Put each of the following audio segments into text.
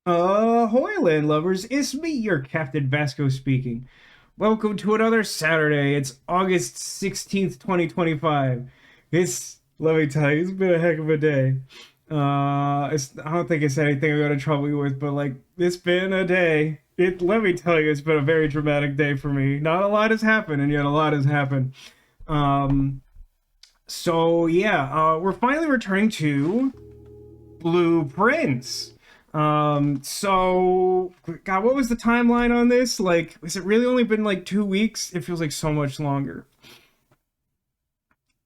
Ahoy, landlubbers! It's me, your Captain Vasco speaking. Welcome to another Saturday. It's August 16th, 2025. Let me tell you, it's been a heck of a day. I don't think it's anything I got in trouble with, but like, it's been a day. Let me tell you, it's been a very dramatic day for me. Not a lot has happened, and yet a lot has happened. Um, we're finally returning to blueprints. God, what was the timeline on this? Like, has it really only been like 2 weeks? It feels like so much longer.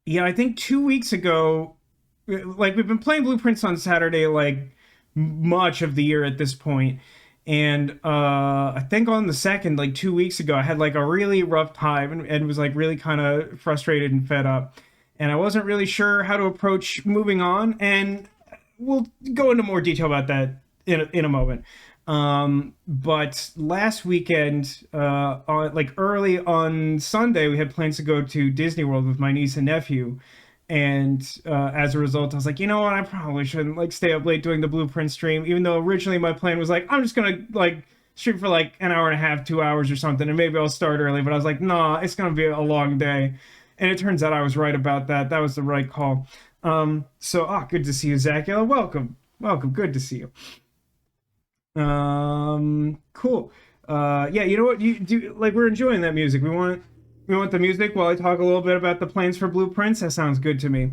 Yeah, I think 2 weeks ago, like, we've been playing Blueprints on Saturday, like, much of the year at this point. And I think on the second, like 2 weeks ago, I had like a really rough time and was like really kind of frustrated and fed up. And I wasn't really sure how to approach moving on. And we'll go into more detail about that in a moment. But last weekend, like early on Sunday, we had plans to go to Disney World with my niece and nephew. And as a result, I was like, you know what? I probably shouldn't like stay up late doing the Blueprint stream, even though originally my plan was like, I'm just gonna like stream for like an hour and a half, 2 hours or something, and maybe I'll start early. But I was like, nah, it's gonna be a long day. And it turns out I was right about that. That was the right call. Good to see you, Zach. Welcome. Welcome. Good to see you. Cool. Yeah, you know what? You do like we're enjoying that music. We want the music while I talk a little bit about the plans for blueprints. That sounds good to me.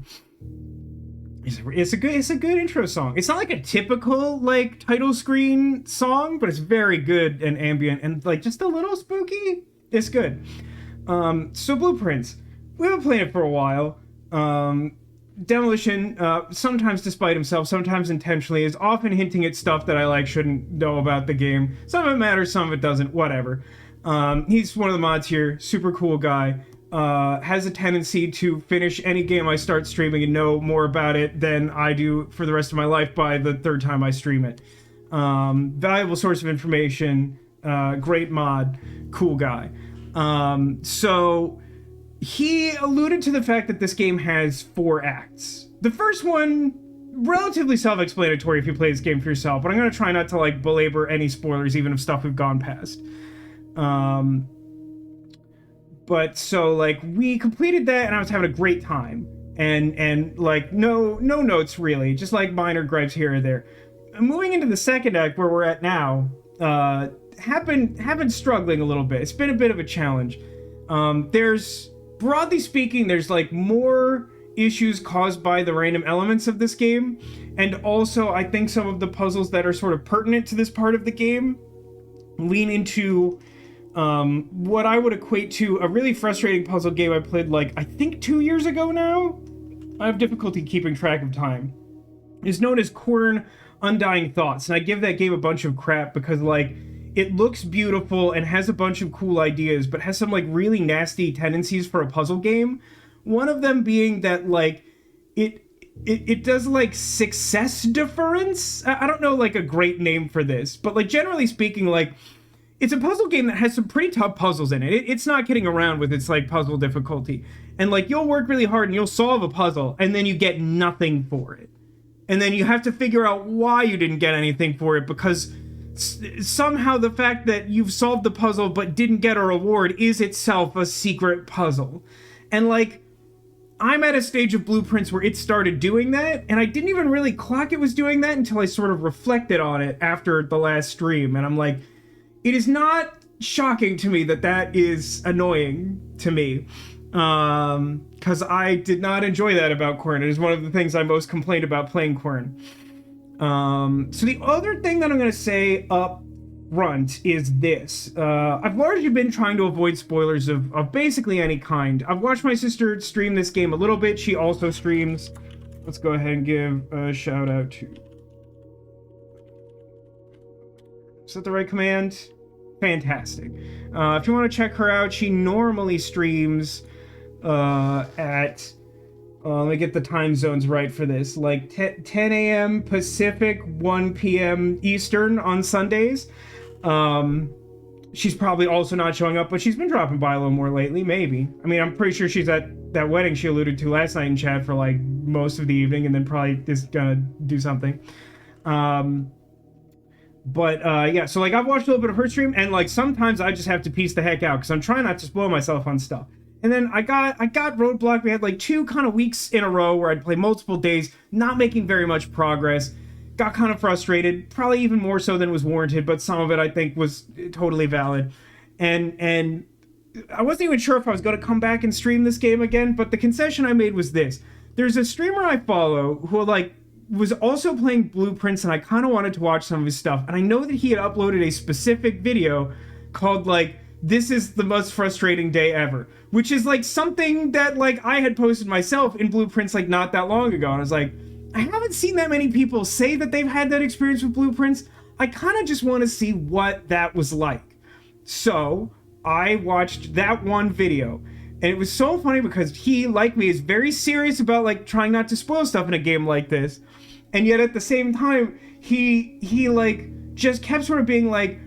It's a good intro song. It's not like a typical like title screen song, but it's very good and ambient and like just a little spooky. It's good. So blueprints. We've been playing it for a while. Demolition, sometimes despite himself, sometimes intentionally, is often hinting at stuff that I like shouldn't know about the game. Some of it matters, some of it doesn't. Whatever. He's one of the mods here. Super cool guy. Has a tendency to finish any game I start streaming and know more about it than I do for the rest of my life by the third time I stream it. Valuable source of information. Great mod. Cool guy. So he alluded to the fact that this game has 4 acts. The first one, relatively self-explanatory if you play this game for yourself, but I'm going to try not to like belabor any spoilers, even of stuff we've gone past. But so like we completed that and I was having a great time. And like no notes really, just like minor gripes here or there. Moving into the second act where we're at now, have been struggling a little bit. It's been a bit of a challenge. There's broadly speaking, there's like more issues caused by the random elements of this game, and also I think some of the puzzles that are sort of pertinent to this part of the game lean into what I would equate to a really frustrating puzzle game I played like I think 2 years ago now. I have difficulty keeping track of time. It's known as Corn Undying Thoughts, and I give that game a bunch of crap because like it looks beautiful and has a bunch of cool ideas, but has some like really nasty tendencies for a puzzle game. One of them being that like it does like success deference. I don't know like a great name for this, but like generally speaking, like it's a puzzle game that has some pretty tough puzzles in it. It's not kidding around with its like puzzle difficulty. And like you'll work really hard and you'll solve a puzzle and then you get nothing for it. And then you have to figure out why you didn't get anything for it because somehow the fact that you've solved the puzzle but didn't get a reward is itself a secret puzzle. And like I'm at a stage of blueprints where it started doing that, and I didn't even really clock it was doing that until I sort of reflected on it after the last stream, and I'm like, it is not shocking to me that that is annoying to me, because I did not enjoy that about Quern. It is one of the things I most complained about playing Quern. So the other thing that I'm going to say up front is this. I've largely been trying to avoid spoilers of basically any kind. I've watched my sister stream this game a little bit. She also streams. Let's go ahead and give a shout out to... Is that the right command? Fantastic. If you want to check her out, she normally streams at... let me get the time zones right for this. Like 10 a.m. Pacific, 1 p.m. Eastern on Sundays. She's probably also not showing up, but she's been dropping by a little more lately, maybe. I mean, I'm pretty sure she's at that wedding she alluded to last night in chat for like most of the evening, and then probably is gonna do something. But yeah, so like I've watched a little bit of her stream, and like sometimes I just have to piece the heck out because I'm trying not to spoil myself on stuff. And then I got roadblocked. We had like 2 kind of weeks in a row where I'd play multiple days, not making very much progress. Got kind of frustrated, probably even more so than was warranted, but some of it I think was totally valid. And I wasn't even sure if I was going to come back and stream this game again, but the concession I made was this. There's a streamer I follow who like was also playing Blueprints, and I kind of wanted to watch some of his stuff. And I know that he had uploaded a specific video called like, "This is the most frustrating day ever," which is like something that like I had posted myself in Blueprints like not that long ago. And I was like, I haven't seen that many people say that they've had that experience with Blueprints. I kind of just want to see what that was like. So I watched that one video, and it was so funny because he, like me, is very serious about like trying not to spoil stuff in a game like this, and yet at the same time he like just kept sort of being like,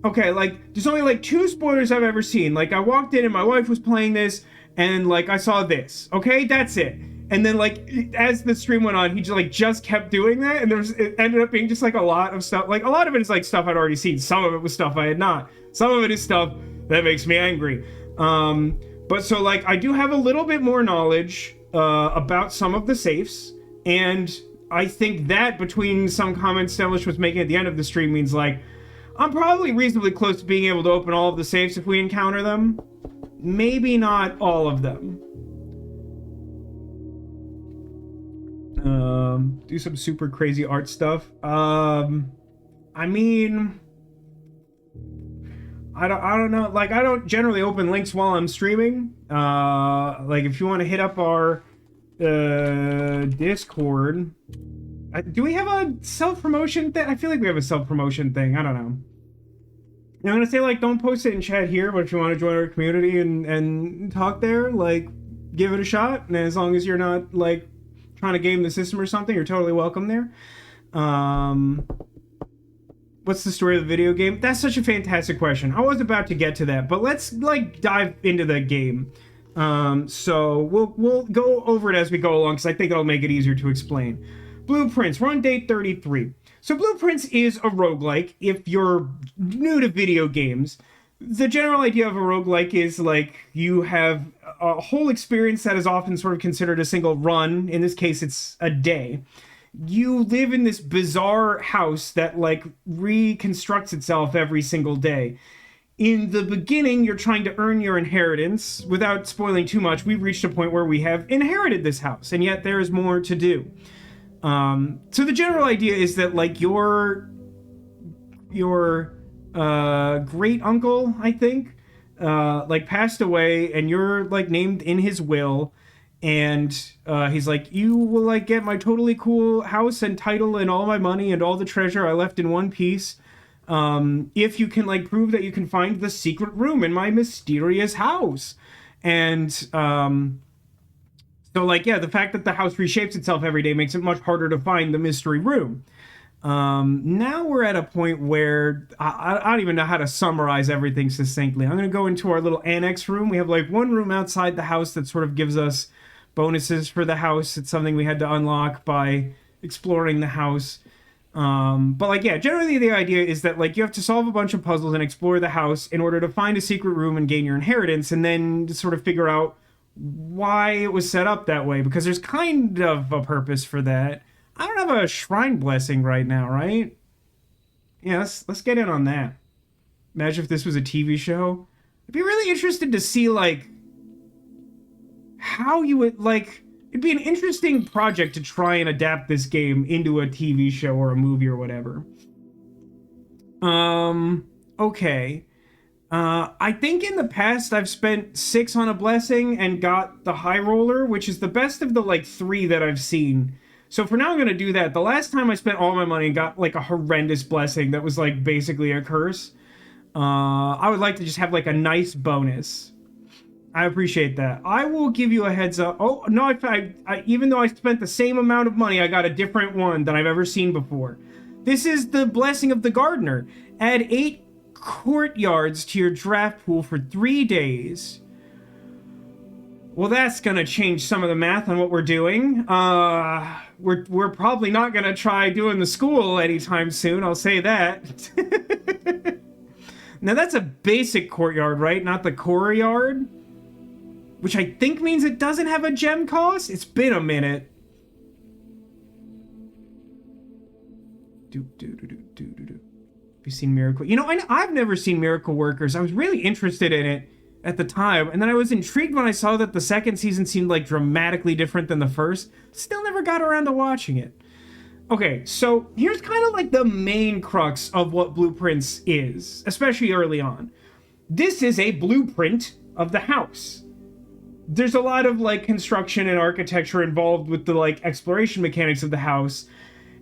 okay, like there's only like 2 spoilers I've ever seen. Like I walked in and my wife was playing this, and like I saw this. Okay, that's it. And then like as the stream went on, he just kept doing that, and it ended up being just like a lot of stuff. Like a lot of it is like stuff I'd already seen. Some of it was stuff I had not. Some of it is stuff that makes me angry. But so like I do have a little bit more knowledge about some of the safes, and I think that between some comments Demolish was making at the end of the stream means like I'm probably reasonably close to being able to open all of the safes if we encounter them. Maybe not all of them. Do some super crazy art stuff. I mean, I don't know. Like, I don't generally open links while I'm streaming. Like, if you want to hit up our Discord. Do we have a self-promotion thing? I feel like we have a self-promotion thing. I don't know. I'm gonna say, like, don't post it in chat here, but if you want to join our community and talk there, like, give it a shot. And as long as you're not, like, trying to game the system or something, you're totally welcome there. What's the story of the video game? That's such a fantastic question. I was about to get to that, but let's like dive into the game. So we'll go over it as we go along, because I think it'll make it easier to explain. Blueprints, we're on day 33. So Blueprints is a roguelike. If you're new to video games, the general idea of a roguelike is like you have a whole experience that is often sort of considered a single run. In this case, it's a day. You live in this bizarre house that like reconstructs itself every single day. In the beginning, you're trying to earn your inheritance. Without spoiling too much, we've reached a point where we have inherited this house, and yet there is more to do. So the general idea is that like your great uncle, I think, like passed away, and you're like named in his will, and he's like, you will like get my totally cool house and title and all my money and all the treasure I left in one piece, if you can like prove that you can find the secret room in my mysterious house. And so like, yeah, the fact that the house reshapes itself every day makes it much harder to find the mystery room. Now we're at a point where I don't even know how to summarize everything succinctly. I'm going to go into our little annex room. We have like one room outside the house that sort of gives us bonuses for the house. It's something we had to unlock by exploring the house. But like, yeah, generally the idea is that like you have to solve a bunch of puzzles and explore the house in order to find a secret room and gain your inheritance, and then to sort of figure out why it was set up that way, because there's kind of a purpose for that. I don't have a shrine blessing right now, right? Yeah, let's get in on that. Imagine if this was a TV show. I'd be really interested to see, like, how you would, like, it'd be an interesting project to try and adapt this game into a TV show or a movie or whatever. Okay. I think in the past I've spent 6 on a blessing and got the high roller, which is the best of the, like, 3 that I've seen. So for now, I'm going to do that. The last time I spent all my money and got, like, a horrendous blessing that was, like, basically a curse. I would like to just have, like, a nice bonus. I appreciate that. I will give you a heads up. Oh, no, I even though I spent the same amount of money, I got a different one than I've ever seen before. This is the Blessing of the Gardener. Add 8 courtyards to your draft pool for 3 days. Well, that's gonna change some of the math on what we're doing. we're probably not gonna try doing the school anytime soon. I'll say that. Now that's a basic courtyard, right? Not the core yard, which I think means it doesn't have a gem cost. It's been a minute. Have you seen Miracle? You know, I've never seen Miracle Workers. I was really interested in it at the time, and then I was intrigued when I saw that the second season seemed like dramatically different than the first. Still never got around to watching it. Okay, so here's kind of like the main crux of what Blueprints is, especially early on. This is a blueprint of the house. There's a lot of like construction and architecture involved with the like exploration mechanics of the house.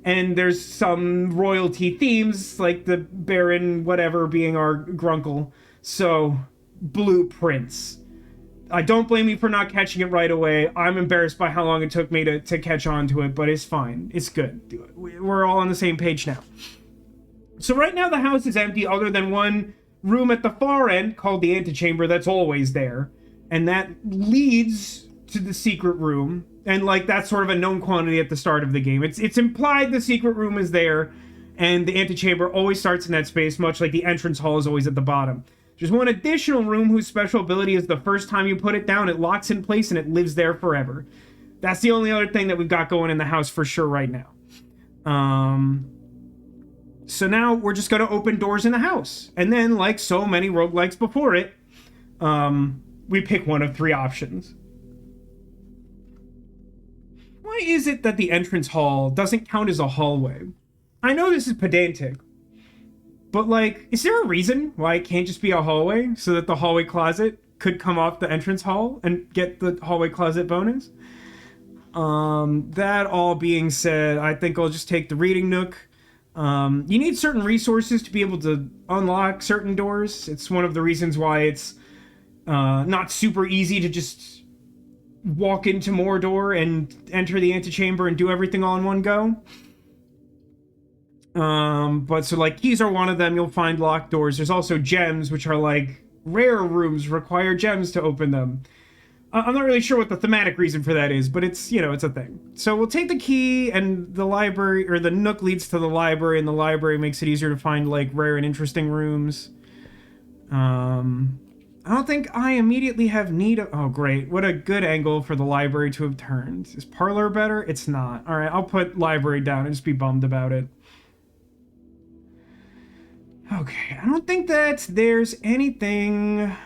And there's some royalty themes, like the Baron whatever being our gruncle. So, blueprints. I don't blame you for not catching it right away. I'm embarrassed by how long it took me to catch on to it, but it's fine. It's good. We're all on the same page now. So right now the house is empty other than one room at the far end called the antechamber that's always there. And that leads to the secret room. And, like, that's sort of a known quantity at the start of the game. It's implied the secret room is there, and the antechamber always starts in that space, much like the entrance hall is always at the bottom. There's one additional room whose special ability is the first time you put it down, it locks in place and it lives there forever. That's the only other thing that we've got going in the house for sure right now. So now we're just going to open doors in the house. And then, like so many roguelikes before it, we pick one of three options. Why is it that the entrance hall doesn't count as a hallway? I know this is pedantic, but like, is there a reason why it can't just be a hallway so that the hallway closet could come off the entrance hall and get the hallway closet bonus? That all being said, I think I'll just take the reading nook. You need certain resources to be able to unlock certain doors. It's one of the reasons why it's not super easy to just walk into Mordor and enter the antechamber and do everything all in one go. But so like keys are one of them. You'll find locked doors. There's also gems, which are like rare rooms require gems to open them. I'm not really sure what the thematic reason for that is, but it's, you know, it's a thing. So we'll take the key, and the library, or the nook leads to the library, and the library makes it easier to find like rare and interesting rooms. I don't think I immediately have need of... Oh, great. What a good angle for the library to have turned. Is parlor better? It's not. All right, I'll put library down and just be bummed about it. Okay, I don't think that there's anything...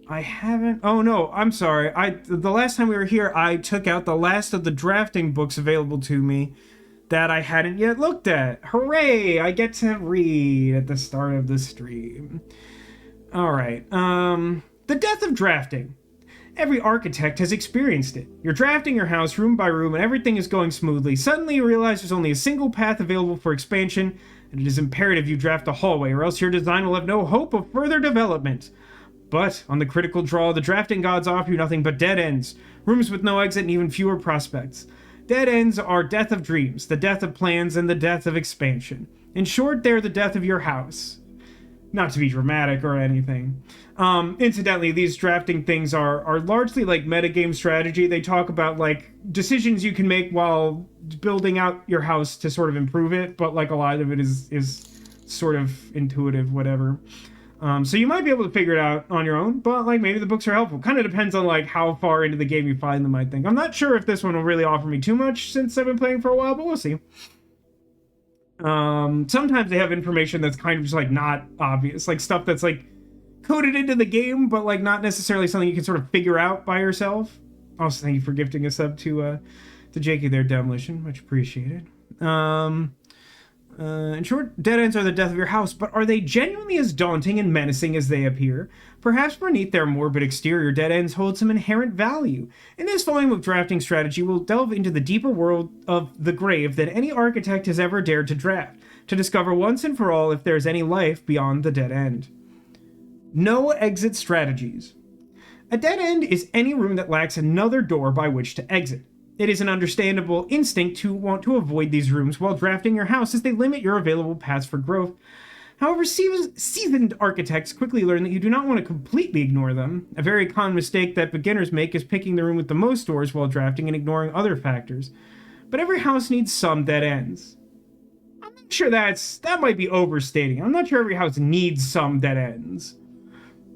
I haven't... Oh, no, I'm sorry. The last time we were here, I took out the last of the drafting books available to me that I hadn't yet looked at. Hooray! I get to read at the start of the stream. Alright, the death of drafting. Every architect has experienced it. You're drafting your house room by room and everything is going smoothly. Suddenly you realize there's only a single path available for expansion, and it is imperative you draft a hallway or else your design will have no hope of further development. But, on the critical draw, the drafting gods offer you nothing but dead ends, rooms with no exit and even fewer prospects. Dead ends are death of dreams, the death of plans, and the death of expansion. In short, they're the death of your house. Not to be dramatic or anything. Incidentally, these drafting things are largely like metagame strategy. They talk about like decisions you can make while building out your house to sort of improve it, but like a lot of it is sort of intuitive, whatever. So you might be able to figure it out on your own, but like maybe the books are helpful. Kind of depends on like how far into the game you find them, I think. I'm not sure if this one will really offer me too much since I've been playing for a while, but we'll see. Sometimes they have information that's kind of just like not obvious, like stuff that's like coded into the game, but like not necessarily something you can sort of figure out by yourself. Also, thank you for gifting a sub to Jakey there, Demolition, much appreciated. In short, dead ends are the death of your house, but are they genuinely as daunting and menacing as they appear? Perhaps beneath their morbid exterior, dead ends hold some inherent value. In this volume of drafting strategy, we'll delve into the deeper world of the grave that any architect has ever dared to draft, to discover once and for all if there's any life beyond the dead end. No exit strategies. A dead end is any room that lacks another door by which to exit. It is an understandable instinct to want to avoid these rooms while drafting your house, as they limit your available paths for growth. However, seasoned architects quickly learn that you do not want to completely ignore them. A very common mistake that beginners make is picking the room with the most doors while drafting and ignoring other factors. but every house needs some dead ends. I'm not sure that might be overstating. I'm not sure every house needs some dead ends.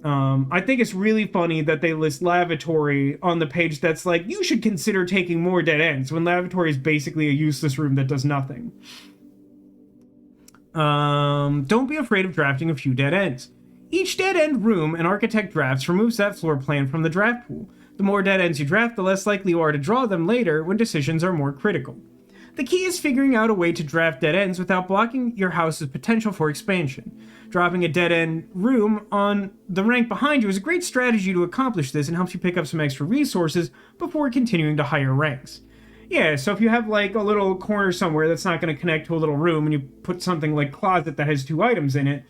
I think it's really funny that they list lavatory on the page that's like, you should consider taking more dead ends, when lavatory is basically a useless room that does nothing. Don't be afraid of drafting a few dead ends. Each dead end room an architect drafts removes that floor plan from the draft pool. The more dead ends you draft, the less likely you are to draw them later when decisions are more critical. The key is figuring out a way to draft dead ends without blocking your house's potential for expansion. Dropping a dead end room on the rank behind you is a great strategy to accomplish this and helps you pick up some extra resources before continuing to higher ranks. Yeah, so if you have like a little corner somewhere that's not going to connect to a little room and you put something like closet that has 2 items in it,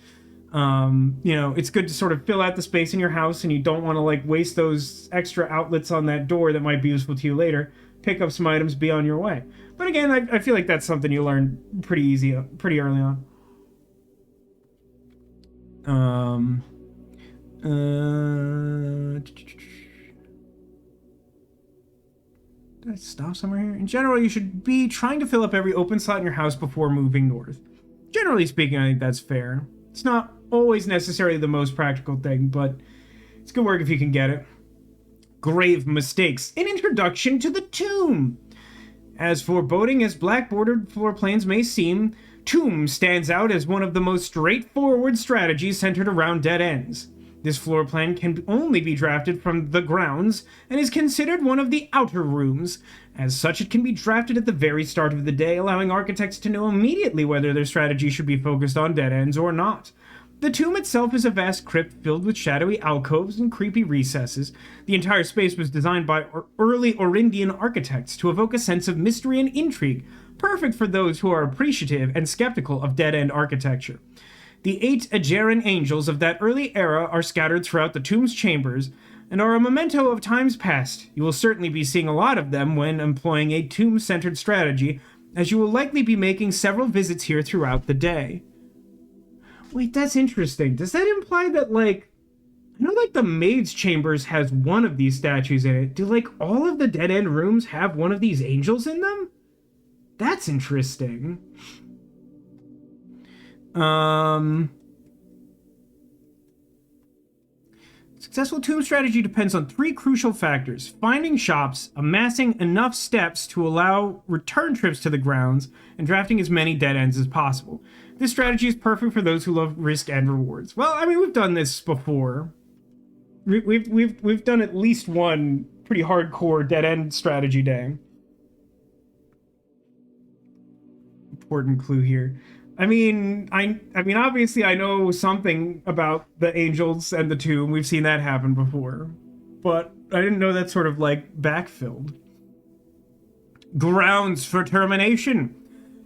it's good to sort of fill out the space in your house, and you don't want to like waste those extra outlets on that door that might be useful to you later. Pick up some items, be on your way. But again, I feel like that's something you learn pretty early on. Did I stop somewhere here? In general, you should be trying to fill up every open slot in your house before moving north. Generally speaking, I think that's fair. It's not always necessarily the most practical thing, but it's good work if you can get it. Grave mistakes. An introduction to the tomb. As foreboding as black bordered floor plans may seem, tomb stands out as one of the most straightforward strategies centered around dead ends. This floor plan can only be drafted from the grounds and is considered one of the outer rooms. As such, it can be drafted at the very start of the day, allowing architects to know immediately whether their strategy should be focused on dead ends or not. The tomb itself is a vast crypt filled with shadowy alcoves and creepy recesses. The entire space was designed by early Orindian architects to evoke a sense of mystery and intrigue, perfect for those who are appreciative and skeptical of dead-end architecture. The 8 Aegeran angels of that early era are scattered throughout the tomb's chambers and are a memento of times past. You will certainly be seeing a lot of them when employing a tomb-centered strategy, as you will likely be making several visits here throughout the day. Wait, that's interesting. Does that imply that, like, I know, like, the Maid's Chambers has one of these statues in it. Do, like, all of the dead-end rooms have one of these angels in them? That's interesting. Successful tomb strategy depends on 3 crucial factors: finding shops, amassing enough steps to allow return trips to the grounds, and drafting as many dead ends as possible. This strategy is perfect for those who love risk and rewards. Well, I mean, we've done this before. We've done at least one pretty hardcore dead end strategy day. Important clue here. I mean, obviously I know something about the angels and the tomb. We've seen that happen before. But I didn't know that sort of, like, backfilled. Grounds for termination.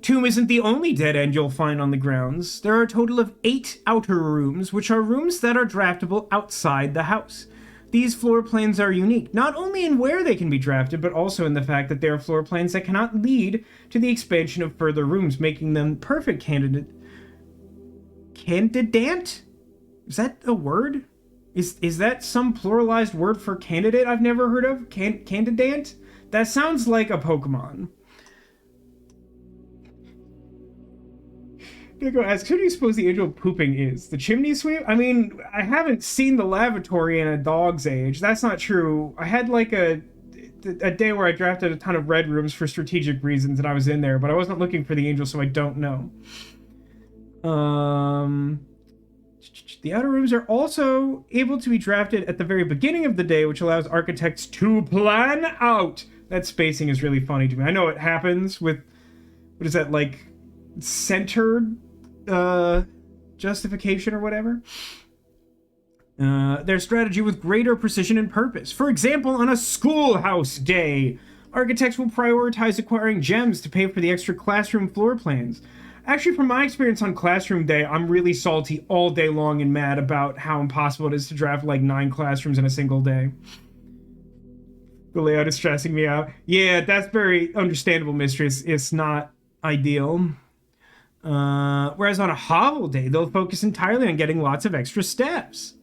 Tomb isn't the only dead end you'll find on the grounds. There are a total of 8 outer rooms, which are rooms that are draftable outside the house. These floor plans are unique, not only in where they can be drafted, but also in the fact that they are floor plans that cannot lead to the expansion of further rooms, making them perfect candidate. Candidant? Is that a word? Is that some pluralized word for candidate I've never heard of? Candidant? That sounds like a Pokemon. Nico asks, who do you suppose the angel pooping is? The chimney sweep? I mean, I haven't seen the lavatory in a dog's age. That's not true. I had like a day where I drafted a ton of red rooms for strategic reasons and I was in there, but I wasn't looking for the angel, so I don't know. The outer rooms are also able to be drafted at the very beginning of the day, which allows architects to plan out. That spacing is really funny to me. I know it happens with, what is that, like, centered justification or whatever. Their strategy with greater precision and purpose. For example, on a schoolhouse day, architects will prioritize acquiring gems to pay for the extra classroom floor plans. Actually, from my experience on classroom day, I'm really salty all day long and mad about how impossible it is to draft like 9 classrooms in a single day. The layout is stressing me out. Yeah, that's very understandable, mistress. It's not ideal. Whereas on a hovel day, they'll focus entirely on getting lots of extra steps.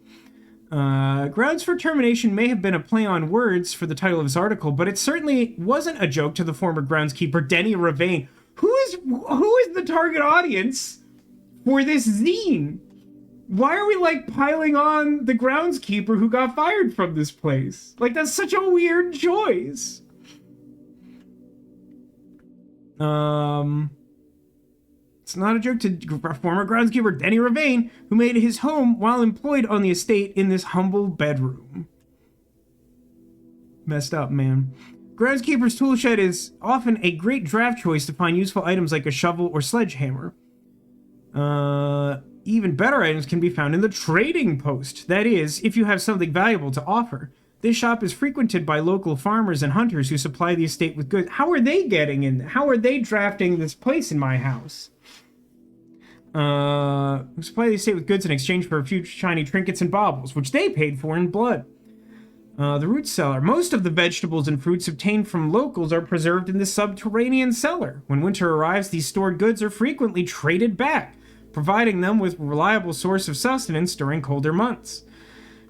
Grounds for termination may have been a play on words for the title of his article, but it certainly wasn't a joke to the former groundskeeper, Denny Ravane. Who is the target audience for this zine? Why are we, like, piling on the groundskeeper who got fired from this place? Like, that's such a weird choice. It's not a joke to former groundskeeper Denny Ravane, who made his home while employed on the estate in this humble bedroom. Messed up, man. Groundskeeper's tool shed is often a great draft choice to find useful items like a shovel or sledgehammer. Even better items can be found in the trading post. That is, if you have something valuable to offer. This shop is frequented by local farmers and hunters who supply the estate with goods. How are they getting in? How are they drafting this place in my house? Who supply the estate with goods in exchange for a few shiny trinkets and baubles, which they paid for in blood. The root cellar. Most of the vegetables and fruits obtained from locals are preserved in this subterranean cellar. When winter arrives, these stored goods are frequently traded back, providing them with a reliable source of sustenance during colder months.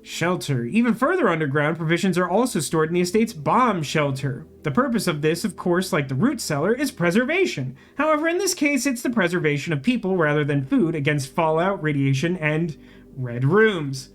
Shelter. Even further underground, provisions are also stored in the estate's bomb shelter. The purpose of this, of course, like the root cellar, is preservation. However, in this case, it's the preservation of people rather than food against fallout, radiation, and red rooms.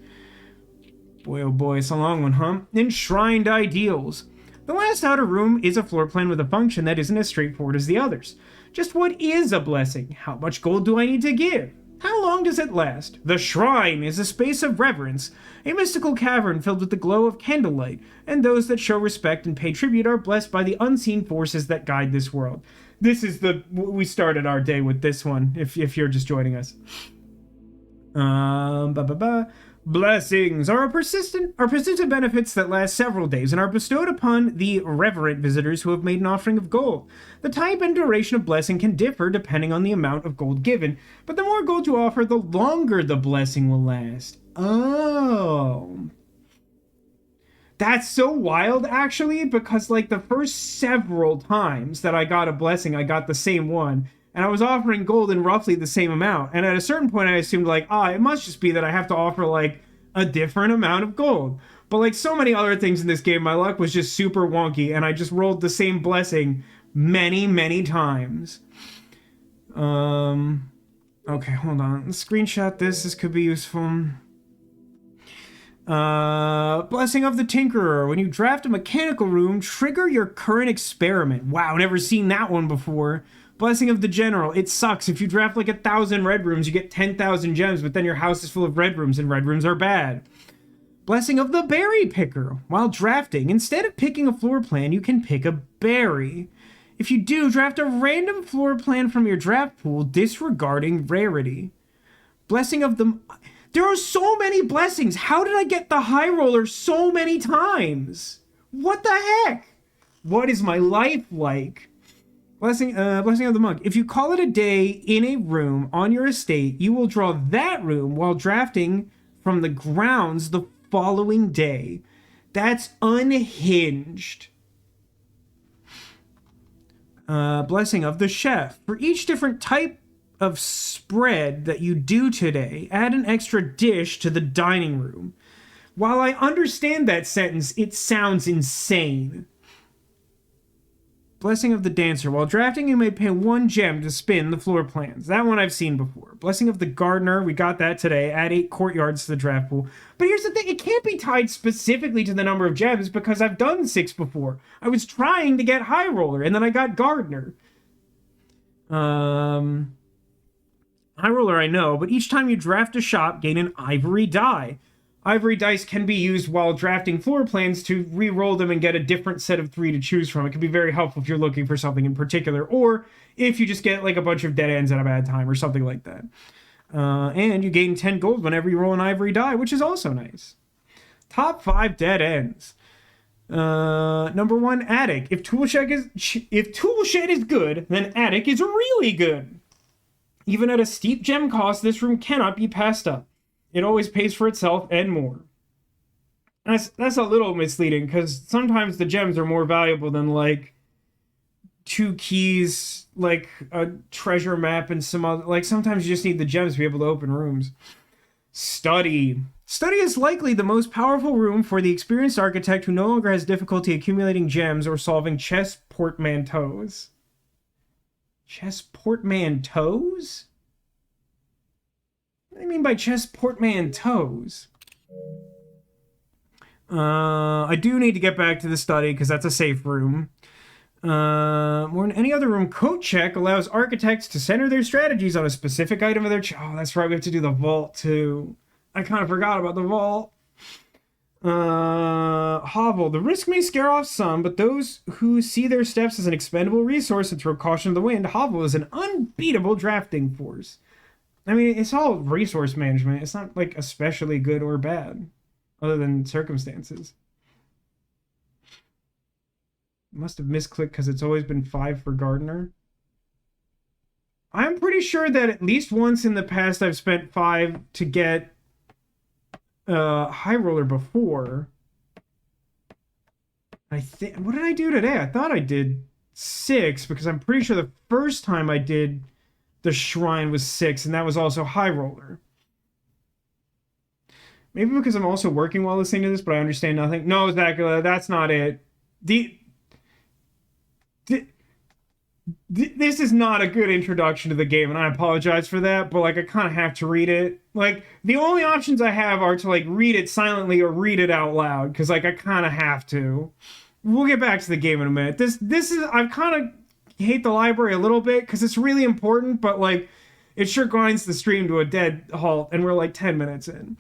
Boy, oh boy, it's a long one, huh? Enshrined ideals. The last outer room is a floor plan with a function that isn't as straightforward as the others. Just what is a blessing? How much gold do I need to give? How long does it last? The shrine is a space of reverence, a mystical cavern filled with the glow of candlelight, and those that show respect and pay tribute are blessed by the unseen forces that guide this world. This is we started our day with this one, if you're just joining us. Blessings are persistent benefits that last several days and are bestowed upon the reverent visitors who have made an offering of gold. The type and duration of blessing can differ depending on the amount of gold given, but the more gold you offer, the longer the blessing will last. Oh. That's so wild, actually, because, like, the first several times that I got a blessing, I got the same one. And I was offering gold in roughly the same amount. And at a certain point, I assumed, like, it must just be that I have to offer, like, a different amount of gold. But like so many other things in this game, my luck was just super wonky. And I just rolled the same blessing many, many times. Okay, hold on. Let's screenshot this. This could be useful. Blessing of the Tinkerer. When you draft a mechanical room, trigger your current experiment. Wow, never seen that one before. Blessing of the General. It sucks. If you draft like 1,000 red rooms, you get 10,000 gems, but then your house is full of red rooms, and red rooms are bad. Blessing of the Berry Picker. While drafting, instead of picking a floor plan, you can pick a berry. If you do, draft a random floor plan from your draft pool, disregarding rarity. Blessing of the... There are so many blessings. How did I get the high roller so many times? What the heck? What is my life like? Blessing of the Monk. If you call it a day in a room on your estate, you will draw that room while drafting from the grounds the following day. That's unhinged. Blessing of the Chef. For each different type of spread that you do today, add an extra dish to the dining room. While I understand that sentence, it sounds insane. Blessing of the Dancer. While drafting, you may pay 1 gem to spin the floor plans. That one I've seen before. Blessing of the Gardener. We got that today. Add 8 courtyards to the draft pool. But here's the thing. It can't be tied specifically to the number of gems because I've done 6 before. I was trying to get High Roller, and then I got Gardener. High Roller I know, but each time you draft a shop, gain an ivory die. Ivory dice can be used while drafting floor plans to re-roll them and get a different set of 3 to choose from. It can be very helpful if you're looking for something in particular, or if you just get like a bunch of dead ends at a bad time or something like that. And you gain 10 gold whenever you roll an ivory die, which is also nice. Top 5 dead ends. Number 1, Attic. If Toolshed is good, then Attic is really good. Even at a steep gem cost, this room cannot be passed up. It always pays for itself and more. That's a little misleading, because sometimes the gems are more valuable than, like, 2 keys, like a treasure map and some other... Like, sometimes you just need the gems to be able to open rooms. Study. Study is likely the most powerful room for the experienced architect who no longer has difficulty accumulating gems or solving chess portmanteaus. Chess portmanteaus? What do you mean by chess portmanteaus? I do need to get back to the study because that's a safe room. More than any other room, Code Check allows architects to center their strategies on a specific item of their... Oh, that's right, we have to do the vault too. I kind of forgot about the vault. Hovel. The risk may scare off some, but those who see their steps as an expendable resource and throw caution to the wind, Hovel is an unbeatable drafting force. I mean, it's all resource management. It's not, like, especially good or bad, other than circumstances. Must have misclicked because it's always been 5 for Gardener. I'm pretty sure that at least once in the past I've spent 5 to get High Roller before. I think... What did I do today? I thought I did 6 because I'm pretty sure the first time I did the Shrine was 6 and that was also High Roller. Maybe because I'm also working while listening to this, but I understand nothing. No, Zacula, that's not it. This is not a good introduction to the game, and I apologize for that, but, like, I kind of have to read it. Like, the only options I have are to, like, read it silently or read it out loud, because, like, I kind of have to. We'll get back to the game in a minute. This is... I kind of hate the library a little bit, because it's really important, but, like, it sure grinds the stream to a dead halt, and we're, like, 10 minutes in.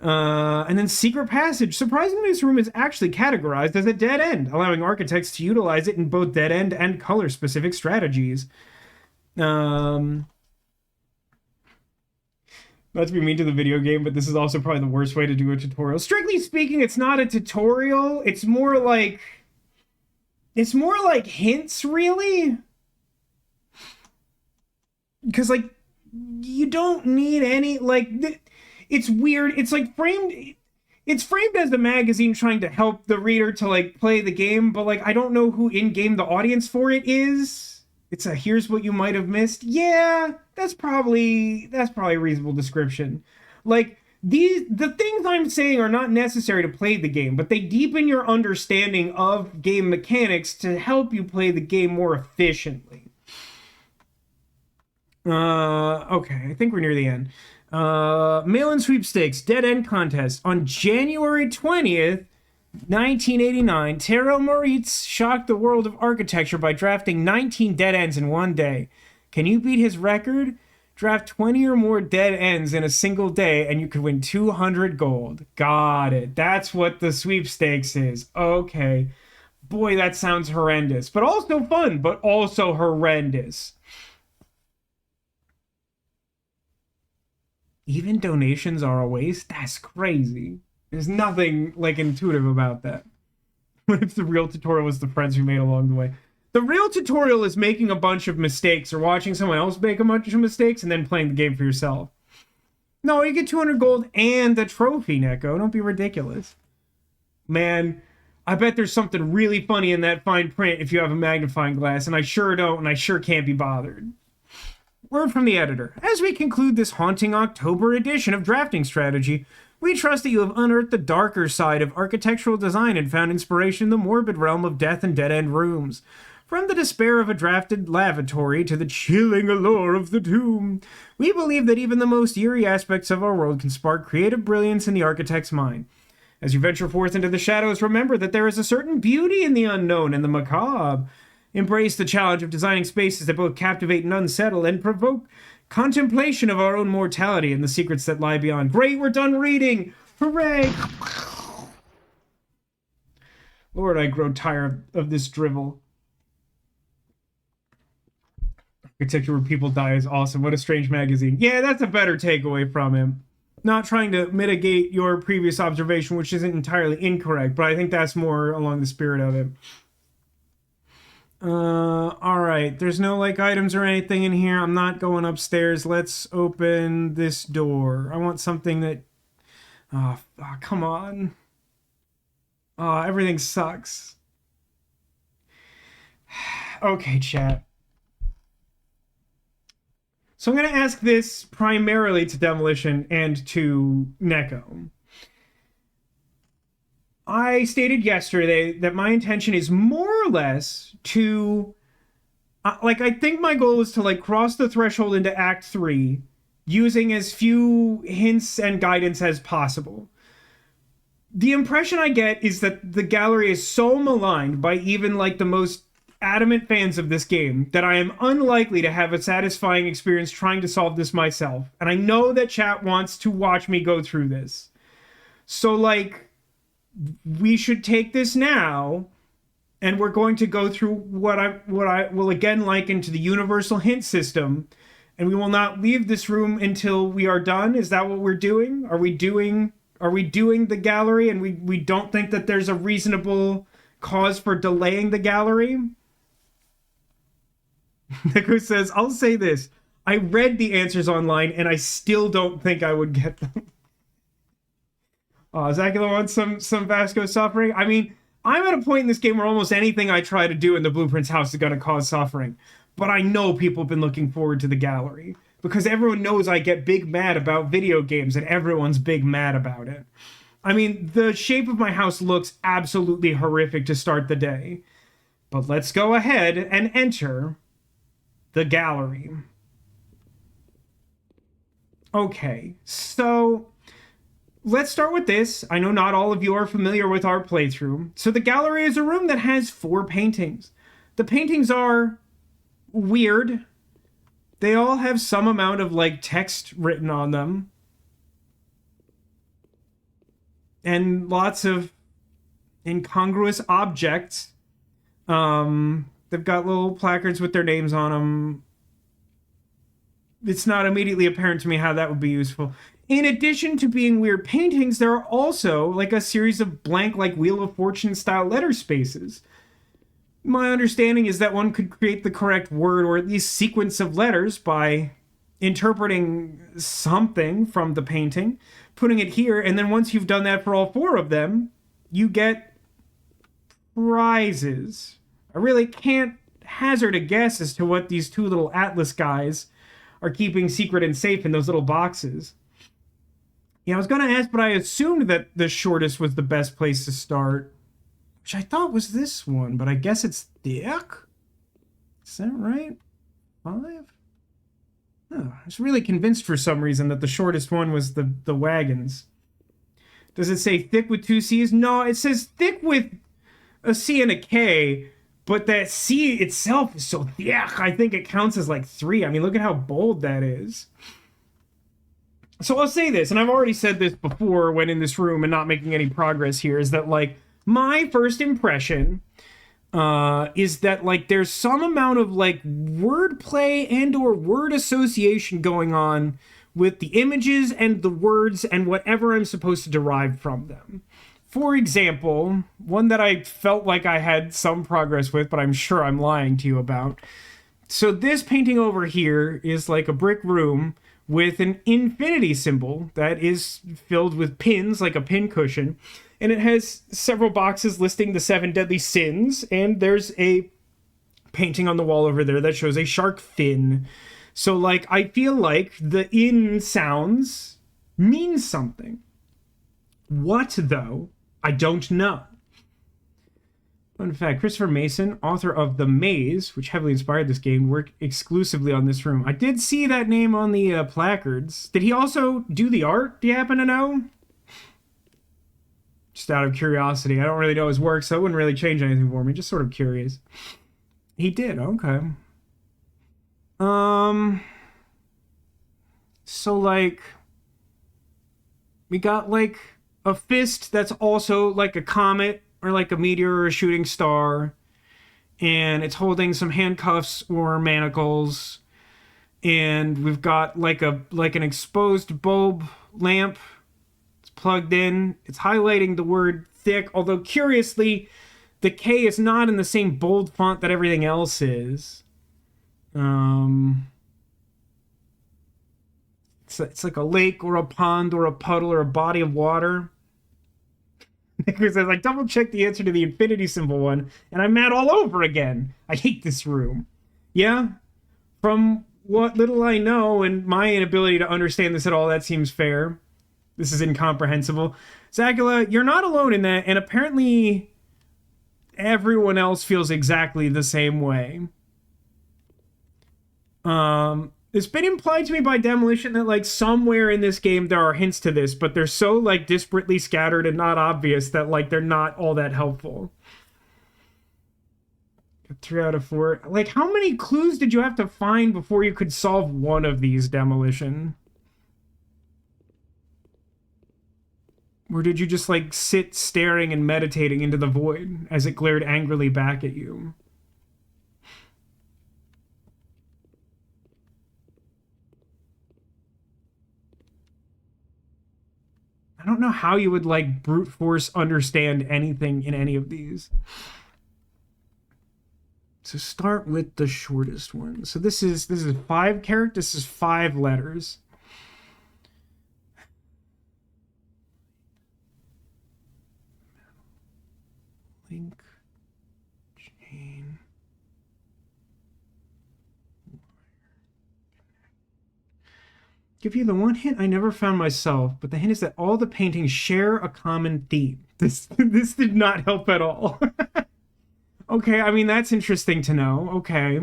And then Secret Passage. Surprisingly, this room is actually categorized as a dead end, allowing architects to utilize it in both dead end and color-specific strategies. Not to be mean to the video game, but this is also probably the worst way to do a tutorial. Strictly speaking, it's not a tutorial. It's more like hints, really. Because, like, you don't need any, like... It's weird. It's like framed... It's framed as a magazine trying to help the reader to, like, play the game, but, like, I don't know who in-game the audience for it is. It's a here's what you might have missed. Yeah, that's probably a reasonable description. Like, the things I'm saying are not necessary to play the game, but they deepen your understanding of game mechanics to help you play the game more efficiently. Okay, I think we're near the end. Mail-in sweepstakes, dead end contest. On January 20th, 1989, Tero Moritz shocked the world of architecture by drafting 19 dead ends in one day. Can you beat his record? Draft 20 or more dead ends in a single day and you could win 200 gold. Got it. That's what the sweepstakes is. Okay. Boy, that sounds horrendous. But also fun, but also horrendous. Even donations are a waste? That's crazy. There's nothing, like, intuitive about that. What if the real tutorial was the friends you made along the way? The real tutorial is making a bunch of mistakes or watching someone else make a bunch of mistakes and then playing the game for yourself. No, you get 200 gold and the trophy, Neko. Don't be ridiculous. Man, I bet there's something really funny in that fine print if you have a magnifying glass, and I sure don't, and I sure can't be bothered. Word from the editor. As we conclude this haunting October edition of Drafting Strategy, we trust that you have unearthed the darker side of architectural design and found inspiration in the morbid realm of death and dead-end rooms. From the despair of a drafted lavatory to the chilling allure of the tomb, we believe that even the most eerie aspects of our world can spark creative brilliance in the architect's mind. As you venture forth into the shadows, remember that there is a certain beauty in the unknown and the macabre. Embrace the challenge of designing spaces that both captivate and unsettle and provoke contemplation of our own mortality and the secrets that lie beyond. Great, we're done reading! Hooray! Lord, I grow tired of this drivel. Architecture Where People Die is awesome. What a strange magazine. Yeah, that's a better takeaway from him. Not trying to mitigate your previous observation, which isn't entirely incorrect, but I think that's more along the spirit of it. Alright. There's no, like, items or anything in here. I'm not going upstairs. Let's open this door. I want something that... Oh, come on. Oh, everything sucks. Okay, chat. So I'm going to ask this primarily to Demolition and to Neko. I stated yesterday that my intention is more or less to... I think my goal is to, cross the threshold into Act 3 using as few hints and guidance as possible. The impression I get is that the gallery is so maligned by even, the most adamant fans of this game that I am unlikely to have a satisfying experience trying to solve this myself. And I know that chat wants to watch me go through this. So, we should take this now, and we're going to go through what I will again liken to the universal hint system, and we will not leave this room until we are done. Is that what we're doing? Are we doing the gallery, and we don't think that there's a reasonable cause for delaying the gallery? Nico says, I'll say this. I read the answers online, and I still don't think I would get them. Zacula wants some Vasco suffering. I mean, I'm at a point in this game where almost anything I try to do in the Blueprint's house is going to cause suffering. But I know people have been looking forward to the gallery, because everyone knows I get big mad about video games, and everyone's big mad about it. I mean, the shape of my house looks absolutely horrific to start the day. But let's go ahead and enter the gallery. Okay, so let's start with this. I know not all of you are familiar with our playthrough. So the gallery is a room that has 4 paintings. The paintings are weird. They all have some amount of text written on them. And lots of incongruous objects. They've got little placards with their names on them. It's not immediately apparent to me how that would be useful. In addition to being weird paintings, there are also a series of blank Wheel of Fortune style letter spaces. My understanding is that one could create the correct word or at least sequence of letters by interpreting something from the painting, putting it here, and then once you've done that for all 4 of them, you get prizes. I really can't hazard a guess as to what these 2 little Atlas guys are keeping secret and safe in those little boxes. Yeah, I was going to ask, but I assumed that the shortest was the best place to start, which I thought was this one, but I guess it's thick? Is that right? 5? Oh, I was really convinced for some reason that the shortest one was the wagons. Does it say thick with 2 C's? No, it says thick with a C and a K, but that C itself is so thick, I think it counts as 3. I mean, look at how bold that is. So I'll say this, and I've already said this before when in this room and not making any progress here, is that, my first impression is that, there's some amount of, wordplay and or word association going on with the images and the words and whatever I'm supposed to derive from them. For example, one that I felt like I had some progress with, but I'm sure I'm lying to you about. So this painting over here is a brick room with an infinity symbol that is filled with pins, like a pin cushion. And it has several boxes listing the 7 deadly sins. And there's a painting on the wall over there that shows a shark fin. So, I feel like the in sounds mean something. What, though? I don't know. Fun fact, Christopher Mason, author of The Maze, which heavily inspired this game, worked exclusively on this room. I did see that name on the placards. Did he also do the art? Do you happen to know? Just out of curiosity. I don't really know his work, so it wouldn't really change anything for me. Just sort of curious. He did, okay. So, we got, a fist that's also, a comet, or a meteor or a shooting star, and it's holding some handcuffs or manacles, and we've got an exposed bulb lamp. It's plugged in. It's highlighting the word thick, although curiously the K is not in the same bold font that everything else is. It's like a lake or a pond or a puddle or a body of water. Because I double checked the answer to the infinity symbol one, and I'm mad all over again. I hate this room. Yeah, from what little I know and my inability to understand this at all, that seems fair. This is incomprehensible. Zacula, you're not alone in that, and apparently everyone else feels exactly the same way. It's been implied to me by Demolition that, like, somewhere in this game there are hints to this, but they're so, like, disparately scattered and not obvious that, like, they're not all that helpful. 3 out of 4. Like, how many clues did you have to find before you could solve one of these, Demolition? Or did you just, like, sit staring and meditating into the void as it glared angrily back at you? I don't know how you would, like, brute force understand anything in any of these. So start with the shortest one. So this is 5 characters. This is 5 letters. Link, chain, give you the one hint I never found myself, but the hint is that all the paintings share a common theme. This did not help at all. Okay, I mean, that's interesting to know. Okay.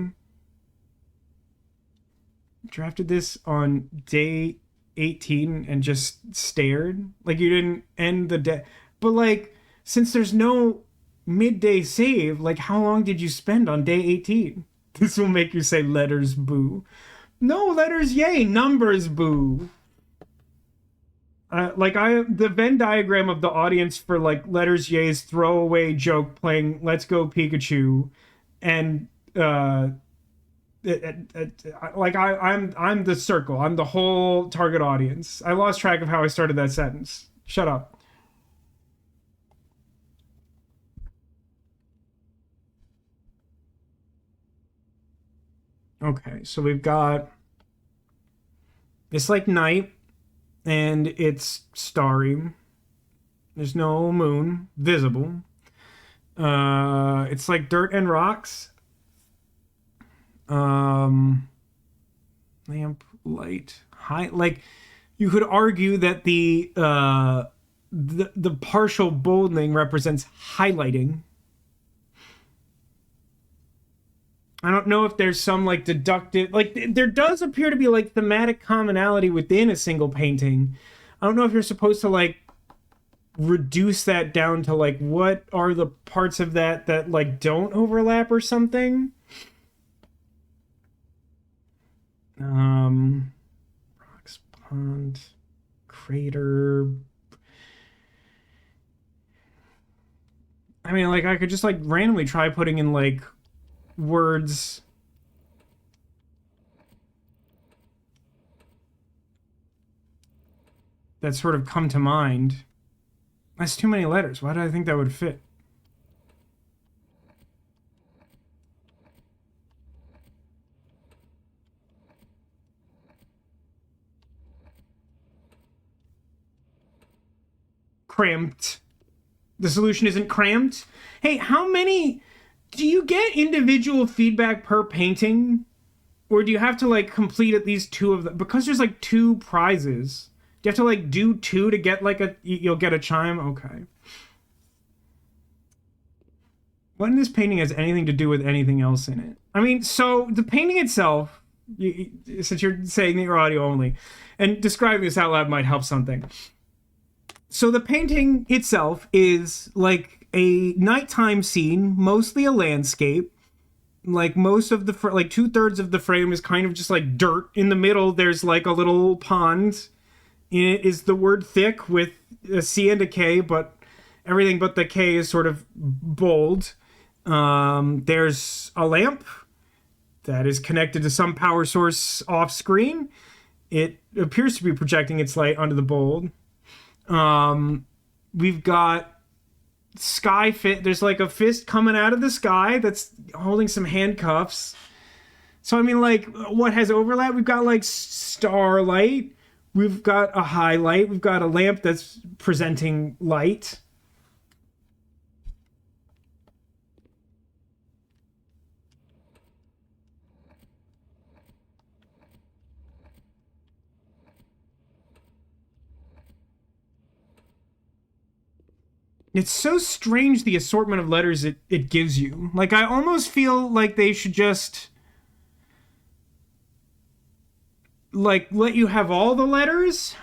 Drafted this on day 18 and just stared. Like, you didn't end the day. But, like, since there's no midday save, like, how long did you spend on day 18? This will make you say letters boo. No, letters yay, numbers boo. The Venn diagram of the audience for, like, letters yay's throwaway joke playing Let's Go Pikachu, and I'm the circle. I'm the whole target audience. I lost track of how I started that sentence. Shut up. Okay, so we've got, it's like night, and it's starry. There's no moon visible. It's like dirt and rocks. Lamp, light, high. Like, you could argue that the partial bolding represents highlighting. I don't know if there's some, like, deductive, like, there does appear to be, like, thematic commonality within a single painting. I don't know if you're supposed to, like, reduce that down to, like, what are the parts of that like don't overlap or something. Rocks, pond, crater. I mean, like, I could just, like, randomly try putting in, like, words that sort of come to mind. That's too many letters. Why do I think that would fit? Cramped. The solution isn't cramped. Hey, how many... Do you get individual feedback per painting? Or do you have to, like, complete at least 2 of them? Because there's, like, 2 prizes. Do you have to, like, do 2 to get, like, you'll get a chime? Okay. What in this painting has anything to do with anything else in it? I mean, so the painting itself, since you're saying that you're audio only, and describing this out loud might help something. So the painting itself is, like, a nighttime scene, mostly a landscape. Like, most of the, like, 2/3 of the frame is kind of just, like, dirt. In the middle, there's, like, a little pond. In it is the word thick with a C and a K, but everything but the K is sort of bold. There's a lamp that is connected to some power source off screen. It appears to be projecting its light onto the bold. We've got sky fit. There's, like, a fist coming out of the sky that's holding some handcuffs. So, I mean, like, what has overlap? We've got, like, starlight. We've got a highlight. We've got a lamp that's presenting light. It's so strange the assortment of letters it gives you. Like, I almost feel like they should just like let you have all the letters.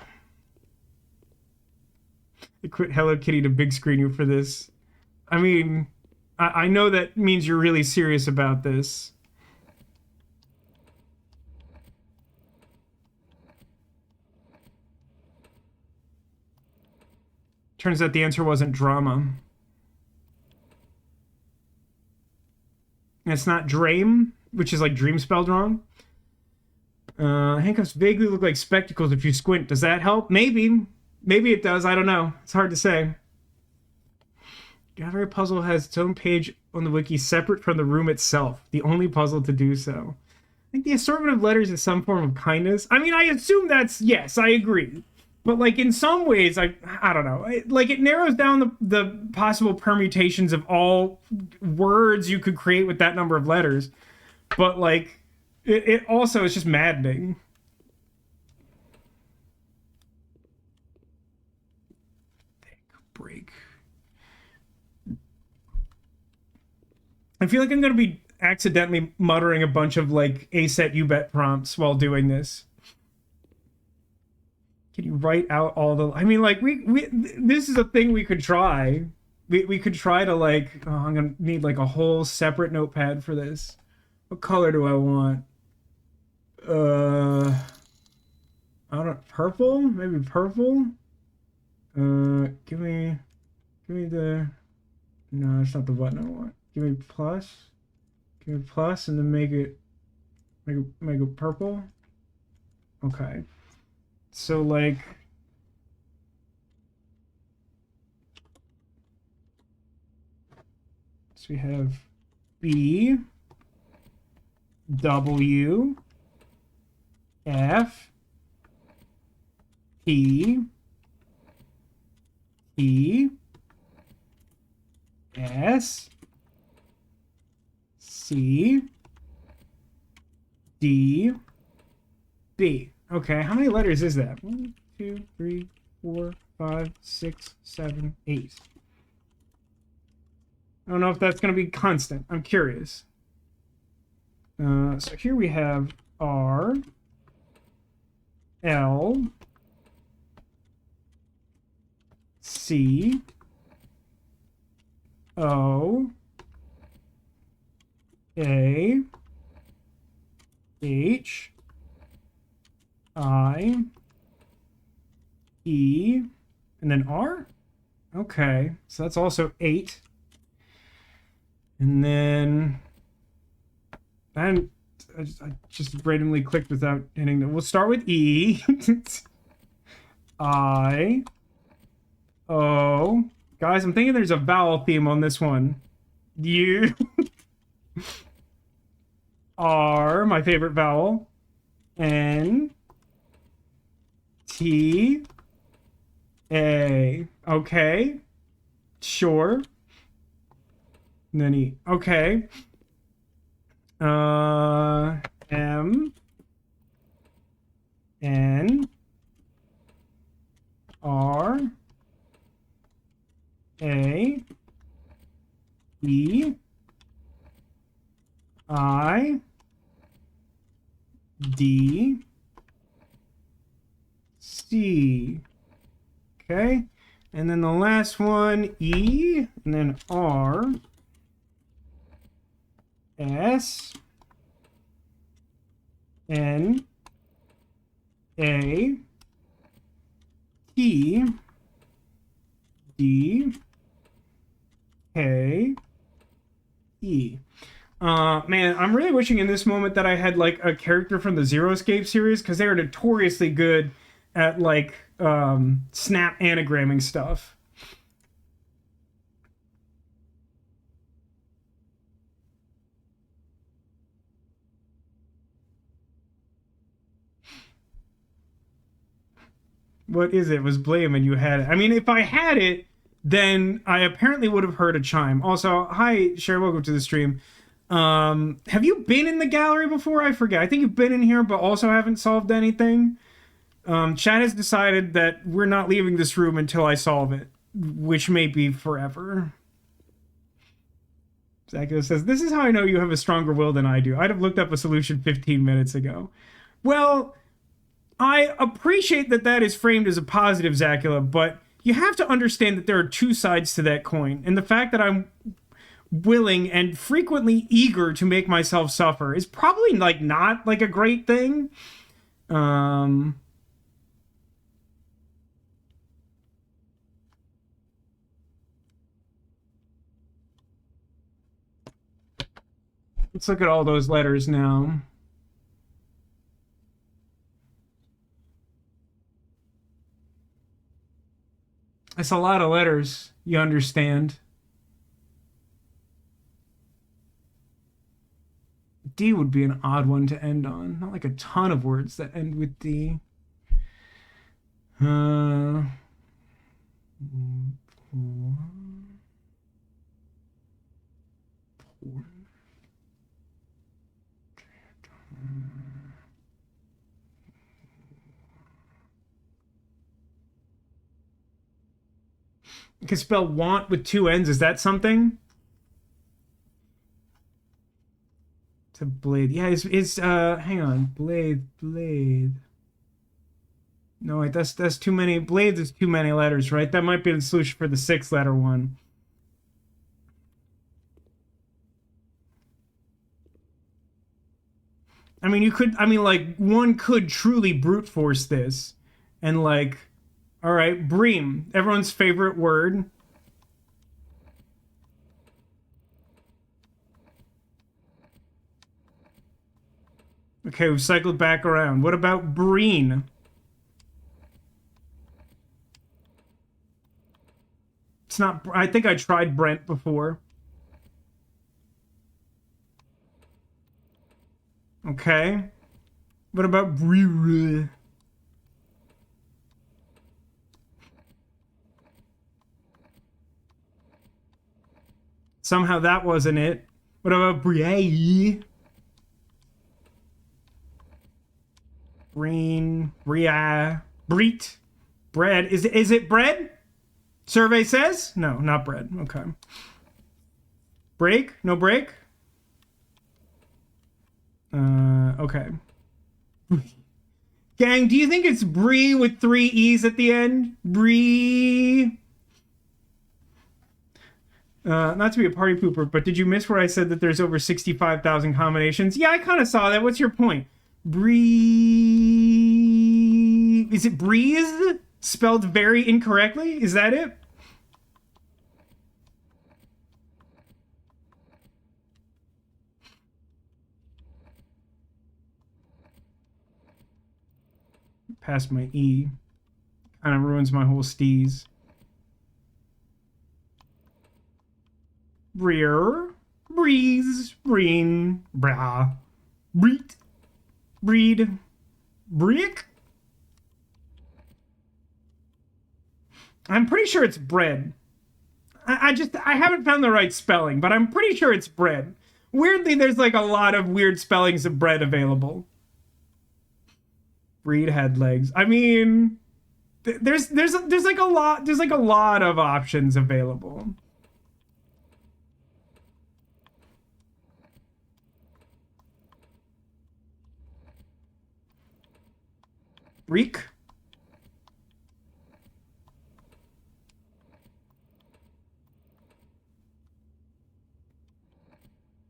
I quit Hello Kitty to big screen you for this. I mean, I know that means you're really serious about this. Turns out the answer wasn't drama. And it's not dream, which is like dream spelled wrong. Handcuffs vaguely look like spectacles if you squint. Does that help? Maybe. Maybe it does. I don't know. It's hard to say. Gallery puzzle has its own page on the wiki separate from the room itself. The only puzzle to do so. I think the assortment of letters is some form of kindness. I mean, I assume that's... Yes, I agree. But, like, in some ways, I don't know. Like, it narrows down the possible permutations of all words you could create with that number of letters. But, like, it also is just maddening. Break. I feel like I'm going to be accidentally muttering a bunch of, like, A set you bet prompts while doing this. Can you write out all the... I mean, like, this is a thing we could try. We could try to, like... Oh, I'm going to need, like, a whole separate notepad for this. What color do I want? I don't know. Purple? Maybe purple? Give me the... No, that's not the button I want. Give me plus. Give me plus and then make it purple. Okay. So, like... So we have B, W, F, P, E, S, C, D, B. Okay, how many letters is that? 1, 2, 3, 4, 5, 6, 7, 8. I don't know if that's going to be constant. I'm curious. So here we have R, L, C, O, A, H, I, E, and then R? Okay, so that's also 8. And then... I just randomly clicked without hitting them. We'll start with E. I, O. Guys, I'm thinking there's a vowel theme on this one. U. R, my favorite vowel. N. T. A. Okay. Sure. And then E. Okay. M. N. R. A. E. I. D. C. Okay. And then the last one, E. And then R. S. N. A. T. D. K. E. Man, I'm really wishing in this moment that I had, like, a character from the Zero Escape series, because they are notoriously good at, like, snap anagramming stuff. What is it? It was Blame and you had it. I mean, if I had it, then I apparently would have heard a chime. Also, hi, Sherry, welcome to the stream. Have you been in the gallery before? I forget. I think you've been in here, but also haven't solved anything. Chat has decided that we're not leaving this room until I solve it. which may be forever. Zacco says, this is how I know you have a stronger will than I do. I'd have looked up a solution 15 minutes ago. Well, I appreciate that that is framed as a positive, Zacula, but you have to understand that there are two sides to that coin. And the fact that I'm willing and frequently eager to make myself suffer is probably like not like a great thing. Let's look at all those letters now. That's a lot of letters, you understand. D would be an odd one to end on. Not like a ton of words that end with D. You can spell want with two N's. Is that something? To blade. Yeah, hang on. Blade. No, wait, that's too many. Blades is too many letters, right? That might be the solution for the 6-letter one. I mean, like, one could truly brute force this. And, like, all right, bream, everyone's favorite word. Okay, we've cycled back around. What about breen? It's not... I think I tried Brent before. Okay. What about bree? Somehow that wasn't it. What about brie? Breen, bria, breet, bread. Is it bread? Survey says no, not bread. Okay. Break? No break. Okay. Gang, do you think it's brie with 3 E's at the end? Brie. Not to be a party pooper, but did you miss where I said that there's over 65,000 combinations? Yeah, I kind of saw that. What's your point? Breeze. Is it breeze? Spelled very incorrectly? Is that it? Past my E. Kind of ruins my whole steez. Breer. Breeze. Breen. Bra. Breet. Breed. Brick? I'm pretty sure it's bread. I haven't found the right spelling, but I'm pretty sure it's bread. Weirdly, there's like a lot of weird spellings of bread available. Breed had legs. I mean, there's like a lot of options available. Breek?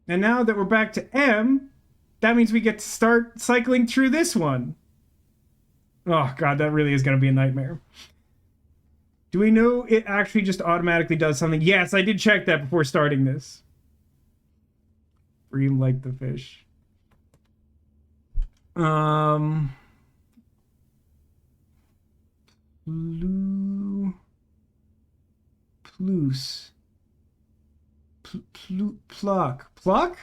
And now that we're back to M, that means we get to start cycling through this one. Oh god, that really is going to be a nightmare. Do we know it actually just automatically does something? Yes, I did check that before starting this. Bream like the fish. Plus. Pluck. I'm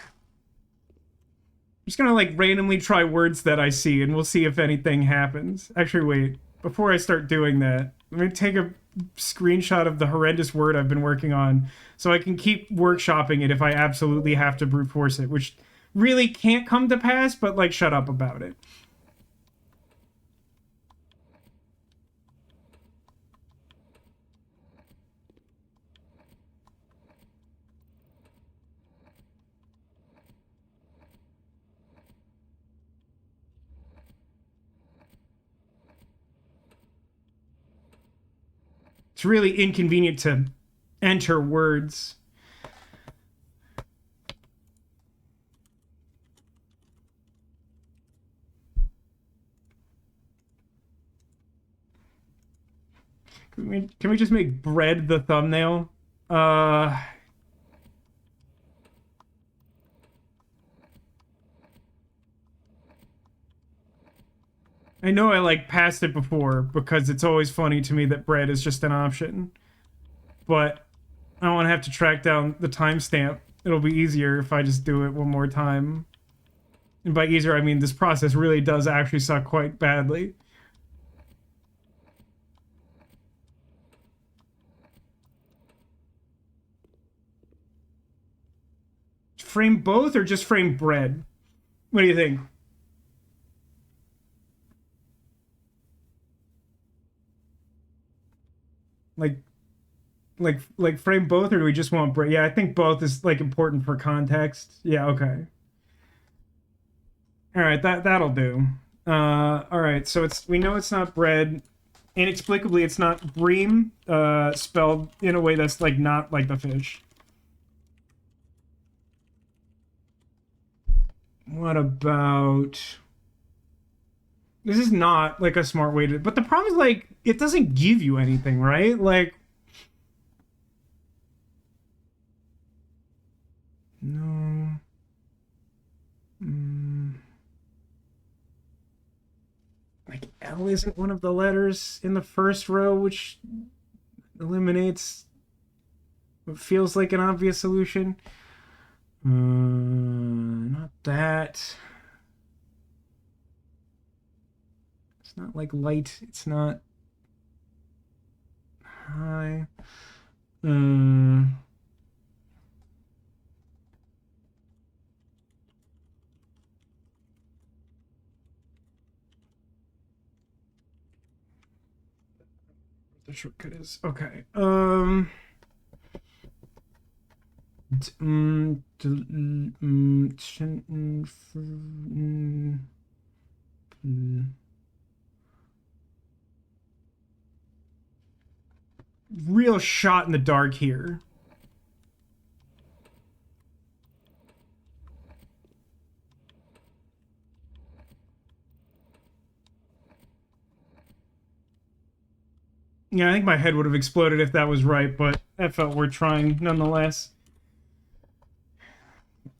just gonna like randomly try words that I see and we'll see if anything happens. Actually, wait. Before I start doing that, let me take a screenshot of the horrendous word I've been working on so I can keep workshopping it if I absolutely have to brute force it, which really can't come to pass, but like shut up about it. It's really inconvenient to enter words. Can we just make bread the thumbnail? I know I like passed it before because it's always funny to me that bread is just an option. But I don't want to have to track down the timestamp. It'll be easier if I just do it one more time. And by easier, I mean this process really does actually suck quite badly. Frame both or just frame bread? What do you think? Like like frame both, or do we just want bread? Yeah, I think both is like important for context. Yeah, okay. All right, that'll do. All right, so we know it's not bread. Inexplicably, it's not bream, spelled in a way that's like not like the fish. What about? This is not like a smart way to. But the problem is like it doesn't give you anything, right? Like no. Like L isn't one of the letters in the first row, which eliminates what feels like an obvious solution. Not that. It's not like light. It's not high. The shortcut is okay. Real shot in the dark here. Yeah, I think my head would have exploded if that was right, but that felt worth trying nonetheless.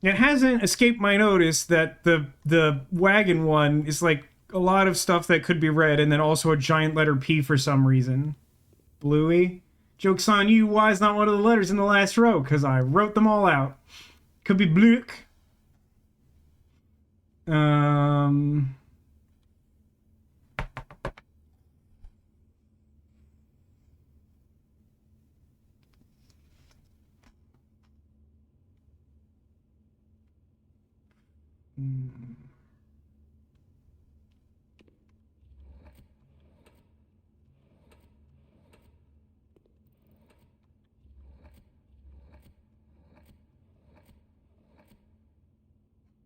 It hasn't escaped my notice that the wagon one is like a lot of stuff that could be read, and then also a giant letter P for some reason. Bluey. Joke's on you, why is not one of the letters in the last row? Because I wrote them all out. Could be Bluek.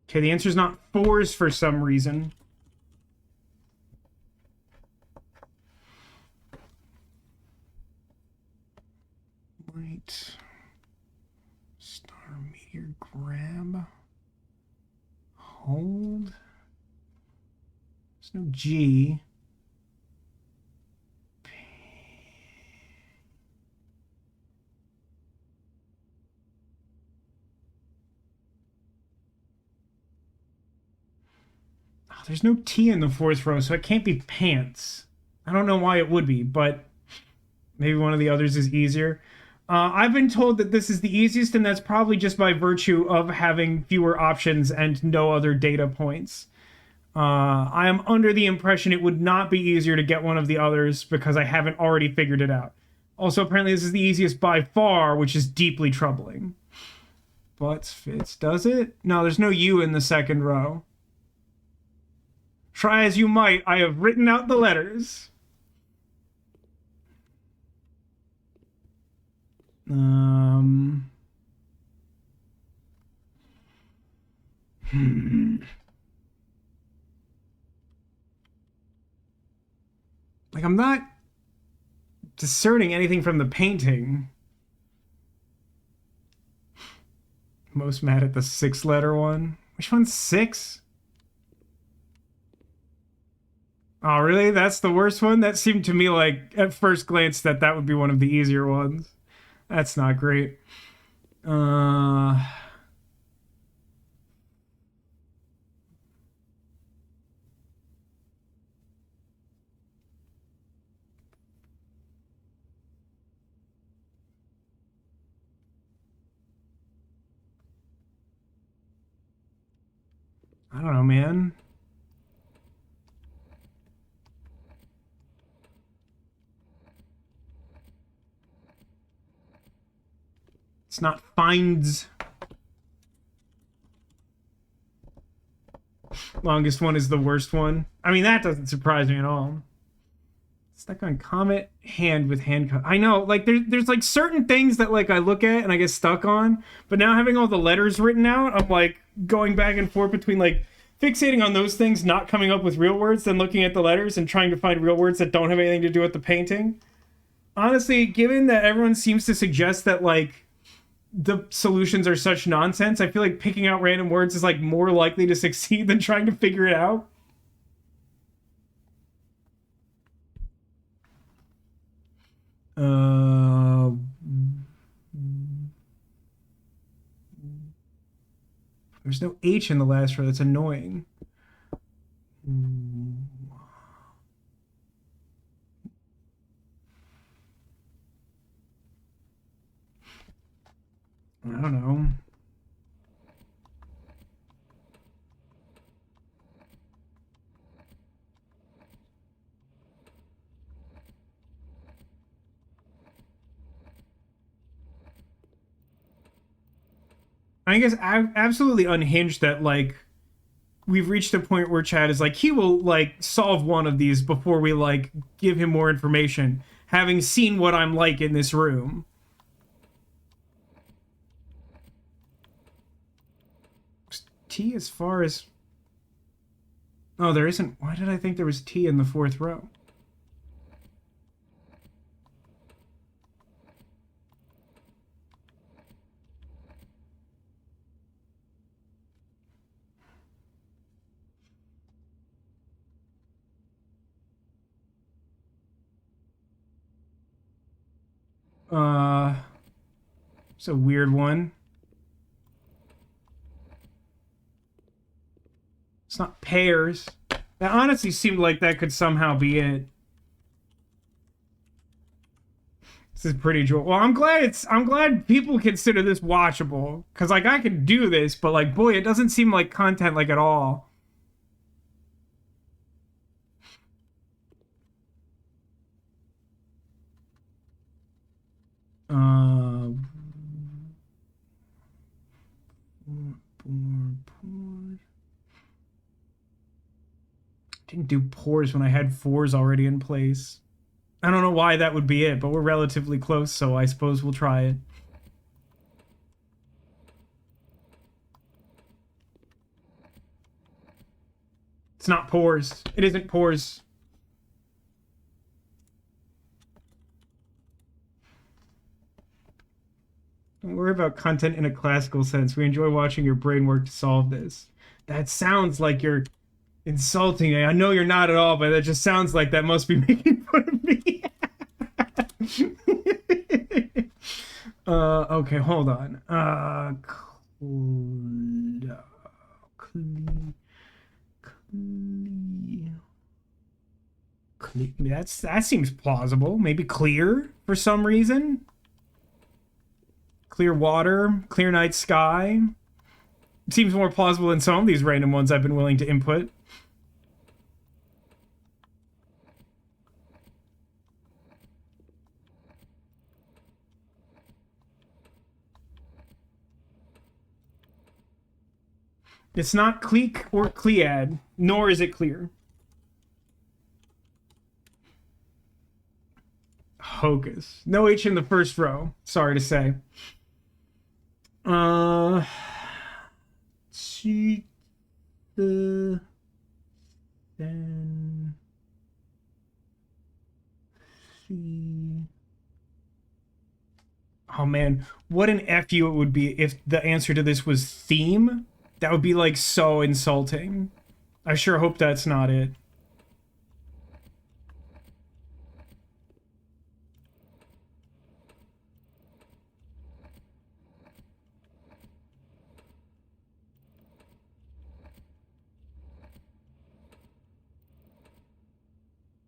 Okay, the answer's not fours for some reason. Light. Star meteor grab. Hold. There's no G. There's no T in the fourth row, so it can't be pants. I don't know why it would be, but maybe one of the others is easier. I've been told that this is the easiest, and that's probably just by virtue of having fewer options and no other data points. I am under the impression it would not be easier to get one of the others because I haven't already figured it out. Also, apparently this is the easiest by far, which is deeply troubling. Butts fits, does it? No, there's no U in the second row. Try as you might, I have written out the letters. Like, I'm not discerning anything from the painting. Most mad at the 6-letter one. Which one's 6? Oh, really? That's the worst one? That seemed to me like, at first glance, that would be one of the easier ones. That's not great. I don't know, man. It's not finds. Longest one is the worst one. I mean, that doesn't surprise me at all. Stuck on Comet, hand with handcuff. I know, like, there's like certain things that like I look at and I get stuck on, but now having all the letters written out, I'm like going back and forth between like fixating on those things, not coming up with real words, then looking at the letters and trying to find real words that don't have anything to do with the painting. Honestly, given that everyone seems to suggest that like the solutions are such nonsense, I feel like picking out random words is like more likely to succeed than trying to figure it out. There's no H in the last row. That's annoying. I don't know. I guess I'm absolutely unhinged that like we've reached a point where Chad is like he will like solve one of these before we like give him more information, having seen what I'm like in this room. T as far as oh, there isn't. Why did I think there was T in the 4th row? It's a weird one. It's not pairs. That honestly seemed like that could somehow be it. This is pretty joy. Well, I'm glad people consider this watchable. Cause like I could do this, but like boy, it doesn't seem like content like at all. Uh Didn't do pores when I had 4s already in place. I don't know why that would be it, but we're relatively close, so I suppose we'll try it. It's not pores. It isn't pores. Don't worry about content in a classical sense. We enjoy watching your brain work to solve this. That sounds like you're insulting me. I know you're not at all, but that just sounds like that must be making fun of me. Okay, hold on. That seems plausible. Maybe clear for some reason. Clear water, clear night sky. It seems more plausible than some of these random ones I've been willing to input. It's not Cleek or Clead, nor is it clear. Hocus. No H in the 1st row. Sorry to say. Cheat then The... Oh man, what an FU it would be if the answer to this was theme. That would be like so insulting. I sure hope that's not it.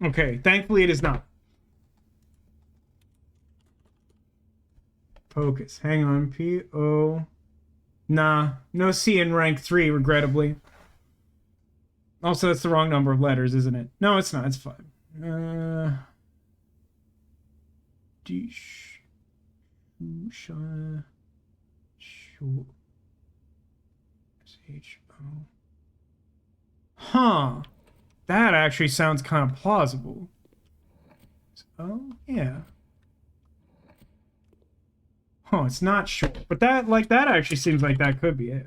Okay, thankfully it is not. Focus. Hang on. P-O... Nah, no C in rank 3, regrettably. Also, that's the wrong number of letters, isn't it? No, it's not. It's 5. D... H-O... Huh. That actually sounds kind of plausible. Oh, yeah. Oh, it's not short. But that, like, that actually seems like that could be it.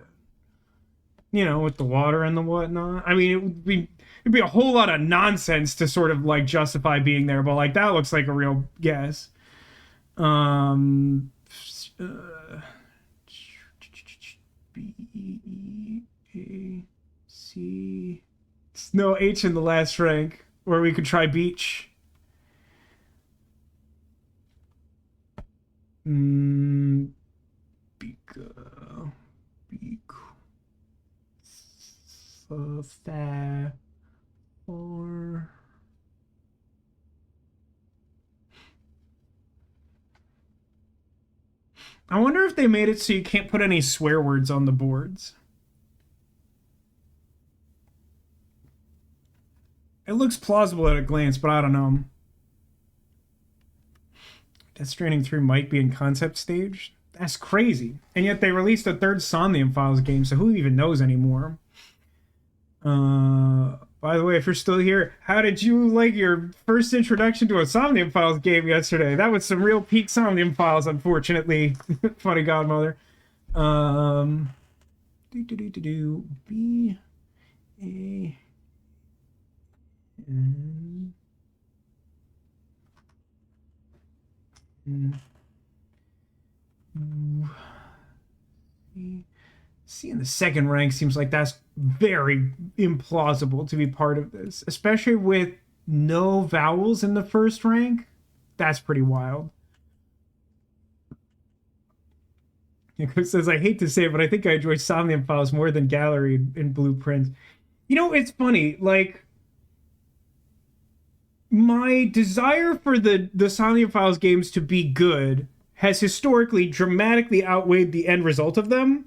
You know, with the water and the whatnot. I mean, it'd be a whole lot of nonsense to sort of, like, justify being there, but, like, that looks like a real guess. B-E-A-C... No H in the last rank, or we could try beach. Beak, or I wonder if they made it so you can't put any swear words on the boards. It looks plausible at a glance, but I don't know. Death Stranding 3 might be in concept stage. That's crazy. And yet they released a third Somnium Files game, so who even knows anymore? By the way, if you're still here, how did you like your first introduction to a Somnium Files game yesterday? That was some real peak Somnium Files, unfortunately. Funny godmother. B A N C in the second rank seems like that's very implausible to be part of this, especially with no vowels in the first rank. That's pretty wild. It says, I hate to say it, but I think I enjoy Somnium Files more than Gallery and Blueprints. You know, it's funny, like, my desire for the Somnium Files games to be good has historically dramatically outweighed the end result of them.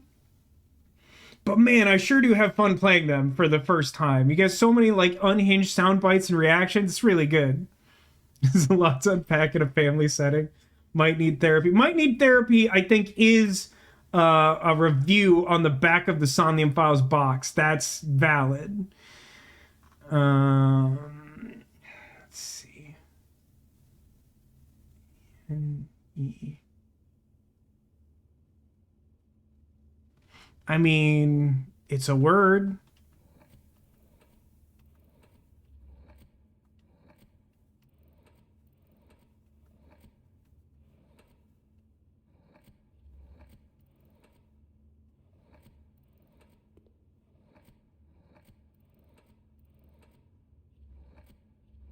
But man, I sure do have fun playing them for the first time. You get so many like unhinged sound bites and reactions. It's really good. There's a lot to unpack in a family setting. Might need therapy. Might need therapy, I think, is a review on the back of the Somnium Files box. That's valid. Let's see. N-E. I mean, it's a word.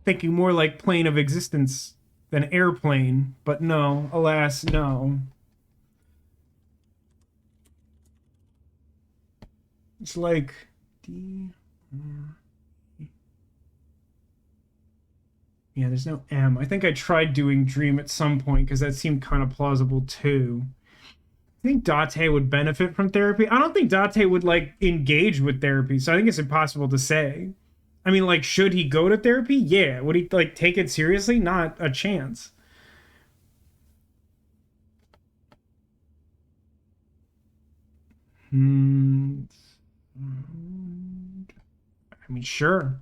Thinking more like plane of existence than airplane, but no, alas, no. It's like D. Yeah, there's no M. I think I tried doing Dream at some point because that seemed kind of plausible too. I think Date would benefit from therapy. I don't think Date would like engage with therapy, so I think it's impossible to say. I mean, like, should he go to therapy? Yeah. Would he like take it seriously? Not a chance. I mean, sure.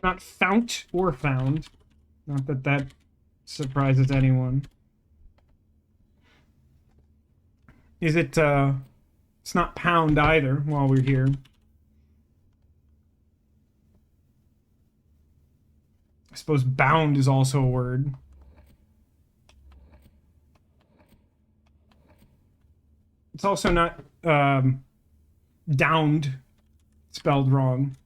Not fount or found. Not that that surprises anyone. Is it, it's not pound either while we're here. I suppose bound is also a word. It's also not, downed, spelled wrong.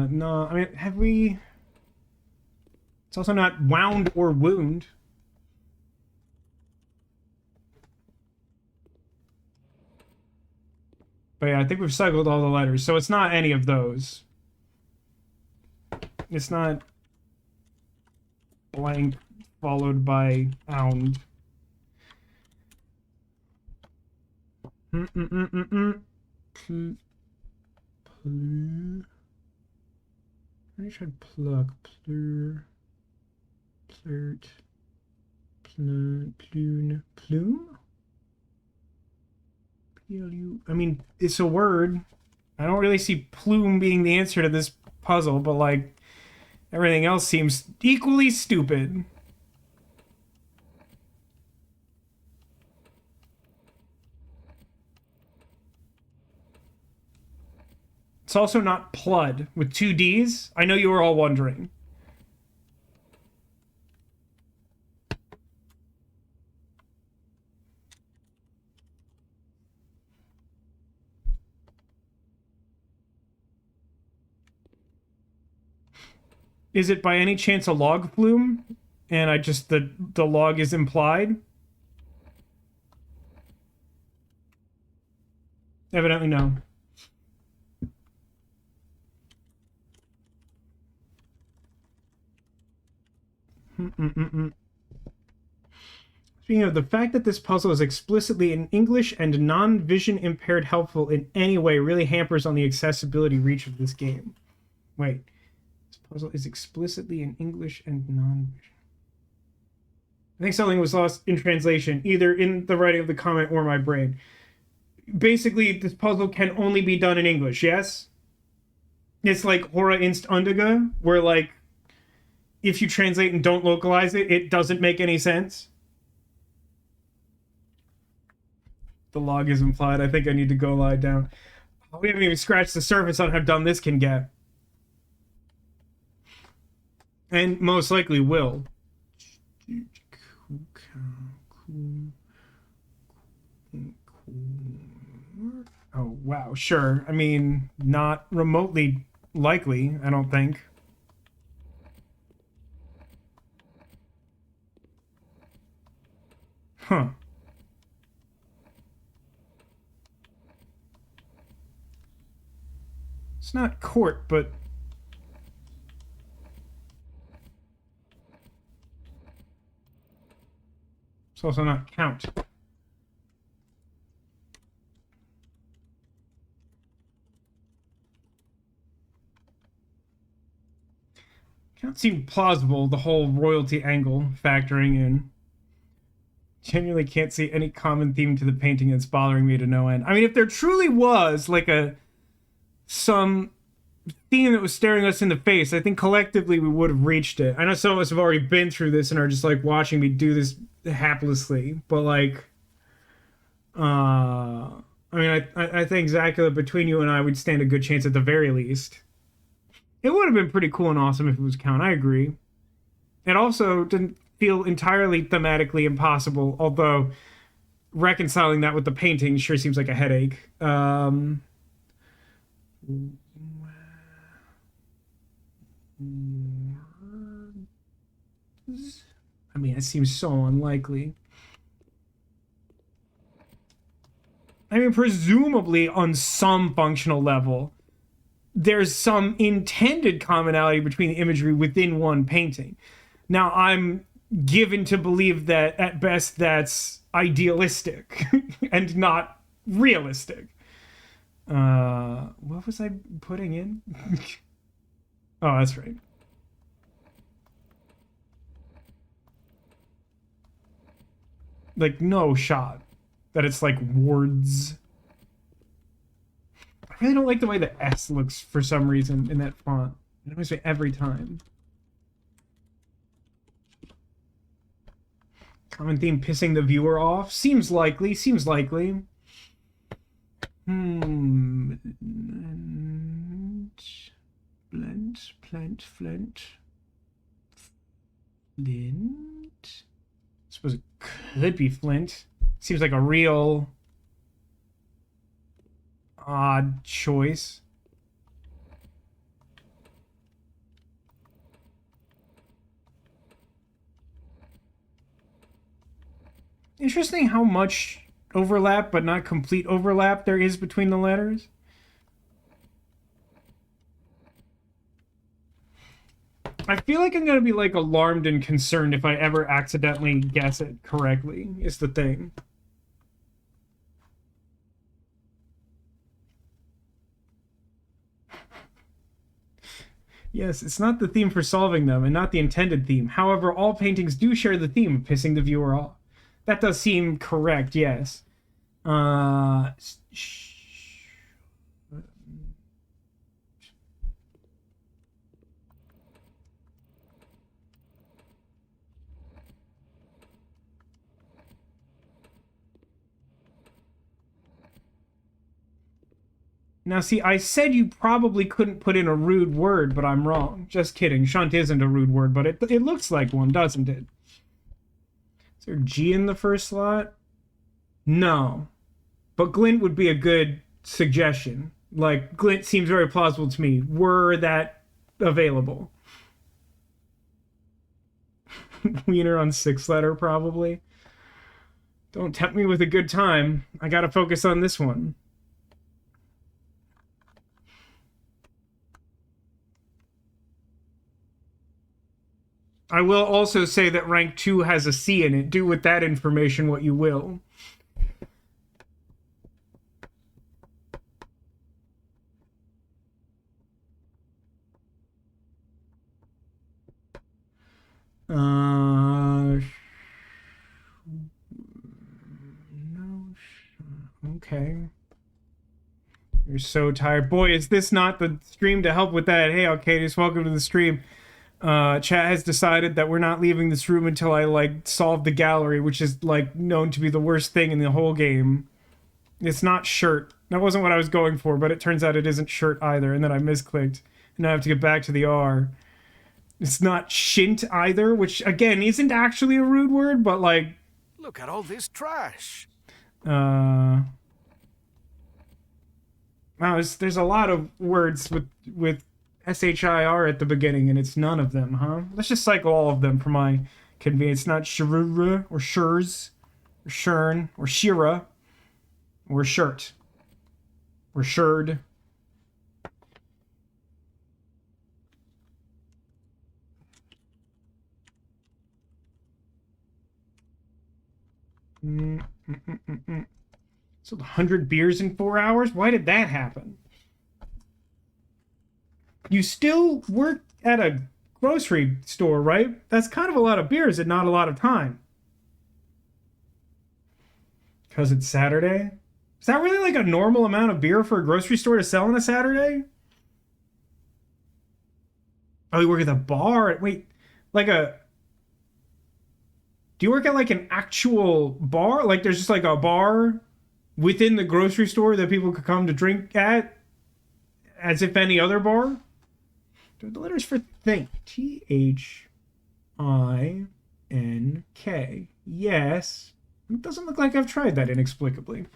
No, I mean, have we... It's also not wound or wound. But yeah, I think we've cycled all the letters, so it's not any of those. It's not blank followed by ound. I tried plug, plur, plurt, plune, plune, plume? P-L-U... I mean, it's a word. I don't really see plume being the answer to this puzzle, but, like, everything else seems equally stupid. It's also not plud with 2 Ds. I know you were all wondering. Is it by any chance a log flume? And I just, the log is implied? Evidently no. Speaking of, the fact that this puzzle is explicitly in English and non-vision impaired helpful in any way really hampers on the accessibility reach of this game. Wait. This puzzle is explicitly in English and non-vision. I think something was lost in translation, either in the writing of the comment or my brain. Basically, this puzzle can only be done in English, yes? It's like Hora Inst Undiga, where, like, if you translate and don't localize it, it doesn't make any sense. The log is implied. I think I need to go lie down. We haven't even scratched the surface on how dumb this can get. And most likely will. Oh, wow, sure. I mean, not remotely likely, I don't think. Huh. It's not court, but... It's also not count. Can't seem plausible, the whole royalty angle factoring in. Genuinely can't see any common theme to the painting that's bothering me to no end. I mean, if there truly was, like, some theme that was staring us in the face, I think collectively we would have reached it. I know some of us have already been through this and are just, like, watching me do this haplessly, but, like, I mean, I think, Zacula, between you and I, would stand a good chance at the very least. It would have been pretty cool and awesome if it was count, I agree. It also didn't feel entirely thematically impossible, although reconciling that with the painting sure seems like a headache. I mean, it seems so unlikely. I mean, presumably on some functional level, there's some intended commonality between the imagery within one painting. Now, I'm given to believe that, at best, that's idealistic and not realistic. What was I putting in? Oh, that's right. Like, no shot that it's like wards. I really don't like the way the S looks for some reason in that font. It annoys me every time. Common theme pissing the viewer off? Seems likely, seems likely. Flint. Flint. I suppose it could be Flint. Seems like a real odd choice. Interesting how much overlap, but not complete overlap, there is between the letters. I feel like I'm gonna be like alarmed and concerned if I ever accidentally guess it correctly, is the thing. Yes, it's not the theme for solving them, and not the intended theme. However, all paintings do share the theme of pissing the viewer off. That does seem correct, yes. Now, see, I said you probably couldn't put in a rude word, but I'm wrong. Just kidding. Shunt isn't a rude word, but it looks like one, doesn't it? Is there G in the first slot? No. But glint would be a good suggestion. Like, glint seems very plausible to me. Were that available? Wiener on 6-letter, probably. Don't tempt me with a good time. I gotta focus on this one. I will also say that rank 2 has a C in it. Do with that information what you will. No. Okay. You're so tired. Boy, is this not the stream to help with that. Hey, Arcadius, welcome to the stream. Chat has decided that we're not leaving this room until I, like, solve the gallery, which is, like, known to be the worst thing in the whole game. It's not shirt. That wasn't what I was going for, but it turns out it isn't shirt either, and then I misclicked. And now I have to get back to the R. It's not shint either, which, again, isn't actually a rude word, but, like... Look at all this trash. Wow, there's a lot of words with SHIR at the beginning, and it's none of them, huh? Let's just cycle all of them for my convenience. Not shirura, or shurs, or shern, or shira, or shirt, or shirred. So 100 beers in 4 hours? Why did that happen? You still work at a grocery store, right? That's kind of a lot of beers and not a lot of time. Because it's Saturday? Is that really like a normal amount of beer for a grocery store to sell on a Saturday? Oh, you work at the bar? Wait, like a... Do you work at like an actual bar? Like there's just like a bar within the grocery store that people could come to drink at? As if any other bar? The letters for think. T-H-I-N-K. Yes. It doesn't look like I've tried that inexplicably.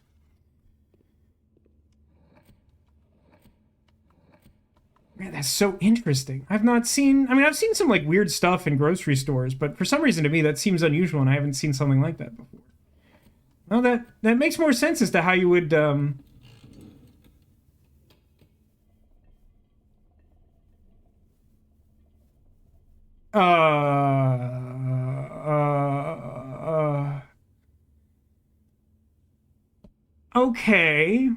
Man, that's so interesting. I've not seen... I mean, I've seen some, like, weird stuff in grocery stores, but for some reason to me that seems unusual, and I haven't seen something like that before. Well, that makes more sense as to how you would, okay.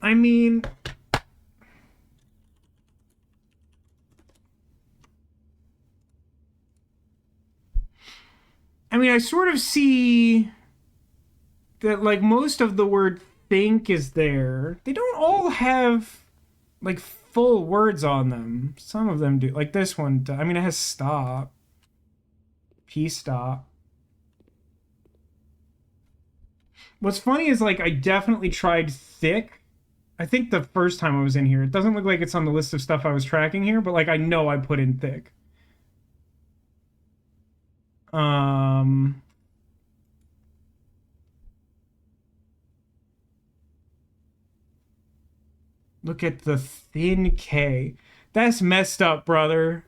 I mean... I mean, I sort of see that, like, most of the word think is there. They don't all have, like, full words on them. Some of them do. Like this one, I mean, it has stop. P-stop. What's funny is, like, I definitely tried thick. I think the first time I was in here. It doesn't look like it's on the list of stuff I was tracking here, but, like, I know I put in thick. Look at the thin K. That's messed up, brother.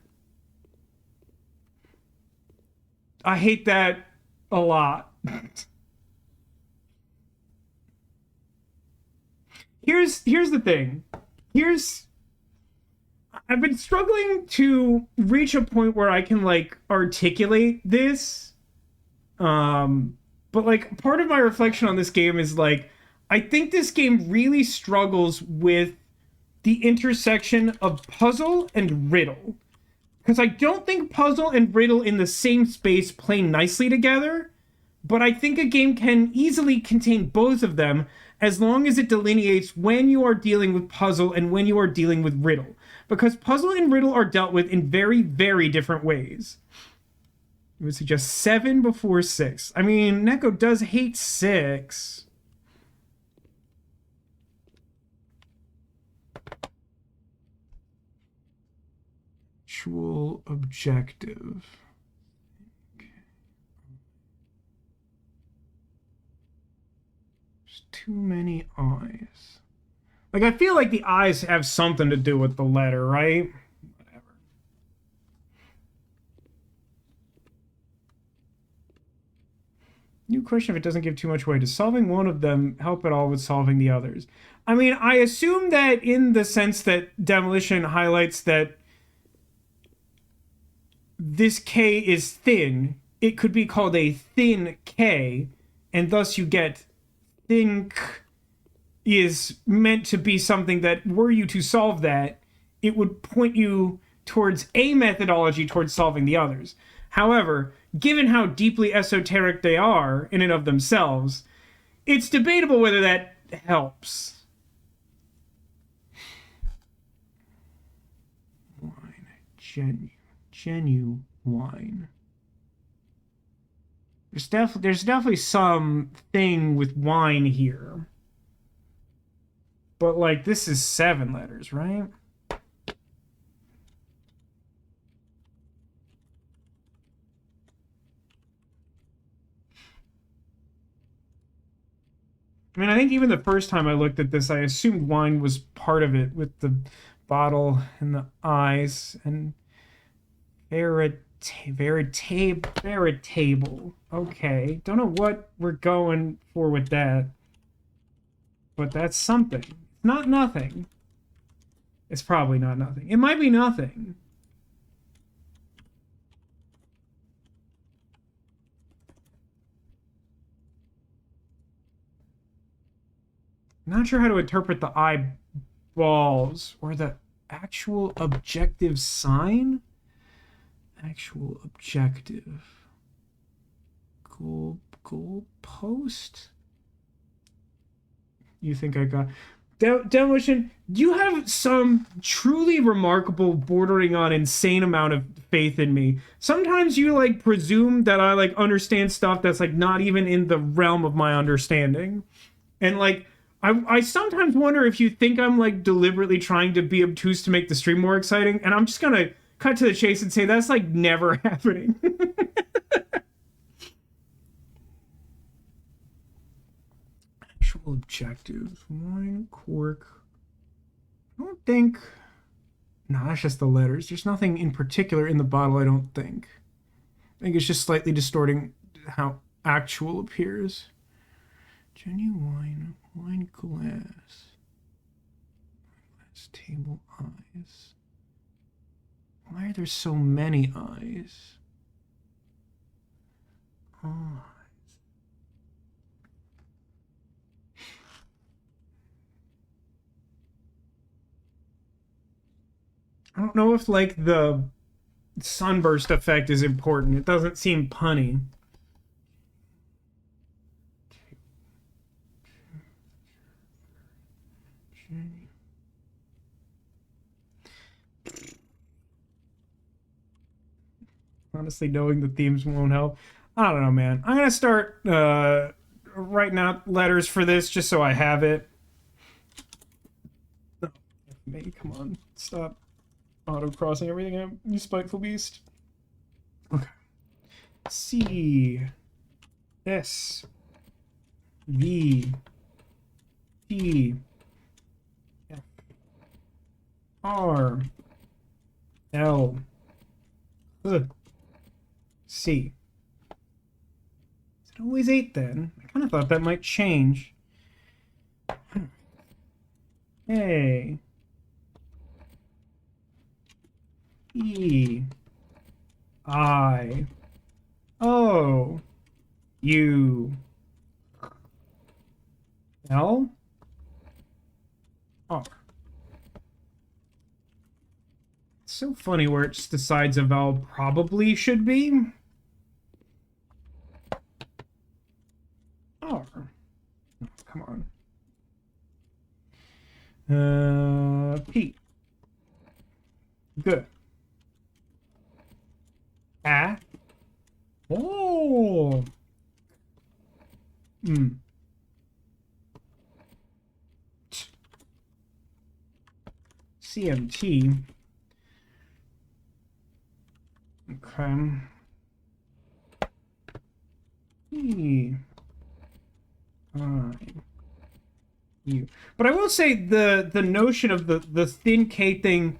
I hate that a lot. Here's the thing. I've been struggling to reach a point where I can, like, articulate this. But, like, part of my reflection on this game is, like, I think this game really struggles with the intersection of puzzle and riddle. Because I don't think puzzle and riddle in the same space play nicely together, but I think a game can easily contain both of them as long as it delineates when you are dealing with puzzle and when you are dealing with riddle. Because puzzle and riddle are dealt with in very, very different ways. I would suggest 7 before 6. I mean, Neko does hate 6. Actual objective. Too many eyes. Like, I feel like the eyes have something to do with the letter, right? Whatever. New question if it doesn't give too much away. Does solving one of them help at all with solving the others? I mean, I assume that in the sense that Demolition highlights that this K is thin, it could be called a thin K, and thus you get think is meant to be something that, were you to solve that, it would point you towards a methodology towards solving the others. However, given how deeply esoteric they are in and of themselves, it's debatable whether that helps. Wine. Genuine. There's definitely some thing with wine here. But, like, this is 7 letters, right? I mean, I think even the first time I looked at this, I assumed wine was part of it with the bottle and the eyes and veritable. Okay. Don't know what we're going for with that. But that's something. Not nothing. It's probably not nothing. It might be nothing. I'm not sure how to interpret the eyeballs or the actual objective sign. Actual objective. Goal post? You think I got... Demolition, you have some truly remarkable, bordering on insane amount of faith in me. Sometimes you, like, presume that I, like, understand stuff that's, like, not even in the realm of my understanding. And, like, I sometimes wonder if you think I'm, like, deliberately trying to be obtuse to make the stream more exciting, and I'm just gonna cut to the chase and say that's, like, never happening. Actual objectives. Wine, cork. I don't think... No, that's just the letters. There's nothing in particular in the bottle, I don't think. I think it's just slightly distorting how actual appears. Genuine wine glass. Glass table eyes. Why are there so many eyes? Eyes. I don't know if, like, the sunburst effect is important. It doesn't seem punny. Honestly, knowing the themes won't help. I don't know, man. I'm gonna start writing out letters for this just so I have it. Oh, me, come on, stop auto-crossing everything out, you spiteful beast. Okay. C S V T F R L C. Is it always 8 then? I kind of thought that might change. A E I O U L R. It's so funny where it just decides a vowel probably should be. R. Oh, come on. P. Good. A. Oh. CMT. Okay. E. I. U. But I will say the notion of the thin K thing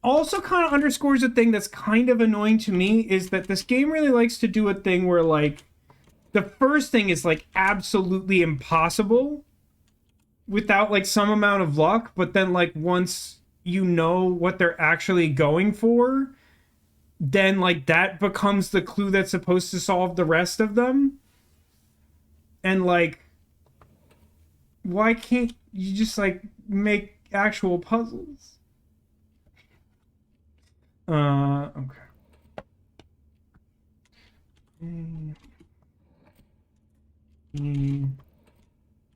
also kind of underscores a thing that's kind of annoying to me, is that this game really likes to do a thing where, like, the first thing is, like, absolutely impossible without, like, some amount of luck, but then, like, once you know what they're actually going for, then, like, that becomes the clue that's supposed to solve the rest of them. And, like, why can't you just, like, make actual puzzles? Okay.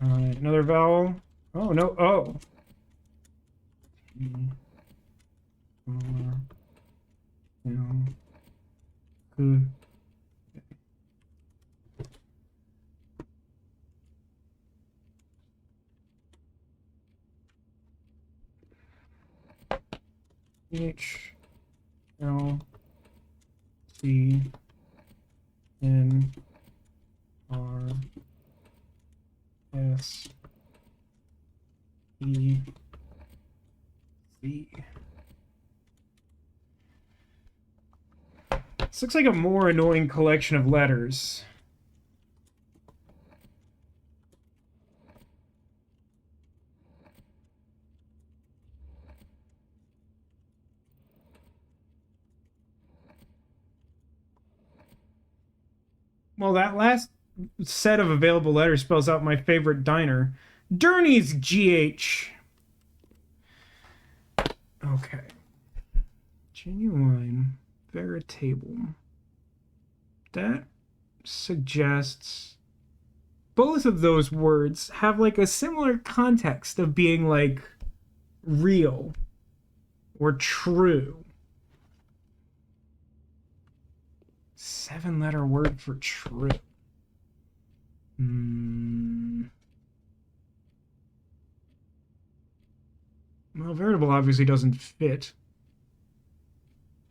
Another vowel. Oh, no. Oh. H L C N R S E C. This looks like a more annoying collection of letters. Well, that last set of available letters spells out my favorite diner. Gurney's GH. Okay. Genuine. Veritable. That suggests both of those words have, like, a similar context of being, like, real or true. 7-letter word for true. Well, veritable obviously doesn't fit.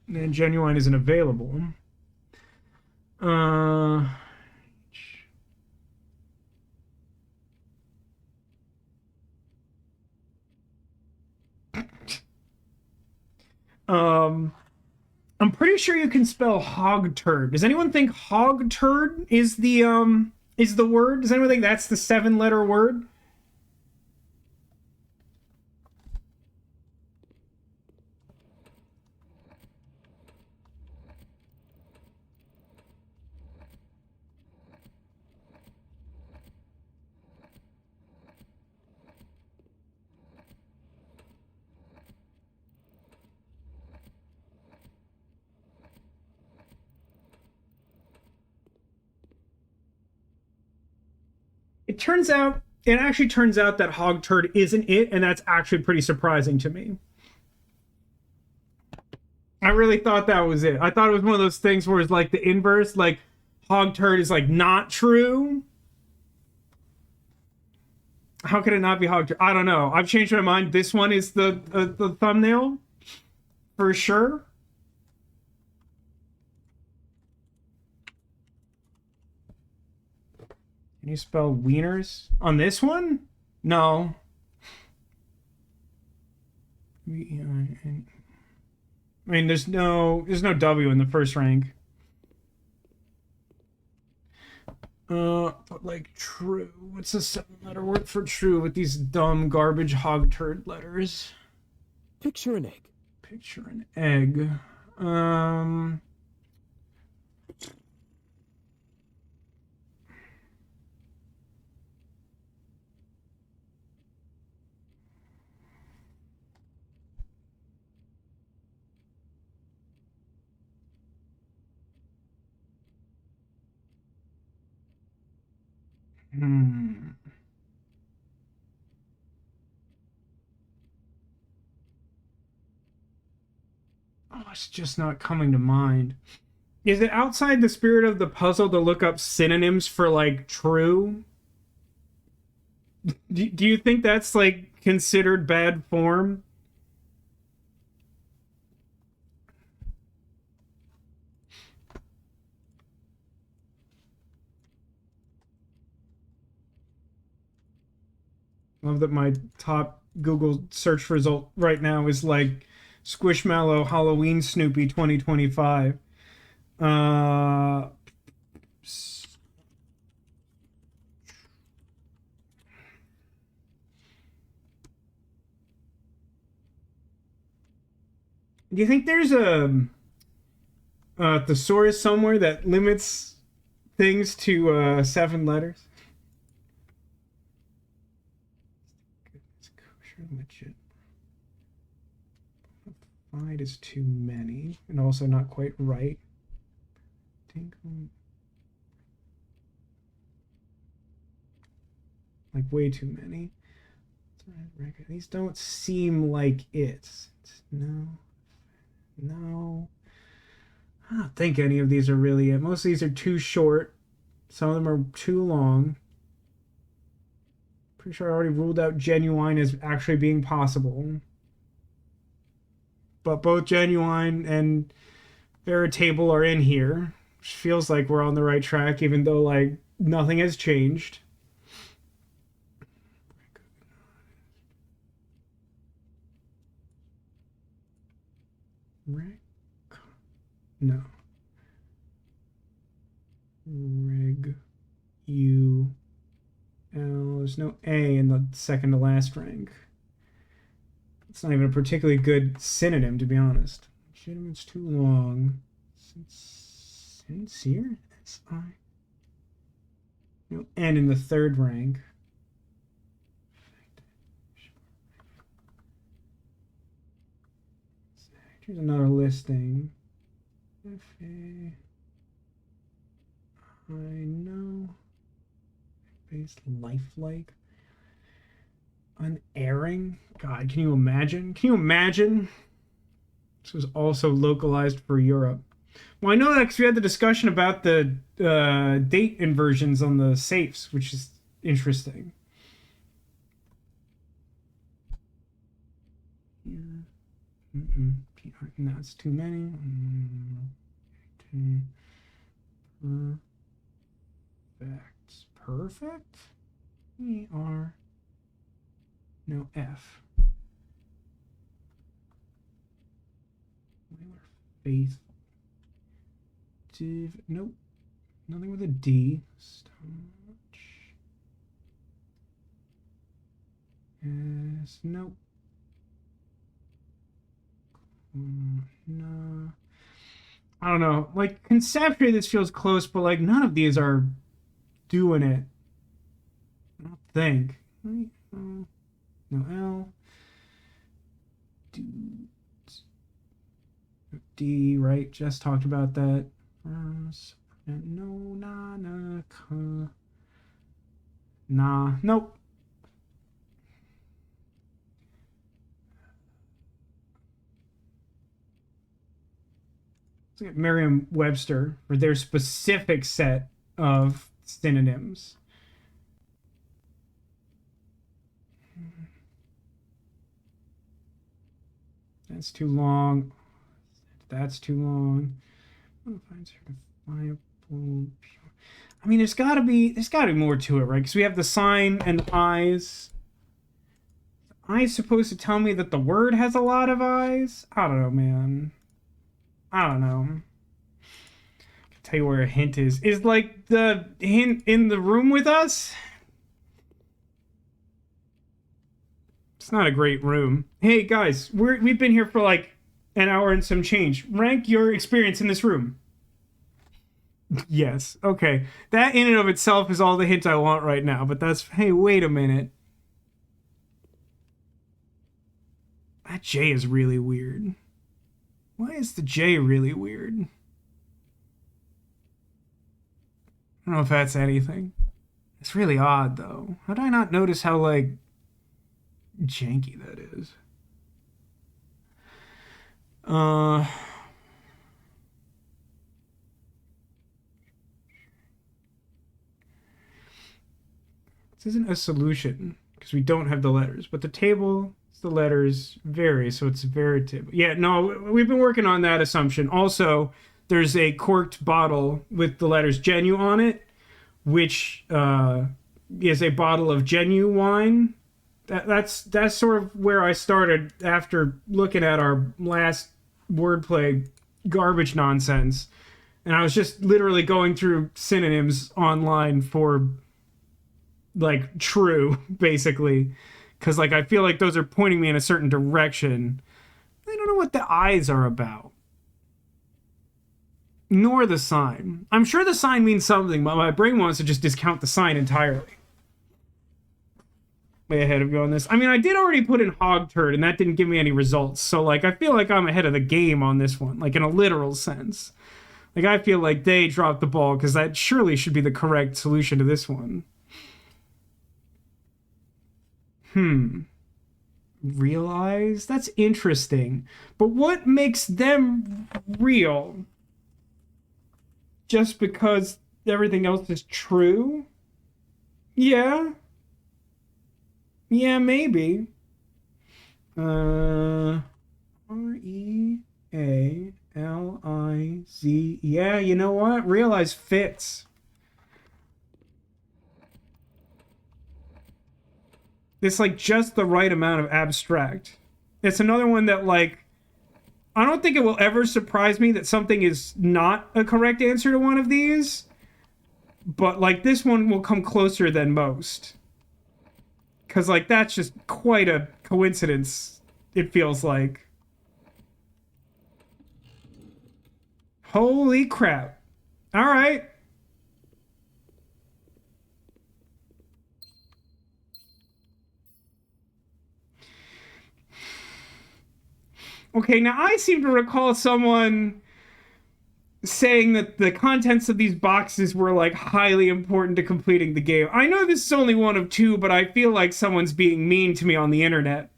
And genuine isn't available. I'm pretty sure you can spell hog turd. Does anyone think hog turd is the word? Does anyone think that's the 7-letter word? It actually turns out that hog turd isn't it, and that's actually pretty surprising to me. I really thought that was it. I thought it was one of those things where it's like the inverse, like hog turd is like not true. How could it not be hog turd? I don't know. I've changed my mind. This one is the thumbnail for sure. Can you spell wieners on this one? No. I mean, there's no W in the first rank. But like true. What's the 7-letter word for true with these dumb garbage hog turd letters? Picture an egg. Picture an egg. Oh, it's just not coming to mind. Is it outside the spirit of the puzzle to look up synonyms for like true? Do you think that's like considered bad form? Love that my top Google search result right now is like Squishmallow Halloween Snoopy 2025. Do you think there's a thesaurus somewhere that limits things to 7 letters? It's kosher, legit. Five is too many, and also not quite right. Like way too many. These don't seem like it. No. No. I don't think any of these are really it. Most of these are too short. Some of them are too long. Pretty sure I already ruled out genuine as actually being possible. But both genuine and veritable are in here, which feels like we're on the right track, even though like nothing has changed. No. Reg U L. There's no A in the second to last rank. It's not even a particularly good synonym, to be honest. Legitimate's too long. Sincere? S-I. No N in the third rank. Here's another listing. F-A. I know. Based lifelike. Unerring. God, can you imagine? Can you imagine? This was also localized for Europe. Well, I know that because we had the discussion about the date inversions on the safes, which is interesting. No, it's too many. Perfect. Perfect? E-R. No F. Faith. Nope. Nothing with a D. Yes. Nope. No. I don't know. Like, conceptually, this feels close, but, like, none of these are doing it. I don't think. No L. D, right? Just talked about that. No, nah. Nope. Let's look at Merriam-Webster for their specific set of synonyms. That's too long. That's too long. I mean, there's gotta be more to it, right? Because we have the sign and eyes. Eyes supposed to tell me that the word has a lot of eyes? I don't know, man. I don't know. I can tell you where a hint is. Is like the hint in the room with us? It's not a great room. Hey guys, we've been here for like an hour and some change. Rank your experience in this room. Yes. Okay. That in and of itself is all the hint I want right now, but that's... Hey, wait a minute. That J is really weird. Why is the J really weird? I don't know if that's anything. It's really odd, though. How did I not notice how, like, janky that is? This isn't a solution, because we don't have the letters, but the table... the letters vary, so it's variable. Yeah, no, we've been working on that assumption. Also, there's a corked bottle with the letters Genu on it, which is a bottle of Genu wine. That's sort of where I started after looking at our last wordplay garbage nonsense. And I was just literally going through synonyms online for, like, true, basically. Because, like, I feel like those are pointing me in a certain direction. I don't know what the eyes are about. Nor the sign. I'm sure the sign means something, but my brain wants to just discount the sign entirely. Way ahead of you on this. I mean, I did already put in hog turd, and that didn't give me any results. So, like, I feel like I'm ahead of the game on this one. Like, in a literal sense. Like, I feel like they dropped the ball, because that surely should be the correct solution to this one. Realize? That's interesting. But what makes them real? Just because everything else is true? Yeah. Yeah, maybe. R-E-A-L-I-Z. Yeah, you know what? Realize fits. It's like just the right amount of abstract. It's another one that, like, I don't think it will ever surprise me that something is not a correct answer to one of these, but, like, this one will come closer than most. Because, like, that's just quite a coincidence, it feels like. Holy crap. All right. Okay, now I seem to recall someone saying that the contents of these boxes were, like, highly important to completing the game. I know this is only one of two, but I feel like someone's being mean to me on the internet.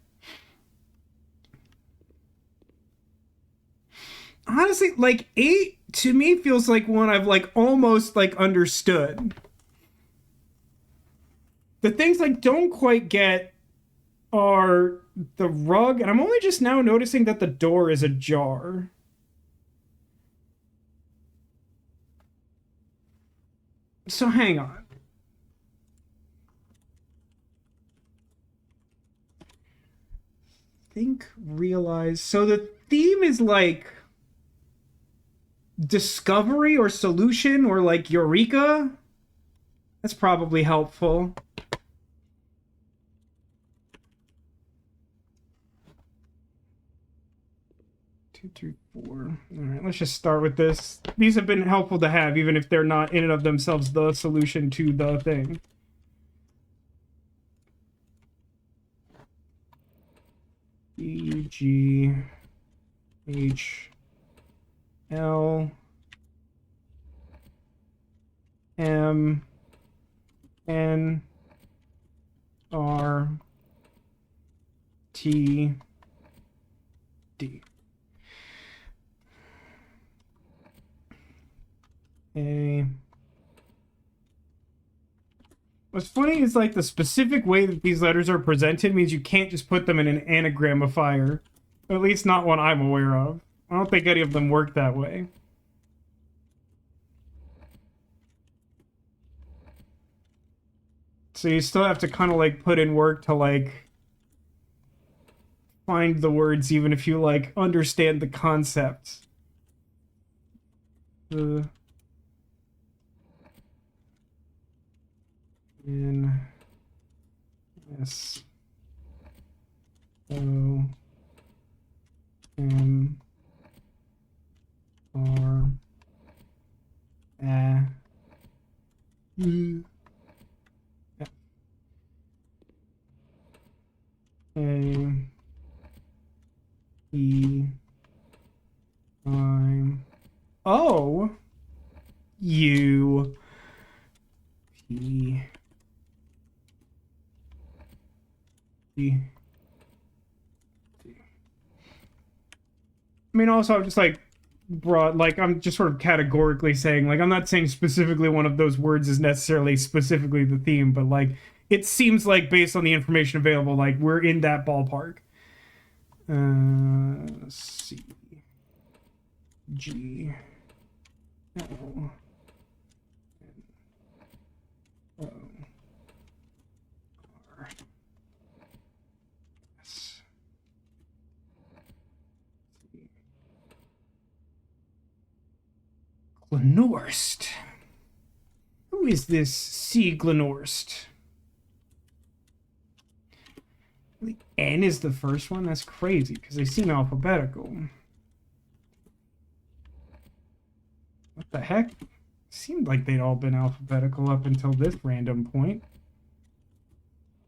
Honestly, like, 8 to me feels like one I've, like, almost, like, understood. The things I don't quite get are the rug, and I'm only just now noticing that the door is ajar. So hang on. Think, realize. So the theme is like discovery or solution or like eureka. That's probably helpful. 2 through 4. All right, let's just start with this. These have been helpful to have, even if they're not in and of themselves the solution to the thing. E, G, H, L, M, N, R, T, D. A. What's funny is like the specific way that these letters are presented means you can't just put them in an anagramifier. At least not one I'm aware of. I don't think any of them work that way. So you still have to kind of like put in work to like find the words even if you like understand the concept. N S O M R A U A E I O U P D. I mean, also, I'm just like broad, like I'm just sort of categorically saying, like I'm not saying specifically one of those words is necessarily specifically the theme, but like it seems like based on the information available, like we're in that ballpark. C G L O R S Glenorst. Who is this C. Glenorst? The N is the first one? That's crazy, because they seem alphabetical. What the heck? Seemed like they'd all been alphabetical up until this random point.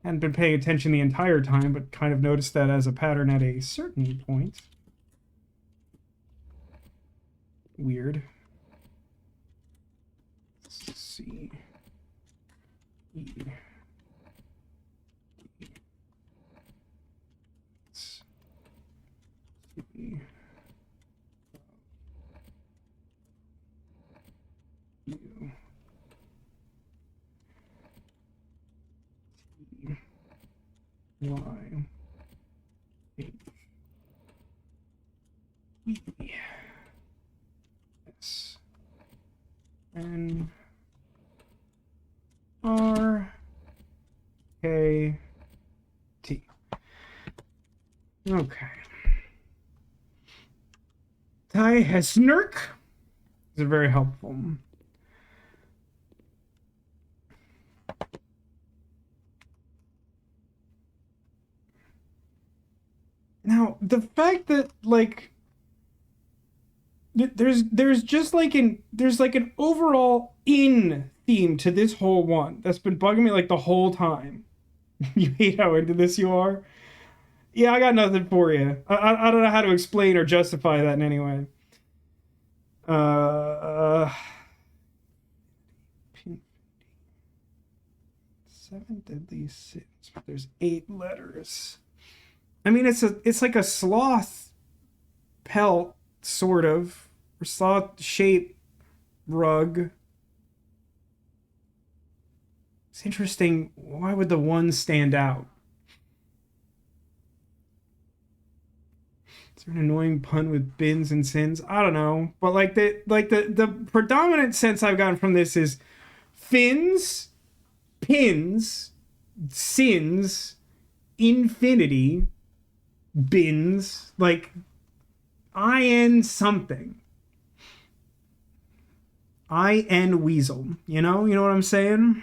Hadn't been paying attention the entire time, but kind of noticed that as a pattern at a certain point. Weird. C E D C U T Y H E S N R K T. Okay. Ty Hesnurk is very helpful. Now, the fact that like there's just like an overall in theme to this whole one that's been bugging me like the whole time. You hate how into this you are? Yeah, I got nothing for you. I don't know how to explain or justify that in any way. Seven deadly sins, but there's 8 letters. I mean, it's like a sloth pelt, sort of, or sloth shape rug. It's interesting. Why would the one stand out? Is there an annoying pun with bins and sins? I don't know, but like the predominant sense I've gotten from this is fins, pins, sins, infinity, bins, like IN something. IN weasel. You know what I'm saying?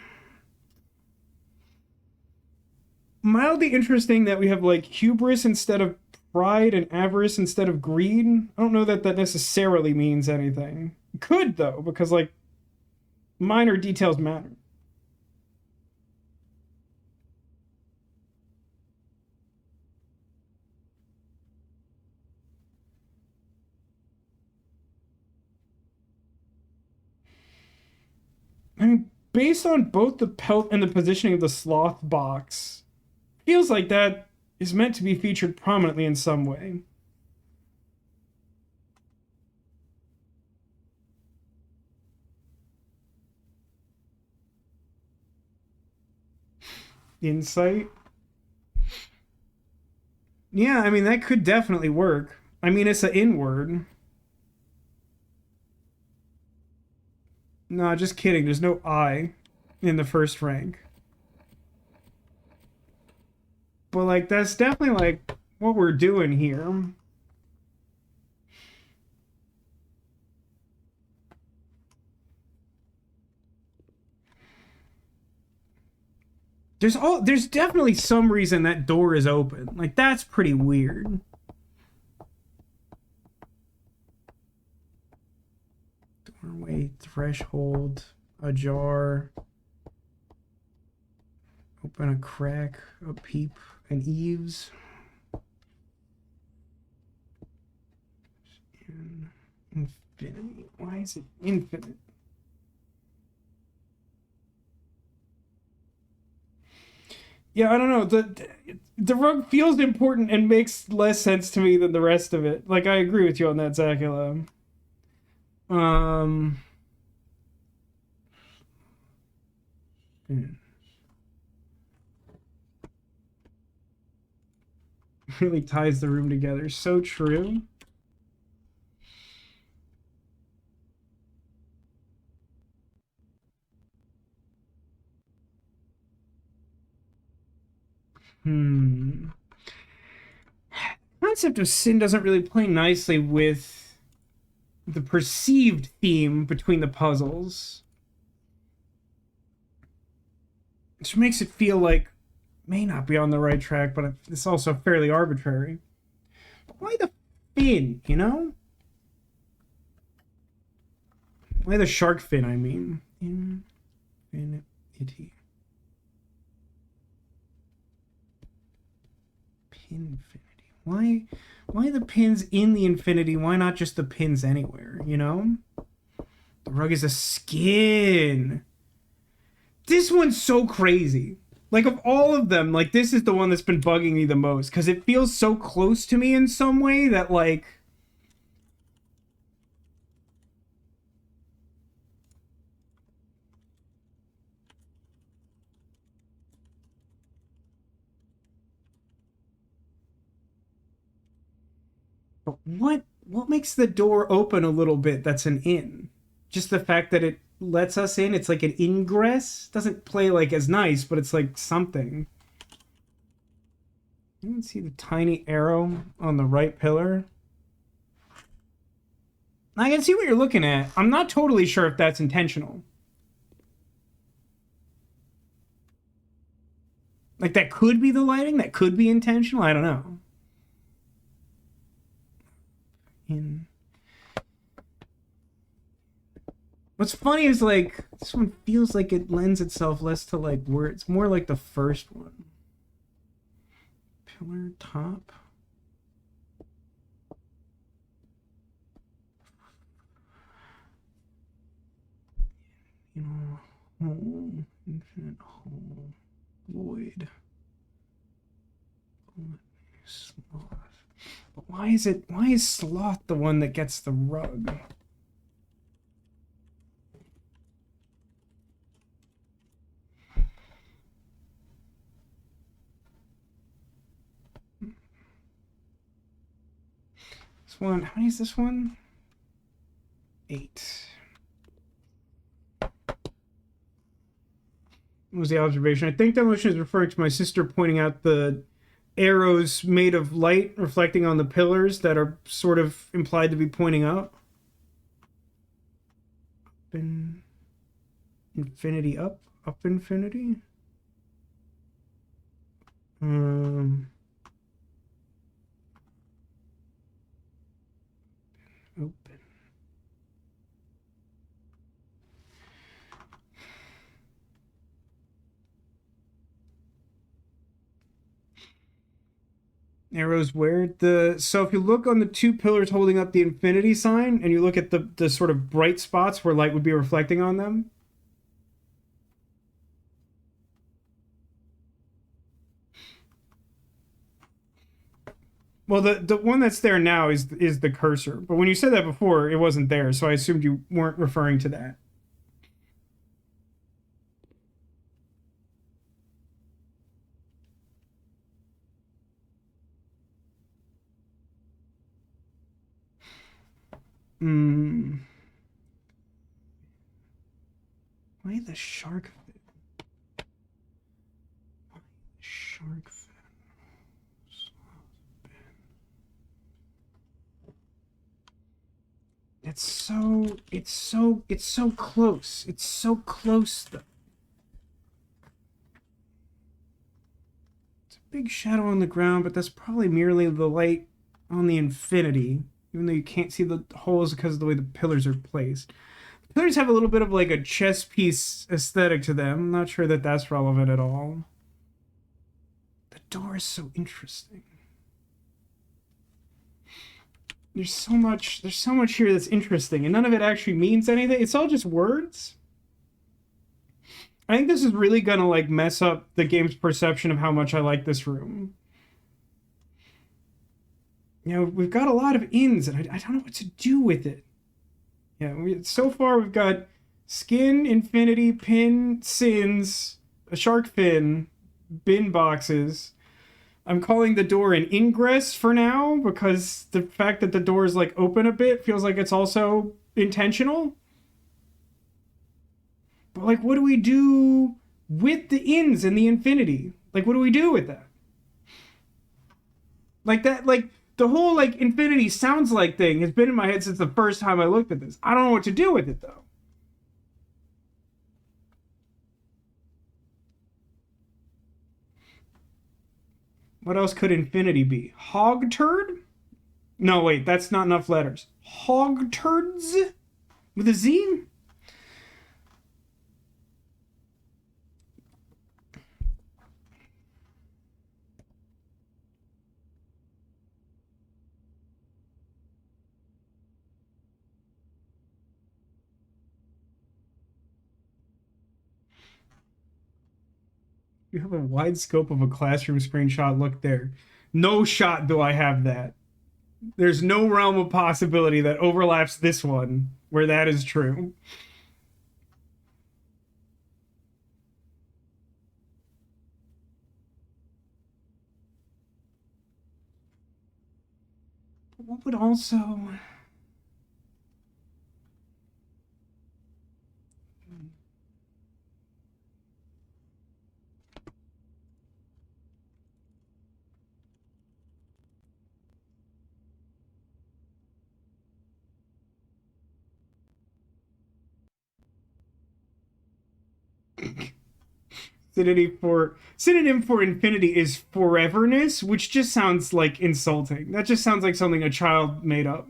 Mildly interesting that we have like hubris instead of pride and avarice instead of greed. I don't know that necessarily means anything. Could though, because like minor details matter. I mean, based on both the pelt and the positioning of the sloth box, feels like that is meant to be featured prominently in some way. Insight. Yeah, I mean, that could definitely work. I mean, it's an inward. No, just kidding. There's no I in the first rank. But, like, that's definitely, like, what we're doing here. There's definitely some reason that door is open. Like, that's pretty weird. Doorway, threshold, ajar. Open a crack, a peep, an eaves. Infinity. Why is it infinite? Yeah, I don't know. The rug feels important and makes less sense to me than the rest of it. Like, I agree with you on that, Zacula. Really ties the room together. So true. Concept of sin doesn't really play nicely with the perceived theme between the puzzles. Which makes it feel like may not be on the right track, but it's also fairly arbitrary. But why the fin, you know? Why the shark fin, I mean? Infinity. Pinfinity. Why the pins in the infinity? Why not just the pins anywhere, you know? The rug is a skin. This one's so crazy. Like, of all of them, like, this is the one that's been bugging me the most, because it feels so close to me in some way that, like... But what makes the door open a little bit that's an in? Just the fact that it lets us in, it's like an ingress. Doesn't play like as nice, but it's like something. You can see the tiny arrow on the right pillar. I can see what you're looking at. I'm not totally sure if that's intentional. Like, that could be the lighting, that could be intentional, I don't know. What's funny is, like, this one feels like it lends itself less to, like, where it's more like the first one. Pillar top. You know, hole, infinite hole, void. Sloth. But why is sloth the one that gets the rug? This one, how many is this one? 8. What was the observation? I think demolition is referring to my sister pointing out the arrows made of light reflecting on the pillars that are sort of implied to be pointing up. Infinity up infinity. Open. Arrows where so if you look on the 2 pillars holding up the infinity sign and you look at the sort of bright spots where light would be reflecting on them. Well, the one that's there now is the cursor. But when you said that before, it wasn't there, so I assumed you weren't referring to that. Hmm. Why the shark fin? Why the shark fin? It's so close. It's so close though. It's a big shadow on the ground, but that's probably merely the light on the infinity, even though you can't see the holes because of the way the pillars are placed. The pillars have a little bit of like a chess piece aesthetic to them. I'm not sure that that's relevant at all. The door is so interesting. There's so much here that's interesting, and none of it actually means anything. It's all just words. I think this is really gonna like mess up the game's perception of how much I like this room. You know, we've got a lot of inns, and I don't know what to do with it. Yeah, so far we've got skin, infinity, pin, sins, a shark fin, bin boxes. I'm calling the door an ingress for now because the fact that the door is like open a bit feels like it's also intentional. But like, what do we do with the inns and the infinity? Like, what do we do with that? Like that, like the whole like infinity sounds like thing has been in my head since the first time I looked at this. I don't know what to do with it though. What else could infinity be? Hog turd? No, wait, that's not enough letters. Hog turds? With a Z? You have a wide scope of a classroom screenshot. Look there. No shot do I have that. There's no realm of possibility that overlaps this one where that is true. What would also... synonym for infinity is foreverness, which just sounds like insulting. That just sounds like something a child made up.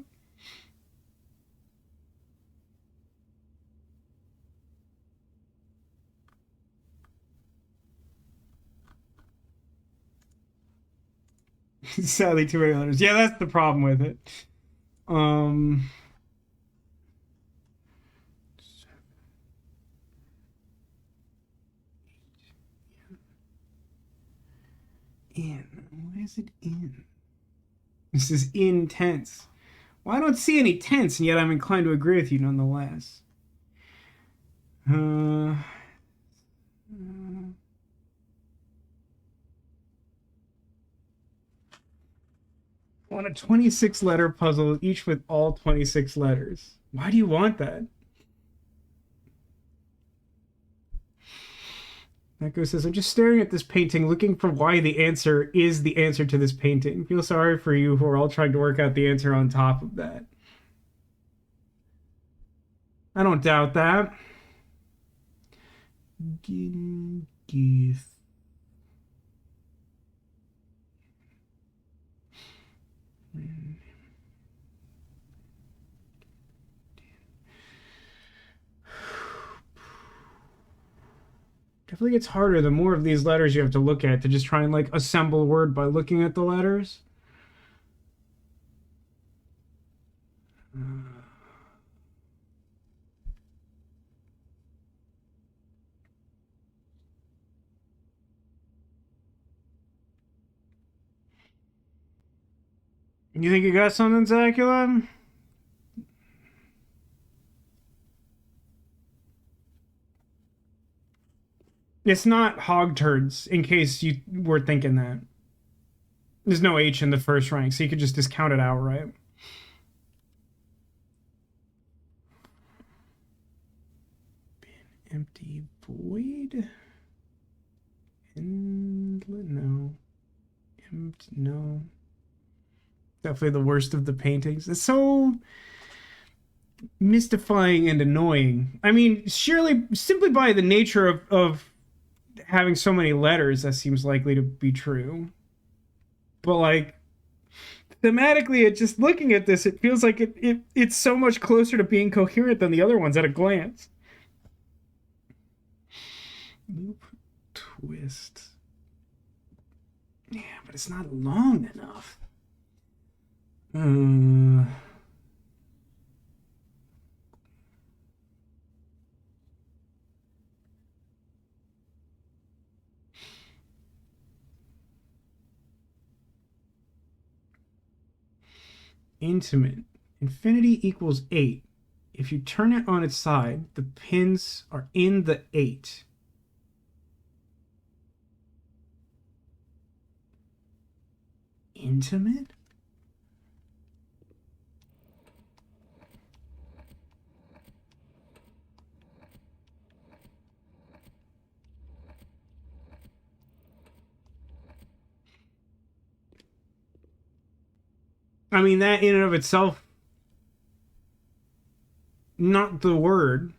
Sadly, too many letters. Yeah, that's the problem with it. Um, in. Why is it in? This is intense. Well, I don't see any tense, and yet I'm inclined to agree with you nonetheless. Uh, I want a 26 letter puzzle, each with all 26 letters. Why do you want that? Echo says, I'm just staring at this painting, looking for why the answer is the answer to this painting. Feel sorry for you who are all trying to work out the answer on top of that. I don't doubt that. Give. Definitely gets harder the more of these letters you have to look at to just try and like assemble a word by looking at the letters. You think you got something, Zacula? It's not hog turds, in case you were thinking that. There's no H in the first rank, so you could just discount it outright. Empty void. Endless, no. Empty, no. Definitely the worst of the paintings. It's so mystifying and annoying. I mean, surely, simply by the nature of having so many letters, that seems likely to be true. But, like, thematically, it just looking at this, it feels like it's so much closer to being coherent than the other ones at a glance. Loop, twist. Yeah, but it's not long enough. Intimate. Infinity equals 8. If you turn it on its side, the pins are in the 8. Intimate? I mean, that in and of itself, not the word,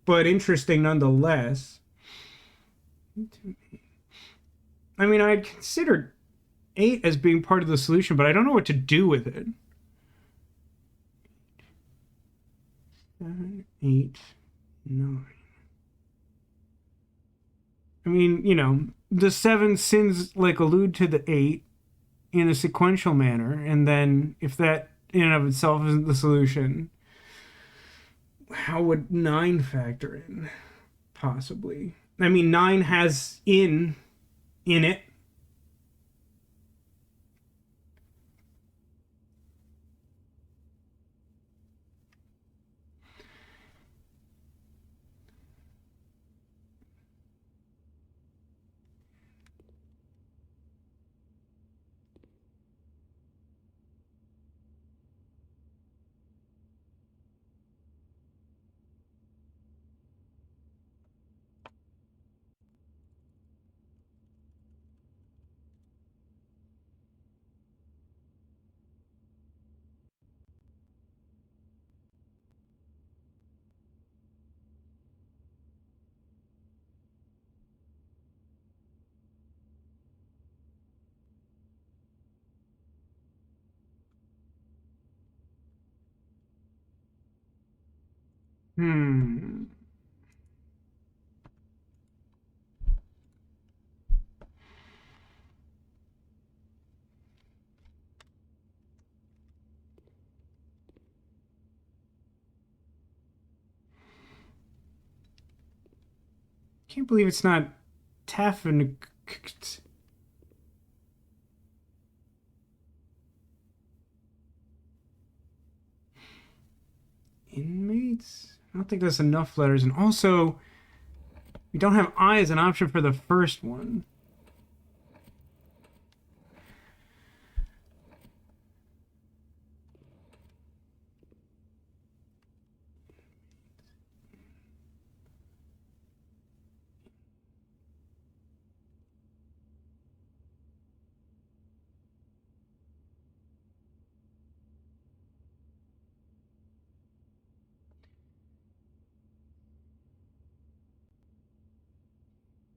but interesting nonetheless. I mean, I'd considered 8 as being part of the solution, but I don't know what to do with it. 7, 8, 9. I mean, you know, the 7 sins like allude to the 8 in a sequential manner, and then if that in and of itself isn't the solution, how would 9 factor in? Possibly. I mean, 9 has in it. Hmm. Can't believe it's not Taffen. Inmates? I don't think that's enough letters. And also, we don't have I as an option for the first one.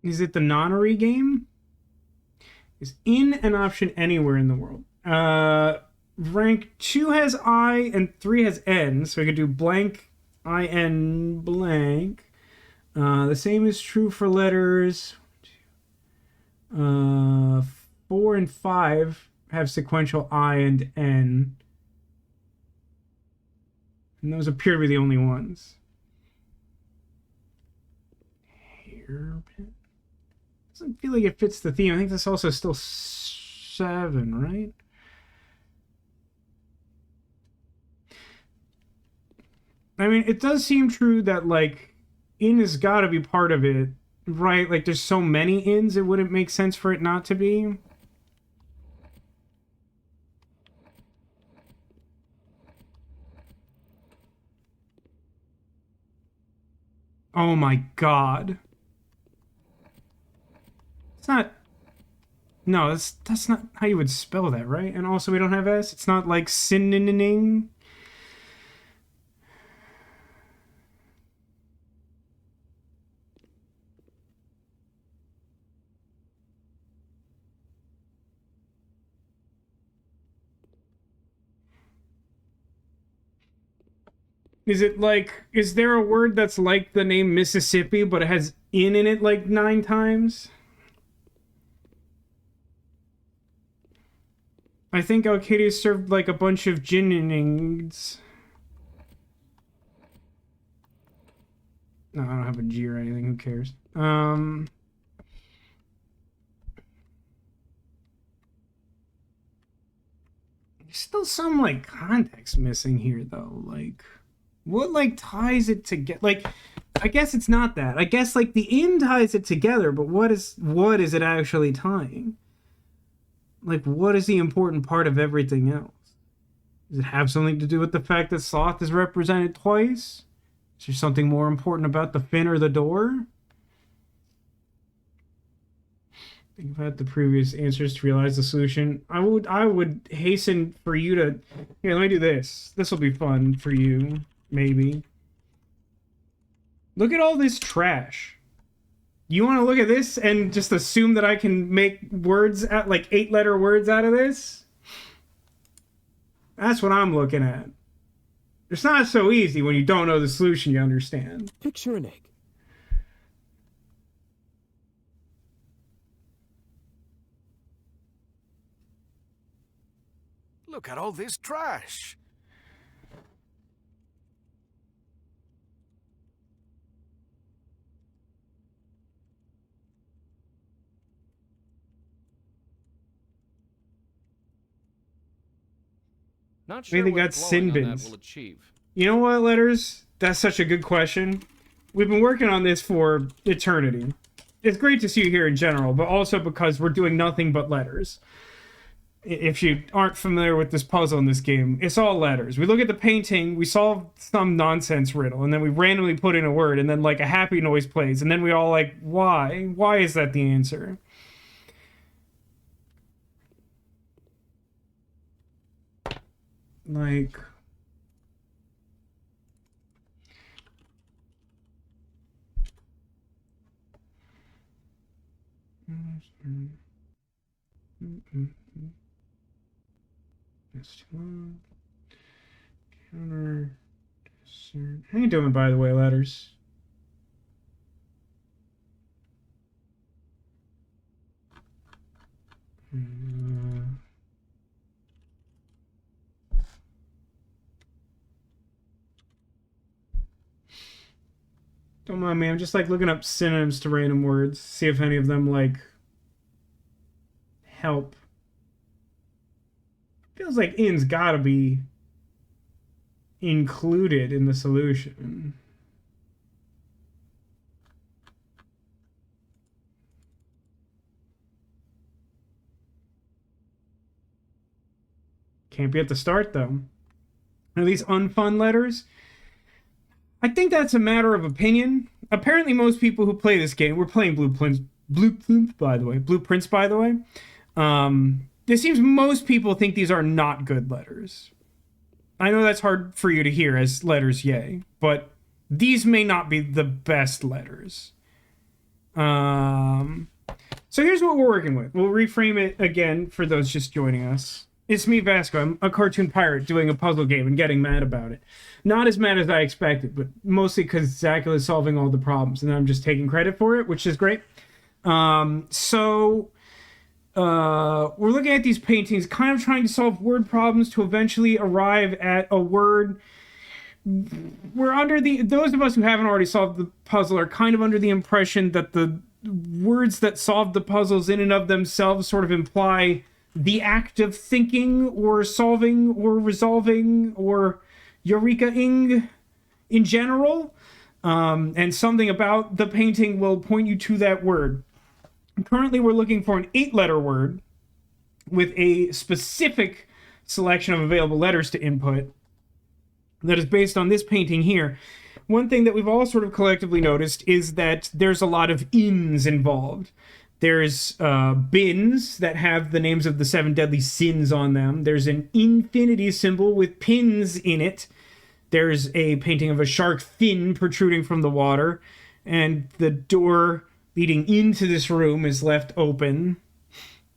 Is it the nonary game? Is in an option anywhere in the world? Rank 2 has I and 3 has N, so we could do blank, I, N, blank. The same is true for letters. 4 and 5 have sequential I and N. And those appear to be the only ones. Herbert. Doesn't feel like it fits the theme. I think this also is still 7, right? I mean, it does seem true that, like, in has got to be part of it, right? Like, there's so many ins, it wouldn't make sense for it not to be. Oh my god. It's not... No, that's not how you would spell that, right? And also we don't have S. It's not like synonym. Is it like, is there a word that's like the name Mississippi, but it has in it like 9 times? I think Alcadia served like a bunch of ginnings. No, I don't have a G or anything, who cares? There's still some like context missing here though, like... What, like, ties it together? Like, I guess it's not that. I guess, like, the in ties it together, but what is it actually tying? Like, what is the important part of everything else? Does it have something to do with the fact that sloth is represented twice? Is there something more important about the fin or the door? Think about the previous answers to realize the solution. I would hasten for you to... Here, let me do this. This will be fun for you. Maybe. Look at all this trash. You want to look at this and just assume that I can make words out, like 8-letter words out of this? That's what I'm looking at. It's not so easy when you don't know the solution, you understand. Picture an egg. Look at all this trash. Not sure Maybe what got blowing sin on that bins. will achieve. You know what, Letters? That's such a good question. We've been working on this for eternity. It's great to see you here in general, but also because we're doing nothing but letters. If you aren't familiar with this puzzle in this game, it's all letters. We look at the painting, we solve some nonsense riddle, and then we randomly put in a word, and then like a happy noise plays, and then we all like, why? Why is that the answer? Like... That's too long. Counter. Discern. How you doing, by the way, Letters? Don't mind me, I'm just like looking up synonyms to random words, see if any of them like help. Feels like in's gotta be included in the solution. Can't be at the start though. Are these unfun letters? I think that's a matter of opinion. Apparently most people who play this game, we're playing blueprints by the way. It seems most people think these are not good letters. I know that's hard for you to hear as letters yay, but these may not be the best letters. So here's what we're working with. We'll reframe it again for those just joining us. It's me, Vasco. I'm a cartoon pirate doing a puzzle game and getting mad about it. Not as mad as I expected, but mostly because Zacula is solving all the problems, and I'm just taking credit for it, which is great. We're looking at these paintings, kind of trying to solve word problems to eventually arrive at a word. We're under those of us who haven't already solved the puzzle are kind of under the impression that the words that solve the puzzles in and of themselves sort of imply the act of thinking or solving or resolving or eureka-ing in general. And something about the painting will point you to that word. Currently, we're looking for an 8-letter word with a specific selection of available letters to input that is based on this painting here. one thing that we've all sort of collectively noticed is that there's a lot of ins involved. There's bins that have the names of the 7 deadly sins on them. There's an infinity symbol with pins in it. There's a painting of a shark fin protruding from the water. And the door leading into this room is left open.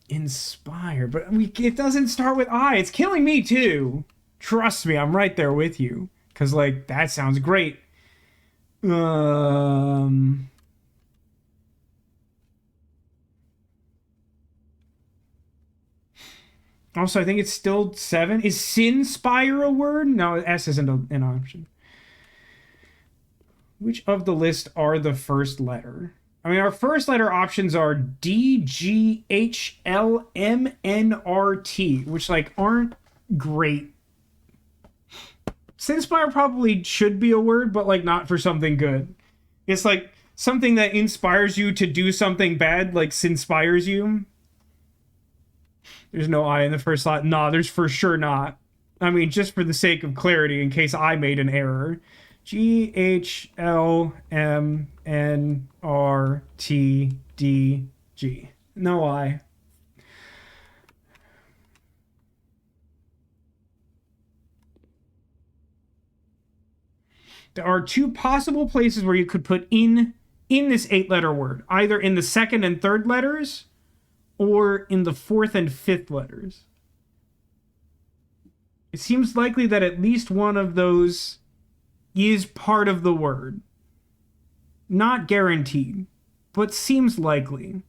Inspire. But it doesn't start with I. It's killing me, too. Trust me, I'm right there with you. Because, like, that sounds great. Also, I think it's still 7. Is Sinspire a word? No, S isn't an option. Which of the list are the first letter? I mean, our first letter options are D, G, H, L, M, N, R, T, which, like, aren't great. Sinspire probably should be a word, but, like, not for something good. It's, like, something that inspires you to do something bad, like, sinspires you. There's no I in the first slot. Nah, there's for sure not. I mean, just for the sake of clarity, in case I made an error. G, H, L, M, N, R, T, D, G. No I. There are 2 possible places where you could put in this 8-letter word. Either in the 2nd and 3rd letters, or in the 4th and 5th letters. It seems likely that at least one of those is part of the word. Not guaranteed, but seems likely.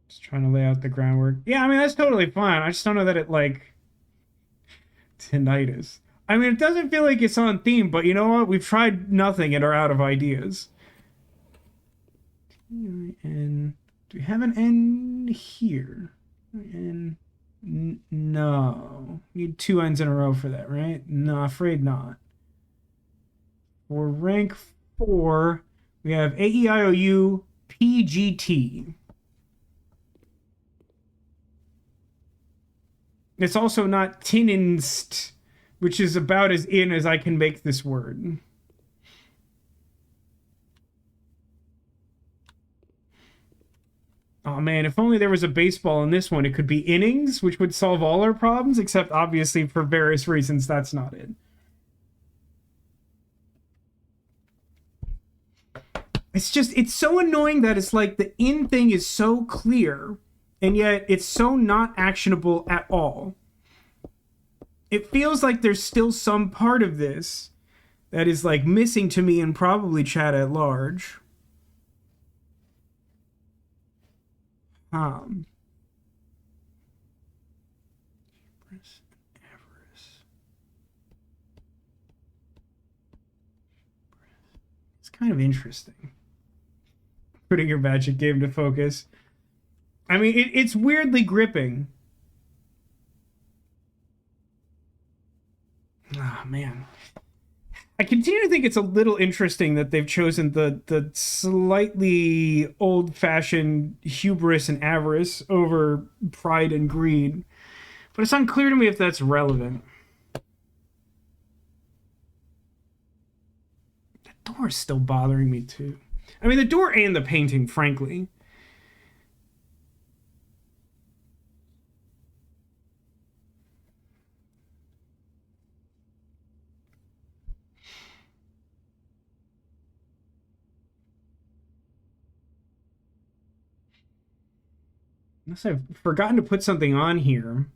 Just trying to lay out the groundwork. Yeah, I mean, that's totally fine. I just don't know that it, like... Tinnitus. I mean, it doesn't feel like it's on theme, but you know what? We've tried nothing and are out of ideas. N. Do we have an N here? N. No. Need 2 N's in a row for that, right? No, afraid not. For rank 4, we have AEIOU PGT. It's also not tininst, which is about as in as I can make this word. Oh man, if only there was a baseball in this one, it could be innings, which would solve all our problems, except obviously for various reasons that's not it. It's so annoying that it's like the in thing is so clear, and yet it's so not actionable at all. It feels like there's still some part of this that is like missing to me and probably chat at large. It's kind of interesting. Putting your magic game to focus. I mean, it's weirdly gripping. Oh, man. I continue to think it's a little interesting that they've chosen the slightly old-fashioned hubris and avarice over pride and greed. But it's unclear to me if that's relevant. The door is still bothering me, too. I mean, the door and the painting, frankly. Unless I've forgotten to put something on here.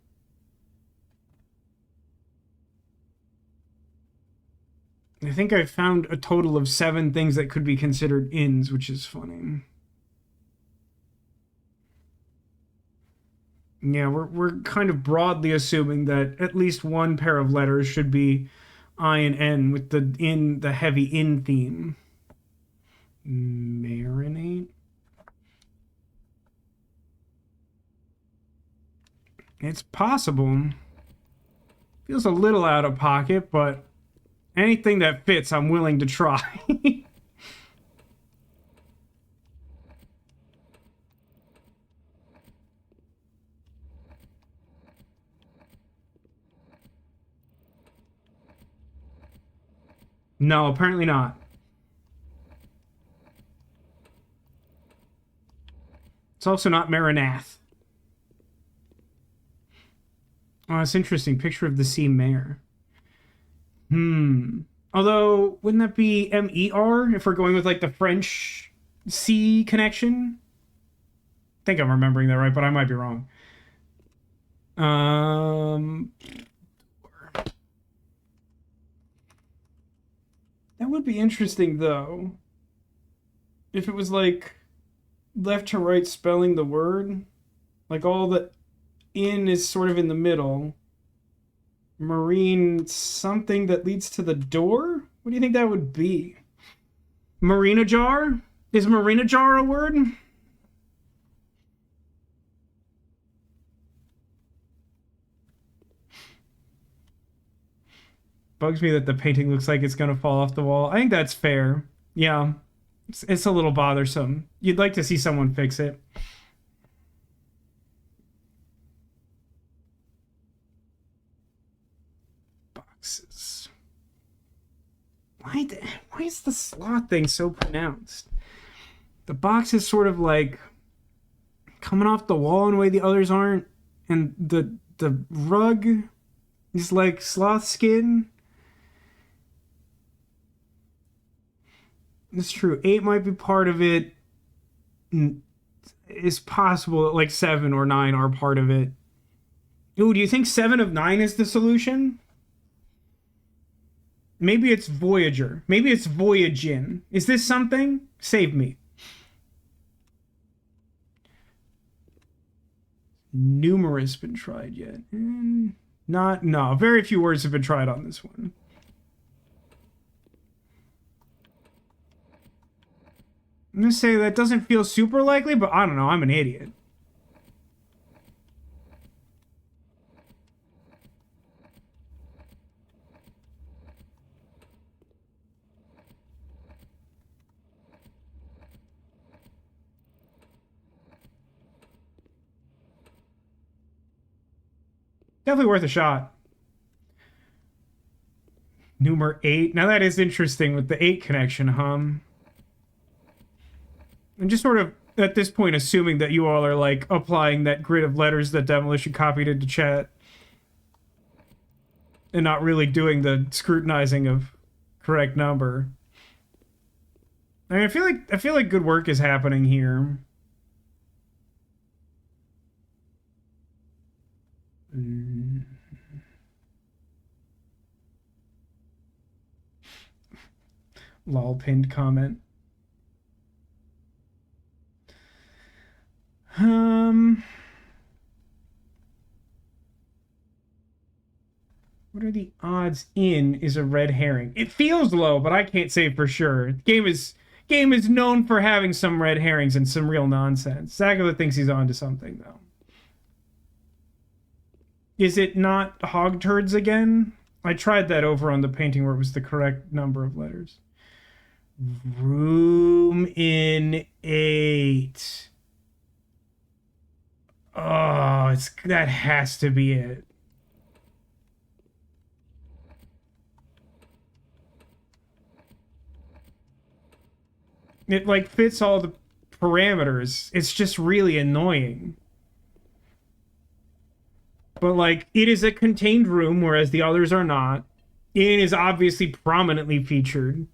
I think I've found a total of 7 things that could be considered ins, which is funny. Yeah, we're kind of broadly assuming that at least one pair of letters should be I and N with the heavy in theme. Marinate. It's possible. Feels a little out of pocket, but anything that fits, I'm willing to try. No, apparently not. It's also not Marinath. Oh, that's interesting. Picture of the sea mare. Although, wouldn't that be M-E-R if we're going with, like, the French C connection? I think I'm remembering that right, but I might be wrong. That would be interesting, though. If it was, like, left to right spelling the word. Like, all the in is sort of in the middle. Marine something that leads to the door? What do you think that would be? Marina jar? Is marina jar a word? Bugs me that the painting looks like it's gonna fall off the wall. I think that's fair. Yeah. It's a little bothersome. You'd like to see someone fix it. Boxes. Why is the sloth thing so pronounced? The box is sort of like coming off the wall in a way the others aren't, and the rug is like sloth skin. It's true. 8 might be part of it. It's possible that like 7 or 9 are part of it. Ooh, do you think 7 of 9 is the solution? Maybe it's Voyager. Maybe it's Voyagin. Is this something? Save me. Numerous been tried yet? No. Very few words have been tried on this one. I'm gonna say that doesn't feel super likely, but I don't know. I'm an idiot. Definitely worth a shot. Numer 8. Now that is interesting with the 8 connection, I'm just sort of, at this point, assuming that you all are, like, applying that grid of letters that Demolition copied into chat. And not really doing the scrutinizing of correct number. I mean, I feel like good work is happening here. Lol pinned comment. What are the odds in is a red herring? It feels low, but I can't say for sure. Game is known for having some red herrings and some real nonsense. Zagula thinks he's onto something, though. Is it not hog turds again? I tried that over on the painting where it was the correct number of letters. Room in 8. Oh, that has to be it. It, like, fits all the parameters. It's just really annoying. But, like, it is a contained room, whereas the others are not. It is obviously prominently featured.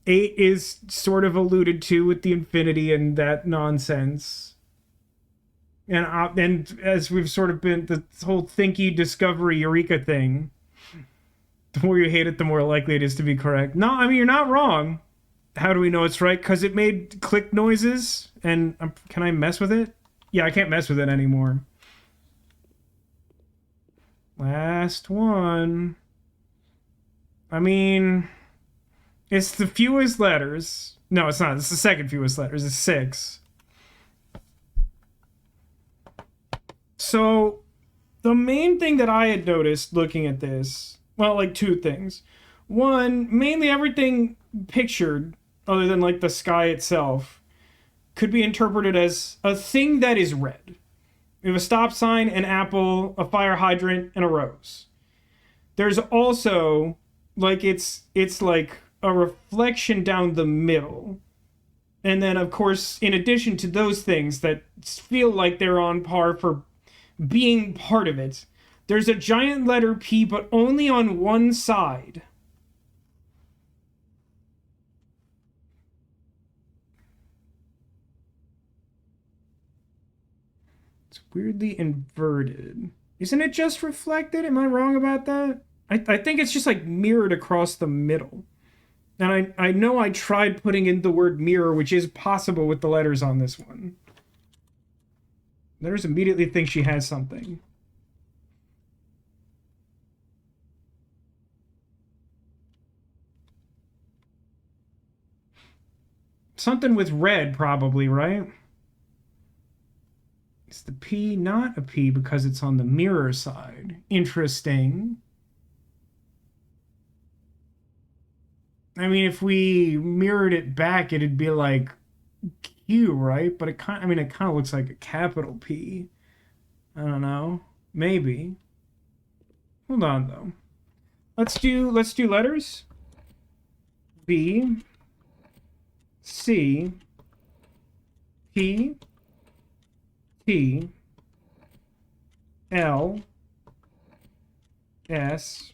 8 is sort of alluded to with the infinity and that nonsense. And as we've sort of been, the whole thinky discovery eureka thing, the more you hate it, the more likely it is to be correct. No, I mean, you're not wrong. How do we know it's right? Because it made click noises, and can I mess with it? Yeah, I can't mess with it anymore. Last one. I mean, it's the fewest letters. No, it's not. It's the second fewest letters. It's 6. So, The main thing that I had noticed looking at this, well, like two things. One, mainly everything pictured, other than like the sky itself, could be interpreted as a thing that is red. We have a stop sign, an apple, a fire hydrant, and a rose. There's also like it's like a reflection down the middle. And then of course, in addition to those things that feel like they're on par for being part of it, there's a giant letter P, but only on one side. It's weirdly inverted. Isn't it just reflected? Am I wrong about that? I think it's just like mirrored across the middle. And I know I tried putting in the word mirror, which is possible with the letters on this one. Letters immediately think she has something. Something with red, probably, right? Is the P not a P because it's on the mirror side? Interesting. I mean, if we mirrored it back, it'd be like Q, right? But it kind of looks like a capital P. I don't know. Maybe. Hold on though. Let's do letters. B, C, P, T, L, S,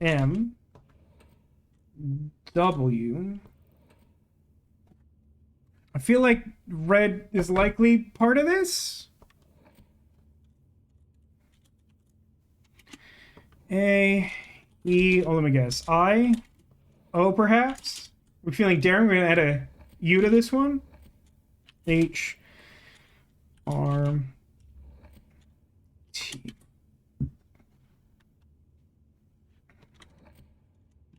M, W. I feel like red is likely part of this. A, E, oh, let me guess. I, O, perhaps? We're feeling daring. We're going to add a U to this one. H, R, T,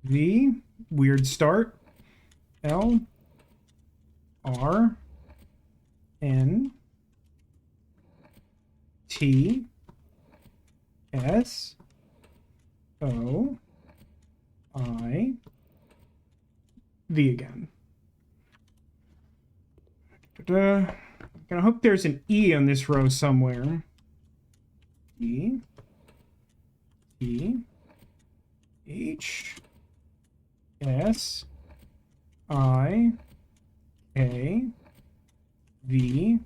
V, weird start. L, R, N, T, S, O, I, V again. I'm gonna hope there's an E on this row somewhere. E, T, H, S, I, K, V,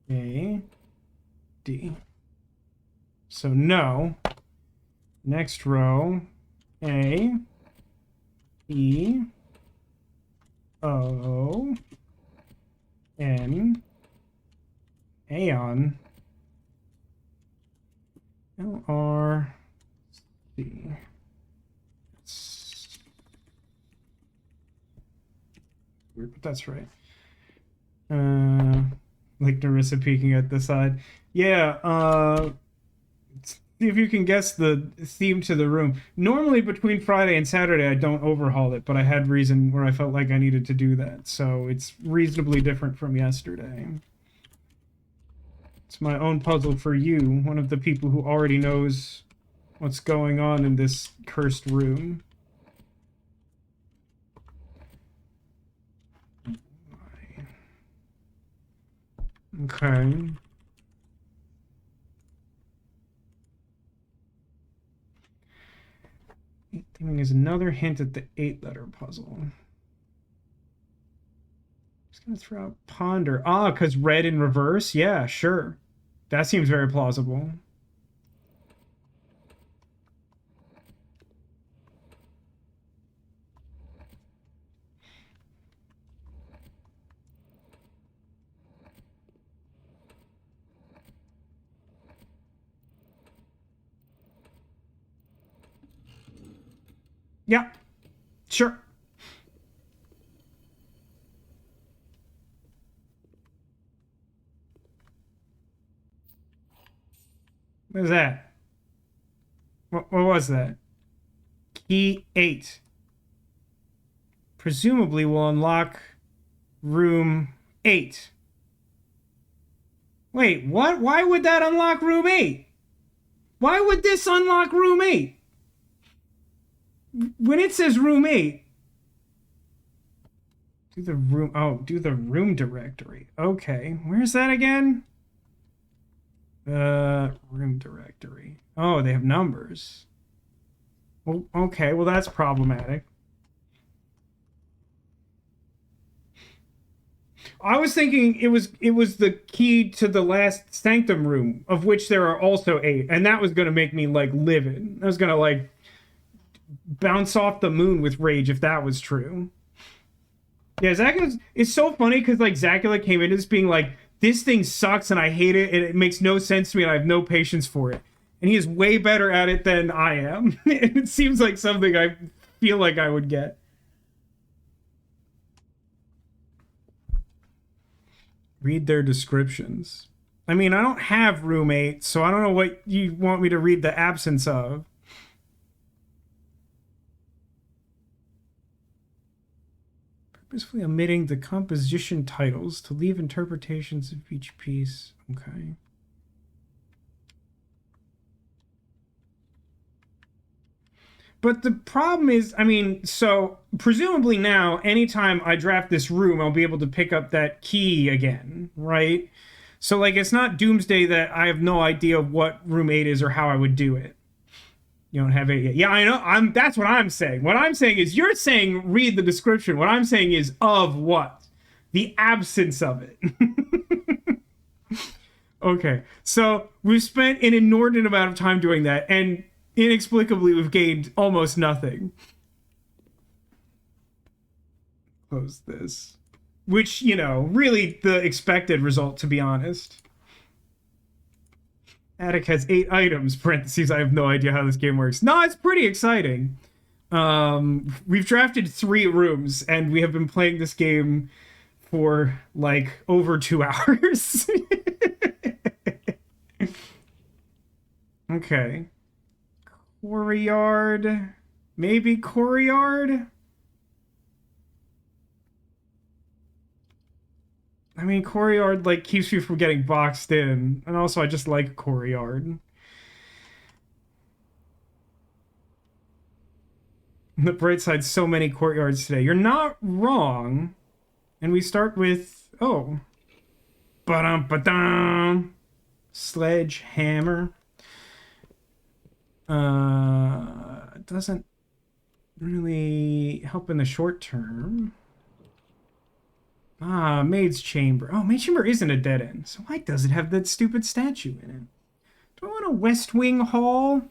A, D. So no. Next row, A, E, O, N, Aeon, L, R, C. It's weird, but that's right. Like Narissa peeking at the side. Yeah, see if you can guess the theme to the room. Normally between Friday and Saturday I don't overhaul it, but I had reason where I felt like I needed to do that. So it's reasonably different from yesterday. It's my own puzzle for you, one of the people who already knows what's going on in this cursed room. Okay. Theming is another hint at the 8-letter puzzle. Just gonna throw out ponder. Ah, because red in reverse? Yeah, sure. That seems very plausible. Yeah, sure. What is that? What was that? Key 8. Presumably will unlock room 8. Wait, what? Why would that unlock room 8? Why would this unlock room 8? When it says room 8, do the room directory. Okay, where's that again? Room directory. Oh, they have numbers. Well, okay, well that's problematic. I was thinking it was the key to the last sanctum room, of which there are also 8, and that was gonna make me like livid. I was gonna like bounce off the moon with rage if that was true. Yeah, it's so funny because like Zacula came into this being like, this thing sucks and I hate it and it makes no sense to me and I have no patience for it. And he is way better at it than I am. And it seems like something I feel like I would get. Read their descriptions. I mean, I don't have room 8, so I don't know what you want me to read the absence of. Purposefully omitting the composition titles to leave interpretations of each piece. Okay. But the problem is, I mean, so presumably now, anytime I draft this room, I'll be able to pick up that key again, right? So like, it's not doomsday that I have no idea what room 8 is or how I would do it. You don't have it yet. Yeah, I know. That's what I'm saying. What I'm saying is, you're saying read the description. What I'm saying is of what? The absence of it. Okay, so we've spent an inordinate amount of time doing that, and inexplicably we've gained almost nothing. Close this. Which, you know, really the expected result, to be honest. Attic has 8 items, parentheses, I have no idea how this game works. No, it's pretty exciting. We've drafted 3 rooms, and we have been playing this game for, like, over 2 hours. Okay. Courtyard. Maybe courtyard? I mean, courtyard, like, keeps you from getting boxed in. And also, I just like courtyard. On the bright side, so many courtyards today. You're not wrong. And we start with... Oh. Ba-dum-ba-dum. Sledgehammer. Doesn't really help in the short term. Ah, Maid's Chamber. Oh, Maid's Chamber isn't a dead end. So why does it have that stupid statue in it? Do I want a West Wing Hall?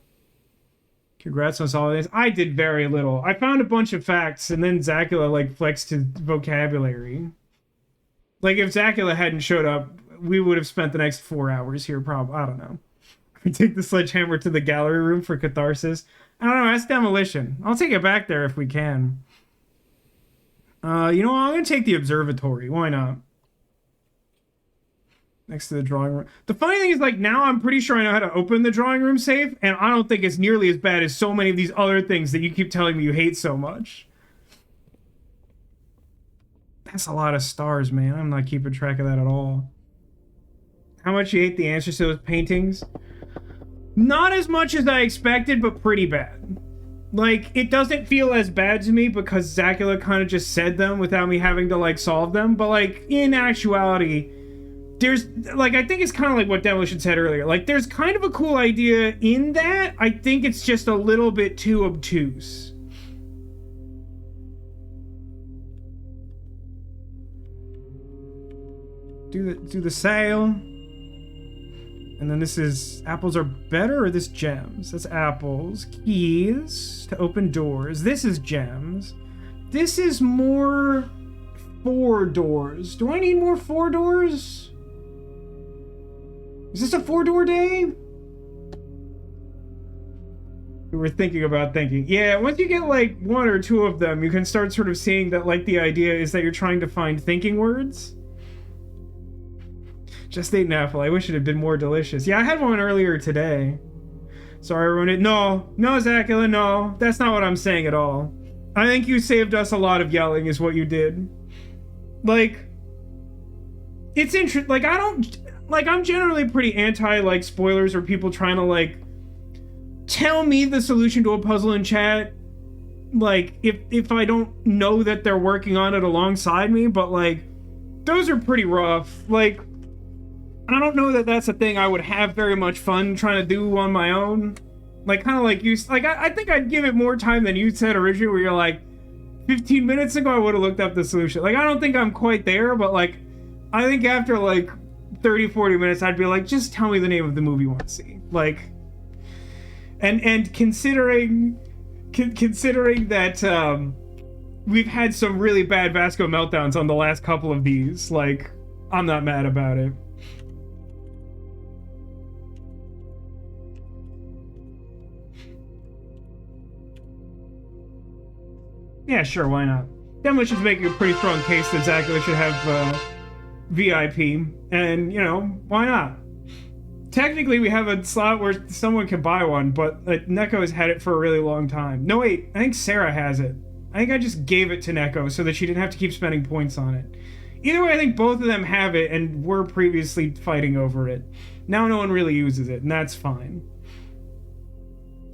Congrats on all this. I did very little. I found a bunch of facts, and then Zacula, like, flexed his vocabulary. Like, if Zacula hadn't showed up, we would have spent the next 4 hours here, probably. I don't know. We take the sledgehammer to the gallery room for catharsis. I don't know, that's demolition. I'll take it back there if we can. You know what? I'm going to take the observatory. Why not? Next to the drawing room. The funny thing is, like, now I'm pretty sure I know how to open the drawing room safe, and I don't think it's nearly as bad as so many of these other things that you keep telling me you hate so much. That's a lot of stars, man. I'm not keeping track of that at all. How much you hate the answers to those paintings? Not as much as I expected, but pretty bad. Like, it doesn't feel as bad to me because Zacula kind of just said them without me having to, like, solve them. But, like, in actuality, there's, like, I think it's kind of like what Demolition said earlier. Like, there's kind of a cool idea in that. I think it's just a little bit too obtuse. Do the sale. And then this is, apples are better, or this gems? That's apples. Keys to open doors. This is gems. This is more 4 doors. Do I need more 4 doors? Is this a 4-door day? We were thinking about thinking. Yeah, once you get like 1 or 2 of them, you can start sort of seeing that like the idea is that you're trying to find thinking words. Just ate an apple. I wish it had been more delicious. Yeah, I had one earlier today. Sorry, I ruined it. No, Zacula, no. That's not what I'm saying at all. I think you saved us a lot of yelling is what you did. Like, it's interesting. Like, like, I'm generally pretty anti, like, spoilers or people trying to, like, tell me the solution to a puzzle in chat, like, if I don't know that they're working on it alongside me, but, like, those are pretty rough. Like, I don't know that that's a thing I would have very much fun trying to do on my own. Like, kind of like you, like, I think I'd give it more time than you said originally, where you're like, 15 minutes ago I would have looked up the solution. Like, I don't think I'm quite there, but, like, I think after, like, 30, 40 minutes, I'd be like, just tell me the name of the movie you want to see. Like, and considering that, we've had some really bad Vasco meltdowns on the last couple of these, like, I'm not mad about it. Yeah, sure, why not? Then let's just make a pretty strong case that Zachary should have VIP, and, you know, why not? Technically, we have a slot where someone can buy one, but Neko has had it for a really long time. No, wait, I think Sarah has it. I think I just gave it to Neko so that she didn't have to keep spending points on it. Either way, I think both of them have it and were previously fighting over it. Now no one really uses it, and that's fine.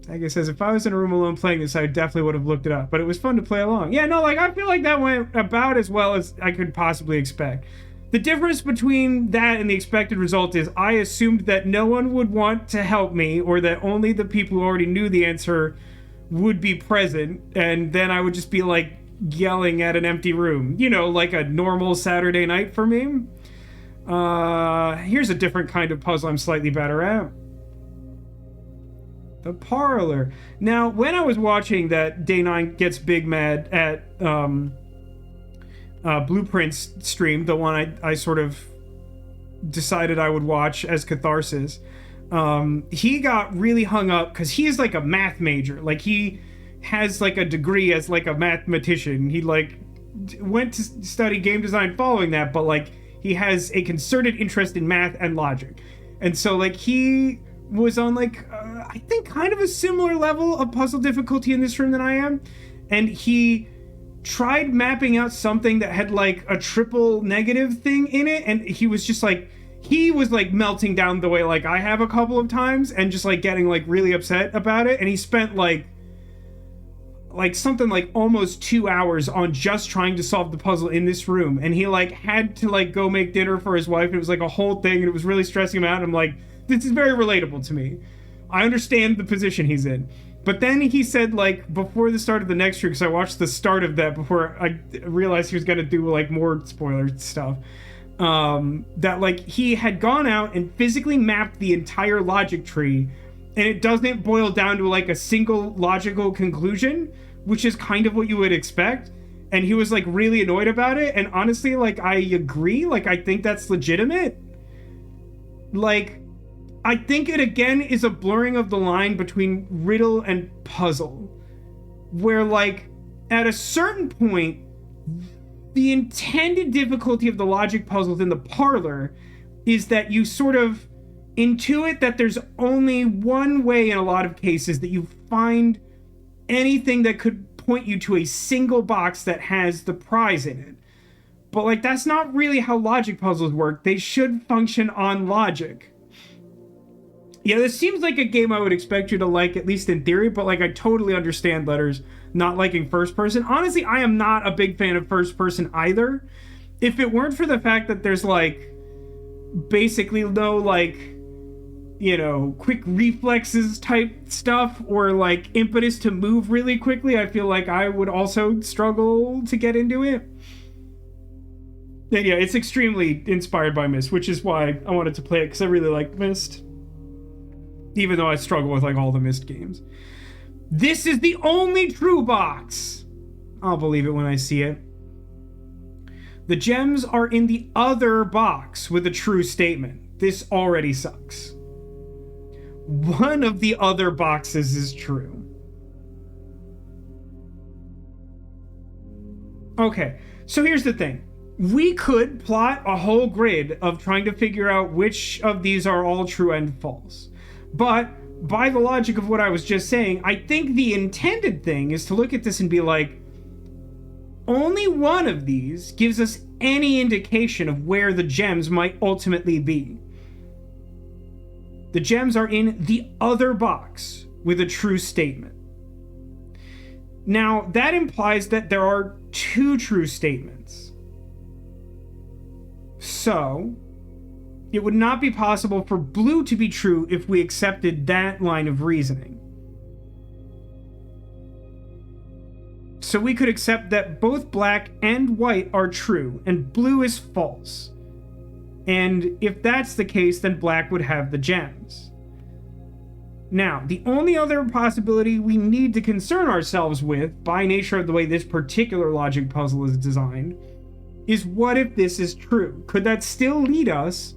Like it says, if I was in a room alone playing this, I definitely would have looked it up, but it was fun to play along. Yeah, no, like, I feel like that went about as well as I could possibly expect. The difference between that and the expected result is I assumed that no one would want to help me, or that only the people who already knew the answer would be present, and then I would just be, like, yelling at an empty room. You know, like a normal Saturday night for me. Here's a different kind of puzzle I'm slightly better at. The parlor. Now, when I was watching that Day 9 Gets Big Mad at Blueprints stream, the one I sort of decided I would watch as catharsis, he got really hung up because he's like a math major. Like, he has like a degree as like a mathematician. He like went to study game design following that, but like he has a concerted interest in math and logic. And so like he was on like I think kind of a similar level of puzzle difficulty in this room than I am, and he tried mapping out something that had like a triple negative thing in it, and he was like melting down the way like I have a couple of times, and just like getting like really upset about it. And he spent like something like almost 2 hours on just trying to solve the puzzle in this room, and he like had to like go make dinner for his wife, and it was like a whole thing, and it was really stressing him out. And I'm like, this is very relatable to me. I understand the position he's in. But then he said, like, before the start of the next year, because I watched the start of that before I realized he was going to do, like, more spoiler stuff, that, like, he had gone out and physically mapped the entire logic tree, and it doesn't boil down to, like, a single logical conclusion, which is kind of what you would expect. And he was, like, really annoyed about it, and honestly, like, I agree. Like, I think that's legitimate. Like, I think it again is a blurring of the line between riddle and puzzle, where like at a certain point the intended difficulty of the logic puzzles in the parlor is that you sort of intuit that there's only one way in a lot of cases that you find anything that could point you to a single box that has the prize in it. But like that's not really how logic puzzles work. They should function on logic. Yeah, this seems like a game I would expect you to like, at least in theory, but like I totally understand Letters not liking first person. Honestly, I am not a big fan of first person either. If it weren't for the fact that there's like basically no like, you know, quick reflexes type stuff or like impetus to move really quickly, I feel like I would also struggle to get into it. And yeah, it's extremely inspired by Myst, which is why I wanted to play it, because I really like Myst. Even though I struggle with like all the Myst games. This is the only true box. I'll believe it when I see it. The gems are in the other box with a true statement. This already sucks. One of the other boxes is true. Okay, so here's the thing. We could plot a whole grid of trying to figure out which of these are all true and false. But by the logic of what I was just saying, I think the intended thing is to look at this and be like, only one of these gives us any indication of where the gems might ultimately be. The gems are in the other box with a true statement. Now, that implies that there are two true statements. So, it would not be possible for blue to be true if we accepted that line of reasoning. So we could accept that both black and white are true, and blue is false. And if that's the case, then black would have the gems. Now, the only other possibility we need to concern ourselves with, by nature of the way this particular logic puzzle is designed, is what if this is true? Could that still lead us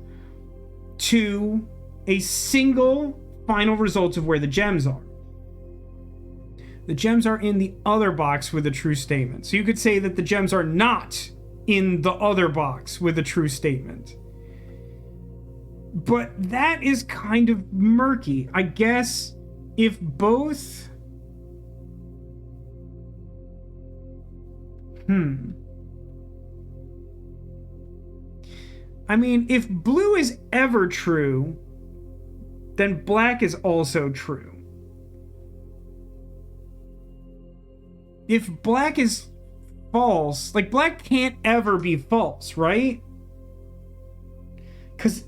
to a single final result of where the gems are? The gems are in the other box with a true statement. So you could say that the gems are not in the other box with a true statement. But that is kind of murky. I guess if both... I mean, if blue is ever true, then black is also true. If black is false, like black can't ever be false, right? Because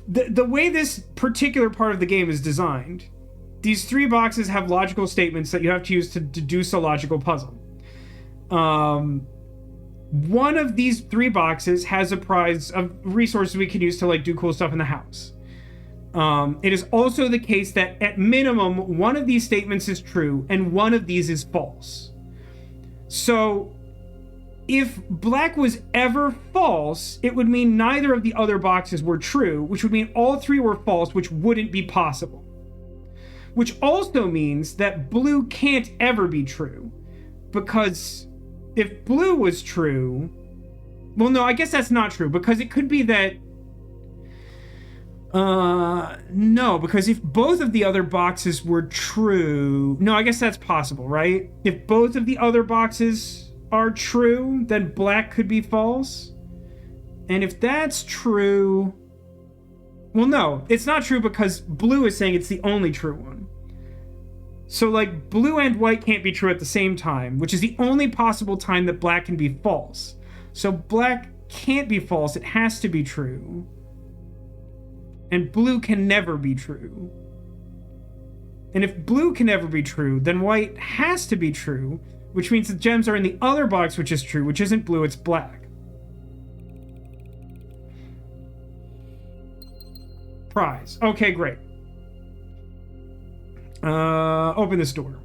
the way this particular part of the game is designed, these three boxes have logical statements that you have to use to deduce a logical puzzle. One of these three boxes has a prize of resources we can use to like do cool stuff in the house. It is also the case that at minimum, one of these statements is true and one of these is false. So if black was ever false, it would mean neither of the other boxes were true, which would mean all three were false, which wouldn't be possible. Which also means that blue can't ever be true, because if blue was true... Well, no, I guess that's not true, because it could be that... No, because if both of the other boxes were true... No, I guess that's possible, right? If both of the other boxes are true, then black could be false. And if that's true... Well, no, it's not true because blue is saying it's the only true one. So, like, blue and white can't be true at the same time, which is the only possible time that black can be false. So black can't be false, it has to be true. And blue can never be true. And if blue can never be true, then white has to be true, which means the gems are in the other box, which is true, which isn't blue, it's black. Prize. Okay, great. Open this door.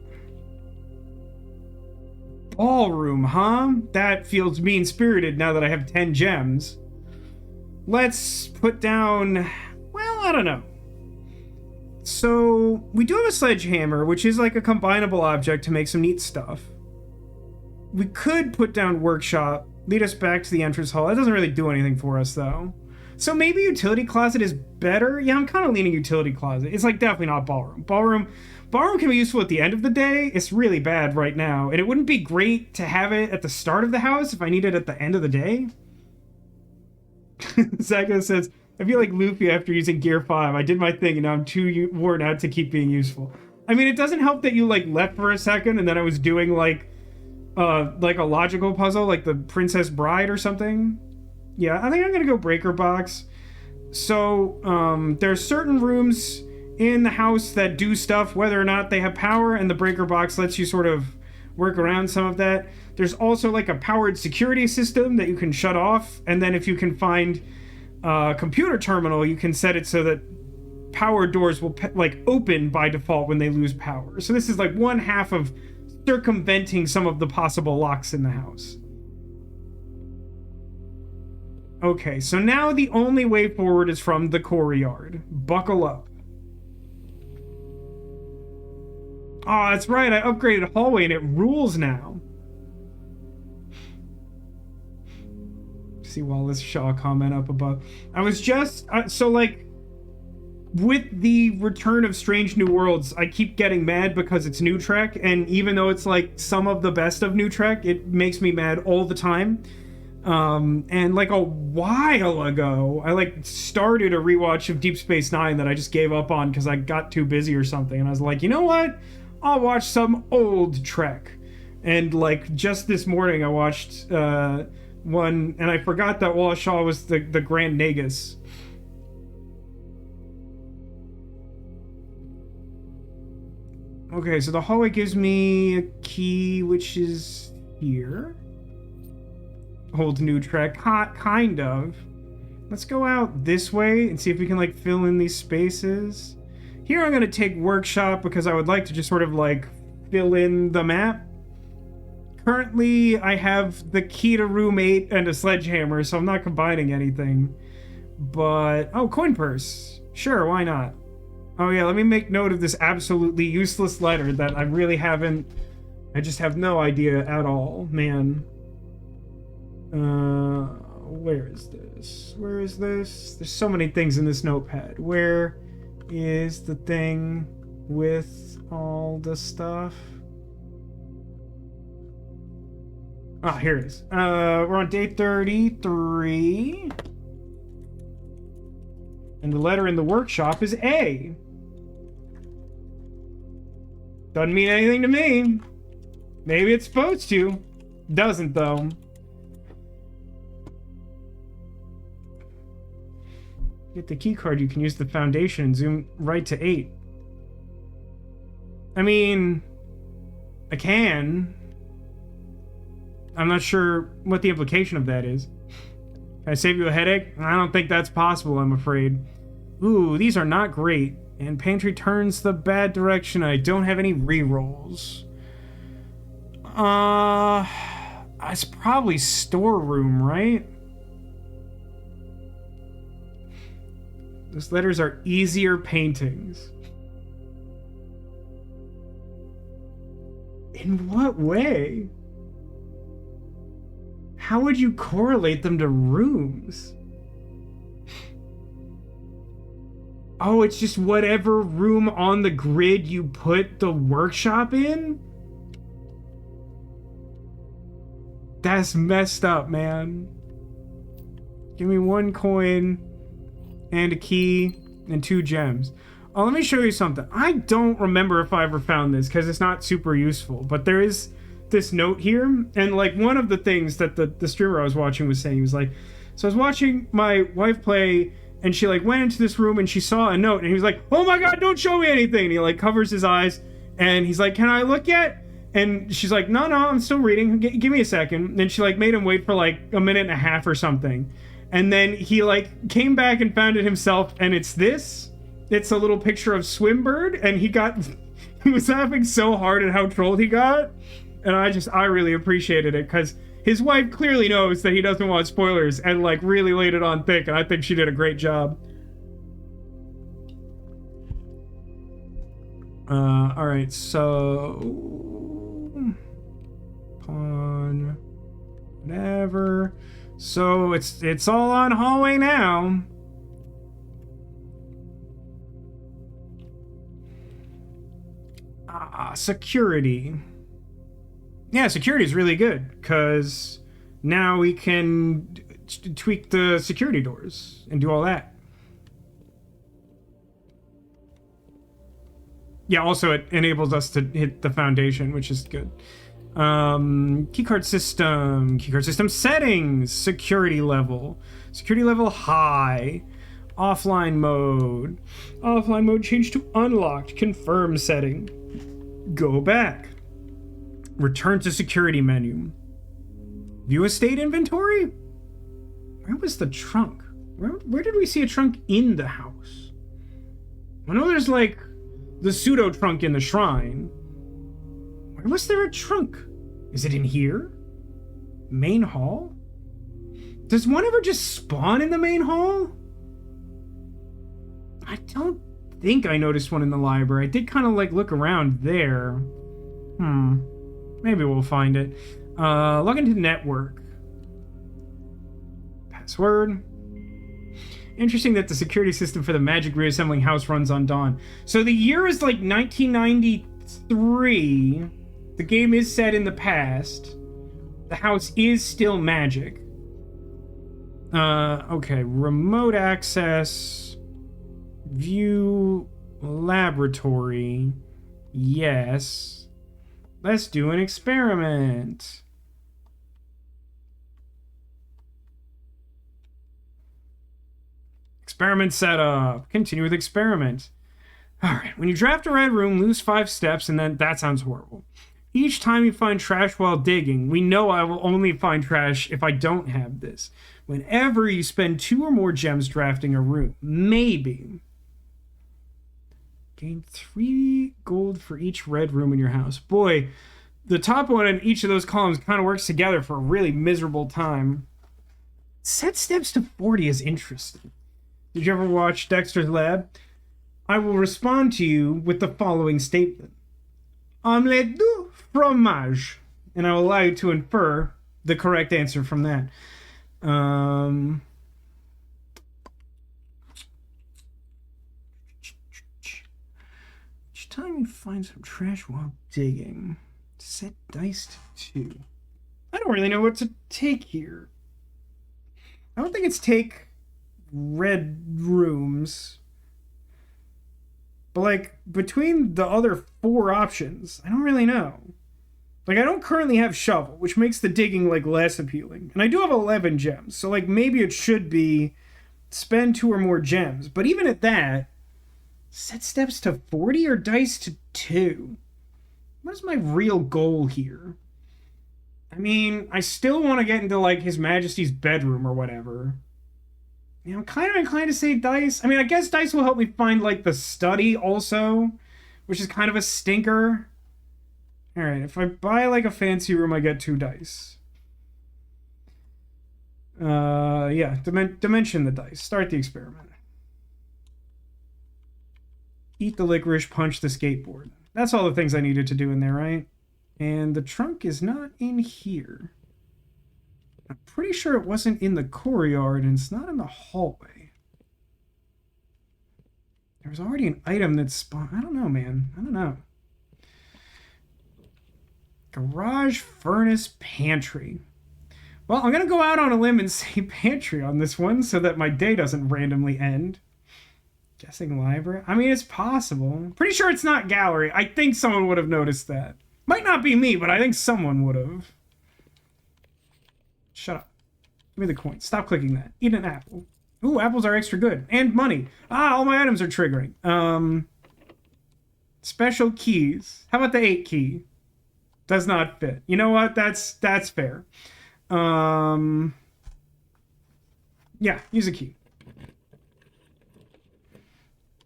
Ballroom, huh? That feels mean-spirited now that I have 10 gems. Let's put down... Well, I don't know. So, we do have a sledgehammer, which is like a combinable object to make some neat stuff. We could put down workshop, lead us back to the entrance hall. That doesn't really do anything for us, though. So maybe utility closet is better? Yeah, I'm kind of leaning utility closet. It's like definitely not ballroom. Ballroom can be useful at the end of the day. It's really bad right now. And it wouldn't be great to have it at the start of the house if I need it at the end of the day. Zaka says, I feel like Luffy after using Gear 5. I did my thing and now I'm too worn out to keep being useful. I mean, it doesn't help that you like left for a second and then I was doing like a logical puzzle like the Princess Bride or something. Yeah, I think I'm gonna go breaker box. So there's certain rooms in the house that do stuff whether or not they have power, and the breaker box lets you sort of work around some of that. There's also like a powered security system that you can shut off, and then if you can find a computer terminal, you can set it so that power doors will like open by default when they lose power. So this is like one half of circumventing some of the possible locks in the house. Okay, so now the only way forward is from the courtyard. Buckle up. Oh, that's right, I upgraded hallway and it rules now. See Wallace Shaw comment up above. I was just... so, like, with the return of Strange New Worlds, I keep getting mad because it's New Trek, and even though it's, like, some of the best of New Trek, it makes me mad all the time. And like a while ago, I like started a rewatch of Deep Space Nine that I just gave up on because I got too busy or something. And I was like, you know what? I'll watch some old Trek. And like just this morning, I watched one, and I forgot that Wallace Shaw was the Grand Nagus. Okay, so the hallway gives me a key, which is here. Old new Trek, kind of. Let's go out this way and see if we can like fill in these spaces. Here I'm gonna take workshop because I would like to just sort of like fill in the map. Currently I have the key to room 8 and a sledgehammer, so I'm not combining anything. But oh, coin purse. Sure, why not? Oh yeah, let me make note of this absolutely useless letter that I really haven't. I just have no idea at all, man. Where is this? Where is this? There's so many things in this notepad. Where is the thing with all the stuff? Ah, here it is. We're on day 33. And the letter in the workshop is A. Doesn't mean anything to me. Maybe it's supposed to. Doesn't, though. Get the key card, you can use the foundation and zoom right to 8. I mean, I can. I'm not sure what the implication of that is. Can I save you a headache? I don't think that's possible, I'm afraid. Ooh, these are not great. And pantry turns the bad direction. I don't have any rerolls. It's probably storeroom, right? Those letters are easier paintings. In what way? How would you correlate them to rooms? Oh, it's just whatever room on the grid you put the workshop in? That's messed up, man. Give me 1 coin and a key and 2 gems. Oh, let me show you something. I don't remember if I ever found this because it's not super useful, but there is this note here, and like one of the things that the streamer I was watching was saying, he was like, so I was watching my wife play, and she like went into this room and she saw a note, and he was like, oh my god, don't show me anything, and he like covers his eyes, and he's like, can I look yet? And she's like, no, I'm still reading, give me a second. And she like made him wait for like a minute and a half or something, and then he like came back and found it himself, and it's a little picture of Swimbird, and he was laughing so hard at how trolled he got. And I really appreciated it because his wife clearly knows that he doesn't want spoilers and like really laid it on thick, and I think she did a great job. All right, so pawn, whatever. So it's all on hallway now. Security. Yeah, security is really good because now we can tweak the security doors and do all that. Yeah, also it enables us to hit the foundation, which is good. Keycard system settings, security level high, offline mode change to unlocked, confirm setting, go back. Return to security menu. View estate inventory? Where was the trunk? Where did we see a trunk in the house? I know there's like the pseudo trunk in the shrine. Where was there a trunk? Is it in here? Main hall? Does one ever just spawn in the main hall? I don't think I noticed one in the library. I did kind of like look around there. Maybe we'll find it. Log into network. Password. Interesting that the security system for the magic reassembling house runs on Dawn. So the year is like 1993. The game is set in the past. The house is still magic. Okay, remote access, view laboratory, yes. Let's do an experiment. Experiment setup. Continue with experiment. Alright, when you draft a red room, lose 5 steps, and then that sounds horrible. Each time you find trash while digging, we know I will only find trash if I don't have this. Whenever you spend 2 or more gems drafting a room, maybe. Gain 3 gold for each red room in your house. Boy, the top one in each of those columns kind of works together for a really miserable time. Set steps to 40 is interesting. Did you ever watch Dexter's Lab? I will respond to you with the following statement. Omelette du fromage. And I will allow you to infer the correct answer from that. Each time you find some trash while digging, set dice to 2. I don't really know what to take here. I don't think it's take red rooms. But, like, between the other 4 options, I don't really know. Like, I don't currently have shovel, which makes the digging, like, less appealing. And I do have 11 gems, so, like, maybe it should be spend 2 or more gems. But even at that, set steps to 40 or dice to 2? What is my real goal here? I mean, I still want to get into, like, His Majesty's bedroom or whatever. You know, I'm kind of inclined to say dice. I mean, I guess dice will help me find, like, the study also, which is kind of a stinker. Alright, if I buy, like, a fancy room, I get 2 dice. Yeah, dimension the dice. Start the experiment. Eat the licorice, punch the skateboard. That's all the things I needed to do in there, right? And the trunk is not in here. I'm pretty sure it wasn't in the courtyard, and it's not in the hallway. There was already an item that spawned. I don't know, man. I don't know. Garage, furnace, pantry. Well, I'm going to go out on a limb and say pantry on this one so that my day doesn't randomly end. Guessing library? I mean, it's possible. Pretty sure it's not gallery. I think someone would have noticed that. Might not be me, but I think someone would have. Shut up. Give me the coin. Stop clicking that. Eat an apple. Ooh, apples are extra good. And money. Ah, all my items are triggering. Special keys. How about the 8 key? Does not fit. You know what? That's fair. Yeah, use a key.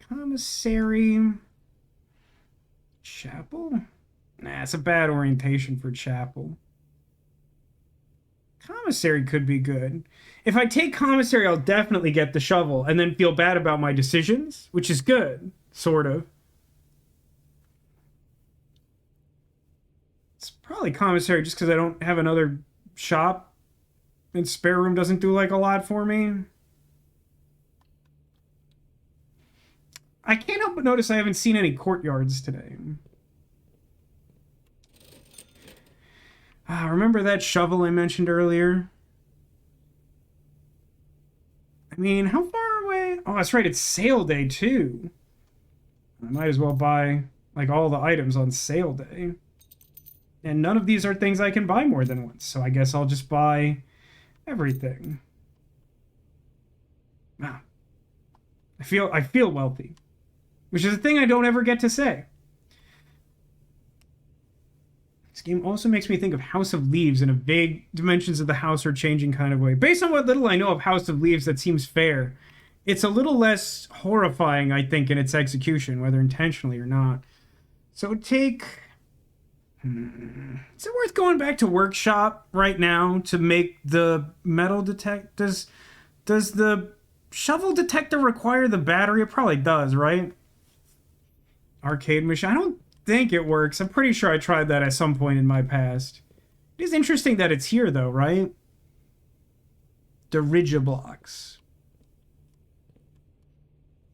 Commissary. Chapel? Nah, it's a bad orientation for chapel. Commissary could be good. If I take commissary, I'll definitely get the shovel and then feel bad about my decisions, which is good, sort of. It's probably commissary just because I don't have another shop. And spare room doesn't do, like, a lot for me. I can't help but notice I haven't seen any courtyards today. Remember that shovel I mentioned earlier? I mean, how far away? Oh, that's right, it's sale day, too. I might as well buy, like, all the items on sale day. And none of these are things I can buy more than once, so I guess I'll just buy everything. Wow. I feel wealthy. Which is a thing I don't ever get to say. This game also makes me think of House of Leaves in a vague dimensions of the house are changing kind of way. Based on what little I know of House of Leaves, that seems fair. It's a little less horrifying, I think, in its execution, whether intentionally or not. So take... Is it worth going back to workshop right now to make the metal detect? Does the shovel detector require the battery? It probably does, right? Arcade machine. I don't think it works. I'm pretty sure I tried that at some point in my past. It is interesting that it's here, though, right? Dirigiblocks.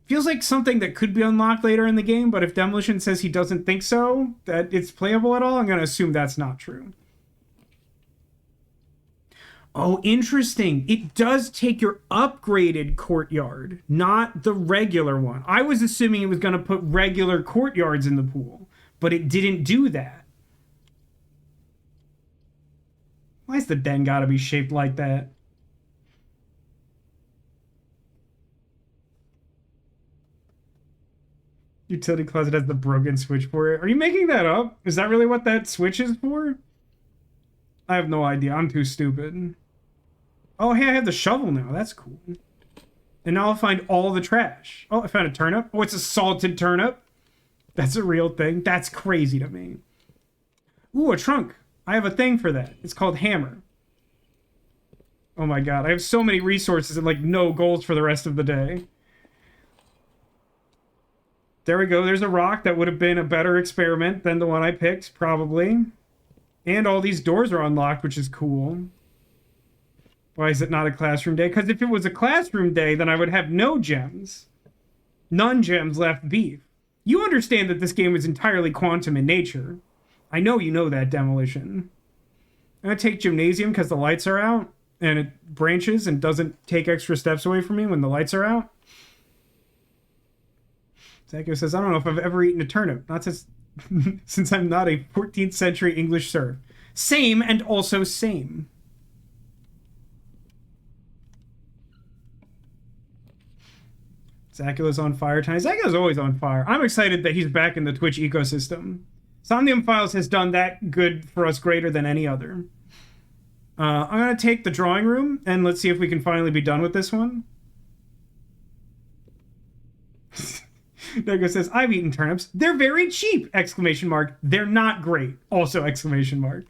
Feels like something that could be unlocked later in the game, but if Demolition says he doesn't think so, that it's playable at all, I'm going to assume that's not true. Oh, interesting. It does take your upgraded courtyard, not the regular one. I was assuming it was going to put regular courtyards in the pool, but it didn't do that. Why's the den gotta be shaped like that? Utility closet has the broken switch for it. Are you making that up? Is that really what that switch is for? I have no idea. I'm too stupid. Oh, hey, I have the shovel now. That's cool. And now I'll find all the trash. Oh, I found a turnip. Oh, it's a salted turnip. That's a real thing. That's crazy to me. Ooh, a trunk. I have a thing for that. It's called hammer. Oh my god. I have so many resources and, like, no goals for the rest of the day. There we go. There's a rock that would have been a better experiment than the one I picked, probably. And all these doors are unlocked, which is cool. Why is it not a classroom day? Because if it was a classroom day, then I would have no gems. None gems left beef. You understand that this game is entirely quantum in nature. I know you know that, Demolition. I'm going to take gymnasium because the lights are out. And it branches and doesn't take extra steps away from me when the lights are out. Vasco says, I don't know if I've ever eaten a turnip. Not since, since I'm not a 14th century English serf. Same and also same. Zacula's on fire tonight. Zacula's always on fire. I'm excited that he's back in the Twitch ecosystem. Somnium Files has done that good for us greater than any other. I'm going to take the drawing room, and let's see if we can finally be done with this one. Nego says, I've eaten turnips. They're very cheap! Exclamation mark. They're not great. Also exclamation mark.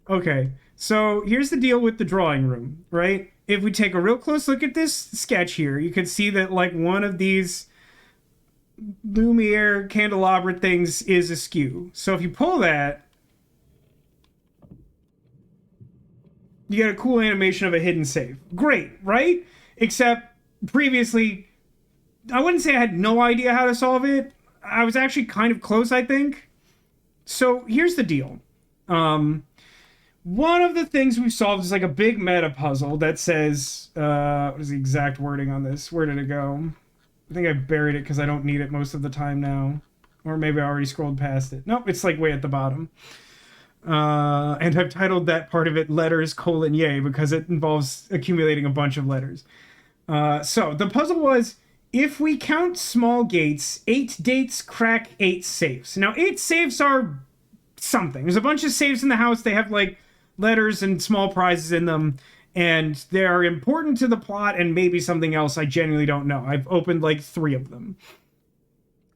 Okay, so here's the deal with the drawing room, right? If we take a real close look at this sketch here, you can see that, like, one of these Lumiere candelabra things is askew. So if you pull that, you get a cool animation of a hidden safe. Great, right? Except previously, I wouldn't say I had no idea how to solve it. I was actually kind of close, I think. So here's the deal. One of the things we've solved is like a big meta puzzle that says, what is the exact wording on this? Where did it go? I think I buried it because I don't need it most of the time now. Or maybe I already scrolled past it. Nope, it's like way at the bottom. And I've titled that part of it letters : yay, because it involves accumulating a bunch of letters. So the puzzle was, if we count small gates, 8 gates crack 8 safes. Now, 8 safes are something. There's a bunch of safes in the house. They have, like, letters and small prizes in them, and they're important to the plot and maybe something else I genuinely don't know. I've opened, like, 3 of them.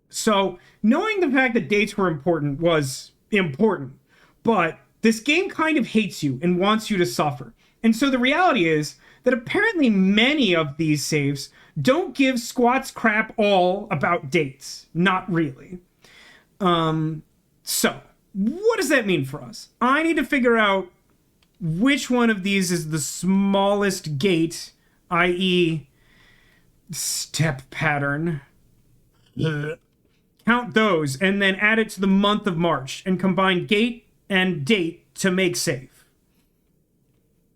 So, knowing the fact that dates were important was important. But this game kind of hates you and wants you to suffer. And so the reality is that apparently many of these saves don't give squats crap all about dates. Not really. So, what does that mean for us? I need to figure out which one of these is the smallest gate, i.e. step pattern. Count those, and then add it to the month of March, and combine gate and date to make safe.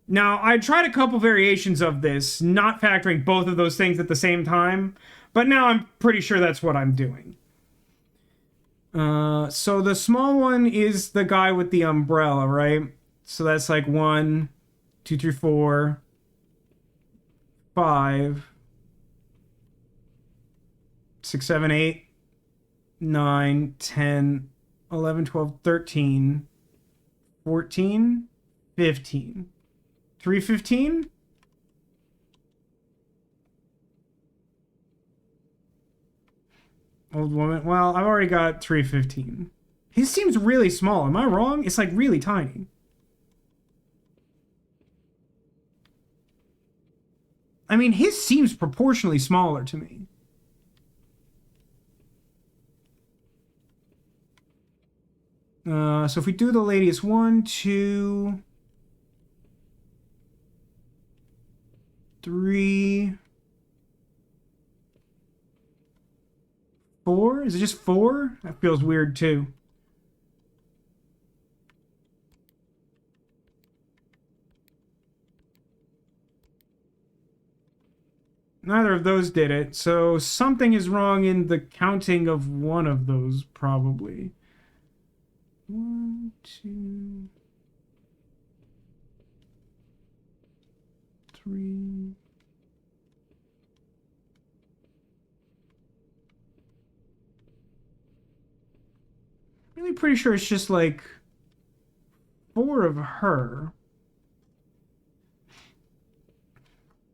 Now, I tried a couple variations of this, not factoring both of those things at the same time, but now I'm pretty sure that's what I'm doing. So the small one is the guy with the umbrella, right? So that's like 1, 2, 3, 4, 5, 6, 7, 8, 9, 10, 11, 12, 13, 14, 15. 315? Old woman. Well, I've already got 315. His seems really small. Am I wrong? It's like really tiny. I mean, his seems proportionally smaller to me. So if we do the ladies, 1, 2, 3, 4? Is it just 4? That feels weird too. Neither of those did it, so something is wrong in the counting of one of those, probably. 1, 2, 3. Really pretty sure it's just like 4 of her.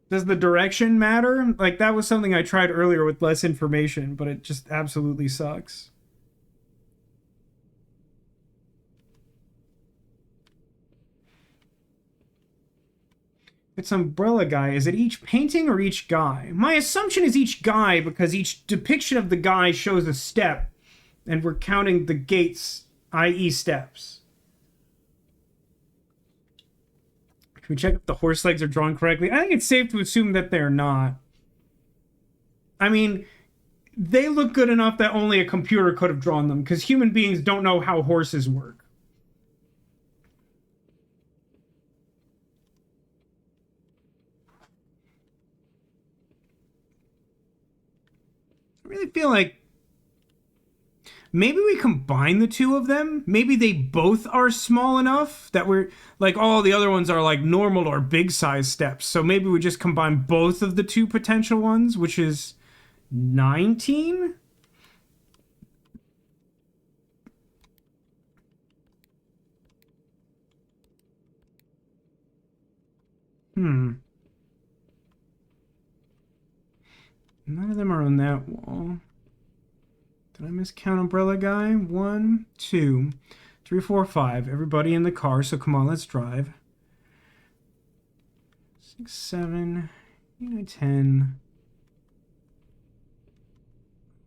Does the direction matter? Like, that was something I tried earlier with less information, but it just absolutely sucks. It's umbrella guy. Is it each painting or each guy? My assumption is each guy because each depiction of the guy shows a step, and we're counting the gates, i.e. steps. Can we check if the horse legs are drawn correctly? I think it's safe to assume that they're not. I mean, they look good enough that only a computer could have drawn them, because human beings don't know how horses work. I really feel like maybe we combine the two of them. Maybe they both are small enough that we're like, all the other ones are like normal or big size steps. So maybe we just combine both of the two potential ones, which is 19. None of them are on that wall. Did I miscount umbrella guy? 1, 2, 3, 4, 5. Everybody in the car, so come on, let's drive. 6, 7, 8, 9, 10,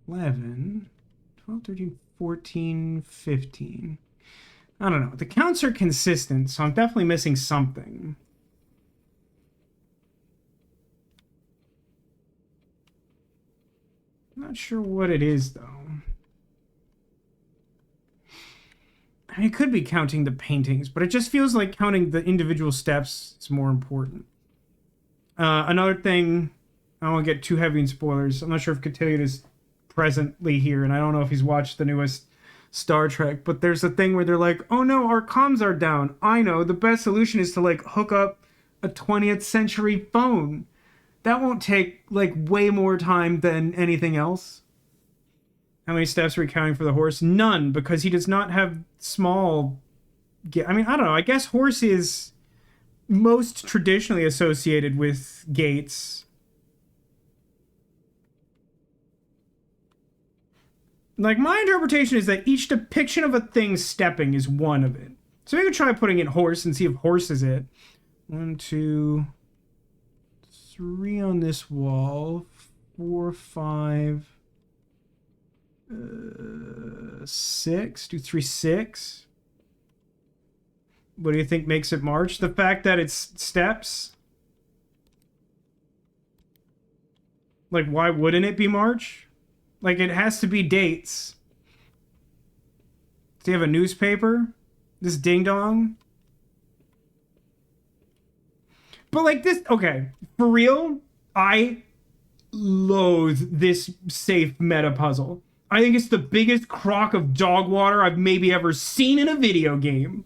11, 12, 13, 14, 15. I don't know. The counts are consistent, so I'm definitely missing something. Not sure what it is, though. I mean, it could be counting the paintings, but it just feels like counting the individual steps is more important. Another thing, I don't want to get too heavy in spoilers. I'm not sure if Cotillion is presently here, and I don't know if he's watched the newest Star Trek, but there's a thing where they're like, oh no, our comms are down. I know, the best solution is to, like, hook up a 20th century phone. That won't take, like, way more time than anything else. How many steps are we counting for the horse? None, because he does not have small... I mean, I don't know. I guess horse is most traditionally associated with gates. Like, my interpretation is that each depiction of a thing stepping is one of it. So we could try putting in horse and see if horse is it. 1, 2... 3 on this wall, 4, 5, 6. Do 3, 6. What do you think makes it March? The fact that it's steps? Like, why wouldn't it be March? Like, it has to be dates. Do you have a newspaper? This ding dong? But, like, this... Okay, for real, I loathe this safe meta puzzle. I think it's the biggest crock of dog water I've maybe ever seen in a video game.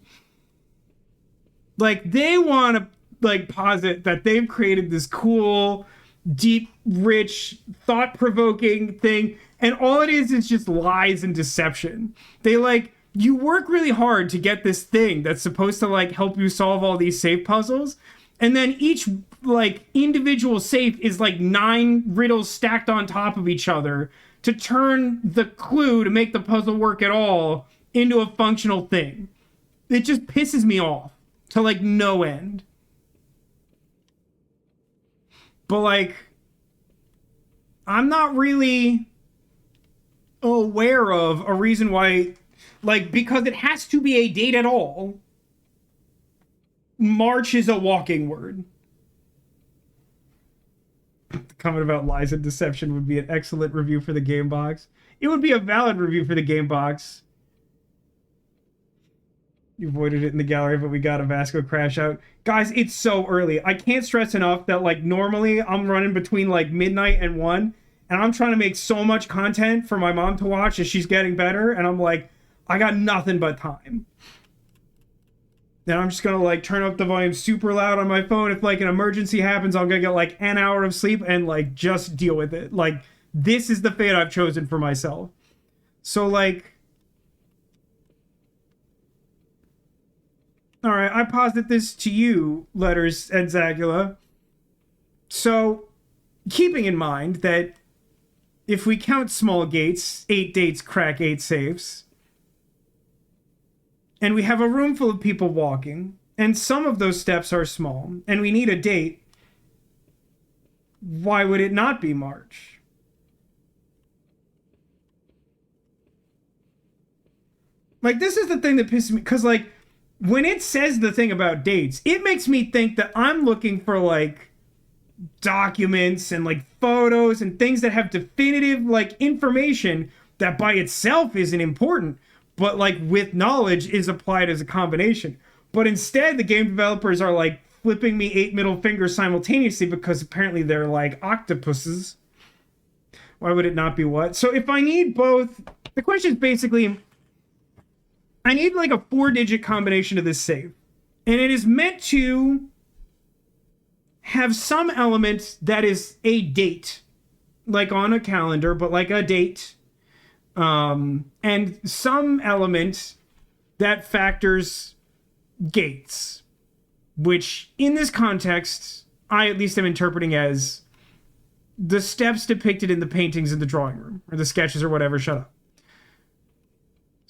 Like, they want to, like, posit that they've created this cool, deep, rich, thought-provoking thing, and all it is just lies and deception. They, like... You work really hard to get this thing that's supposed to, like, help you solve all these safe puzzles, and then each, like, individual safe is, like, 9 riddles stacked on top of each other to turn the clue to make the puzzle work at all into a functional thing. It just pisses me off to, like, no end. But, like, I'm not really aware of a reason why, like, because it has to be a date at all. March is a walking word. The comment about lies and deception would be an excellent review for the game box. It would be a valid review for the game box. You avoided it in the gallery, but we got a Vasco crash out. Guys, it's so early. I can't stress enough that, like, normally I'm running between, like, midnight and 1, and I'm trying to make so much content for my mom to watch as she's getting better, and I'm like, I got nothing but time. Then I'm just gonna, like, turn up the volume super loud on my phone. If, like, an emergency happens, I'm gonna get, like, an hour of sleep and, like, just deal with it. Like, this is the fate I've chosen for myself. So, like... Alright, I posit this to you, Letters and Zagula. So, keeping in mind that if we count small gates, 8 dates crack 8 safes, and we have a room full of people walking, and some of those steps are small, and we need a date, why would it not be March? Like, this is the thing that pisses me, because, like, when it says the thing about dates, it makes me think that I'm looking for, like, documents and, like, photos and things that have definitive, like, information that by itself isn't important, but, like, with knowledge is applied as a combination. But instead, the game developers are, like, flipping me 8 middle fingers simultaneously because apparently they're, like, octopuses. Why would it not be what? So if I need both... The question is basically... I need, like, a 4-digit combination of this save. And it is meant to have some element that is a date. Like on a calendar, but like a date. And some element that factors gates. Which, in this context, I at least am interpreting as the steps depicted in the paintings in the drawing room. Or the sketches or whatever, shut up.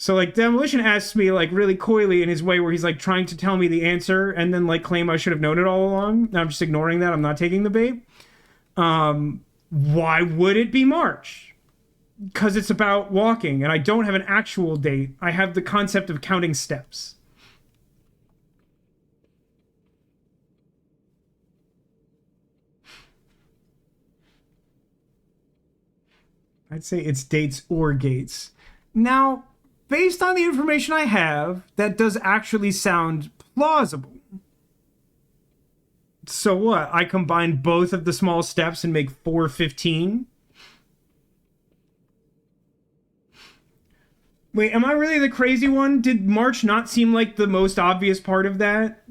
So, like, Demolition asks me, like, really coyly in his way where he's, like, trying to tell me the answer and then, like, claim I should have known it all along. I'm just ignoring that. I'm not taking the bait. Why would it be March? Because it's about walking, and I don't have an actual date. I have the concept of counting steps. I'd say it's dates or gates. Now... Based on the information I have, that does actually sound plausible. So what? I combine both of the small steps and make 415? Wait, am I really the crazy one? Did March not seem like the most obvious part of that?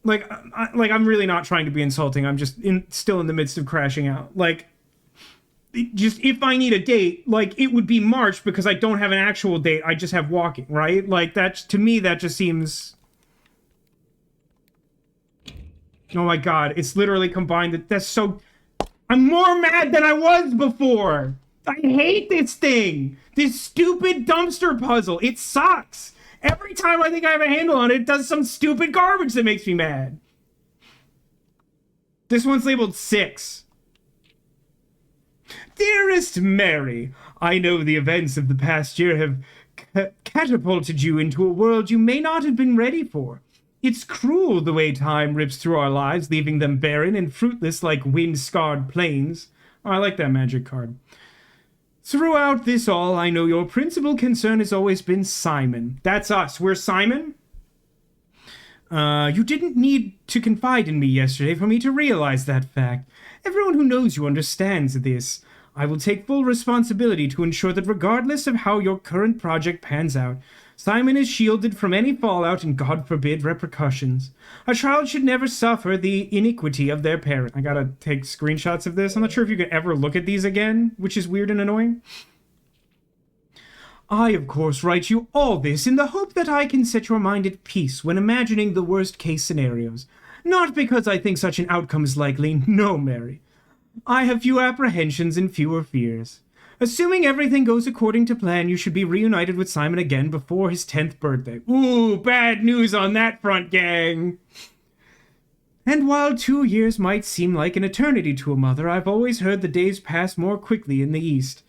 Like, I'm really not trying to be insulting. I'm just still in the midst of crashing out. Like... Just if I need a date, like, it would be March because I don't have an actual date. I just have walking, right? Like, that's, to me, that just seems... Oh my god, it's literally combined. That's so... I'm more mad than I was before! I hate this thing! This stupid dumpster puzzle! It sucks! Every time I think I have a handle on it, it does some stupid garbage that makes me mad. This one's labeled 6. Dearest Mary, I know the events of the past year have catapulted you into a world you may not have been ready for. It's cruel the way time rips through our lives, leaving them barren and fruitless like wind-scarred plains. Oh, I like that magic card. Throughout this all, I know your principal concern has always been Simon. That's us. We're Simon? You didn't need to confide in me yesterday for me to realize that fact. Everyone who knows you understands this. I will take full responsibility to ensure that regardless of how your current project pans out, Simon is shielded from any fallout and, God forbid, repercussions. A child should never suffer the iniquity of their parent. I gotta take screenshots of this. I'm not sure if you can ever look at these again, which is weird and annoying. I, of course, write you all this in the hope that I can set your mind at peace when imagining the worst-case scenarios. Not because I think such an outcome is likely, no, Mary. I have few apprehensions and fewer fears. Assuming everything goes according to plan, you should be reunited with Simon again before his 10th birthday. Ooh, bad news on that front, gang! And while 2 years might seem like an eternity to a mother, I've always heard the days pass more quickly in the East.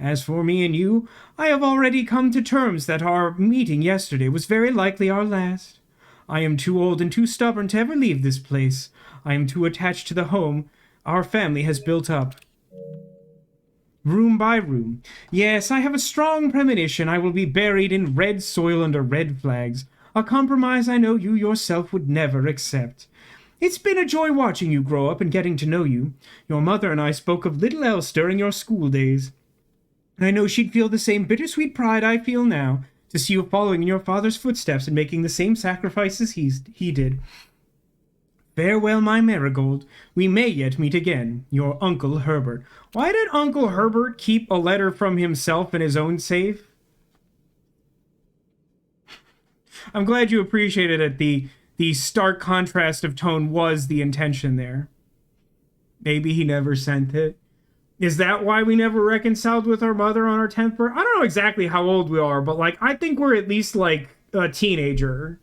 As for me and you, I have already come to terms that our meeting yesterday was very likely our last. I am too old and too stubborn to ever leave this place. I am too attached to the home our family has built up. Room by room. Yes, I have a strong premonition I will be buried in red soil under red flags. A compromise I know you yourself would never accept. It's been a joy watching you grow up and getting to know you. Your mother and I spoke of little else during your school days. I know she'd feel the same bittersweet pride I feel now, to see you following in your father's footsteps and making the same sacrifices he did. Farewell, my marigold. We may yet meet again. Your Uncle Herbert. Why did Uncle Herbert keep a letter from himself in his own safe? I'm glad you appreciated it. The stark contrast of tone was the intention there. Maybe he never sent it. Is that why we never reconciled with our mother on our 10th birthday? I don't know exactly how old we are, but, like, I think we're at least, like, a teenager.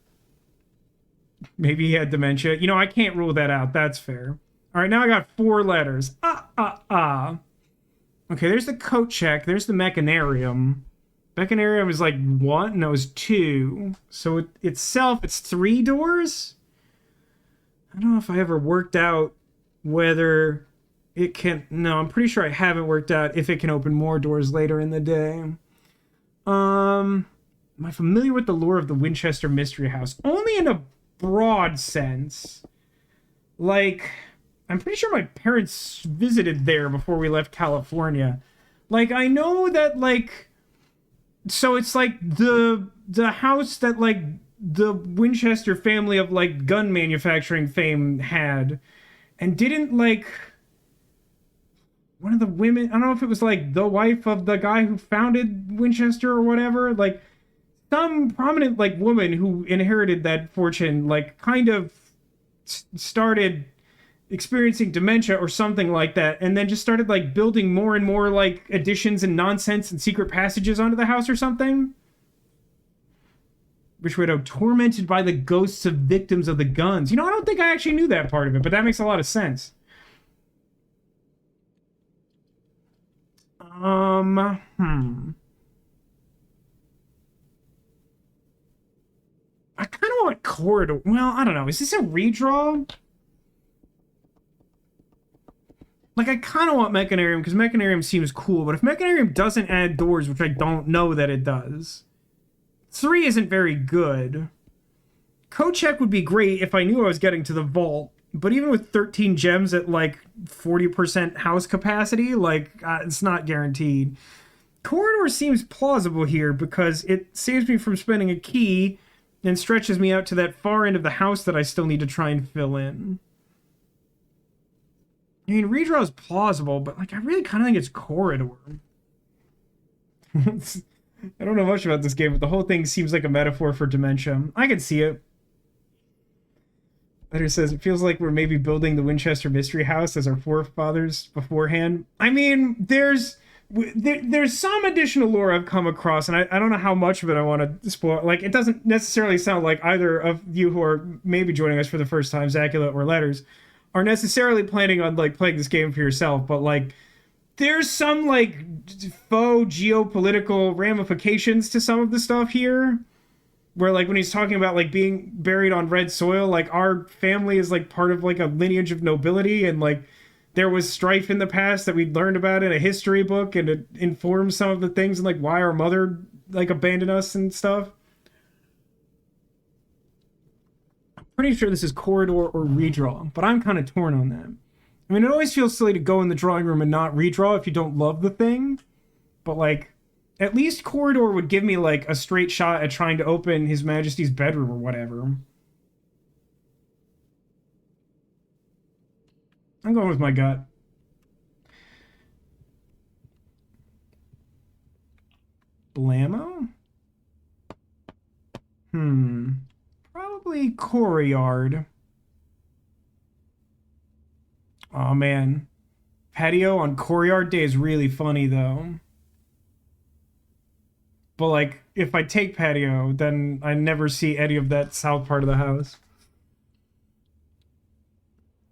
Maybe he had dementia. You know, I can't rule that out. That's fair. All right, now I got 4 letters. Okay, there's the coat check. There's the mechanarium. Mechanarium is, like, 1? No, it's 2. So itself, it's 3 doors? I don't know if I ever worked out whether... it can... No, I'm pretty sure I haven't worked out if it can open more doors later in the day. Am I familiar with the lore of the Winchester Mystery House? Only in a broad sense. Like, I'm pretty sure my parents visited there before we left California. Like, I know that, like... So it's, like, the house that, like, the Winchester family of, like, gun manufacturing fame had. And didn't, like... one of the women, I don't know if it was like the wife of the guy who founded Winchester or whatever, like some prominent like woman who inherited that fortune, like kind of started experiencing dementia or something like that, and then just started like building more and more like additions and nonsense and secret passages onto the house or something. Rich Widow, tormented by the ghosts of victims of the guns. You know, I don't think I actually knew that part of it, but that makes a lot of sense. I kind of want corridor. Well, I don't know. Is this a redraw? Like, I kind of want Mechanarium, because Mechanarium seems cool, but if Mechanarium doesn't add doors, which I don't know that it does, 3 isn't very good. Code check would be great if I knew I was getting to the vault, but even with 13 gems at, like, 40% house capacity, like, it's not guaranteed. Corridor seems plausible here because it saves me from spending a key and stretches me out to that far end of the house that I still need to try and fill in. I mean, redraw is plausible, but, like, I really kind of think it's corridor. I don't know much about this game, but the whole thing seems like a metaphor for dementia. I can see it. Letter says, it feels like we're maybe building the Winchester Mystery House as our forefathers beforehand. I mean, there's some additional lore I've come across, and I don't know how much of it I want to spoil. Like, it doesn't necessarily sound like either of you who are maybe joining us for the first time, Zacula or Letters, are necessarily planning on, like, playing this game for yourself, but, like, there's some, like, faux geopolitical ramifications to some of the stuff here. Where, like, when he's talking about, like, being buried on red soil, like, our family is, like, part of, like, a lineage of nobility, and, like, there was strife in the past that we'd learned about in a history book, and it informs some of the things, and, like, why our mother, like, abandoned us and stuff. I'm pretty sure this is corridor or redraw, but I'm kind of torn on that. I mean, it always feels silly to go in the drawing room and not redraw if you don't love the thing, but, like, at least corridor would give me, like, a straight shot at trying to open His Majesty's bedroom or whatever. I'm going with my gut. Blammo? Probably courtyard. Oh, man. Patio on courtyard day is really funny, though. But, like, if I take patio, then I never see any of that south part of the house.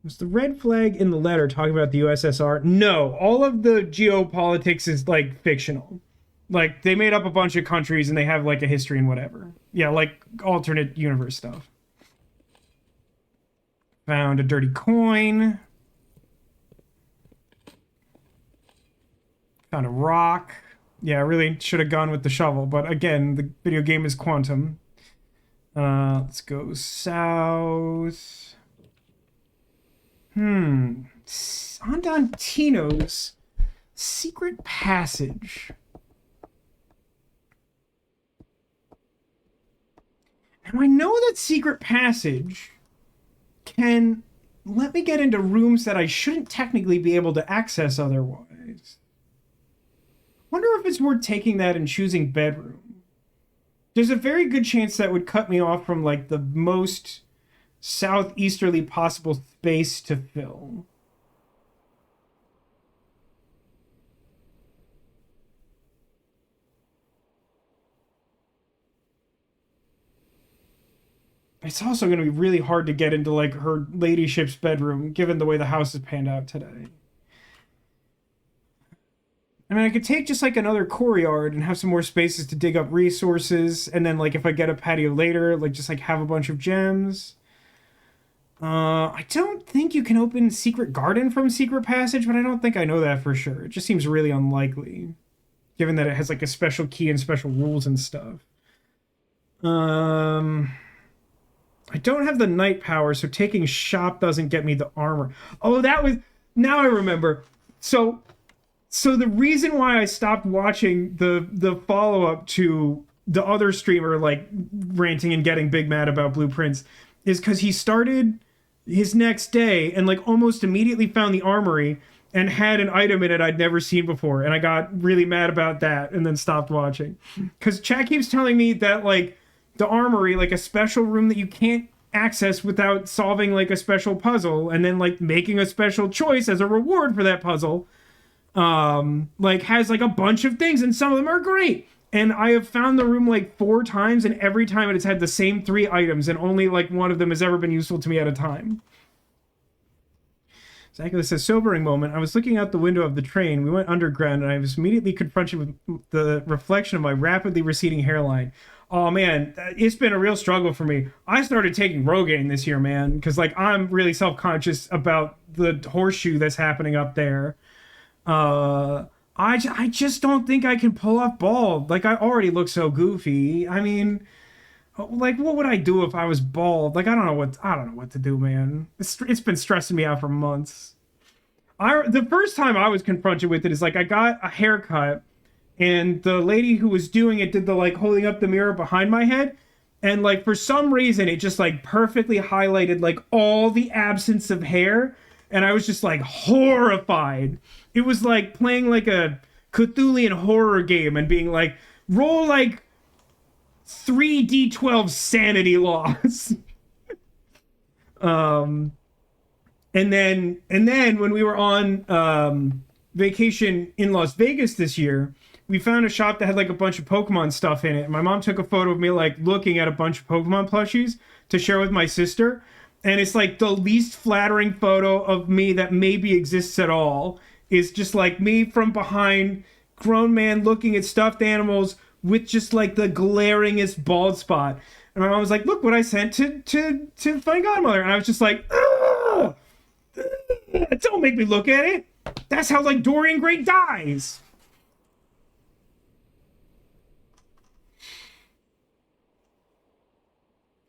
Was the red flag in the letter talking about the USSR? No, all of the geopolitics is, like, fictional. Like, they made up a bunch of countries and they have, like, a history and whatever. Yeah, like, alternate universe stuff. Found a dirty coin. Found a rock. Yeah, I really should have gone with the shovel, but again, the video game is Quantum. Let's go south. Andantino's secret passage. Now I know that secret passage can let me get into rooms that I shouldn't technically be able to access otherwise. Wonder if it's worth taking that and choosing bedroom. There's a very good chance that would cut me off from like the most southeasterly possible space to fill. It's also going to be really hard to get into like her ladyship's bedroom given the way the house is panned out today. I mean, I could take just like another courtyard and have some more spaces to dig up resources, and then like if I get a patio later, like just like have a bunch of gems. I don't think you can open Secret Garden from Secret Passage, but I don't think I know that for sure. It just seems really unlikely, given that it has like a special key and special rules and stuff. I don't have the night power, so taking shop doesn't get me the armor. Oh, that was... Now I remember. So the reason why I stopped watching the follow-up to the other streamer, like, ranting and getting big mad about blueprints, is because he started his next day and, like, almost immediately found the armory and had an item in it I'd never seen before, and I got really mad about that and then stopped watching. Because chat keeps telling me that, like, the armory, like a special room that you can't access without solving like a special puzzle and then like making a special choice as a reward for that puzzle, like has like a bunch of things and some of them are great. And I have found the room like 4 times and every time it has had the same 3 items and only like one of them has ever been useful to me at a time. Exactly, says, sobering moment. I was looking out the window of the train. We went underground and I was immediately confronted with the reflection of my rapidly receding hairline. Oh man, it's been a real struggle for me. I started taking Rogaine this year, man, because like I'm really self-conscious about the horseshoe that's happening up there. I just don't think I can pull off bald. Like I already look so goofy. I mean, like what would I do if I was bald? Like I don't know what to do, man. It's been stressing me out for months. The first time I was confronted with it is like I got a haircut. And the lady who was doing it did the like holding up the mirror behind my head. And like for some reason, it just like perfectly highlighted like all the absence of hair. And I was just like horrified. It was like playing like a Cthulhian horror game and being like, roll like 3d12 sanity loss. And then when we were on vacation in Las Vegas this year, we found a shop that had like a bunch of Pokemon stuff in it. My mom took a photo of me like looking at a bunch of Pokemon plushies to share with my sister. And it's like the least flattering photo of me that maybe exists at all. Is just like me from behind, grown man looking at stuffed animals with just like the glaringest bald spot. And my mom was like, look what I sent to Fun Godmother. And I was just like, ugh, don't make me look at it. That's how like Dorian Gray dies.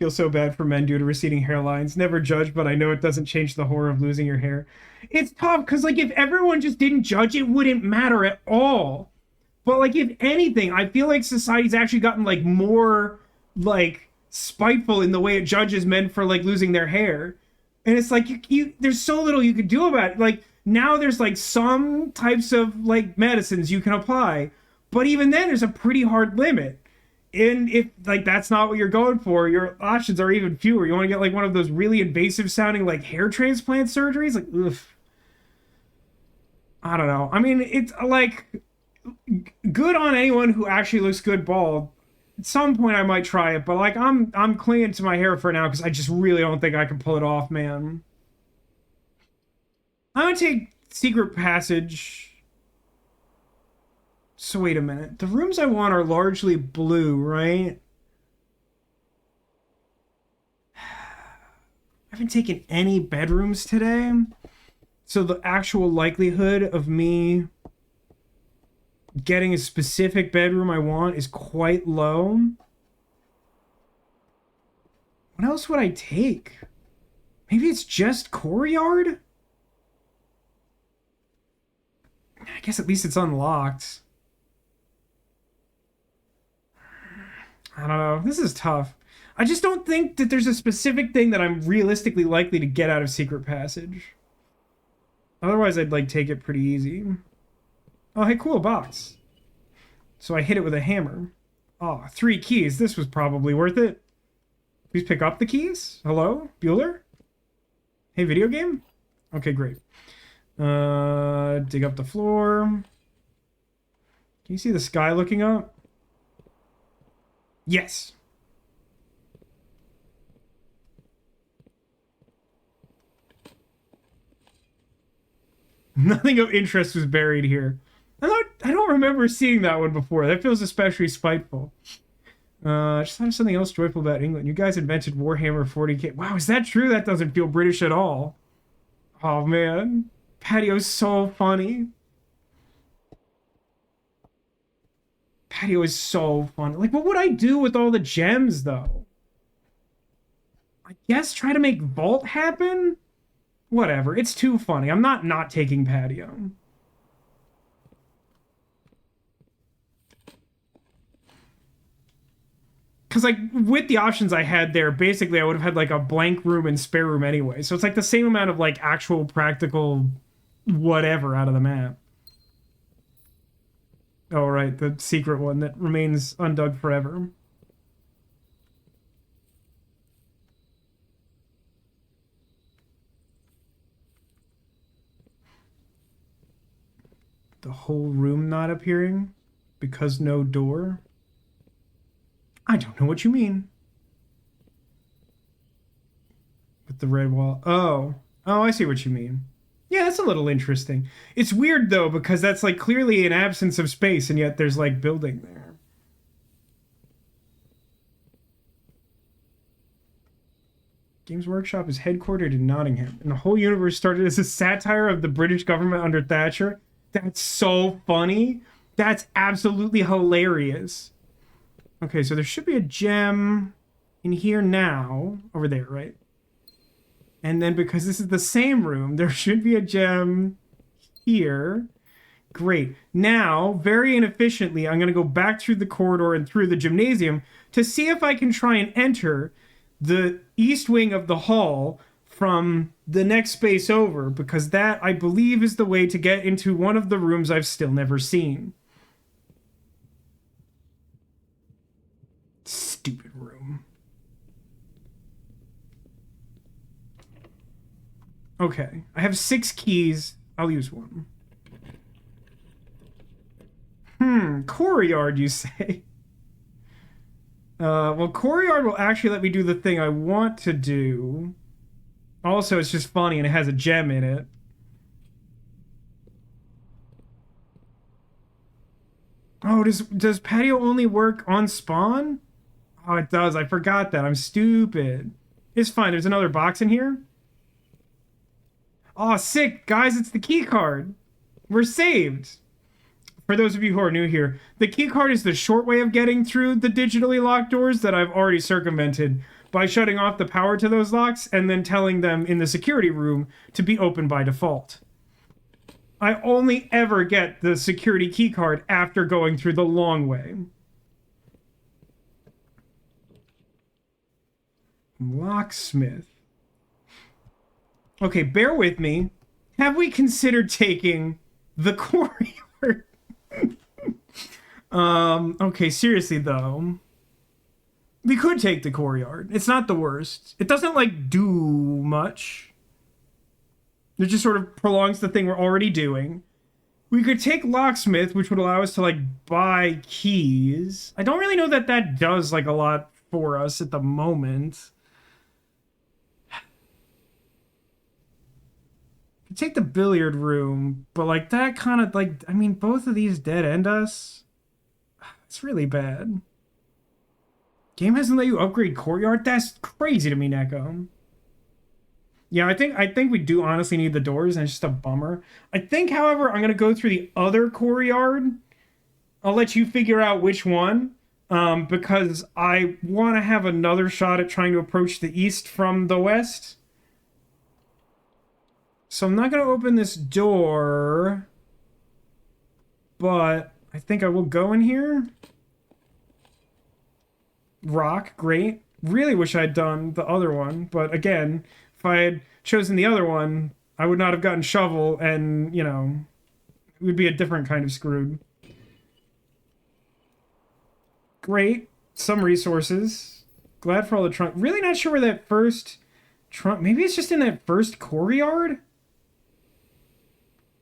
Feel so bad for men due to receding hairlines. Never judge, but I know it doesn't change the horror of losing your hair. It's tough because like if everyone just didn't judge, it wouldn't matter at all. But like if anything, I feel like society's actually gotten like more like spiteful in the way it judges men for like losing their hair. And it's like you there's so little you could do about it. Like now there's like some types of like medicines you can apply, but even then there's a pretty hard limit. And if like that's not what you're going for, your options are even fewer. You want to get like one of those really invasive sounding like hair transplant surgeries, like ugh. I don't know. I mean, it's like good on anyone who actually looks good bald. At some point I might try it, but like I'm clinging to my hair for now because I just really don't think I can pull it off, man. I'm gonna take Secret Passage. So wait a minute. The rooms I want are largely blue, right? I haven't taken any bedrooms today. So the actual likelihood of me getting a specific bedroom I want is quite low. What else would I take? Maybe it's just courtyard? I guess at least it's unlocked. I don't know. This is tough. I just don't think that there's a specific thing that I'm realistically likely to get out of Secret Passage. Otherwise, I'd, like, take it pretty easy. Oh, hey, cool, box. So I hit it with a hammer. Oh, 3 keys. This was probably worth it. Please pick up the keys. Hello? Bueller? Hey, video game? Okay, great. Dig up the floor. Can you see the sky looking up? Yes. Nothing of interest was buried here. I don't remember seeing that one before. That feels especially spiteful. Just thought of something else joyful about England. You guys invented Warhammer 40k. Wow, is that true? That doesn't feel British at all. Oh, man. Patio's so funny. Patio is so fun. Like, what would I do with all the gems, though? I guess try to make Vault happen? Whatever. It's too funny. I'm not taking Patio. Because, like, with the options I had there, basically I would have had, like, a blank room and spare room anyway. So it's, like, the same amount of, like, actual practical whatever out of the map. Oh, right. The secret one that remains undug forever. The whole room not appearing because no door? I don't know what you mean. With the red wall. Oh, I see what you mean. Yeah, that's a little interesting. It's weird, though, because that's, like, clearly an absence of space, and yet there's, like, building there. Games Workshop is headquartered in Nottingham, and the whole universe started as a satire of the British government under Thatcher. That's so funny. That's absolutely hilarious. Okay, so there should be a gem in here now. Over there, right? And then because this is the same room, there should be a gem here. Great. Now, very inefficiently, I'm going to go back through the corridor and through the gymnasium to see if I can try and enter the east wing of the hall from the next space over, because that, I believe, is the way to get into one of the rooms I've still never seen. Stupid room. Okay, I have 6 keys. I'll use one. Courtyard, you say? Well, Courtyard will actually let me do the thing I want to do. Also, it's just funny and it has a gem in it. Oh, does patio only work on spawn? Oh, it does. I forgot that. I'm stupid. It's fine. There's another box in here. Oh, sick. Guys, it's the key card. We're saved. For those of you who are new here, the key card is the short way of getting through the digitally locked doors that I've already circumvented by shutting off the power to those locks and then telling them in the security room to be open by default. I only ever get the security key card after going through the long way. Locksmith. Okay, bear with me. Have we considered taking the courtyard? Okay, seriously though. We could take the courtyard. It's not the worst. It doesn't, like, do much. It just sort of prolongs the thing we're already doing. We could take locksmith, which would allow us to, like, buy keys. I don't really know that that does, like, a lot for us at the moment. Take the billiard room, but, like, that kind of, like, I mean, both of these dead end us. It's really bad. Game hasn't let you upgrade courtyard? That's crazy to me, Neko. Yeah, I think we do honestly need the doors, and it's just a bummer. I think, however, I'm gonna go through the other courtyard. I'll let you figure out which one. because I want to have another shot at trying to approach the east from the west. So I'm not going to open this door, but I think I will go in here. Rock, great. Really wish I'd done the other one, but again, if I had chosen the other one, I would not have gotten shovel, and, you know, it would be a different kind of screwed. Great. Some resources. Glad for all the trunk. Really not sure where that first trunk... Maybe it's just in that first courtyard?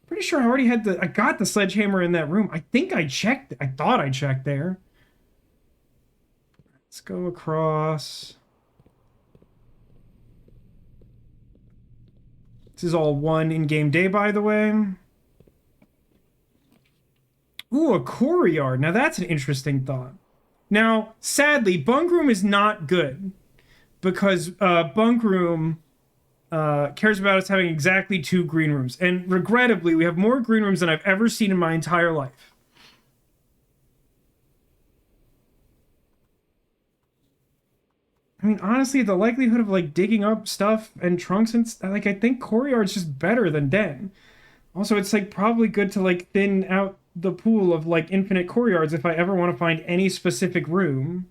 Pretty sure I already had I got the sledgehammer in that room. I think I checked. I thought I checked there. Let's go across. This is all one in-game day, by the way. Ooh, a courtyard. Now that's an interesting thought. Now, sadly, bunk room is not good because bunk room cares about us having exactly 2 green rooms. And regrettably, we have more green rooms than I've ever seen in my entire life. I mean, honestly, the likelihood of, like, digging up stuff and trunks and like, I think courtyard's just better than den. Also, it's, like, probably good to, like, thin out the pool of, like, infinite courtyards if I ever want to find any specific room.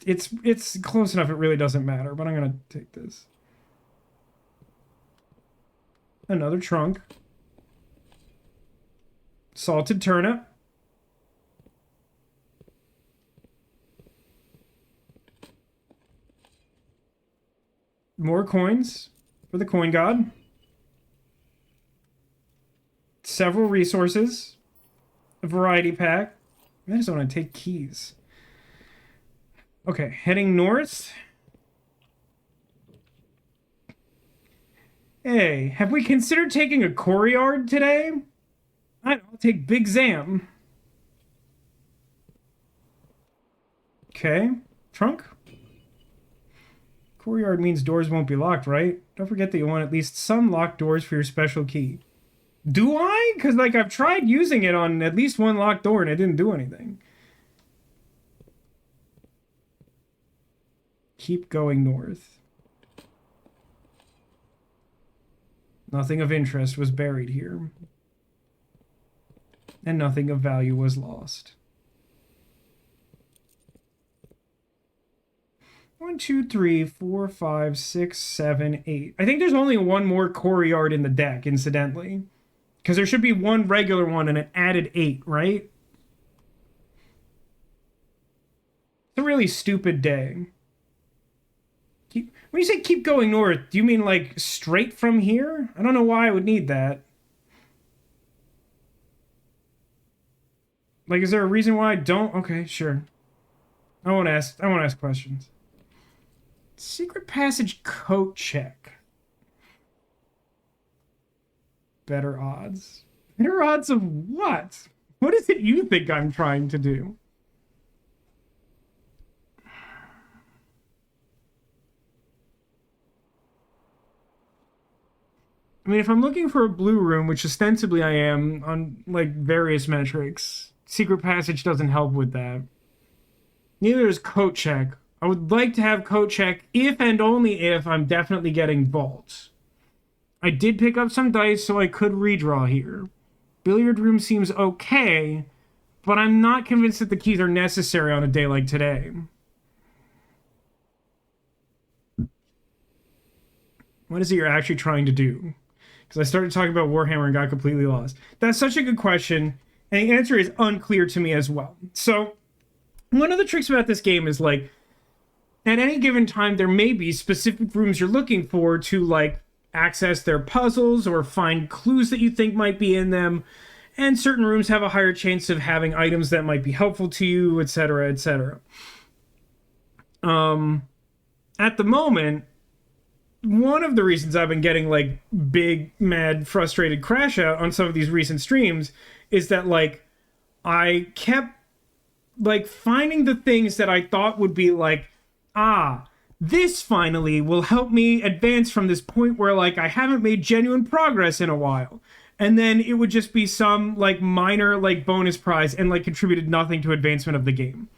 It's close enough, it really doesn't matter, but I'm gonna take this. Another trunk. Salted turnip. More coins for the coin god. Several resources. A variety pack. I just want to take keys. Okay, heading north. Hey, have we considered taking a courtyard today? I'll take Big Zam. Okay, trunk. Courtyard means doors won't be locked, right? Don't forget that you want at least some locked doors for your special key. Do I? Because, like, I've tried using it on at least one locked door and it didn't do anything. Keep going north. Nothing of interest was buried here. And nothing of value was lost. 1, 2, 3, 4, 5, 6, 7, 8. I think there's only one more courtyard in the deck, incidentally. Because there should be one regular one and an added 8, right? It's a really stupid day. When you say keep going north, do you mean like straight from here? I don't know why I would need that. Like, is there a reason why I don't? Okay, sure. I won't ask questions. Secret passage coat check. Better odds. Better odds of what? What is it you think I'm trying to do? I mean, if I'm looking for a blue room, which ostensibly I am on, like, various metrics, secret passage doesn't help with that. Neither does coat check. I would like to have coat check if and only if I'm definitely getting vault. I did pick up some dice, so I could redraw here. Billiard room seems okay, but I'm not convinced that the keys are necessary on a day like today. What is it you're actually trying to do? Because I started talking about Warhammer and got completely lost. That's such a good question, and the answer is unclear to me as well. So, one of the tricks about this game is, like, at any given time, there may be specific rooms you're looking for to, like, access their puzzles or find clues that you think might be in them, and certain rooms have a higher chance of having items that might be helpful to you, etc., etc. At the moment, one of the reasons I've been getting, like, big, mad, frustrated crash out on some of these recent streams is that, like, I kept, like, finding the things that I thought would be, like, this finally will help me advance from this point where, like, I haven't made genuine progress in a while. and then it would just be some like minor like bonus prize and like contributed nothing to advancement of the game.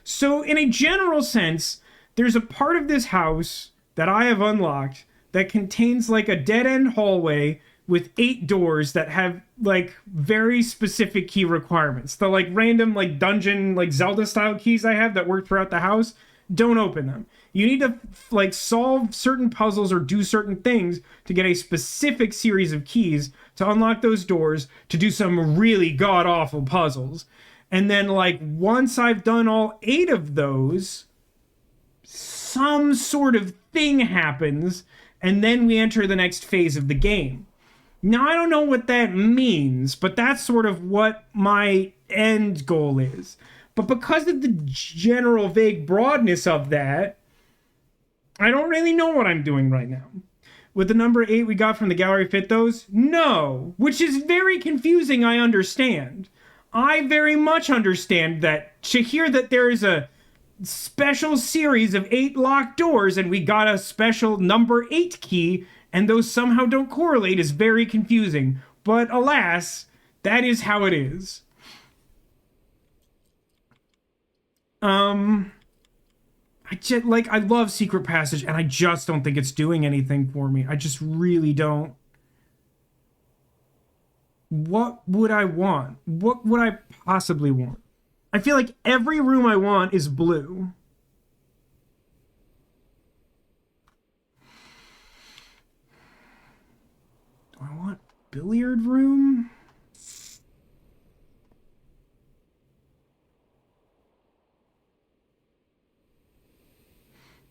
So in a general sense, there's a part of this house that I have unlocked that contains like a dead-end hallway with 8 doors that have like very specific key requirements. The like random like dungeon like Zelda style keys I have that work throughout the house, don't open them. You need to like solve certain puzzles or do certain things to get a specific series of keys to unlock those doors to do some really god-awful puzzles. And then like once I've done all 8 of those, some sort of thing happens, and then we enter the next phase of the game. Now, I don't know what that means, but that's sort of what my end goal is. But because of the general vague broadness of that, I don't really know what I'm doing right now. With the number 8 we got from the gallery fit those? No, which is very confusing, I understand. I very much understand that to hear that there is a special series of 8 locked doors and we got a special number 8 key and those somehow don't correlate is very confusing. But alas, that is how it is. I love Secret Passage, and I just don't think it's doing anything for me. I just really don't. What would I want? What would I possibly want? I feel like every room I want is blue. Do I want billiard room?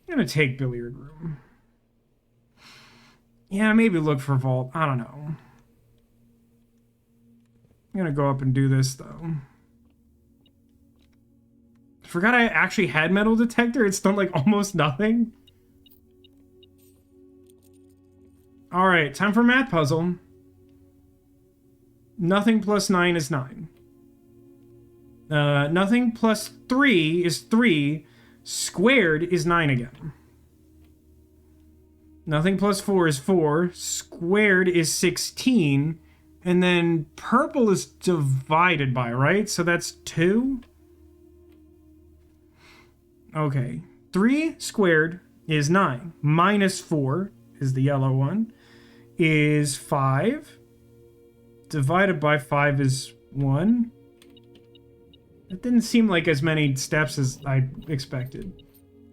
I'm gonna take billiard room. Yeah, maybe look for vault. I don't know. I'm gonna go up and do this though. Forgot I actually had metal detector. It's done like almost nothing. All right, time for math puzzle. Nothing plus 9 is 9. Nothing plus 3 is 3. Squared is 9 again. Nothing plus 4 is 4. Squared is 16. And then purple is divided by, right? So that's 2. Okay. 3 squared is 9. Minus 4 is the yellow one. Is 5. Divided by 5 is 1. It didn't seem like as many steps as I expected.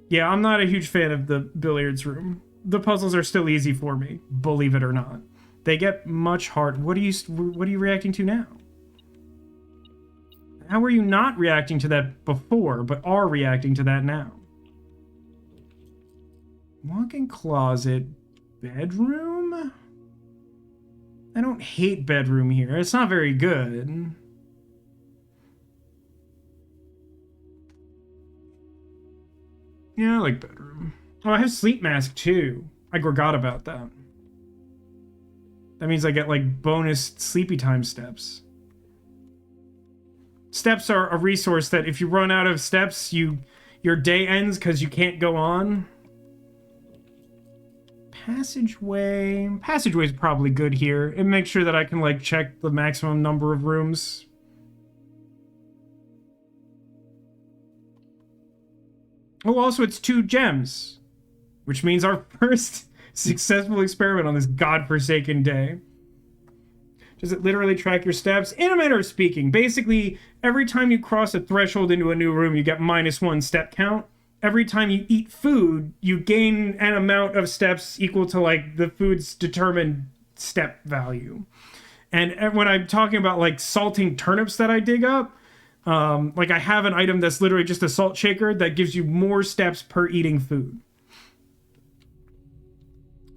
Yeah, I'm not a huge fan of the billiards room. The puzzles are still easy for me, believe it or not. They get much hard. What are you reacting to now? How are you not reacting to that before, but are reacting to that now? Walk-in closet, bedroom? I don't hate bedroom here. It's not very good. Yeah, I like bedroom. Oh, I have sleep mask too. I forgot about that. That means I get like bonus sleepy time steps. Steps are a resource that if you run out of steps, your day ends because you can't go on. Passageway. Passageway is probably good here. It makes sure that I can like check the maximum number of rooms. Oh, also it's 2 gems, which means our first successful experiment on this godforsaken day. Does it literally track your steps? In a manner of speaking, basically, every time you cross a threshold into a new room, you get -1 step count. Every time you eat food, you gain an amount of steps equal to like the food's determined step value. And when I'm talking about like salting turnips that I dig up, like I have an item that's literally just a salt shaker that gives you more steps per eating food.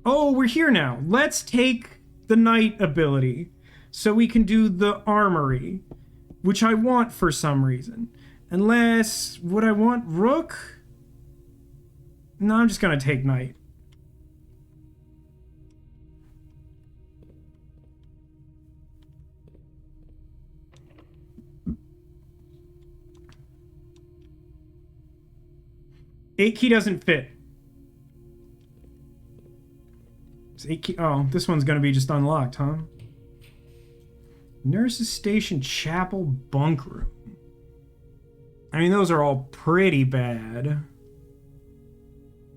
Oh, we're here now. Let's take the knight ability so we can do the armory, which I want for some reason. Unless, would I want rook? No, I'm just gonna take knight. Eight key doesn't fit. It's 8 key. Oh, this one's gonna be just unlocked, huh? Nurse's station, chapel, bunk room. I mean, those are all pretty bad.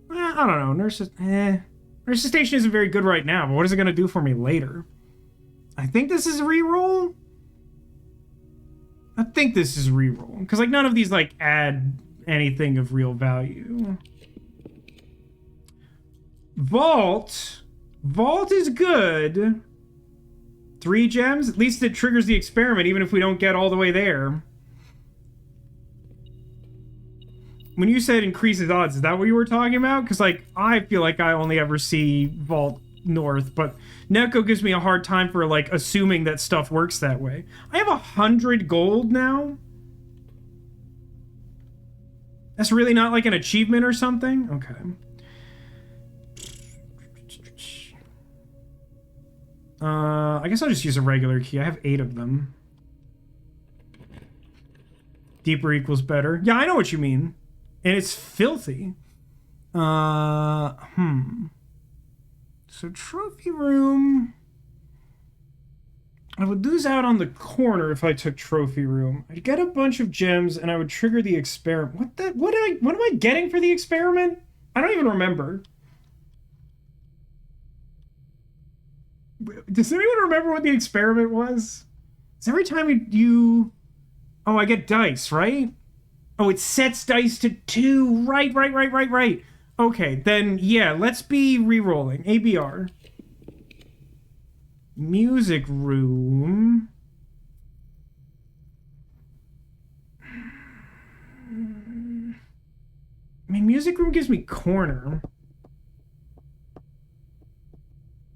I don't know. Nurse's station isn't very good right now, but what is it going to do for me later? I think this is a reroll. I think this is reroll. Because, like, none of these, like, add anything of real value. Vault. Vault is good. 3 gems? At least it triggers the experiment, even if we don't get all the way there. When you said increases odds, is that what you were talking about? Because, like, I feel like I only ever see Vault North, but Neko gives me a hard time for, like, assuming that stuff works that way. I have 100 gold now? That's really not, like, an achievement or something? Okay. I guess I'll just use a regular key. I have 8 of them. Deeper equals better. Yeah, I know what you mean. And it's filthy. So trophy room. I would lose out on the corner if I took trophy room. I'd get a bunch of gems and I would trigger the experiment. What am I getting for the experiment? I don't even remember. Does anyone remember what the experiment was? It's every time you... Oh, I get dice, right? Oh, it sets dice to 2. Right. Okay, then, yeah, let's be re-rolling. ABR. Music room. I mean, music room gives me corner.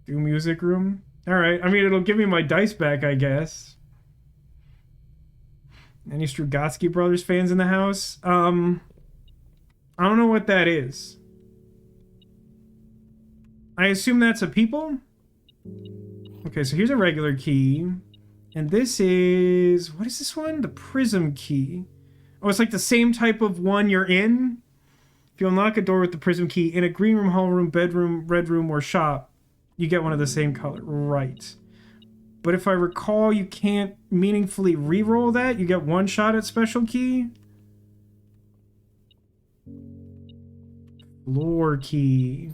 Do music room? Alright, I mean, it'll give me my dice back, I guess. Any Strugatsky Brothers fans in the house? I don't know what that is. I assume that's a people? Okay, so here's a regular key. And this is... What is this one? The prism key. Oh, it's like the same type of one you're in. If you unlock a door with the prism key in a green room, hall room, bedroom, red room, or shop, you get one of the same color. Right. But if I recall, you can't meaningfully re-roll that. You get 1 shot at special key. Floor key.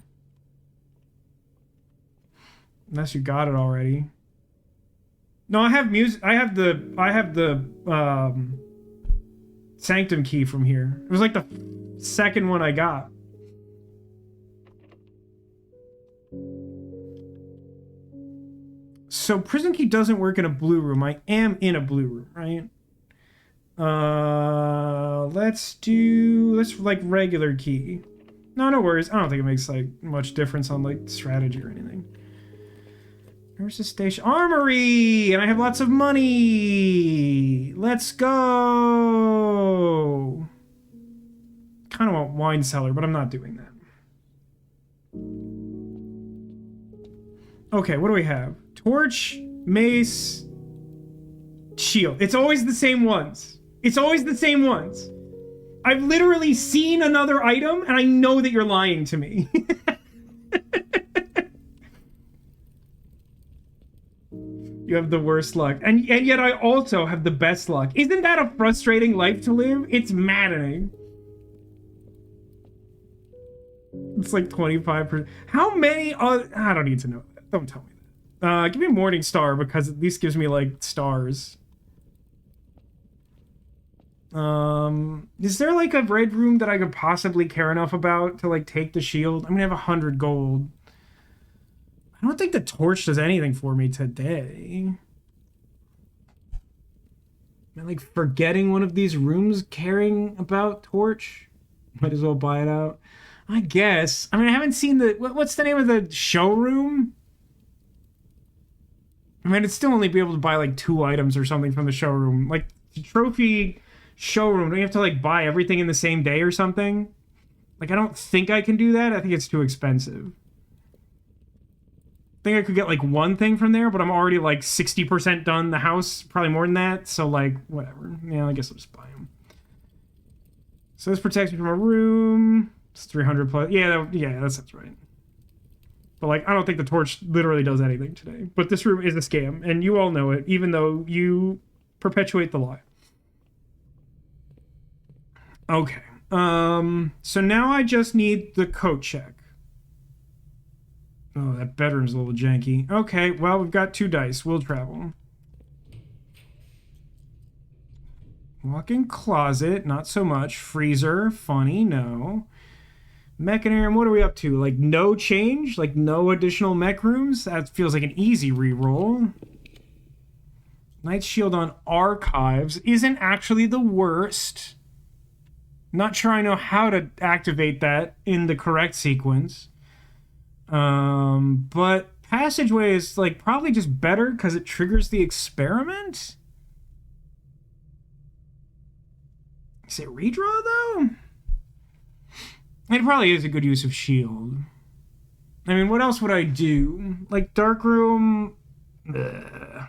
Unless you got it already. No, I have music. I have the sanctum key from here. It was like the second one I got. So prison key doesn't work in a blue room. I am in a blue room, right? Let's like regular key. No worries. I don't think it makes like much difference on like strategy or anything. Nurse's station. Armory! And I have lots of money! Let's go! Kind of want wine cellar, but I'm not doing that. Okay, what do we have? Torch, mace, shield. It's always the same ones. It's always the same ones. I've literally seen another item, and I know that you're lying to me. You have the worst luck. And yet I also have the best luck. Isn't that a frustrating life to live? It's maddening. It's like 25%. How many I don't need to know that. Don't tell me that. Give me Morning Star, because at least gives me, like, stars. Is there, like, a red room that I could possibly care enough about to, like, take the shield? I'm gonna have 100 gold. I don't think the torch does anything for me today. Am I, like, forgetting one of these rooms caring about torch? Might as well buy it out. I guess. I mean, I haven't seen the... What's the name of the showroom? I mean, I'd still only be able to buy, like, 2 items or something from the showroom. Like, the trophy showroom, do you have to, like, buy everything in the same day or something? Like, I don't think I can do that. I think it's too expensive. I think I could get, like, 1 thing from there, but I'm already, like, 60% done the house. Probably more than that. So, like, whatever. Yeah, I guess I'll just buy them. So this protects me from a room. It's 300 plus. Yeah, that sounds right. But like, I don't think the torch literally does anything today. But this room is a scam, and you all know it, even though you perpetuate the lie. Okay. So now I just need the coat check. Oh, that bedroom's a little janky. Okay, well, we've got 2 dice. We'll travel. Walk-in closet, not so much. Freezer, funny, no. Mechanarium, what are we up to? Like, no change? Like, no additional mech rooms? That feels like an easy reroll. Knight's Shield on Archives isn't actually the worst. Not sure I know how to activate that in the correct sequence. But Passageway is, like, probably just better because it triggers the experiment? Is it redraw, though? It probably is a good use of shield. I mean, what else would I do? Like, Darkroom... Ugh.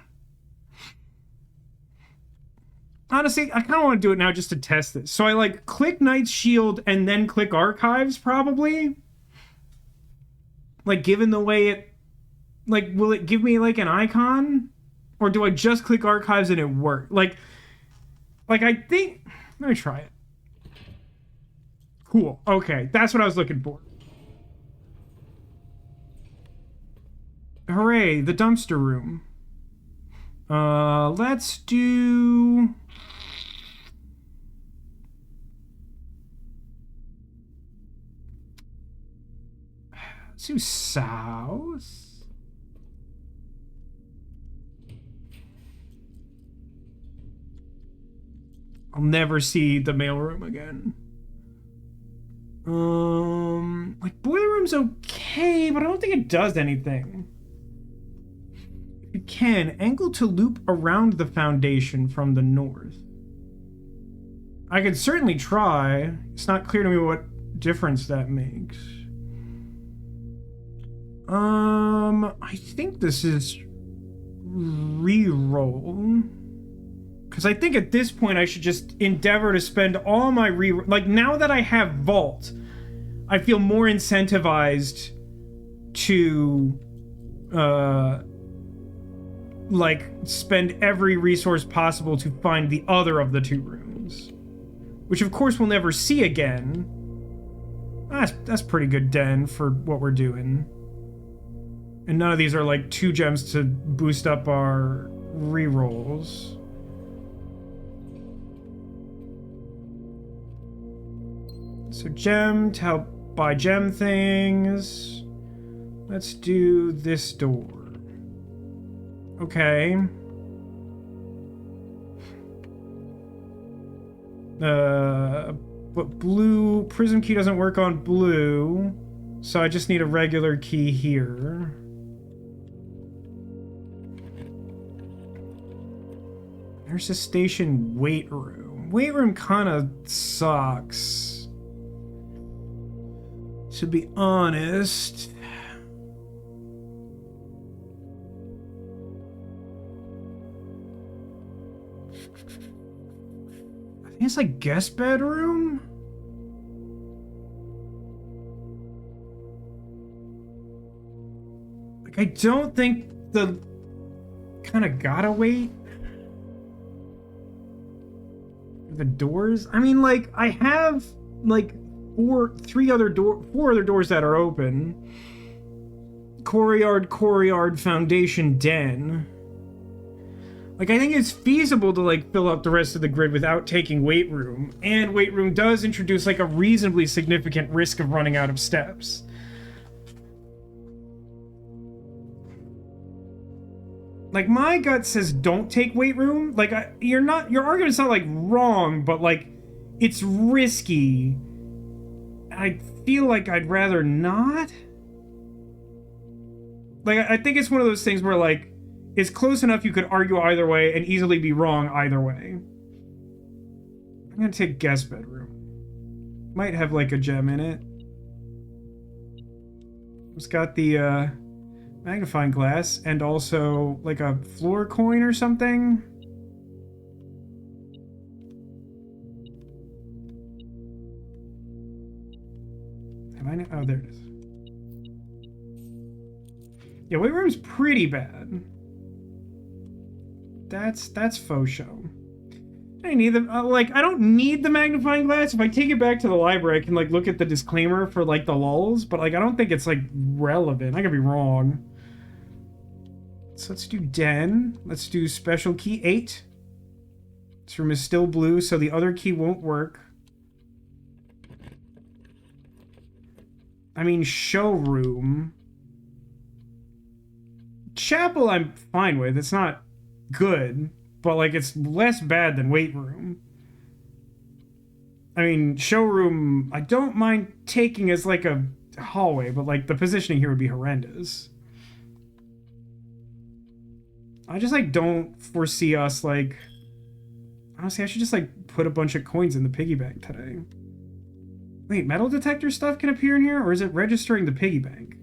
Honestly, I kind of want to do it now just to test this. So I, like, click Knight's Shield and then click Archives, probably? Like, given the way it... Like, will it give me, like, an icon? Or do I just click Archives and it works? Like, I think... Let me try it. Cool. Okay, that's what I was looking for. Hooray, the dumpster room. Let's do... Let's do south. I'll never see the mailroom again. Like, boiler room's okay, but I don't think it does anything. If you can, angle to loop around the foundation from the north. I could certainly try. It's not clear to me what difference that makes. I think this is re-roll. Because I think at this point I should just endeavor to spend all my like, now that I have Vault, I feel more incentivized to like, spend every resource possible to find the other of the 2 rooms, which of course we'll never see again. That's pretty good den for what we're doing, and none of these are like 2 gems to boost up our rerolls. So gem to help buy gem things. Let's do this door. Okay. But blue prism key doesn't work on blue, so I just need a regular key here. There's a station weight room. Weight room kind of sucks, to be honest. I think it's like guest bedroom? Like, I don't think the... kind of gotta wait. The doors? I mean, like, I have, like, 4 other doors that are open. Courtyard, Foundation, Den. Like, I think it's feasible to, like, fill up the rest of the grid without taking weight room. And weight room does introduce, like, a reasonably significant risk of running out of steps. Like, my gut says don't take weight room. Like, your argument's not, like, wrong, but, like, it's risky. I feel like I'd rather not. Like, I think it's one of those things where, like, it's close enough you could argue either way and easily be wrong either way. I'm gonna take guest bedroom. Might have, like, a gem in it. It's got the, magnifying glass and also, like, a floor coin or something. Have I... Oh, there it is. Yeah, weight room's pretty bad. That's faux show. I need the like. I don't need the magnifying glass. If I take it back to the library, I can like look at the disclaimer for like the lulls. But like, I don't think it's like relevant. I could be wrong. So let's do den. Let's do special key 8. This room is still blue, so the other key won't work. I mean, showroom. Chapel I'm fine with. It's not good, but like it's less bad than weight room. I mean, showroom I don't mind taking as like a hallway, but like the positioning here would be horrendous. I just like don't foresee us like... Honestly, I should just like put a bunch of coins in the piggy bank today. Wait, metal detector stuff can appear in here, or is it registering the piggy bank?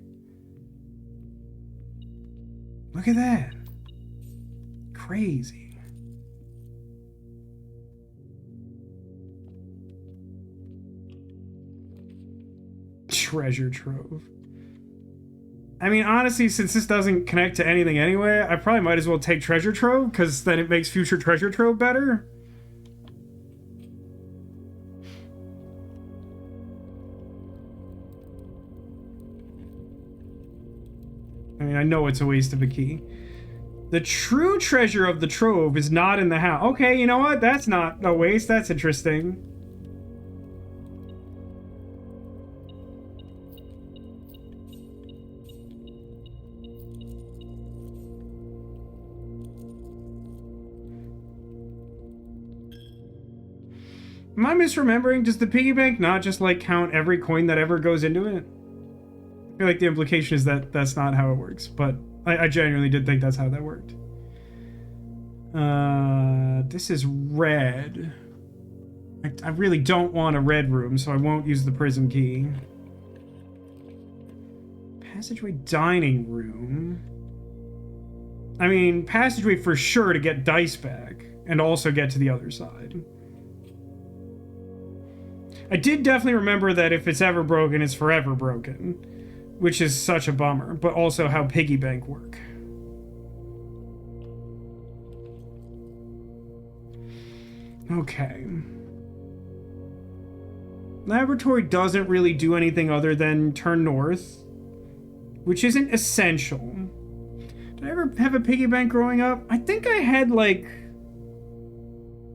Look at that. Crazy. Treasure trove. I mean, honestly, since this doesn't connect to anything anyway, I probably might as well take treasure trove, because then it makes future treasure trove better. I mean, I know it's a waste of a key. The true treasure of the trove is not in the house. Okay, you know what? That's not a waste. That's interesting. Am I misremembering? Does the piggy bank not just like count every coin that ever goes into it? I feel like the implication is that that's not how it works, but I genuinely did think that's how that worked. This is red. I really don't want a red room, so I won't use the prism key. Passageway dining room. I mean, passageway for sure to get dice back, and also get to the other side. I did definitely remember that if it's ever broken, it's forever broken. Which is such a bummer, but also how piggy bank work. Okay. Laboratory doesn't really do anything other than turn north, which isn't essential. Did I ever have a piggy bank growing up? I think I had like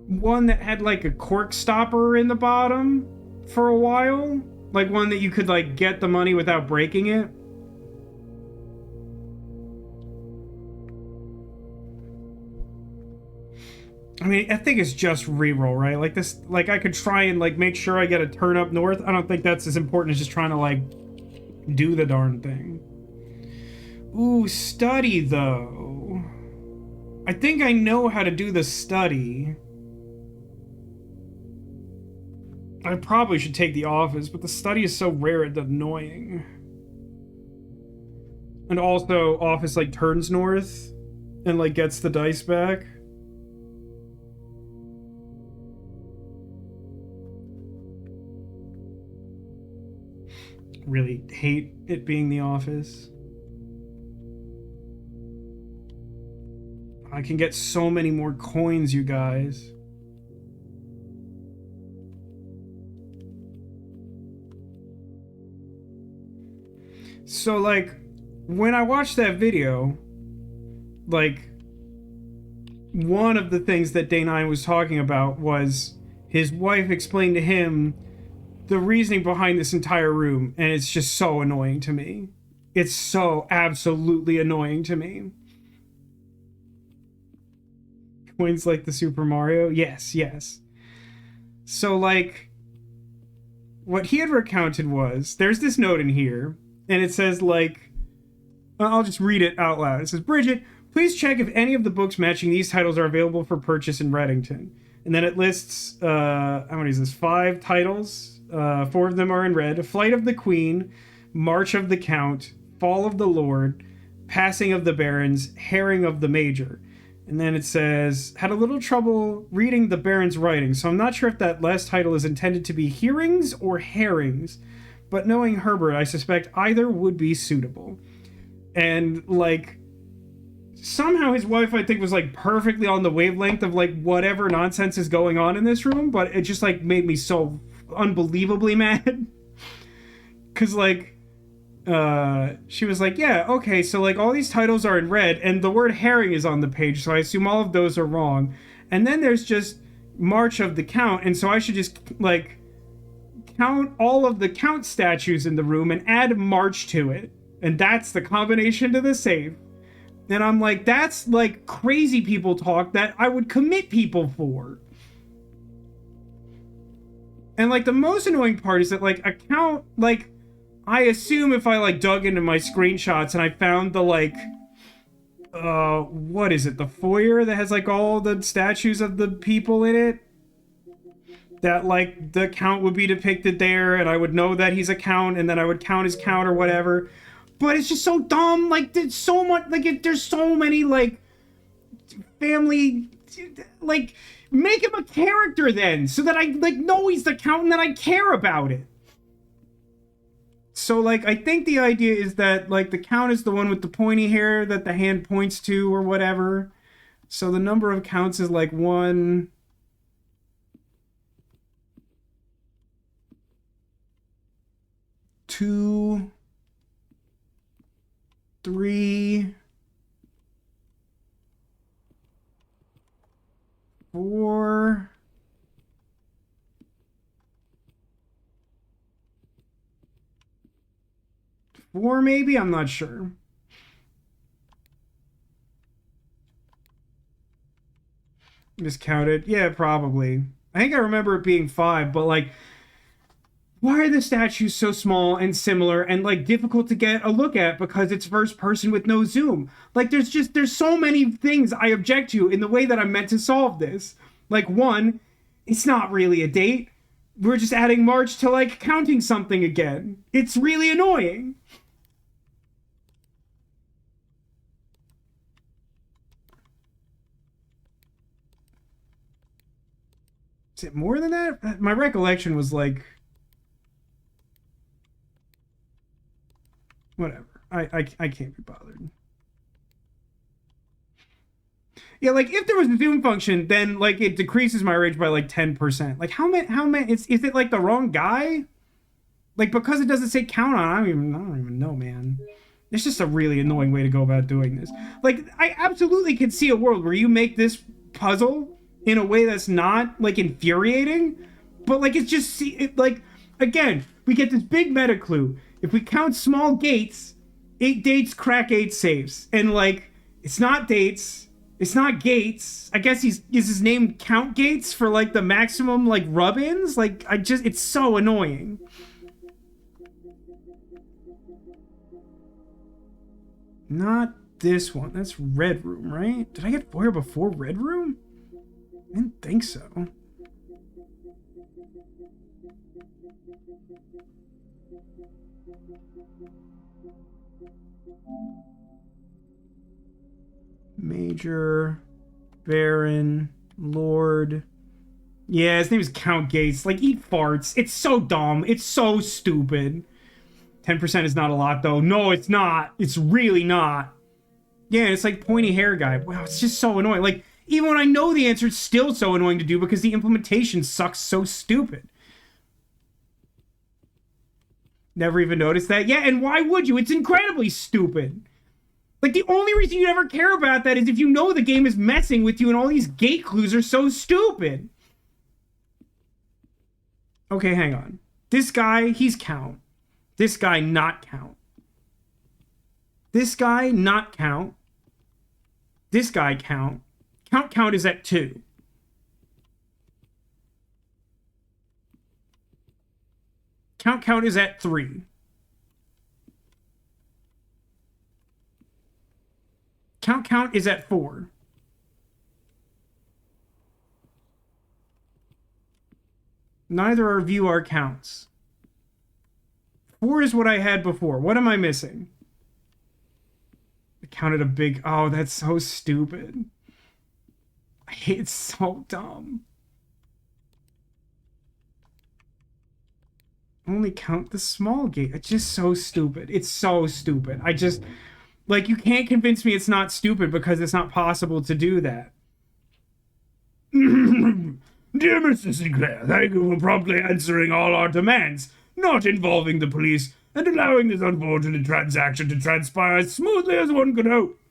one that had like a cork stopper in the bottom for a while. Like one that you could like get the money without breaking it. I mean, I think it's just reroll, right? Like this, like I could try and like make sure I get a turn up north. I don't think that's as important as just trying to like do the darn thing. Ooh, study though. I think I know how to do the study. I probably should take the office, but the study is so rare it's annoying. And also, office like turns north and like gets the dice back. Really hate it being the office. I can get so many more coins, you guys. So, like, when I watched that video, like, one of the things that Day 9 was talking about was his wife explained to him the reasoning behind this entire room, and it's just so annoying to me. It's so absolutely annoying to me. Coins like the Super Mario? Yes, yes. So, like, what he had recounted was, there's this note in here, and it says, like, I'll just read it out loud. It says, Bridget, please check if any of the books matching these titles are available for purchase in Reddington. And then it lists, how many is this? 5 titles. 4 of them are in red. Flight of the Queen, March of the Count, Fall of the Lord, Passing of the Barons, Herring of the Major. And then it says, had a little trouble reading the Baron's writing, so I'm not sure if that last title is intended to be hearings or herrings. But knowing Herbert, I suspect either would be suitable. And like somehow his wife, I think, was like perfectly on the wavelength of like whatever nonsense is going on in this room, but it just like made me so unbelievably mad. Cause like she was like, yeah, okay, so like all these titles are in red and the word herring is on the page, so I assume all of those are wrong. And then there's just March of the Count, and so I should just like count all of the Count statues in the room and add March to it. And that's the combination to the safe. And I'm like, that's like crazy people talk that I would commit people for. And like the most annoying part is that like a count, like I assume if I like dug into my screenshots and I found the like, what is it? The foyer that has like all the statues of the people in it, that like the count would be depicted there and I would know that he's a count and then I would count his count or whatever. But it's just so dumb. Like there's so much, like there's so many like family, like make him a character then so that I like know he's the count and that I care about it. So like I think the idea is that like the count is the one with the pointy hair that the hand points to or whatever. So the number of counts is like 1, 2, 3, 4, 4 maybe? I'm not sure. Miscounted. Yeah, probably. I think I remember it being 5, but like why are the statues so small and similar and like difficult to get a look at because it's first person with no zoom? Like there's so many things I object to in the way that I'm meant to solve this. Like one, it's not really a date. We're just adding March to like counting something again. It's really annoying. Is it more than that? My recollection was like whatever. I can't be bothered. Yeah, like if there was a zoom function, then like it decreases my rage by like 10%. Like how many is it like the wrong guy? Like because it doesn't say count on, I don't even know, man. It's just a really annoying way to go about doing this. Like I absolutely can see a world where you make this puzzle in a way that's not like infuriating, but like it's just like again, we get this big meta clue. If we count small gates, 8 dates crack 8 safes. And like it's not dates, it's not gates. I guess is his name Count Gates for like the maximum like rub-ins? Like it's so annoying. Not this one. That's Red Room, right? Did I get foyer before Red Room? I didn't think so. Major, Baron, Lord. Yeah, his name is Count Gates. Like, eat farts. It's so dumb. It's so stupid. 10% is not a lot, though. No, it's not. It's really not. Yeah, it's like pointy hair guy. Wow, it's just so annoying. Like, even when I know the answer, it's still so annoying to do because the implementation sucks so stupid. Never even noticed that. Yeah, and why would you? It's incredibly stupid. Like, the only reason you'd ever care about that is if you know the game is messing with you and all these gate clues are so stupid. Okay, hang on. This guy, he's count. This guy, not count. This guy, not count. This guy, count. Count is at 2. Count is at 3. Count is at 4. Neither are view our counts. 4 is what I had before. What am I missing? I counted a big... Oh, that's so stupid. It's so dumb. Only count the small gate. It's just so stupid. It's so stupid. I just... Like, you can't convince me it's not stupid because it's not possible to do that. Dear Mr. Sinclair, thank you for promptly answering all our demands, not involving the police, and allowing this unfortunate transaction to transpire as smoothly as one could hope.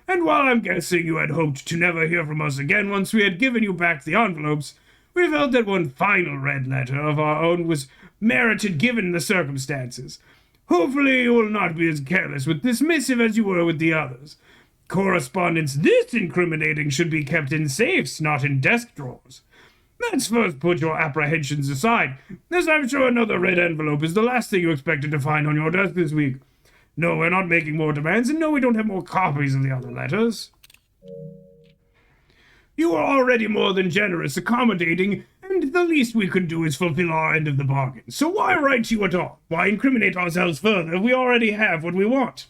And while I'm guessing you had hoped to never hear from us again once we had given you back the envelopes, we felt that one final red letter of our own was merited given the circumstances. Hopefully you will not be as careless with this missive as you were with the others. Correspondence this incriminating should be kept in safes, not in desk drawers. Let's first put your apprehensions aside, as I'm sure another red envelope is the last thing you expected to find on your desk this week. No, we're not making more demands, and no, we don't have more copies of the other letters. You are already more than generous, accommodating, and the least we could do is fulfill our end of the bargain. So why write to you at all? Why incriminate ourselves further if we already have what we want?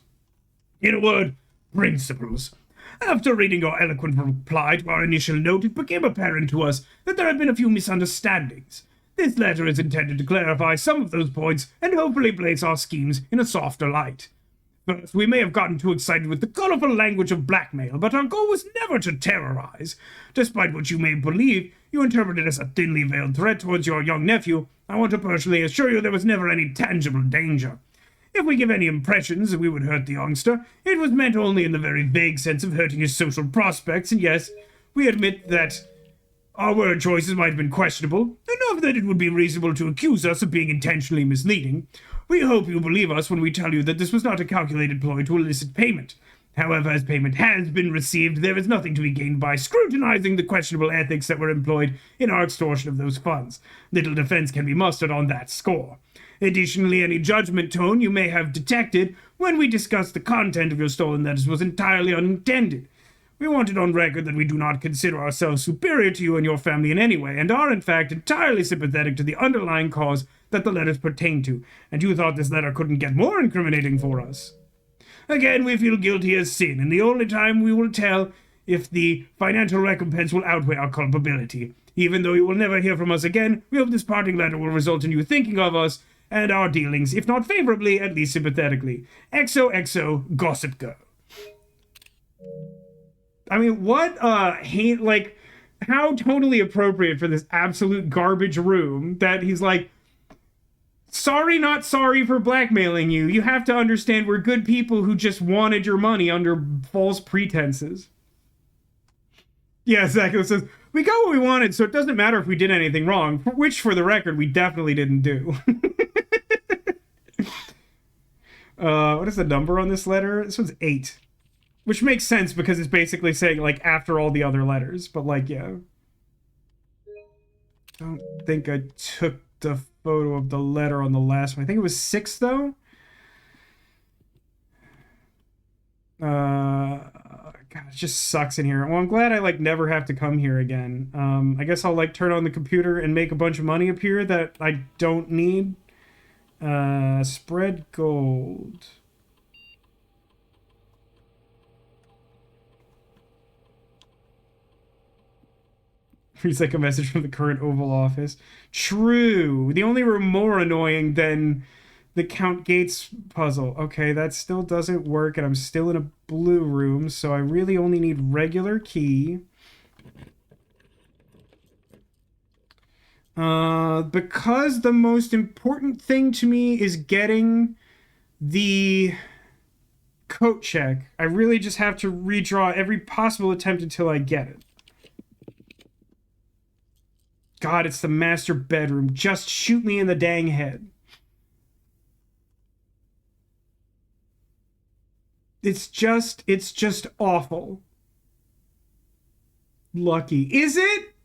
In a word, principles. After reading your eloquent reply to our initial note, it became apparent to us that there had been a few misunderstandings. This letter is intended to clarify some of those points and hopefully place our schemes in a softer light. First, we may have gotten too excited with the colorful language of blackmail, but our goal was never to terrorize. Despite what you may believe, you interpret it as a thinly veiled threat towards your young nephew. I want to personally assure you there was never any tangible danger. If we give any impressions that we would hurt the youngster, it was meant only in the very vague sense of hurting his social prospects, and yes, we admit that our word choices might have been questionable, enough that it would be reasonable to accuse us of being intentionally misleading. We hope you believe us when we tell you that this was not a calculated ploy to elicit payment. However, as payment has been received, there is nothing to be gained by scrutinizing the questionable ethics that were employed in our extortion of those funds. Little defense can be mustered on that score. Additionally, any judgment tone you may have detected when we discussed the content of your stolen letters was entirely unintended. We want it on record that we do not consider ourselves superior to you and your family in any way, and are in fact entirely sympathetic to the underlying cause that the letters pertain to, and you thought this letter couldn't get more incriminating for us. Again, we feel guilty as sin, and the only time we will tell if the financial recompense will outweigh our culpability. Even though you will never hear from us again, we hope this parting letter will result in you thinking of us and our dealings, if not favorably, at least sympathetically. XOXO Gossip Girl. I mean, what, like, how totally appropriate for this absolute garbage room that he's like, sorry, not sorry for blackmailing you. You have to understand we're good people who just wanted your money under false pretenses. Yeah, exactly. It says, we got what we wanted, so it doesn't matter if we did anything wrong, which, for the record, we definitely didn't do. What is the number on this letter? This one's 8. Which makes sense because it's basically saying, like, after all the other letters. But, like, yeah. Don't think I took the photo of the letter on the last one. I think it was 6, though. God, it just sucks in here. Well, I'm glad I, like, never have to come here again. I guess I'll, like, turn on the computer and make a bunch of money appear that I don't need. Spread gold. Reads like a message from the current Oval Office. True. The only room more annoying than the Count Gates puzzle. Okay, that still doesn't work, and I'm still in a blue room, so I really only need regular key. Because the most important thing to me is getting the coat check, I really just have to redraw every possible attempt until I get it. God, it's the master bedroom. Just shoot me in the dang head. It's just awful. Lucky. Is it?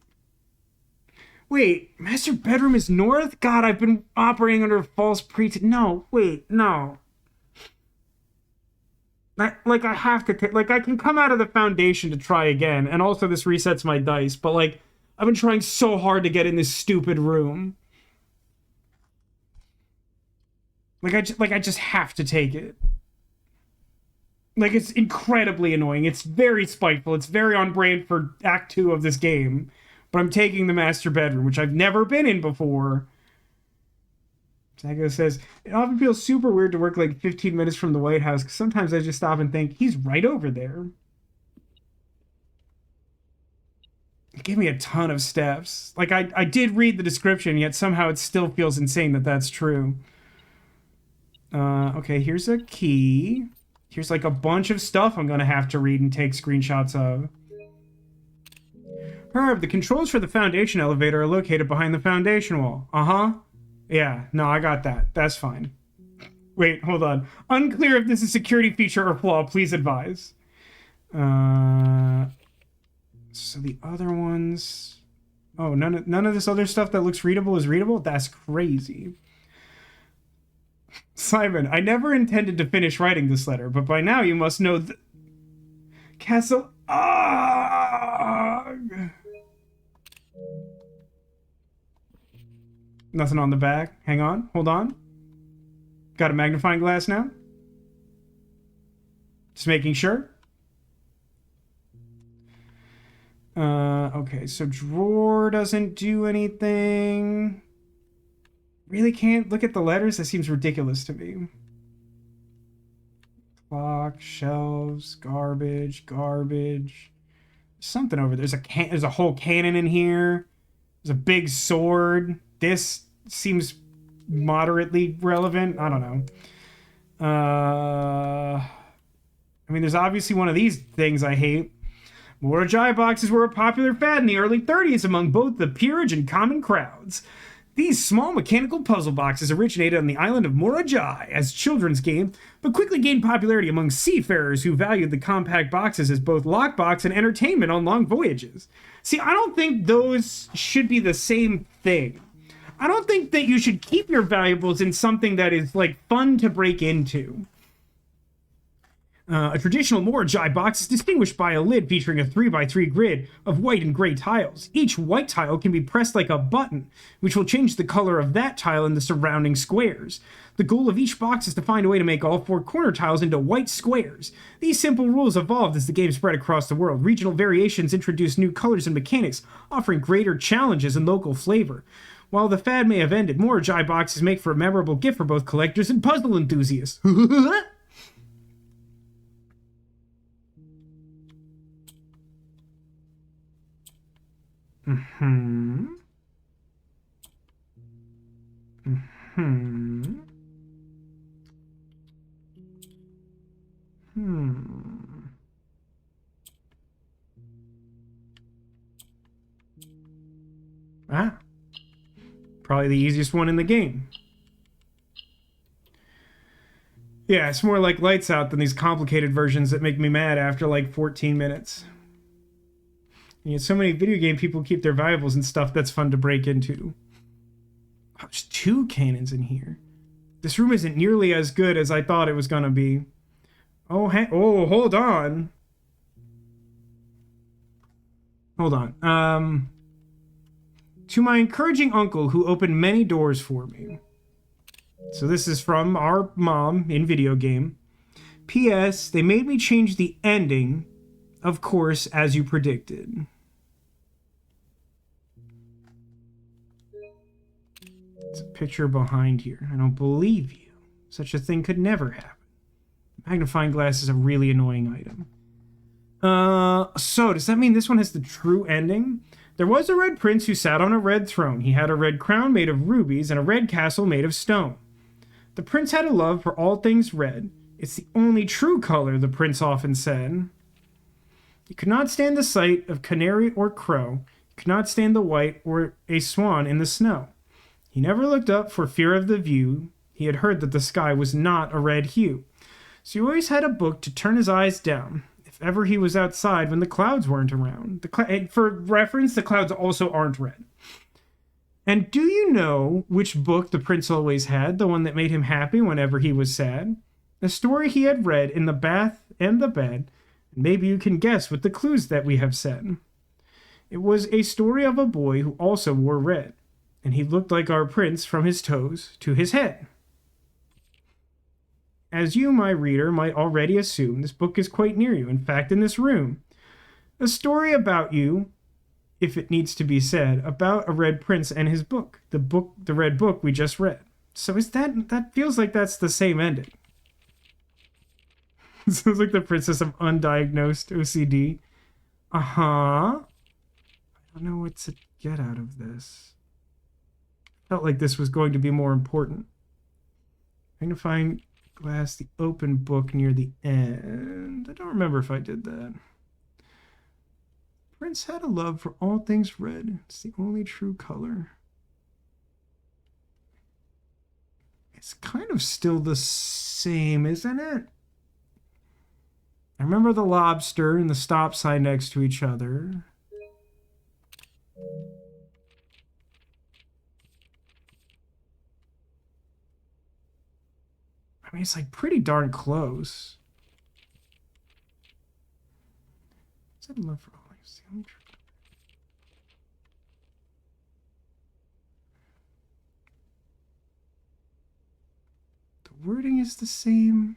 Wait, master bedroom is north? God, I've been operating under a false pretense. No, wait, no. Like, I have to take... Like, I can come out of the foundation to try again, and also this resets my dice, but, like, I've been trying so hard to get in this stupid room. Like, I just have to take it. Like, it's incredibly annoying. It's very spiteful. It's very on brand for Act 2 of this game. But I'm taking the master bedroom, which I've never been in before. Zago says, it often feels super weird to work like 15 minutes from the White House because sometimes I just stop and think, he's right over there. It gave me a ton of steps. Like, I did read the description, yet somehow it still feels insane that that's true. Okay, here's a key. Here's like a bunch of stuff I'm gonna have to read and take screenshots of. Herb, the controls for the foundation elevator are located behind the foundation wall. Uh-huh. Yeah, no, I got that. That's fine. Wait, hold on. Unclear if this is a security feature or flaw. Please advise. So the other ones... Oh, none of this other stuff that looks readable is readable? That's crazy. Simon, I never intended to finish writing this letter, but by now you must know the... Castle... Nothing on the back. Hang on. Hold on. Got a magnifying glass now? Just making sure. Okay, so drawer doesn't do anything. Really can't look at the letters? That seems ridiculous to me. Clock, shelves, garbage. Something over there. There's a whole cannon in here. There's a big sword. This seems moderately relevant. I don't know. I mean, there's obviously one of these things I hate. Morajai boxes were a popular fad in the early 30s among both the peerage and common crowds. These small mechanical puzzle boxes originated on the island of Morajai as children's game, but quickly gained popularity among seafarers who valued the compact boxes as both lockbox and entertainment on long voyages. See, I don't think those should be the same thing. I don't think that you should keep your valuables in something that is, like, fun to break into. A traditional Morajai box is distinguished by a lid featuring a 3x3 grid of white and gray tiles. Each white tile can be pressed like a button, which will change the color of that tile in the surrounding squares. The goal of each box is to find a way to make all 4 corner tiles into white squares. These simple rules evolved as the game spread across the world. Regional variations introduced new colors and mechanics, offering greater challenges and local flavor. While the fad may have ended, Morajai boxes make for a memorable gift for both collectors and puzzle enthusiasts. Probably the easiest one in the game. Yeah, it's more like Lights Out than these complicated versions that make me mad after like 14 minutes. And yet so many video game people keep their valuables and stuff that's fun to break into. Oh, there's 2 cannons in here. This room isn't nearly as good as I thought it was gonna be. Oh, hold on. Hold on. To my encouraging uncle who opened many doors for me. So this is from our mom in video game. P.S. They made me change the ending, of course, as you predicted. There's a picture behind here. I don't believe you. Such a thing could never happen. Magnifying glass is a really annoying item. So does that mean this one has the true ending? There was a red prince who sat on a red throne. He had a red crown made of rubies and a red castle made of stone. The prince had a love for all things red. It's the only true color, the prince often said. He could not stand the sight of canary or crow. He could not stand the white or a swan in the snow. He never looked up for fear of the view. He had heard that the sky was not a red hue. So he always had a book to turn his eyes down, if ever he was outside when the clouds weren't around. For reference, the clouds also aren't red. And do you know which book the prince always had, the one that made him happy whenever he was sad? A story he had read in the bath and the bed. Maybe you can guess with the clues that we have said. It was a story of a boy who also wore red, and he looked like our prince from his toes to his head. As you, my reader, might already assume, this book is quite near you, in fact, in this room. A story about you, if it needs to be said, about a red prince and his book, the red book we just read. So is that feels like that's the same ending. Sounds like the princess of undiagnosed OCD. Uh-huh. I don't know what to get out of this. Felt like this was going to be more important. Magnifying glass, the open book near the end. I don't remember if I did that. Prince had a love for all things red. It's the only true color. It's kind of still the same, isn't it? I remember the lobster and the stop sign next to each other. I mean, it's like pretty darn close. Is that love for all? The wording is the same.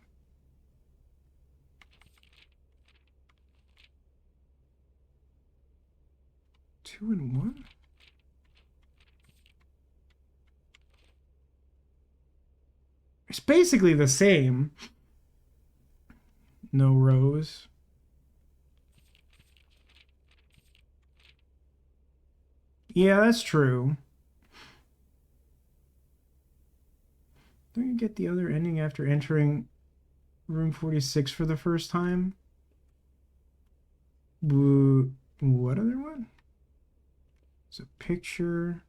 Two and one? It's basically the same. No rose. Yeah, that's true. Don't you get the other ending after entering room 46 for the first time? What other one? There's a picture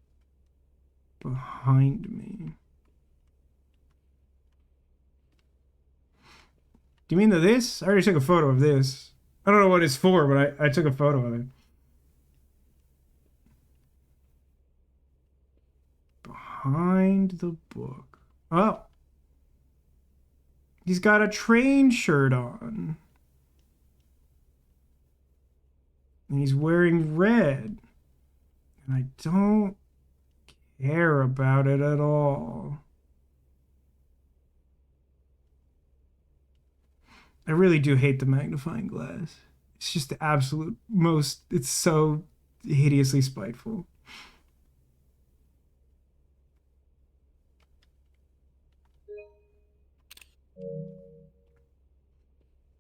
behind me. Do you mean this? I already took a photo of this. I don't know what it's for, but I took a photo of it. Behind the book. Oh. He's got a train shirt on. And he's wearing red. And I don't care about it at all. I really do hate the magnifying glass. It's just the absolute most... It's so hideously spiteful.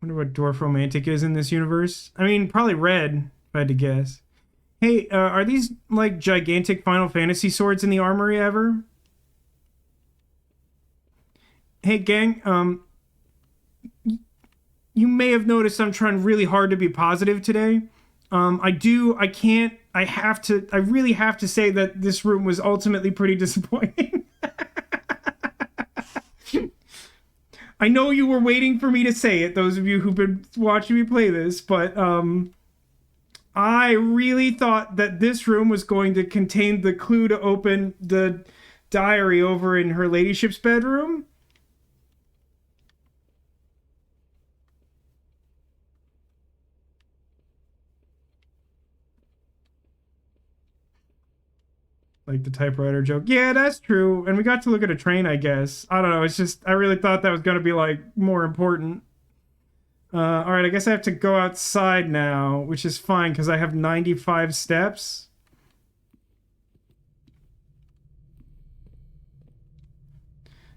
Wonder what dwarf romantic is in this universe. I mean, probably red, if I had to guess. Hey, are these, like, gigantic Final Fantasy swords in the armory ever? Hey, gang, you may have noticed I'm trying really hard to be positive today. I really have to say that this room was ultimately pretty disappointing. I know you were waiting for me to say it, those of you who've been watching me play this, but I really thought that this room was going to contain the clue to open the diary over in her ladyship's bedroom. Like the typewriter joke. Yeah, that's true. And we got to look at a train, I guess. I don't know. It's just, I really thought that was going to be, like, more important. All right, I guess I have to go outside now, which is fine because I have 95 steps.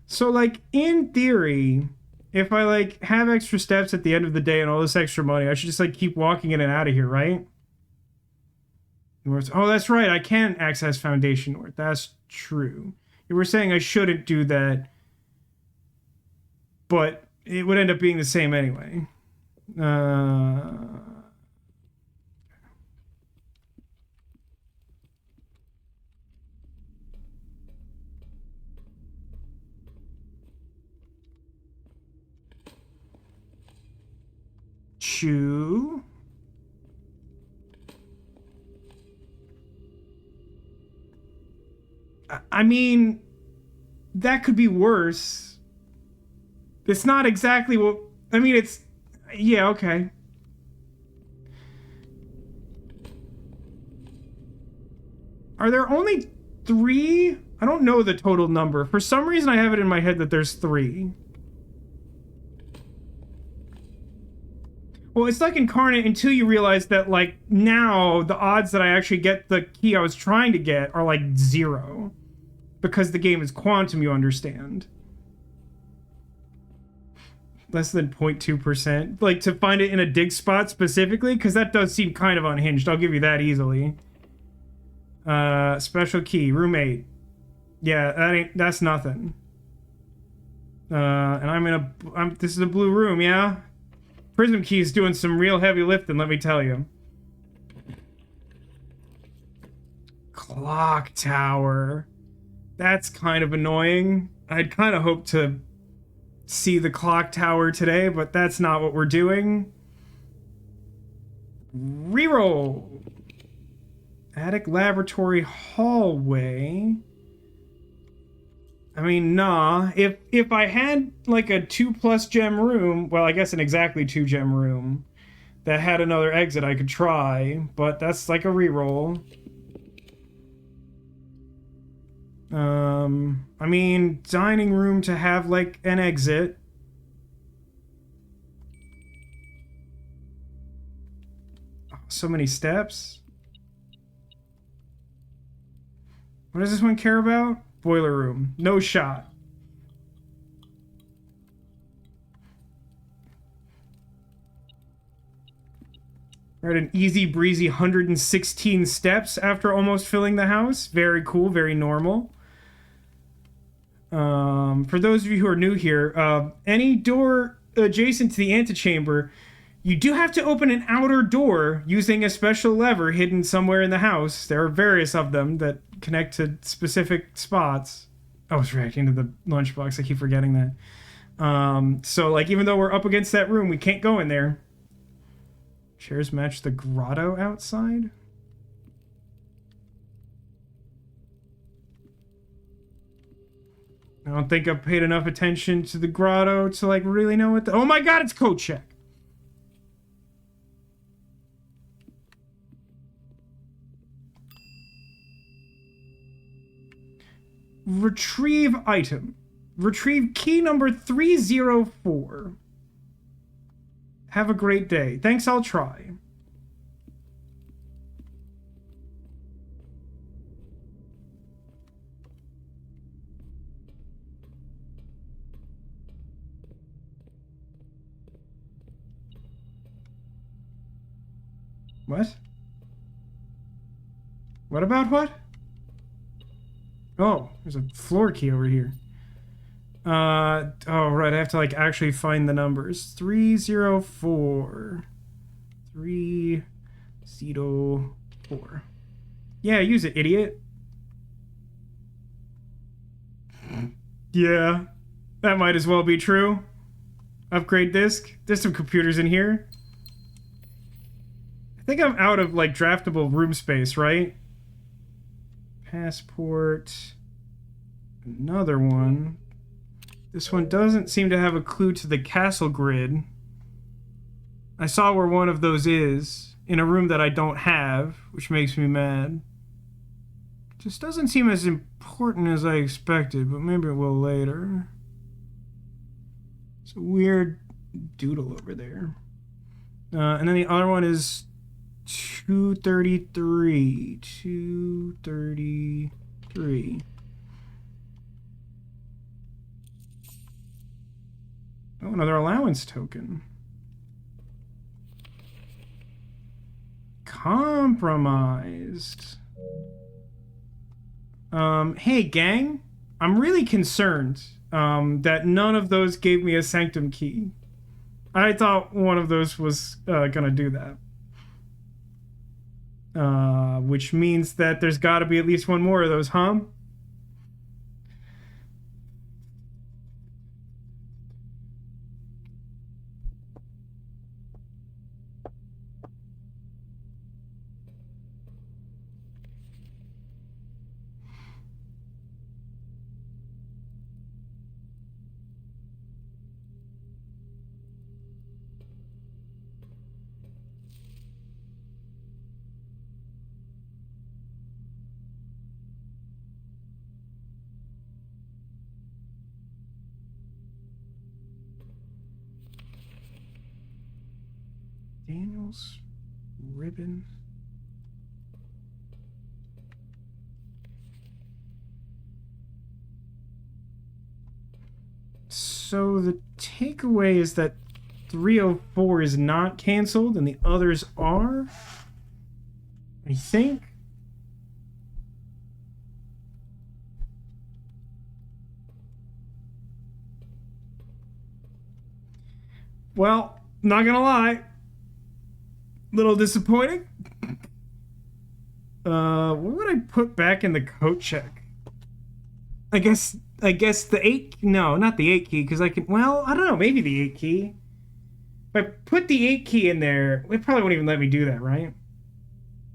So, like, in theory, if I, like, have extra steps at the end of the day and all this extra money, I should just, like, keep walking in and out of here, right? Oh, that's right. I can access Foundation North. That's true. You were saying I shouldn't do that, but it would end up being the same anyway. Chew. I mean, that could be worse. It's not exactly what... I mean, it's... Yeah, okay. Are there only 3? I don't know the total number. For some reason, I have it in my head that there's 3. Well, it's like Incarnate until you realize that, like, now the odds that I actually get the key I was trying to get are, like, 0. because the game is quantum, you understand. Less than 0.2%. Like, to find it in a dig spot specifically, because that does seem kind of unhinged. I'll give you that easily. Special key, roommate. Yeah, that's nothing. And this is a blue room, yeah? Prism key's doing some real heavy lifting, let me tell you. Clock tower. That's kind of annoying. I'd kind of hoped to see the clock tower today, but that's not what we're doing. Reroll. Attic, laboratory, hallway. I mean, nah. If I had like a 2+ gem room, well, I guess an exactly 2 gem room that had another exit, I could try, but that's like a reroll. I mean, dining room to have like an exit. Oh, so many steps. What does this one care about? Boiler room. No shot. We're at an easy breezy 116 steps after almost filling the house. Very cool, very normal. For those of you who are new here, any door adjacent to the antechamber, you do have to open an outer door using a special lever hidden somewhere in the house. There are various of them that connect to specific spots. I was reacting to the lunchbox. I keep forgetting that. So, like, even though we're up against that room, we can't go in there. Chairs match the grotto outside. I don't think I've paid enough attention to the grotto to, like, really know what the... Oh my god, it's code check! Retrieve item. Retrieve key number 304. Have a great day. Thanks, I'll try. What? What about what? Oh, there's a floor key over here. Oh, right, I have to, like, actually find the numbers. 304. 304. Yeah, use it, idiot. Yeah, that might as well be true. Upgrade disk. There's some computers in here. I think I'm out of, like, draftable room space, right? Passport. Another one. This one doesn't seem to have a clue to the castle grid. I saw where one of those is, in a room that I don't have, which makes me mad. Just doesn't seem as important as I expected, but maybe it will later. It's a weird doodle over there. And then the other one is 233. 233. Oh, another allowance token. Compromised. Hey, gang. I'm really concerned that none of those gave me a sanctum key. I thought one of those was gonna do that. Which means that there's gotta be at least one more of those, huh? Daniel's ribbon. So the takeaway is that 304 is not canceled and the others are, I think. Well, not gonna lie, little disappointing. What would I put back in the code check? I guess the 8, no, not the 8 key, because I can, well, I don't know, maybe the 8 key. If I put the 8 key in there, it probably won't even let me do that, right?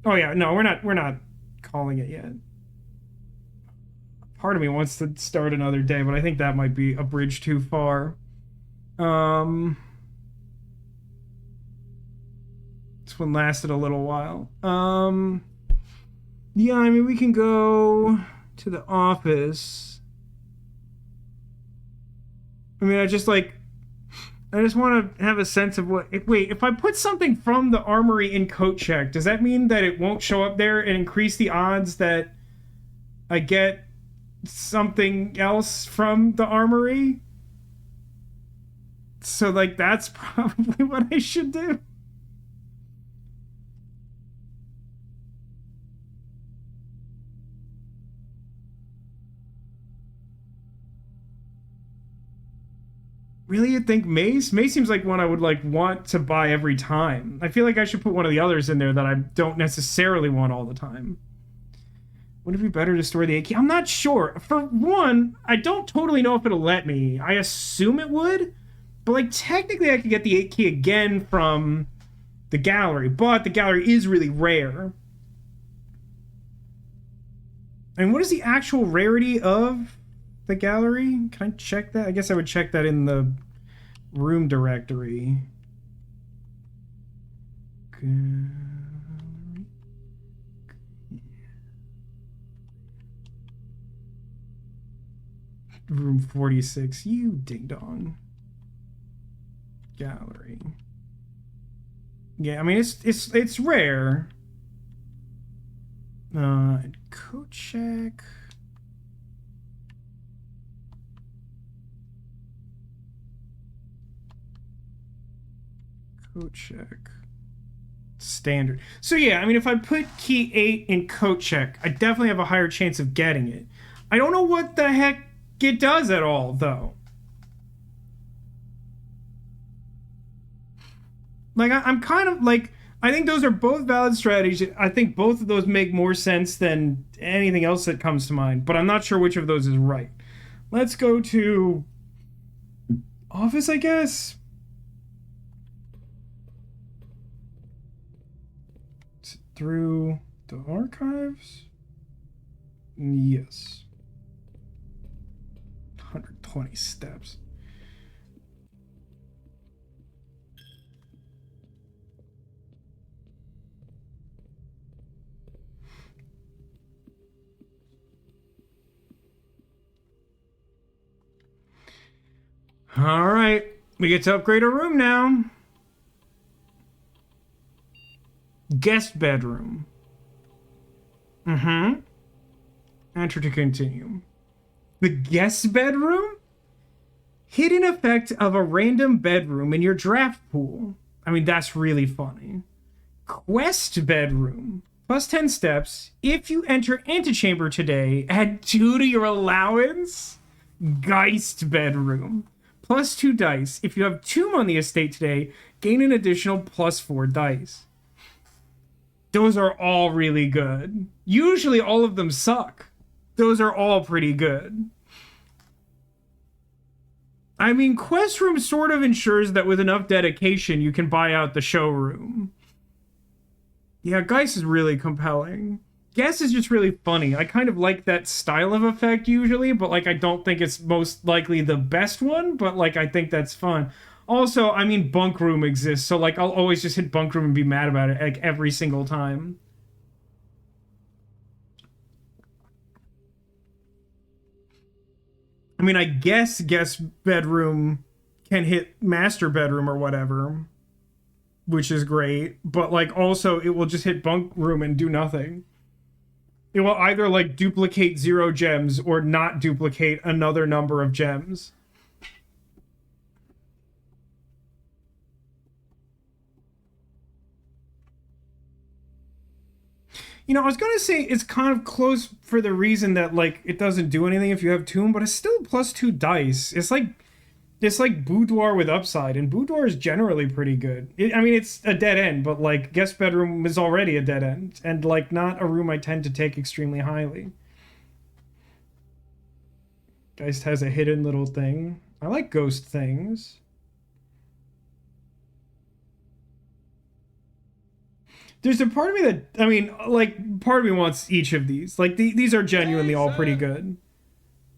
Oh yeah, no, we're not calling it yet. Part of me wants to start another day, but I think that might be a bridge too far. This one lasted a little while. Yeah, I mean, we can go to the office. I mean, I just want to have a sense of what... Wait, if I put something from the armory in coat check, does that mean that it won't show up there and increase the odds that I get something else from the armory? So, like, that's probably what I should do. Really, you think Mace? Mace seems like one I would want to buy every time. I feel like I should put one of the others in there that I don't necessarily want all the time. Would it be better to store the 8 key? I'm not sure. For one, I don't totally know if it'll let me. I assume it would, but technically I could get the 8 key again from the gallery, but the gallery is really rare. And what is the actual rarity of the gallery? Can I check that? I guess I would check that in the room directory. Room 46. You ding dong. Gallery. Yeah, I mean it's rare. Code check. Code check. Standard. So yeah, I mean, if I put key 8 in code check, I definitely have a higher chance of getting it. I don't know what the heck it does at all, though. I'm kind of I think those are both valid strategies. I think both of those make more sense than anything else that comes to mind, but I'm not sure which of those is right. Let's go to office, I guess. Through the archives? Yes. 120 steps. All right, we get to upgrade our room now. Guest bedroom. Enter to continue. The guest bedroom? Hidden effect of a random bedroom in your draft pool. I mean, that's really funny. Quest bedroom. Plus 10 steps. If you enter antechamber today, add 2 to your allowance. Geist bedroom. Plus 2 dice. If you have tomb on the estate today, gain an additional plus 4 dice. Those are all really good. Usually all of them suck. Those are all pretty good. I mean, Quest Room sort of ensures that with enough dedication, you can buy out the showroom. Yeah, Geist is really compelling. Guess is just really funny. I kind of like that style of effect usually, but I don't think it's most likely the best one, but I think that's fun. Also, I mean, bunk room exists, so I'll always just hit bunk room and be mad about it every single time. I mean, I guess guest bedroom can hit master bedroom or whatever, which is great, but also it will just hit bunk room and do nothing. It will either duplicate 0 gems or not duplicate another number of gems. You know, I was gonna say it's kind of close for the reason that like it doesn't do anything if you have tomb, but it's still +2 dice. It's like boudoir with upside, and boudoir is generally pretty good. I mean, it's a dead end, but like guest bedroom is already a dead end, and like not a room I tend to take extremely highly. Geist has a hidden little thing. I like ghost things. There's a part of me that, I mean, like, part of me wants each of these. Like, these are genuinely all pretty good.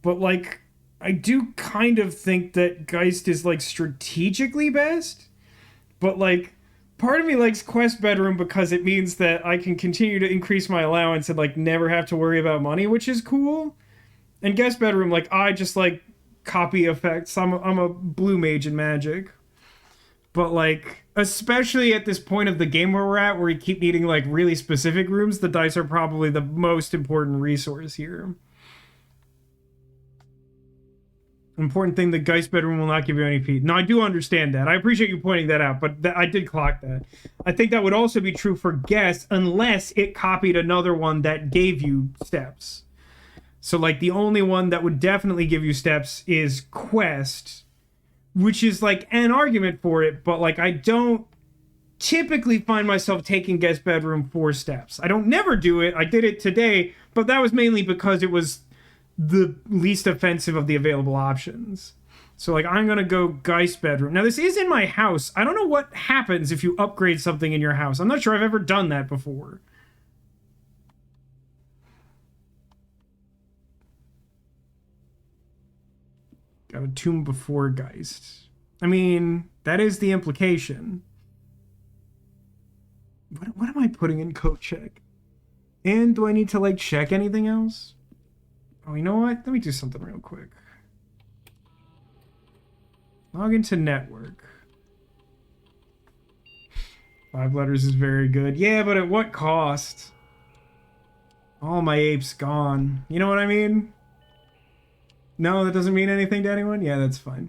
But, like, I do kind of think that Geist is, like, strategically best. But, like, part of me likes Quest Bedroom because it means that I can continue to increase my allowance and, like, never have to worry about money, which is cool. And Guest Bedroom, like, I just, like, copy effects. I'm a blue mage in Magic. But, like, especially at this point of the game where we're at, where we keep needing, like, really specific rooms, the dice are probably the most important resource here. Important thing, the Geist Bedroom will not give you any feet. No, I do understand that. I appreciate you pointing that out, but I did clock that. I think that would also be true for Guest, unless it copied another one that gave you steps. So, like, the only one that would definitely give you steps is Quest, which is, like, an argument for it, but, like, I don't typically find myself taking Guest Bedroom 4 steps. I don't never do it. I did it today, but that was mainly because it was the least offensive of the available options. So, like, I'm gonna go Geist Bedroom. Now, this is in my house. I don't know what happens if you upgrade something in your house. I'm not sure I've ever done that before. Got a tomb before Geist. I mean, that is the implication. What am I putting in code check? And do I need to, like, check anything else? Oh, you know what? Let me do something real quick. Log into network. 5 letters is very good. Yeah, but at what cost? All my apes gone. You know what I mean? No, that doesn't mean anything to anyone? Yeah, that's fine.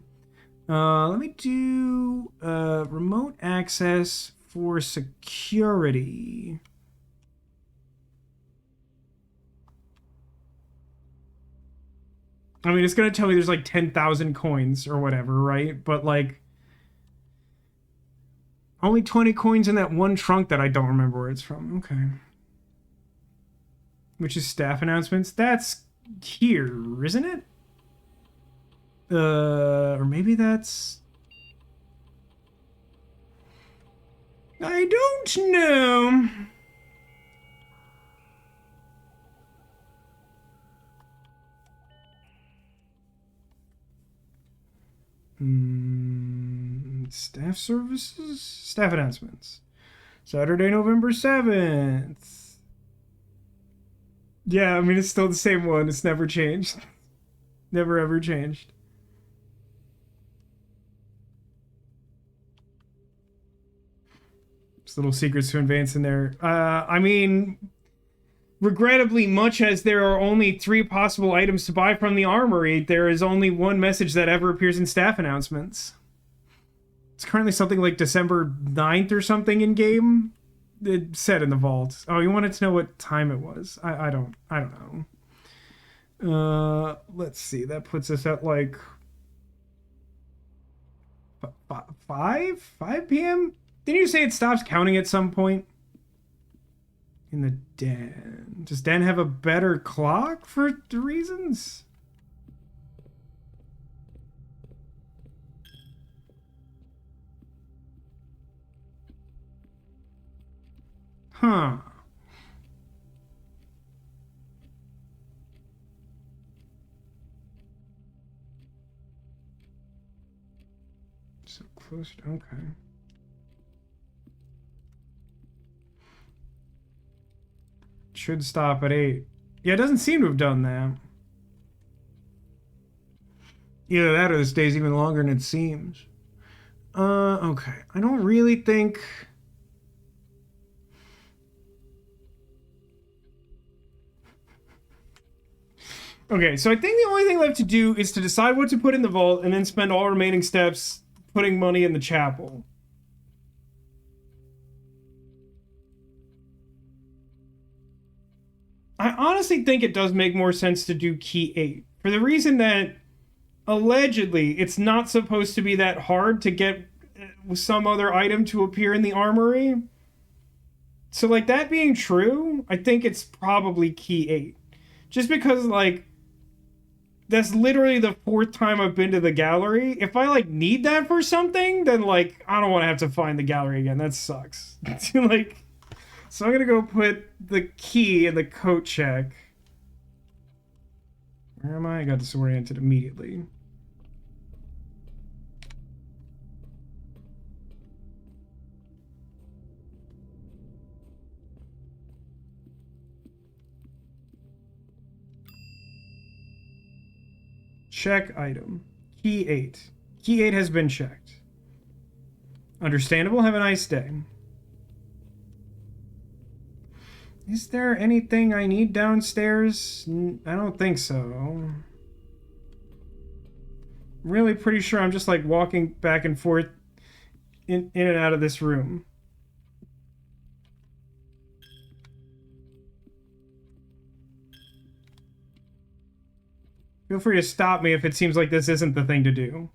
Let me do remote access for security. I mean, it's going to tell me there's like 10,000 coins or whatever, right? But like, only 20 coins in that one trunk that I don't remember where it's from. Okay. Which is staff announcements. That's here, isn't it? Or maybe that's... I don't know. Staff services? Staff announcements. Saturday, November 7th. Yeah, I mean, it's still the same one. It's never changed. Never ever changed. There's little secrets to advance in there. I mean, regrettably, much as there are only 3 possible items to buy from the armory, there is only one message that ever appears in staff announcements. It's currently something like December 9th or something in game. It said in the vault. Oh, you wanted to know what time it was? I don't know. Let's see. That puts us at like 5 p.m. Didn't you say it stops counting at some point? In the den. Does den have a better clock for the reasons? Huh. So close. Okay. Should stop at 8. Yeah, it doesn't seem to have done that. Either that or this day's even longer than it seems. Okay. I don't really think... Okay, so I think the only thing left to do is to decide what to put in the vault and then spend all remaining steps putting money in the chapel. I honestly think it does make more sense to do key 8 for the reason that allegedly it's not supposed to be that hard to get some other item to appear in the armory. So like that being true, I think it's probably key 8. Just because like that's literally the 4th time I've been to the gallery. If I like need that for something, then like I don't want to have to find the gallery again. That sucks. Like, so I'm gonna go put the key in the coat check. Where am I? I got disoriented immediately. Check item. Key 8. Key 8 has been checked. Understandable. Have a nice day. Is there anything I need downstairs? I don't think so. I'm really pretty sure I'm just like walking back and forth in and out of this room. Feel free to stop me if it seems like this isn't the thing to do.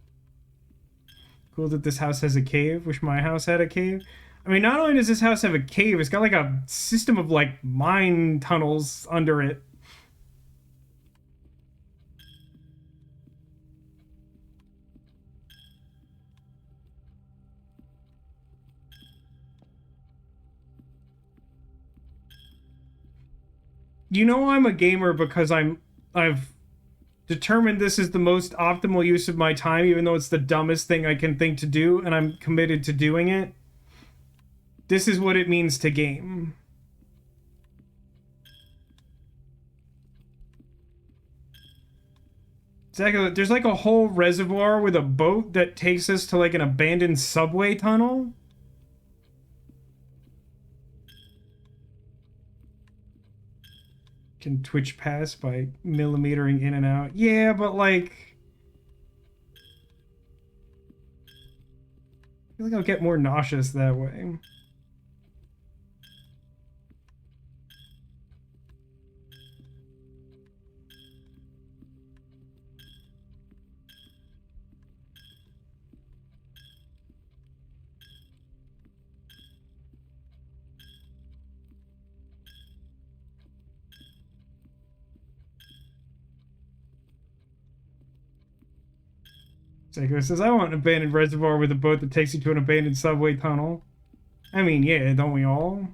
Cool that this house has a cave. Wish my house had a cave. I mean, not only does this house have a cave, it's got like a system of like mine tunnels under it. You know I'm a gamer because I've determined this is the most optimal use of my time, even though it's the dumbest thing I can think to do, and I'm committed to doing it. This is what it means to game. Exactly. There's like a whole reservoir with a boat that takes us to like an abandoned subway tunnel. Can twitch pass by millimetering in and out. Yeah, but like... I feel like I'll get more nauseous that way. Psycho says, I want an abandoned reservoir with a boat that takes you to an abandoned subway tunnel. I mean, yeah, don't we all?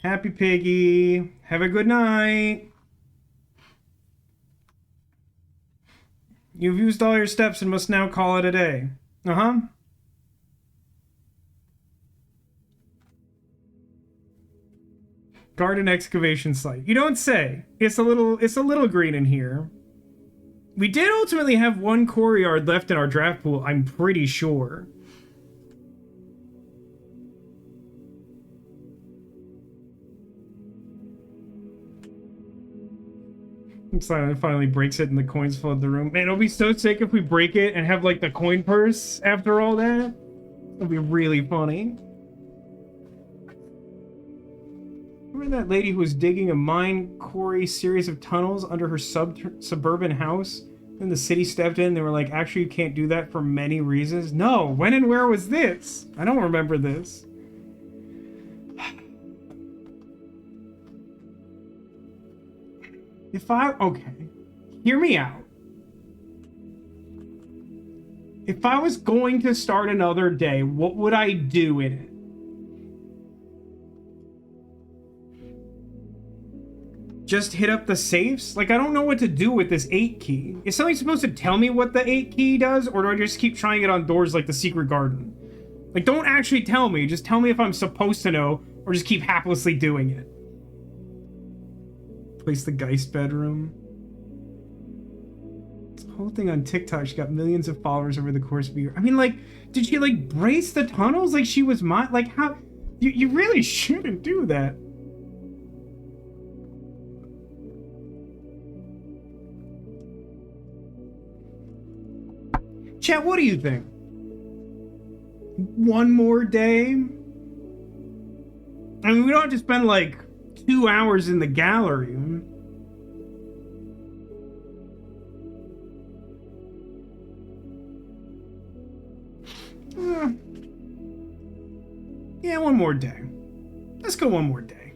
Happy Piggy. Have a good night. You've used all your steps and must now call it a day. Uh-huh. Garden excavation site. You don't say. It's a little green in here. We did ultimately have one core yard left in our draft pool, I'm pretty sure. Silent finally breaks it and the coins flood the room. Man, it'll be so sick if we break it and have like the coin purse after all that. It'll be really funny. Remember that lady who was digging a mine quarry series of tunnels under her suburban house? Then the city stepped in and they were like, actually, you can't do that for many reasons. No, when and where was this? I don't remember this. Okay, hear me out. If I was going to start another day, what would I do in it? Just hit up the safes? Like, I don't know what to do with this 8 key. Is somebody supposed to tell me what the 8 key does? Or do I just keep trying it on doors like the secret garden? Like, don't actually tell me. Just tell me if I'm supposed to know, or just keep haplessly doing it. Place the Geist bedroom. This whole thing on TikTok, she got millions of followers over the course of a year. I mean, like, did she, like, brace the tunnels like she was like, how... You really shouldn't do that. Chat, what do you think? one more day. I mean, we don't have to spend like 2 hours in the gallery. Yeah, one more day. Let's go one more day.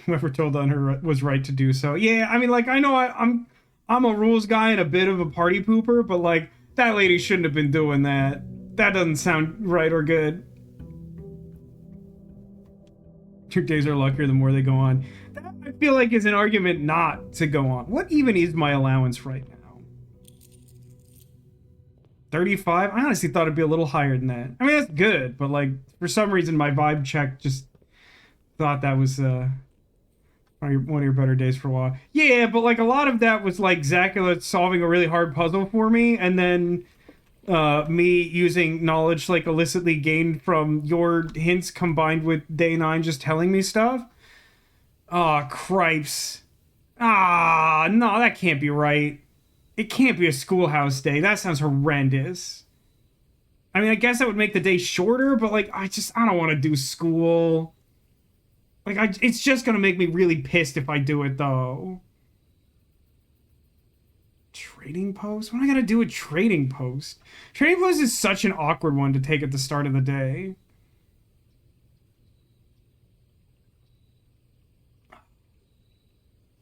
Whoever told on her was right to do so. Yeah, I mean, like, I know I'm a rules guy and a bit of a party pooper, but like, that lady shouldn't have been doing that. That doesn't sound right or good. Your days are luckier the more they go on. That, I feel like, is an argument not to go on. What even is my allowance right now? 35? I honestly thought it'd be a little higher than that. I mean, that's good, but like, for some reason, my vibe check just thought that was one of your better days for a while. Yeah, but like, a lot of that was like Zacula solving a really hard puzzle for me, and then me using knowledge like illicitly gained from your hints combined with day 9 just telling me stuff. Ah, cripes. Ah, no, that can't be right. It can't be a schoolhouse day. That sounds horrendous. I mean, I guess that would make the day shorter, but like, I don't want to do school. Like, it's just gonna make me really pissed if I do it, though. Trading post? What am I gonna do with trading post? Trading post is such an awkward one to take at the start of the day.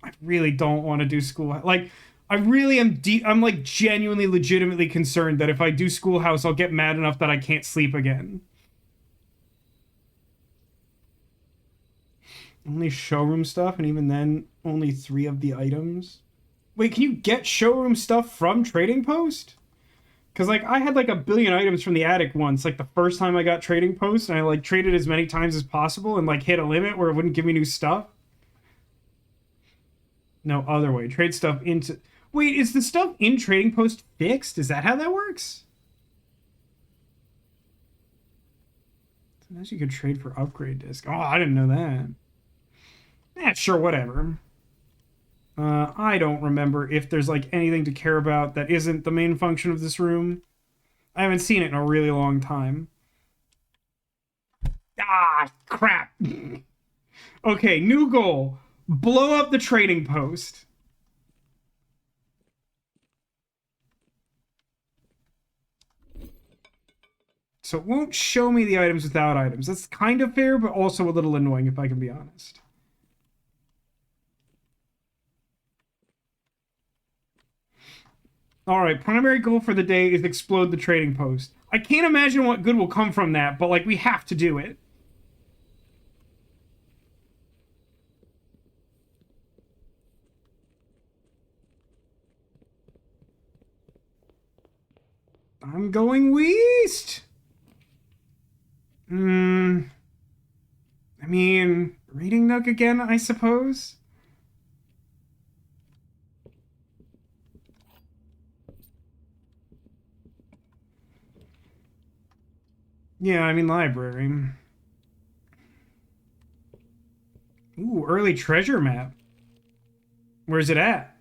I really don't want to do school. Like, I really am I'm like genuinely, legitimately concerned that if I do schoolhouse, I'll get mad enough that I can't sleep again. Only showroom stuff, and even then, only 3 of the items. Wait, can you get showroom stuff from Trading Post? Because, like, I had, like, a billion items from the attic once, like, the first time I got Trading Post, and I, like, traded as many times as possible and, like, hit a limit where it wouldn't give me new stuff. No other way. Trade stuff into... Wait, is the stuff in Trading Post fixed? Is that how that works? Sometimes you could trade for upgrade disc. Oh, I didn't know that. Eh, sure, whatever. I don't remember if there's, like, anything to care about that isn't the main function of this room. I haven't seen it in a really long time. Ah, crap. Okay, new goal. Blow up the trading post. So it won't show me the items without items. That's kind of fair, but also a little annoying, if I can be honest. Alright, primary goal for the day is explode the trading post. I can't imagine what good will come from that, but, like, we have to do it. I'm going west! I mean, reading nook again, I suppose? Yeah, I mean, library. Ooh, early treasure map. Where's it at?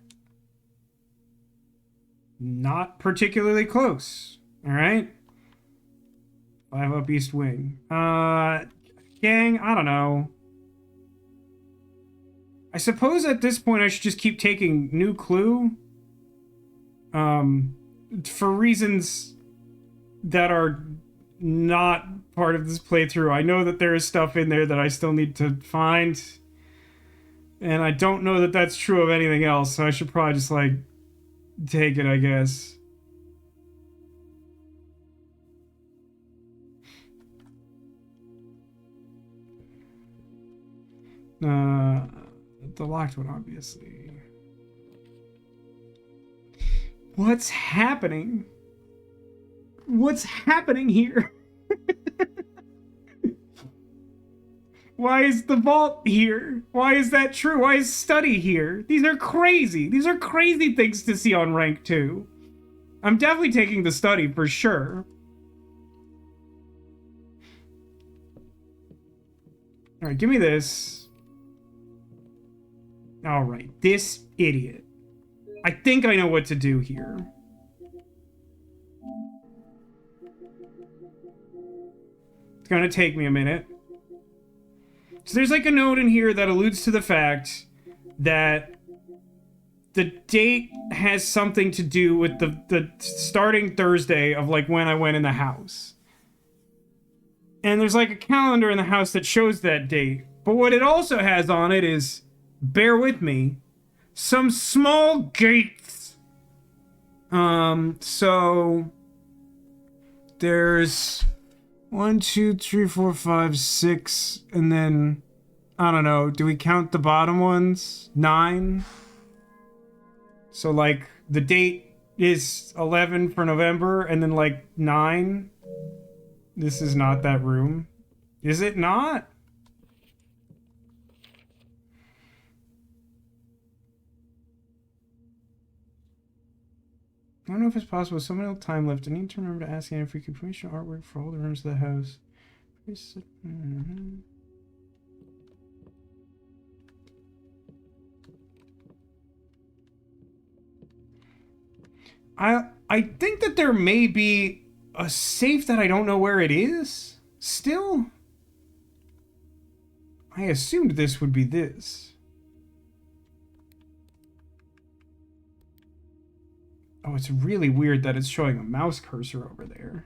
Not particularly close. Alright. 5 up east wing. Gang, I don't know. I suppose at this point I should just keep taking new clue. For reasons that are not part of this playthrough. I know that there is stuff in there that I still need to find. And I don't know that that's true of anything else, so I should probably just, like, take it, I guess. The locked one, obviously. What's happening? What's happening here? Why is the vault here? Why is that true? Why is study here? These are crazy. These are crazy things to see on rank 2. I'm definitely taking the study for sure. Alright, give me this. Alright, this idiot. I think I know what to do here. gonna take me a minute. So there's like a note in here that alludes to the fact that the date has something to do with the starting Thursday of like when I went in the house. And there's like a calendar in the house that shows that date. But what it also has on it is, bear with me, some small gates. So there's 1, 2, 3, 4, 5, 6, and then I don't know, do we count the bottom ones? 9. So like the date is 11 for November, and then like 9. This is not that room. Is it not? I don't know if it's possible. So much time left. I need to remember to ask if we could commission artwork for all the rooms of the house. I think that there may be a safe that I don't know where it is. Still, I assumed this would be this. Oh, it's really weird that it's showing a mouse cursor over there.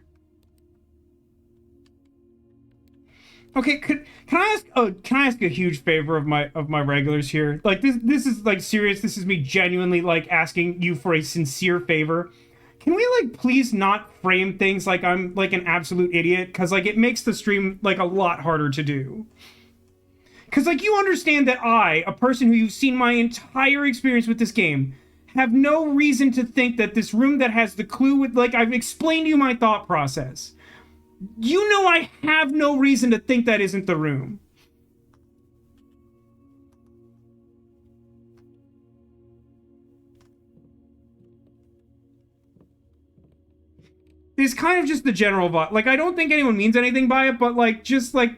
Okay, can I ask a huge favor of my regulars here? Like this is like serious. This is me genuinely like asking you for a sincere favor. Can we like please not frame things like I'm like an absolute idiot? Cause like it makes the stream like a lot harder to do. Cause like you understand that I, a person who you've seen my entire experience with this game, have no reason to think that this room that has the clue with like I've explained to you my thought process. You know I have no reason to think that isn't the room. It's kind of just the general vibe. Like, I don't think anyone means anything by it, but like, just the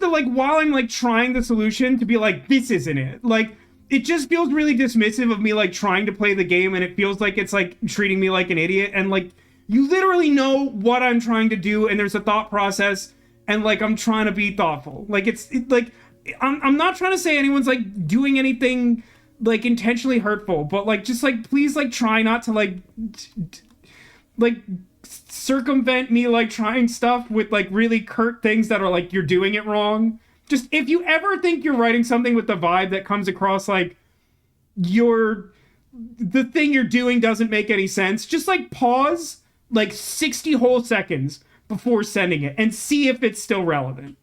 like, while I'm like trying the solution to be like, this isn't it. Like, it just feels really dismissive of me like trying to play the game, and it feels like it's like treating me like an idiot, and like, you literally know what I'm trying to do, and there's a thought process, and like I'm trying to be thoughtful. Like I'm not trying to say anyone's like doing anything like intentionally hurtful, but like just like please like try not to like circumvent me like trying stuff with like really curt things that are like you're doing it wrong. Just if you ever think you're writing something with the vibe that comes across like the thing you're doing doesn't make any sense, just like pause like 60 whole seconds before sending it and see if it's still relevant.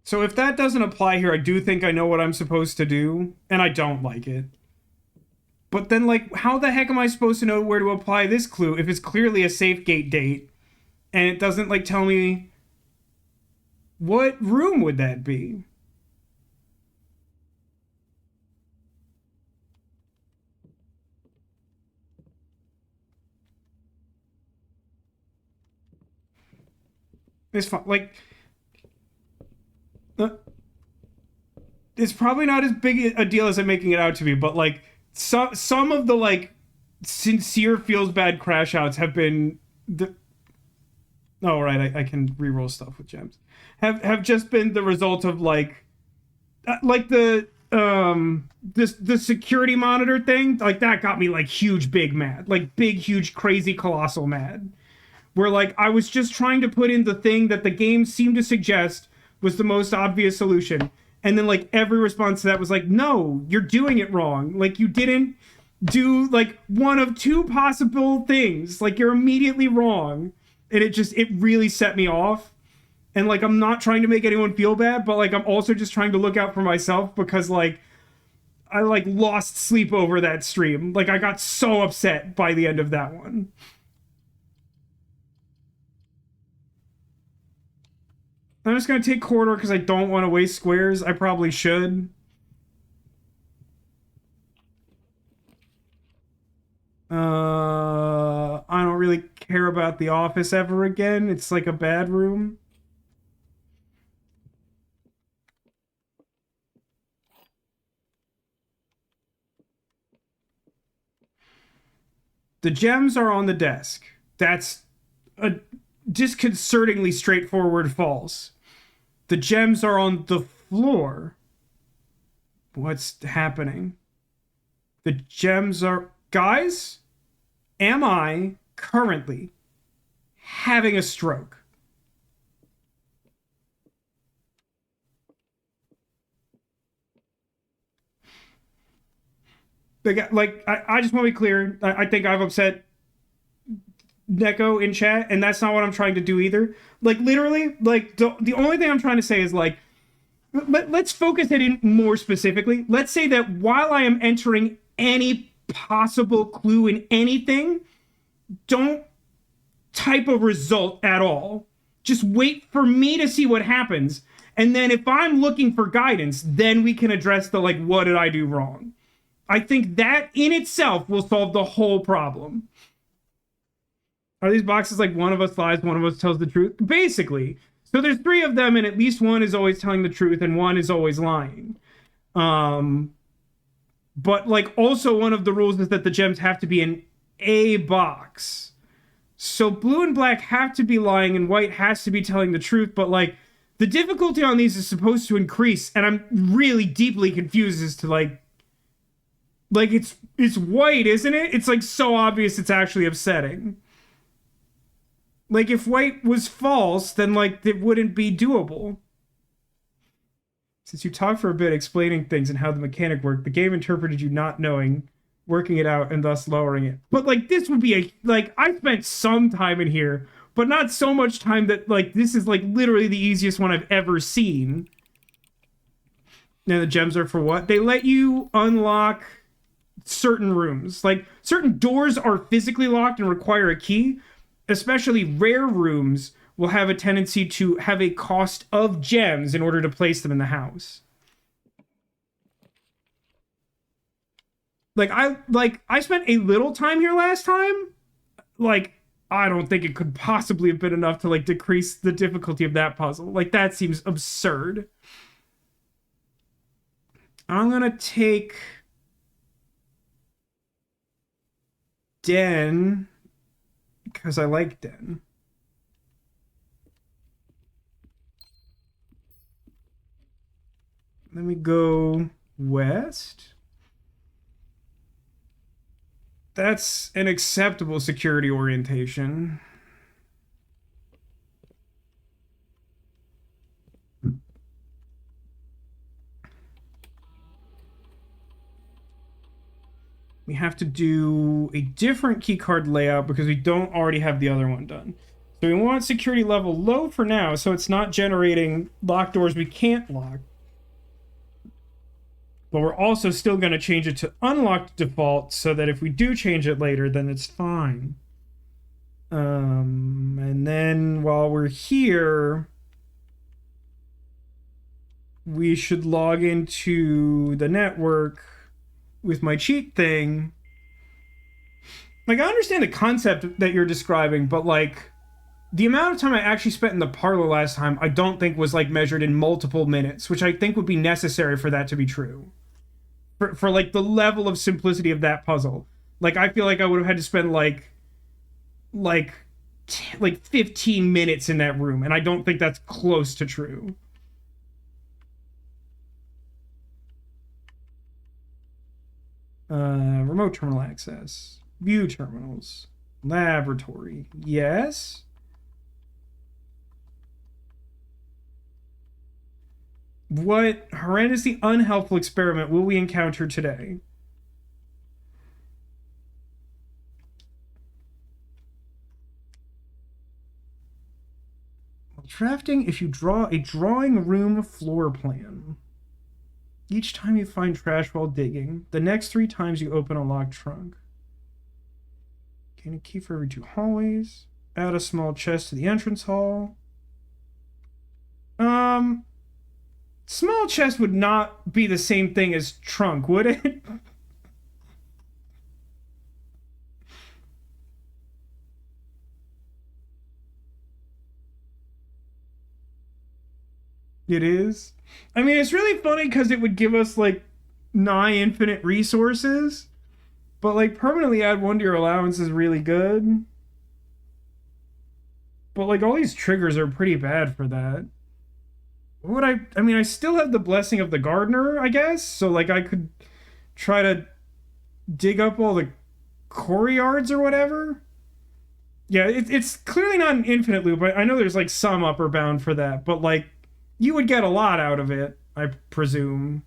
So if that doesn't apply here, I do think I know what I'm supposed to do, and I don't like it. But then, like, how the heck am I supposed to know where to apply this clue if it's clearly a safe gate date? And it doesn't, like, tell me... What room would that be? It's fine. Like... it's probably not as big a deal as I'm making it out to be, but, like, some of the, like, sincere feels bad crash outs have been... Oh, right, I can reroll stuff with gems. Have just been the result of like the security monitor thing. Like that got me like huge big mad. Like big huge crazy colossal mad. Where like I was just trying to put in the thing that the game seemed to suggest was the most obvious solution. And then like every response to that was like, no, you're doing it wrong. Like you didn't do like one of two possible things. Like you're immediately wrong. And it really set me off. And like I'm not trying to make anyone feel bad, but like I'm also just trying to look out for myself because like I like lost sleep over that stream. Like I got so upset by the end of that one. I'm just gonna take corridor because I don't want to waste squares. I probably should. I don't really care about the office ever again. It's like a bad room. The gems are on the desk. That's a disconcertingly straightforward false. The gems are on the floor. What's happening? The gems are... Guys, am I currently having a stroke? I just want to be clear. I think I've upset Neko in chat, and that's not what I'm trying to do either. Like, literally, like, the only thing I'm trying to say is, like, let's focus it in more specifically. Let's say that while I am entering any possible clue in anything, don't type a result at all. Just wait for me to see what happens. And then if I'm looking for guidance, then we can address the, like, what did I do wrong? I think that in itself will solve the whole problem. Are these boxes like one of us lies, one of us tells the truth? Basically. So there's 3 of them, and at least one is always telling the truth and one is always lying. But, like, also one of the rules is that the gems have to be in a box. So blue and black have to be lying and white has to be telling the truth, but, like, the difficulty on these is supposed to increase, and I'm really deeply confused as to, like, it's white, isn't it? It's, like, so obvious it's actually upsetting. Like, if white was false, then, like, it wouldn't be doable. Since you talked for a bit explaining things and how the mechanic worked, the game interpreted you not knowing, working it out, and thus lowering it. But, like, this would be I spent some time in here, but not so much time that, like, this is, like, literally the easiest one I've ever seen. Now, the gems are for what? They let you unlock certain rooms. Like, certain doors are physically locked and require a key. Especially rare rooms will have a tendency to have a cost of gems in order to place them in the house. I spent a little time here last time. Like, I don't think it could possibly have been enough to, like, decrease the difficulty of that puzzle. Like, that seems absurd. I'm gonna take Den, because I like Den. Then we go west. That's an acceptable security orientation. We have to do a different keycard layout because we don't already have the other one done. So we want security level low for now, so it's not generating locked doors we can't lock. But we're also still going to change it to unlocked default so that if we do change it later, then it's fine. And then while we're here, we should log into the network with my cheat thing. Like, I understand the concept that you're describing, but, like, the amount of time I actually spent in the parlor last time, I don't think was, like, measured in multiple minutes, which I think would be necessary for that to be true. For like, the level of simplicity of that puzzle. Like, I feel like I would have had to spend, like 15 minutes in that room, and I don't think that's close to true. Remote terminal access. View terminals. Laboratory. Yes. What horrendously unhelpful experiment will we encounter today? While drafting, if you draw a drawing room floor plan. Each time you find trash while digging, the next 3 times you open a locked trunk. Gain a key for every 2 hallways. Add a small chest to the entrance hall. Small chest would not be the same thing as trunk, would it? It is. I mean, it's really funny because it would give us, like, nigh infinite resources. But like permanently add 1 to your allowance is really good. But like all these triggers are pretty bad for that. What would I mean, I still have the blessing of the gardener, I guess. So like I could try to dig up all the courtyards or whatever. Yeah, it's clearly not an infinite loop. I know there's like some upper bound for that, but like you would get a lot out of it, I presume.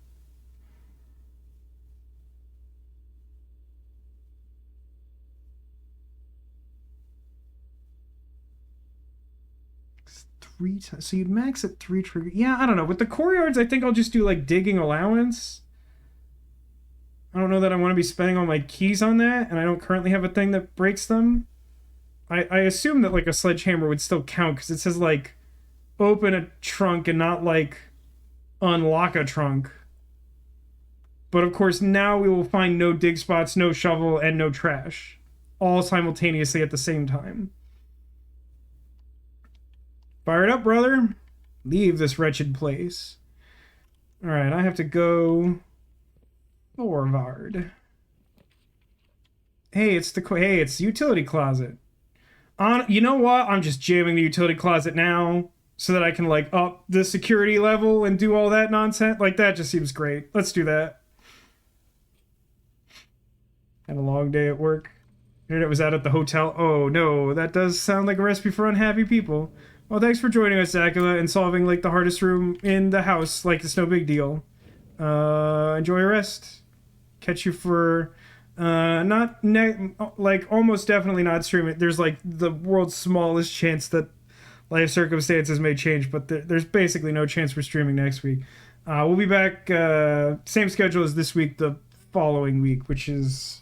So you'd max at 3 trigger. Yeah, I don't know. With the courtyards, I think I'll just do like digging allowance. I don't know that I want to be spending all my keys on that, and I don't currently have a thing that breaks them. I assume that like a sledgehammer would still count because it says like open a trunk and not like unlock a trunk. But of course now we will find no dig spots, no shovel, and no trash. All simultaneously at the same time. Fire it up, brother. Leave this wretched place. Alright, I have to go forward. Hey, it's the utility closet. You know what? I'm just jamming the utility closet now so that I can like up the security level and do all that nonsense. Like that just seems great. Let's do that. Had a long day at work. Internet was out at the hotel. Oh no, that does sound like a recipe for unhappy people. Well, thanks for joining us, Zakula, and solving like the hardest room in the house. Like it's no big deal. Enjoy your rest. Catch you for like almost definitely not streaming. There's like the world's smallest chance that life circumstances may change, but there's basically no chance we're streaming next week. We'll be back same schedule as this week, the following week, which is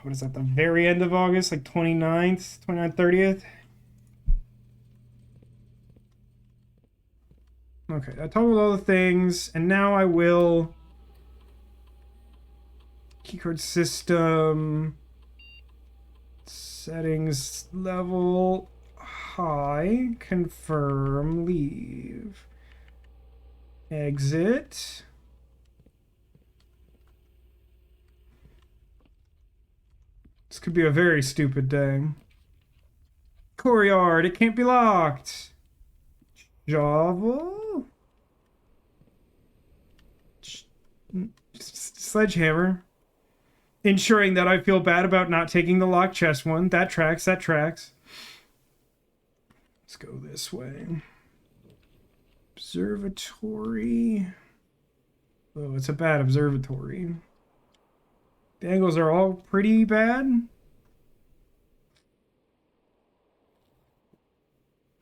what is that? The very end of August, like 29th, 30th. Okay, I toggled all the things, and now I will keycard system settings level high, confirm, leave, exit. This could be a very stupid day. Courtyard, it can't be locked. Java? Sledgehammer. Ensuring that I feel bad about not taking the locked chest one. That tracks, that tracks. Let's go this way. Observatory. Oh, it's a bad observatory. The angles are all pretty bad.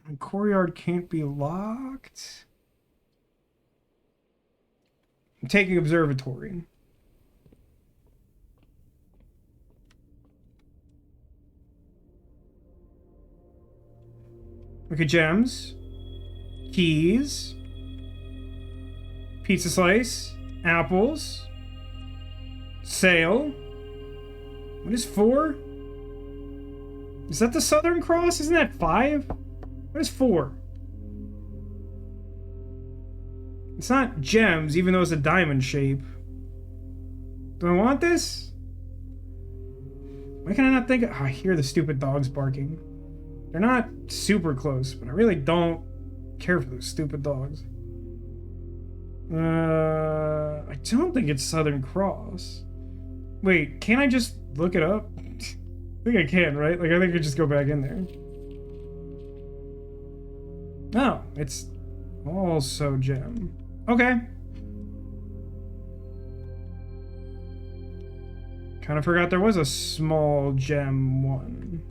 And courtyard can't be locked. I'm taking observatory. Okay, gems. Keys. Pizza slice. Apples. Sail. What is 4? Is that the Southern Cross? Isn't that 5? What is 4? It's not gems, even though it's a diamond shape. Do I want this? Why can I not think of... Oh, I hear the stupid dogs barking. They're not super close, but I really don't care for those stupid dogs. I don't think it's Southern Cross. Wait, can't I just look it up? I think I can, right? Like, I think I could just go back in there. No, it's also gem. Okay. Kind of forgot there was a small gem one.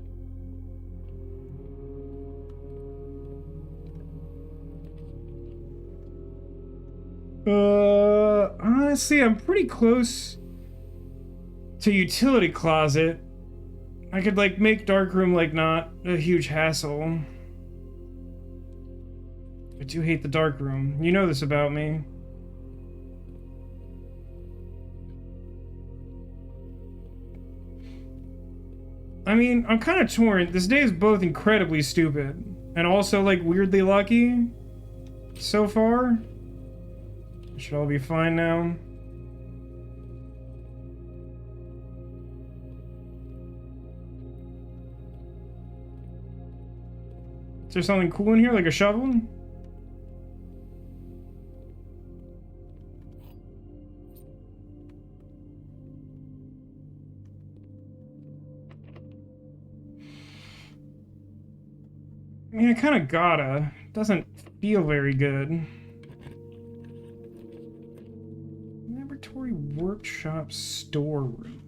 Honestly, I'm pretty close to utility closet. I could, like, make darkroom, like, not a huge hassle. I do hate the darkroom. You know this about me. I mean, I'm kind of torn. This day is both incredibly stupid and also, like, weirdly lucky so far. Should all be fine now. Is there something cool in here, like a shovel? I mean, I kind of gotta. It doesn't feel very good. Laboratory workshop storeroom.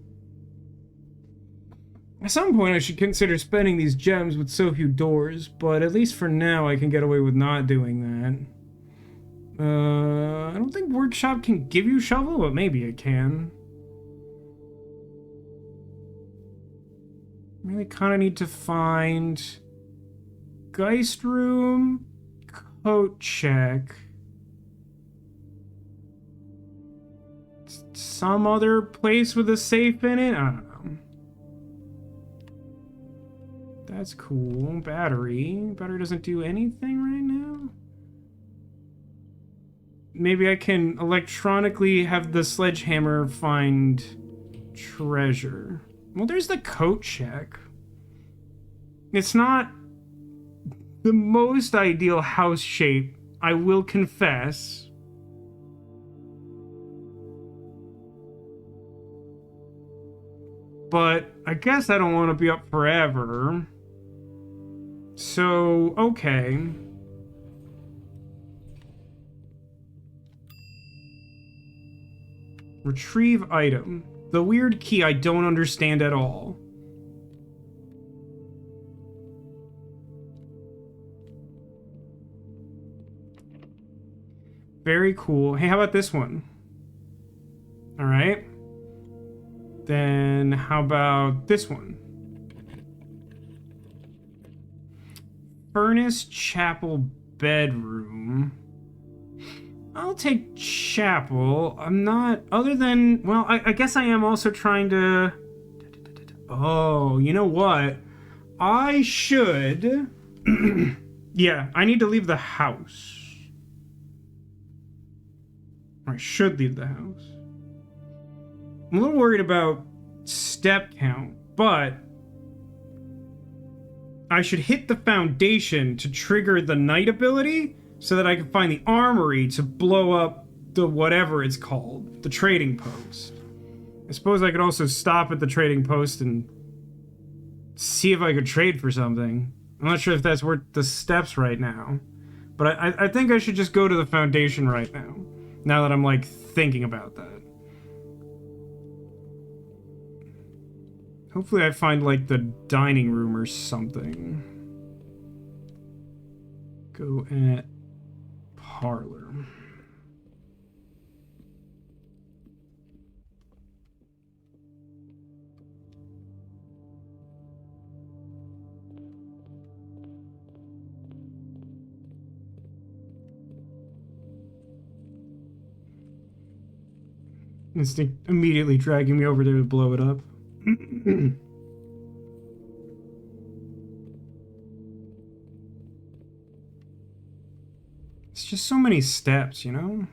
At some point, I should consider spending these gems with so few doors, but at least for now, I can get away with not doing that. I don't think workshop can give you shovel, but maybe it can. Really kind of need to find Geist room, coat check, some other place with a safe in it. I don't know. That's cool. Battery doesn't do anything right now. Maybe I can electronically have the sledgehammer find treasure. Well, there's the coat check. It's not the most ideal house shape, I will confess. But I guess I don't want to be up forever. So, okay. Retrieve item. The weird key I don't understand at all. Very cool. Hey, how about this one? All right. Then how about this one? Furnace chapel bedroom. I'll take chapel. I'm not, other than, well, I guess I am also trying to, oh, you know what? I should, yeah, I need to leave the house. I should leave the house. I'm a little worried about step count, but I should hit the foundation to trigger the night ability so that I can find the armory to blow up the whatever it's called, the trading post. I suppose I could also stop at the trading post and see if I could trade for something. I'm not sure if that's worth the steps right now, but I think I should just go to the foundation right now. Now that I'm, like, thinking about that. Hopefully I find, like, the dining room or something. Go at parlor. Instinct immediately dragging me over there to blow it up. It's just so many steps, you know?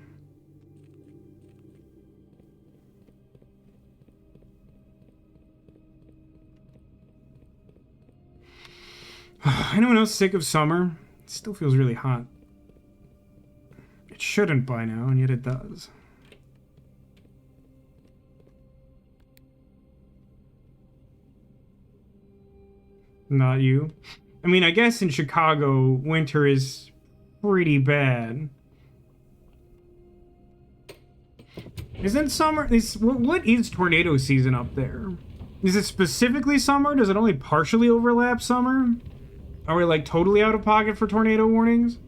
Anyone else sick of summer? It still feels really hot. It shouldn't by now, and yet it does. Not you. I mean, I guess in Chicago, winter is pretty bad. Isn't summer... what is tornado season up there? Is it specifically summer? Does it only partially overlap summer? Are we, like, totally out of pocket for tornado warnings?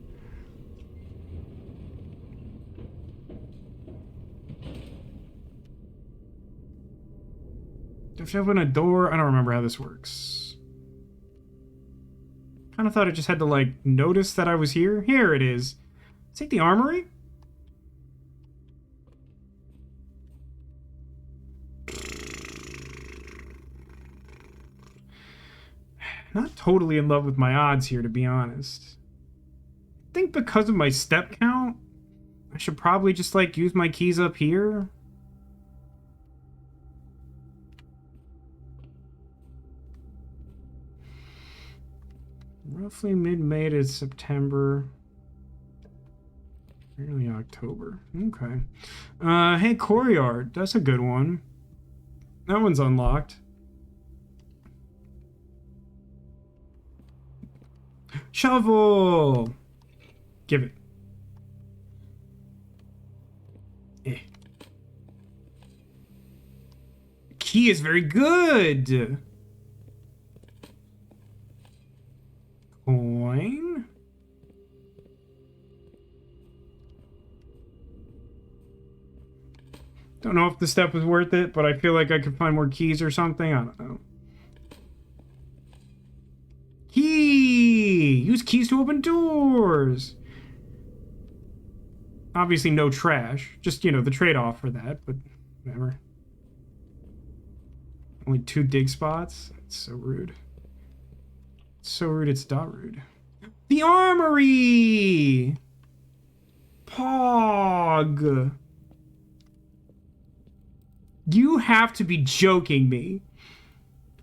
Do I have to open a door? I don't remember how this works. Kind of thought I just had to, like, notice that I was here. Here it is. Take the armory? Not totally in love with my odds here, to be honest. I think because of my step count, I should probably just, like, use my keys up here. Roughly mid-May to September. Early October. Okay. Hey, Courtyard. That's a good one. That one's unlocked. Shovel! Give it. Eh. Key is very good! Coin? Don't know if the step was worth it, but I feel like I could find more keys or something. I don't know. Key! Use keys to open doors! Obviously no trash. Just, you know, the trade-off for that, but whatever. Only 2 dig spots? It's so rude. It's so rude, it's not rude. The armory! Pog! You have to be joking me.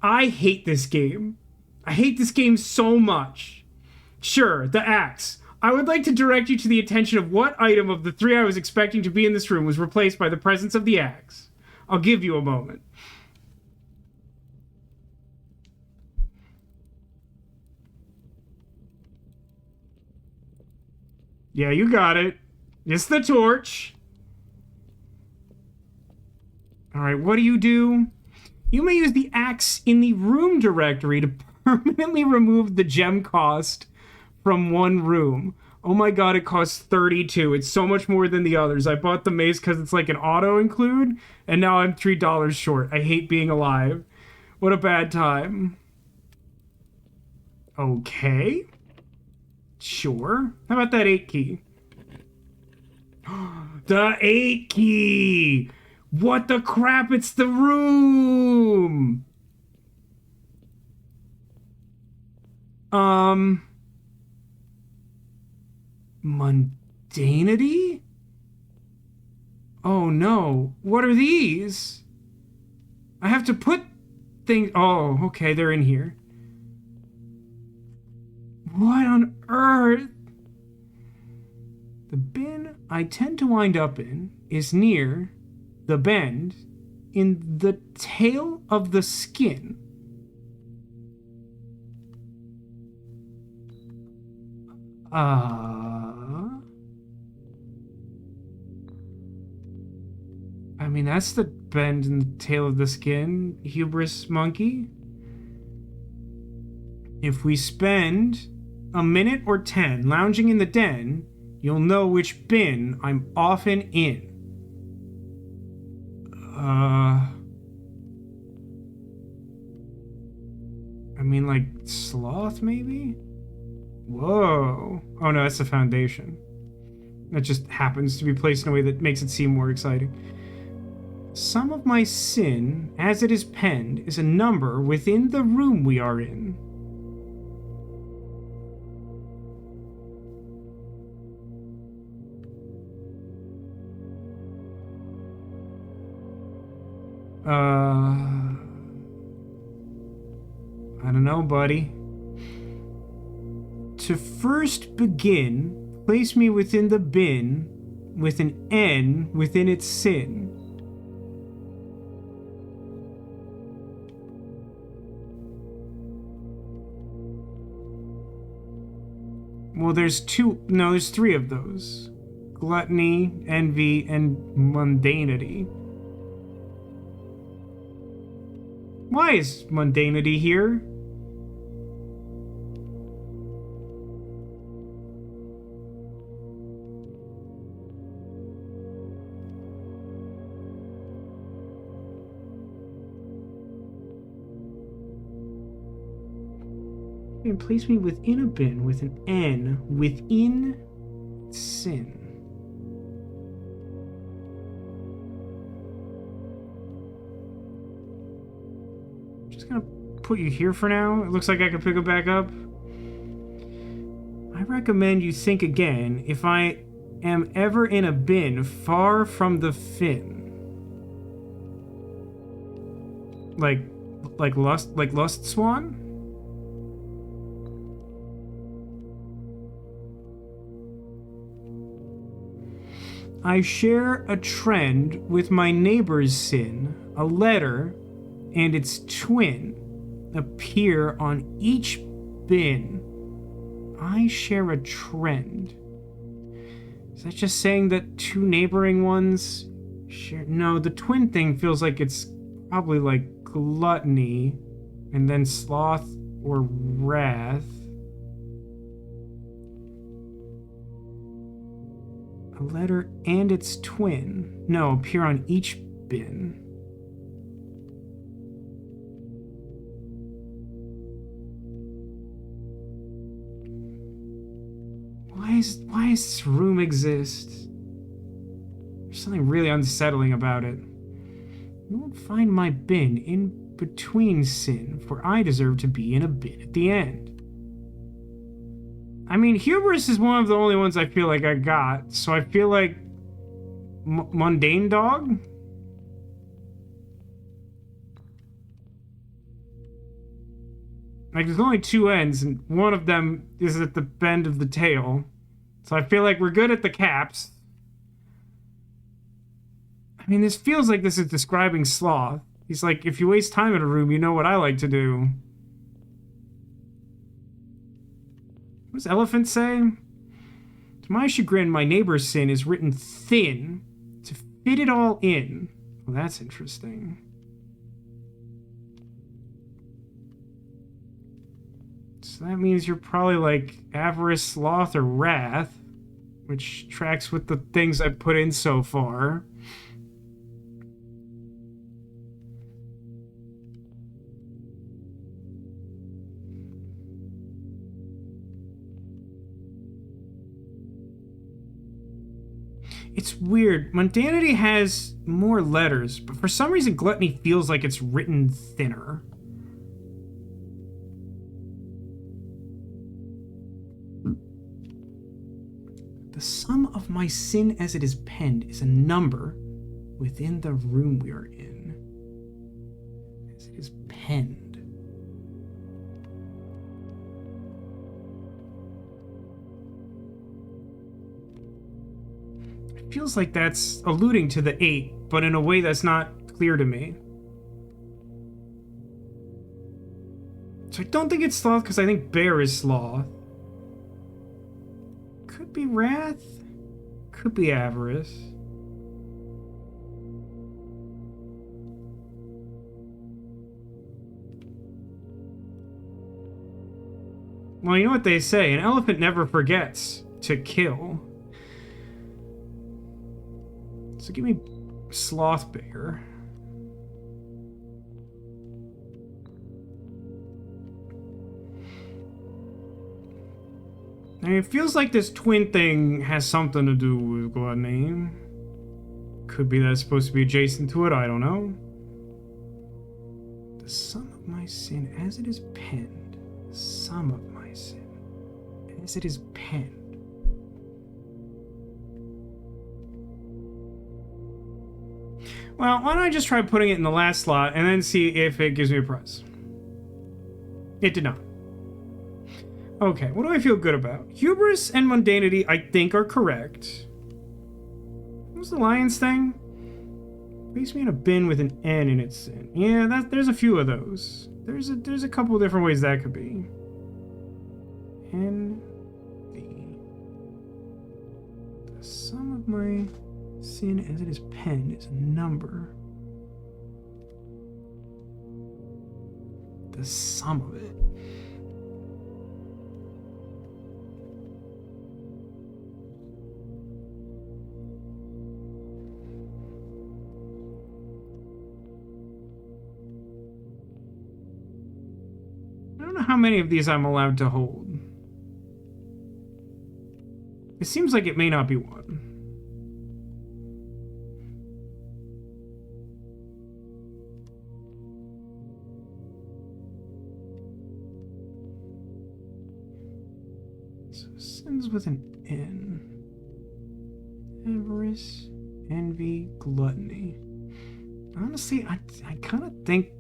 I hate this game. I hate this game so much. Sure, the axe. I would like to direct you to the attention of what item of the 3 I was expecting to be in this room was replaced by the presence of the axe. I'll give you a moment. Yeah, you got it. It's the torch. Alright, what do? You may use the axe in the room directory to permanently remove the gem cost from one room. Oh my god, it costs 32. It's so much more than the others. I bought the mace because it's like an auto include, and now I'm $3 short. I hate being alive. What a bad time. Okay. Sure. How about that 8 key? The 8 key! What the crap? It's the room! Mundanity? Oh no. What are these? I have to put things... Oh, okay, they're in here. What on earth? The bin I tend to wind up in is near the bend in the tail of the skin. I mean, that's the bend in the tail of the skin, hubris monkey. If we spend a minute or 10 lounging in the den, you'll know which bin I'm often in. I mean, like, sloth, maybe? Whoa. Oh, no, that's the foundation. That just happens to be placed in a way that makes it seem more exciting. Some of my sin, as it is penned, is a number within the room we are in. I don't know, buddy. To first begin, place me within the bin with an N within its sin. Well, there's 3 of those. Gluttony, envy, and mundanity. Why is mundanity here? And place me within a bin with an N within sin. Just gonna put you here for now. It looks like I can pick it back up. I recommend you think again if I am ever in a bin far from the fin. Like lust swan? I share a trend with my neighbor's sin. A letter and its twin appear on each bin. I share a trend. Is that just saying that two neighboring ones share? No, the twin thing feels like it's probably like gluttony and then sloth or wrath. A letter and its twin. No, appear on each bin. Why does this room exist? There's something really unsettling about it. You won't find my bin in between sin, for I deserve to be in a bin at the end. I mean, hubris is one of the only ones I feel like I got, so I feel like mundane dog? Like, there's only two ends, and one of them is at the bend of the tail. So I feel like we're good at the caps. I mean, this feels like this is describing Sloth. He's like, if you waste time in a room, you know what I like to do. What does Elephant say? To my chagrin, my neighbor's sin is written thin to fit it all in. Well, that's interesting. So that means you're probably like avarice, sloth, or wrath, which tracks with the things I've put in so far. It's weird. Mundanity has more letters, but for some reason gluttony feels like it's written thinner. The sum of my sin as it is penned is a number within the room we are in. As it is penned. It feels like that's alluding to the 8, but in a way that's not clear to me. So I don't think it's sloth because I think bear is sloth. Could be wrath, could be avarice. Well, you know what they say, an elephant never forgets to kill. So give me sloth bear. I mean, it feels like this twin thing has something to do with gluttony. Could be that it's supposed to be adjacent to it, I don't know. The sum of my sin as it is penned. The sum of my sin as it is penned. Well, why don't I just try putting it in the last slot and then see if it gives me a prize. It did not. Okay, what do I feel good about? Hubris and mundanity, I think, are correct. What was the lion's thing? Place me in a bin with an N in its sin. Yeah, there's a few of those. There's a couple of different ways that could be. N, B. The sum of my sin as it is penned is a number. The sum of it. I don't know how many of these I'm allowed to hold. It seems like it may not be one. So sins with an N. Avarice, envy, gluttony. Honestly, I kind of think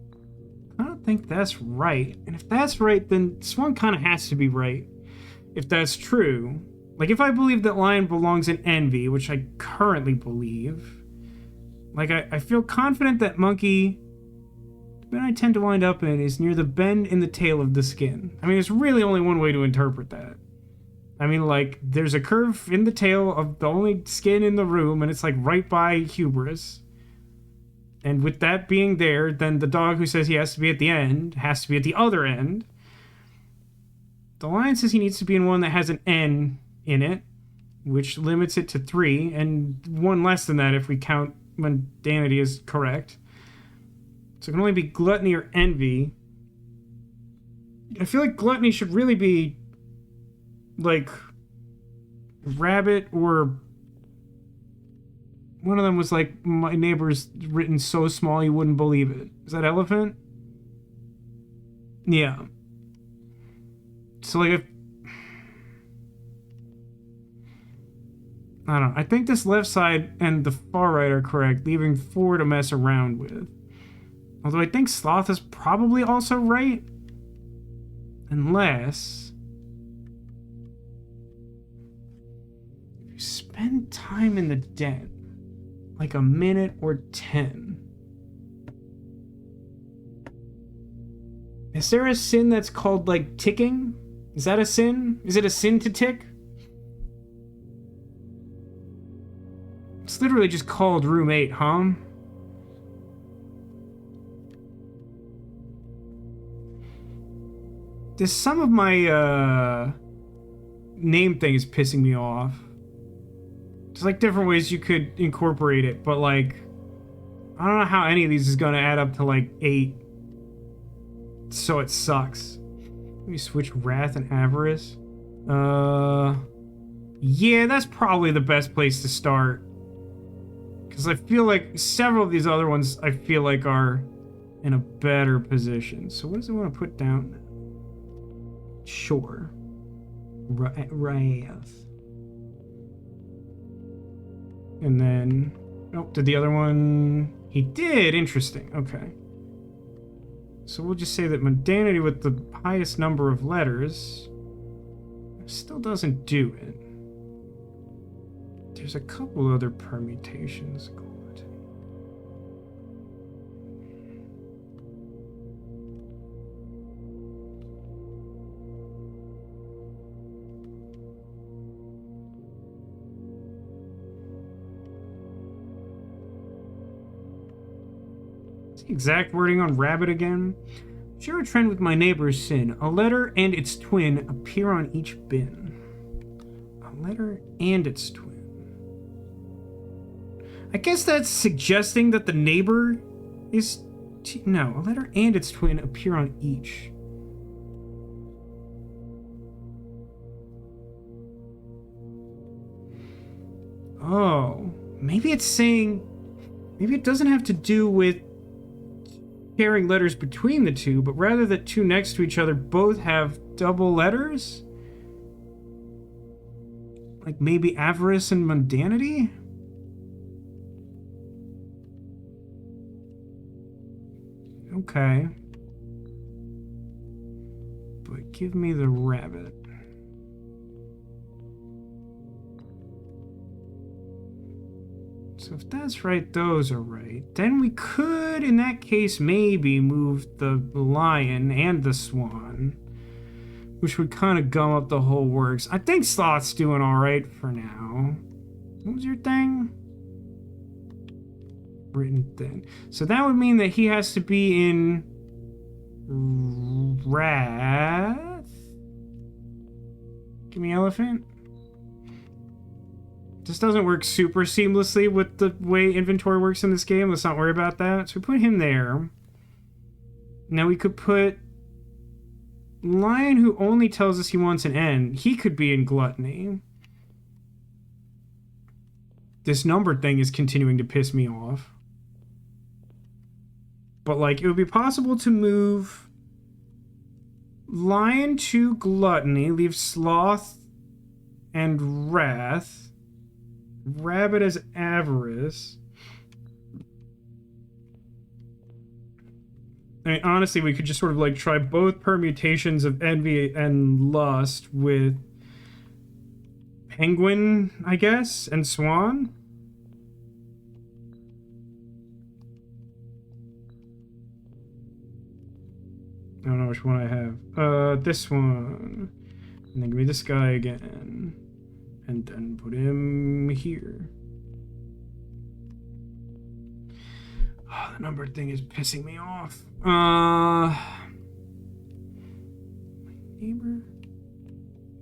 that's right. And if that's right, then this one kind of has to be right. If that's true, Like, if I believe that lion belongs in envy, which I currently believe, like, I feel confident that monkey, the bend I tend to wind up in, is near the bend in the tail of the skin. I mean, there's really only one way to interpret that. I mean, like, there's a curve in the tail of the only skin in the room, and it's, like, right by hubris. And with that being there, then the dog who says he has to be at the end has to be at the other end. The lion says he needs to be in one that has an N in it, which limits it to 3, and one less than that if we count mundanity is correct. So it can only be gluttony or envy. I feel like gluttony should really be like rabbit, or one of them was like my neighbor's written so small you wouldn't believe it. Is that elephant? Yeah. So like if I don't know. I think this left side and the far right are correct, leaving 4 to mess around with. Although I think sloth is probably also right. Unless if you spend time in the den, like a minute or 10. Is there a sin that's called like ticking? Is that a sin? Is it a sin to tick? It's literally just called room 8, huh? There's some of my name thing is pissing me off. There's like different ways you could incorporate it, but like I don't know how any of these is gonna add up to like 8. So it sucks. Let me switch wrath and avarice. Yeah, that's probably the best place to start. Because I feel like several of these other ones I feel like are in a better position. So what does it want to put down? Sure. Wrath. And then... Oh, did the other one... He did! Interesting. Okay. So we'll just say that mundanity with the highest number of letters still doesn't do it. There's a couple other permutations. What's the exact wording on rabbit again? Share a trend with my neighbor's sin. A letter and its twin appear on each bin. A letter and its twin. I guess that's suggesting that the neighbor is... No, a letter and its twin appear on each. Oh, maybe it's saying... Maybe it doesn't have to do with sharing letters between the two, but rather that two next to each other both have double letters? Like maybe avarice and mundanity? Okay. But give me the rabbit. So if that's right, those are right. Then we could, in that case, maybe move the lion and the swan, which would kind of gum up the whole works. I think sloth's doing all right for now. What was your thing? Written then. So that would mean that he has to be in wrath. Give me elephant. This doesn't work super seamlessly with the way inventory works in this game. Let's not worry about that. So we put him there. Now we could put lion, who only tells us he wants an N. He could be in gluttony. This numbered thing is continuing to piss me off. But like, it would be possible to move lion to gluttony, leave sloth and wrath, rabbit as avarice. I mean, honestly, we could just sort of like try both permutations of envy and lust with penguin, I guess, and swan. I don't know which one I have. This one. And then give me this guy again. And then put him here. Oh, the numbered thing is pissing me off. Neighbor?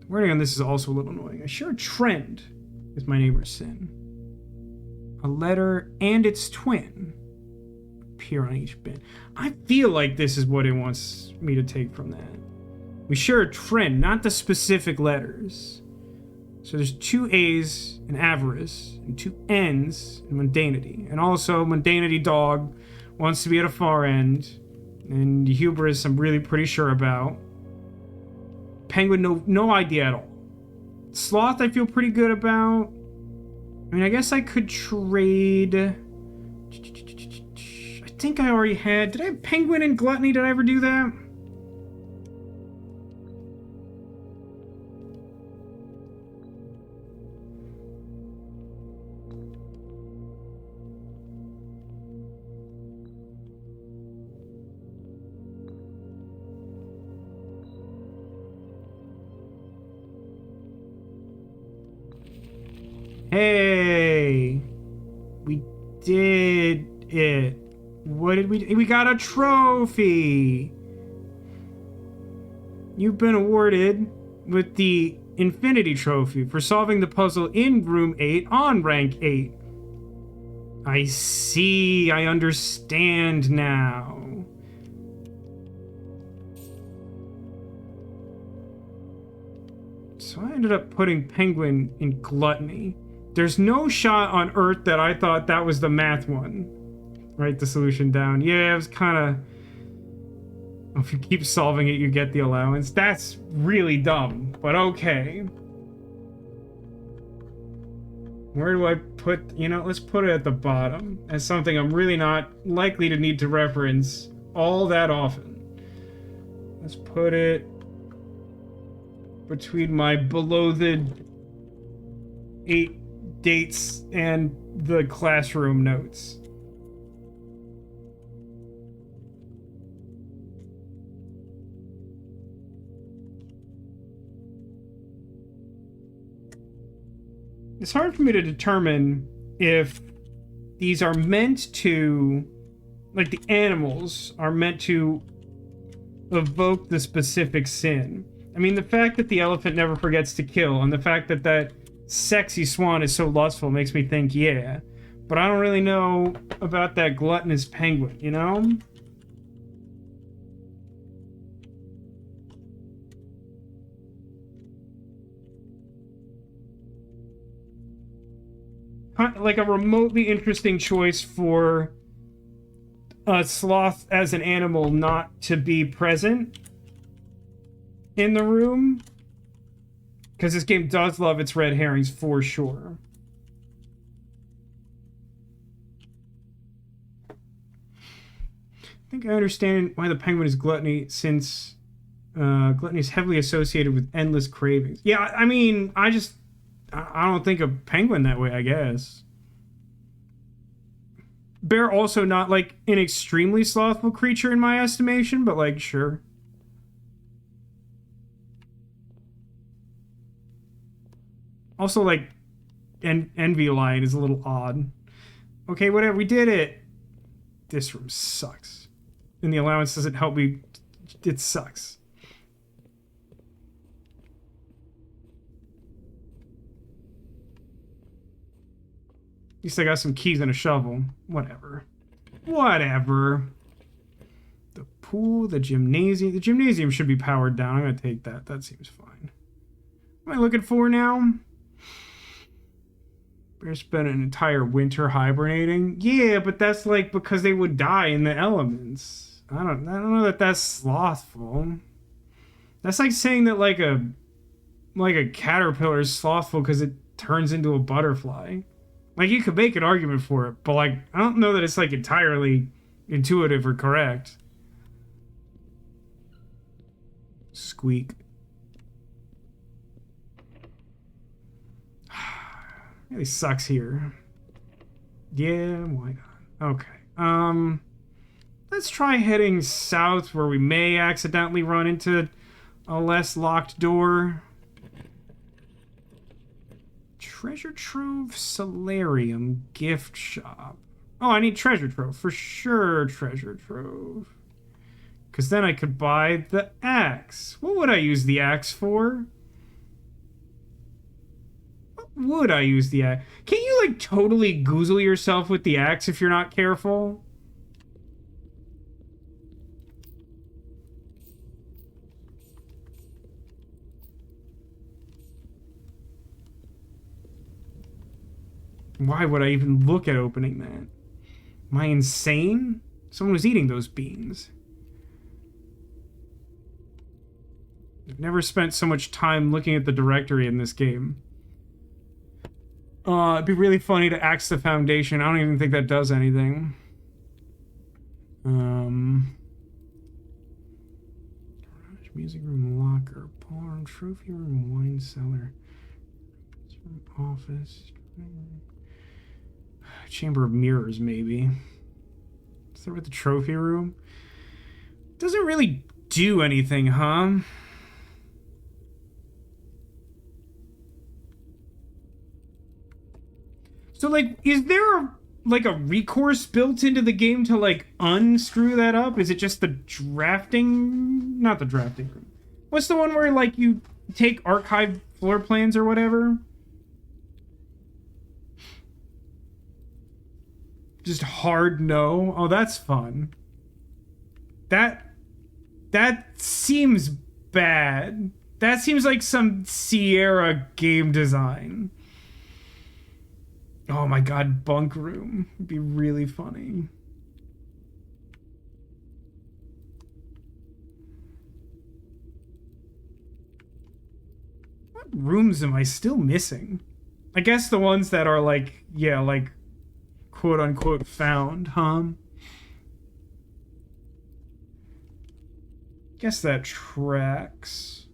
The wording on this is also a little annoying. I share a trend with my neighbor's sin. A letter and its twin appear on each bin. I feel like this is what it wants me to take from that. We share a trend, not the specific letters. So there's 2 A's in avarice and 2 N's in mundanity. And also mundanity dog wants to be at a far end. And hubris I'm really pretty sure about. Penguin, no idea at all. Sloth I feel pretty good about. I mean, I guess I could trade... I think I already had... Did I have penguin and gluttony? Did I ever do that? Hey, we did it. What did we do? We got a trophy. You've been awarded with the Infinity Trophy for solving the puzzle in room 8 on rank 8. I see. I understand now. So I ended up putting penguin in gluttony. There's no shot on Earth that I thought that was the math one. Write the solution down. Yeah, it was kind of... If you keep solving it, you get the allowance. That's really dumb, but okay. Where do I put... You know, let's put it at the bottom as something I'm really not likely to need to reference all that often. Let's put it between my beloathed 8 dates and the classroom notes. It's hard for me to determine if these are meant to, like the animals are meant to evoke the specific sin. I mean, the fact that the elephant never forgets to kill and the fact that that sexy swan is so lustful makes me think, yeah. But I don't really know about that gluttonous penguin, you know? Like a remotely interesting choice for a sloth as an animal not to be present in the room. Because this game does love its red herrings for sure. I think I understand why the penguin is gluttony, since gluttony is heavily associated with endless cravings. Yeah, I mean, I don't think of penguin that way, I guess. Bear also not, like, an extremely slothful creature in my estimation, but, like, sure. Also, like, Envy Lion is a little odd. Okay, whatever, we did it. This room sucks. And the allowance doesn't help me. It sucks. At least I got some keys and a shovel. Whatever. Whatever. The pool, the gymnasium. The gymnasium should be powered down. I'm going to take that. That seems fine. What am I looking for now? Bear spent an entire winter hibernating. Yeah, but that's like because they would die in the elements. I don't know that that's slothful. That's like saying that like a caterpillar is slothful because it turns into a butterfly. Like, you could make an argument for it, but like I don't know that it's like entirely intuitive or correct. Squeak. Really sucks here. Yeah, why not? Okay. Let's try heading south where we may accidentally run into a less locked door. Treasure Trove Solarium Gift Shop. Oh, I need Treasure Trove. For sure, Treasure Trove. Because then I could buy the axe. What would I use the axe for? What would I use the axe? Can't you, like, totally goozle yourself with the axe if you're not careful? Why would I even look at opening that? Am I insane? Someone was eating those beans. I've never spent so much time looking at the directory in this game. It'd be really funny to axe the foundation. I don't even think that does anything. Music room, locker, barn, trophy room, wine cellar, office, chamber of mirrors, maybe. Start with the trophy room. Doesn't really do anything, huh? So, like, is there like a recourse built into the game to like unscrew that up? Is it just the drafting? Not the drafting room. What's the one where like you take archived floor plans or whatever? Just hard no. Oh, that's fun. That seems bad. That seems like some Sierra game design. Oh my god, bunk room. It'd be really funny. What rooms am I still missing? I guess the ones that are like, yeah, like quote unquote found, huh? Guess that tracks.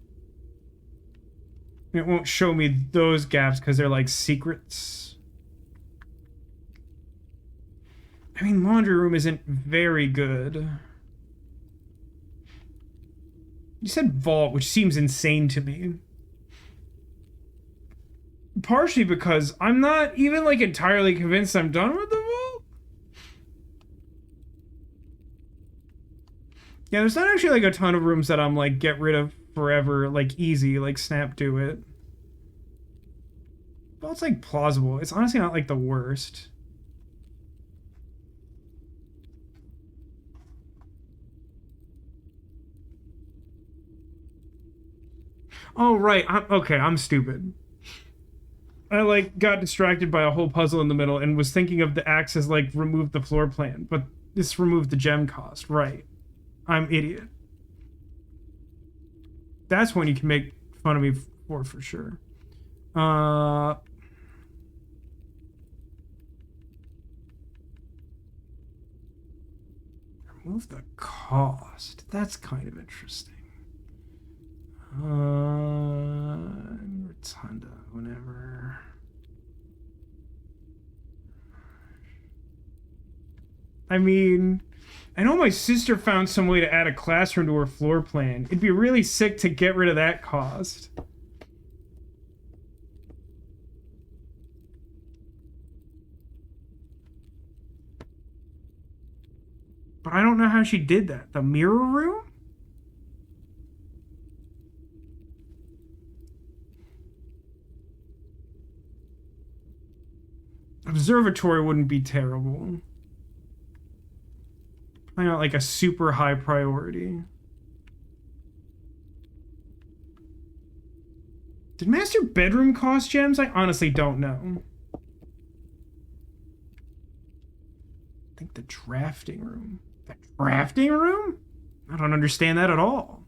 It won't show me those gaps because they're like secrets. I mean, laundry room isn't very good. You said vault, which seems insane to me. Partially because I'm not even, like, entirely convinced I'm done with the vault. Yeah, there's not actually, like, a ton of rooms that I'm, like, get rid of forever, like, easy, like, snap to it. Well, it's, like, plausible. It's honestly not, like, the worst. Oh, right. I'm stupid. I, like, got distracted by a whole puzzle in the middle and was thinking of the axe as, like, remove the floor plan. But this removed the gem cost. Right. I'm idiot. That's one you can make fun of me for sure. Remove the cost. That's kind of interesting. Rotunda, whenever. I mean, I know my sister found some way to add a classroom to her floor plan. It'd be really sick to get rid of that cost. But I don't know how she did that. The mirror room? Observatory wouldn't be terrible. Probably not like a super high priority. Did master bedroom cost gems? I honestly don't know. I think the drafting room. The drafting room? I don't understand that at all.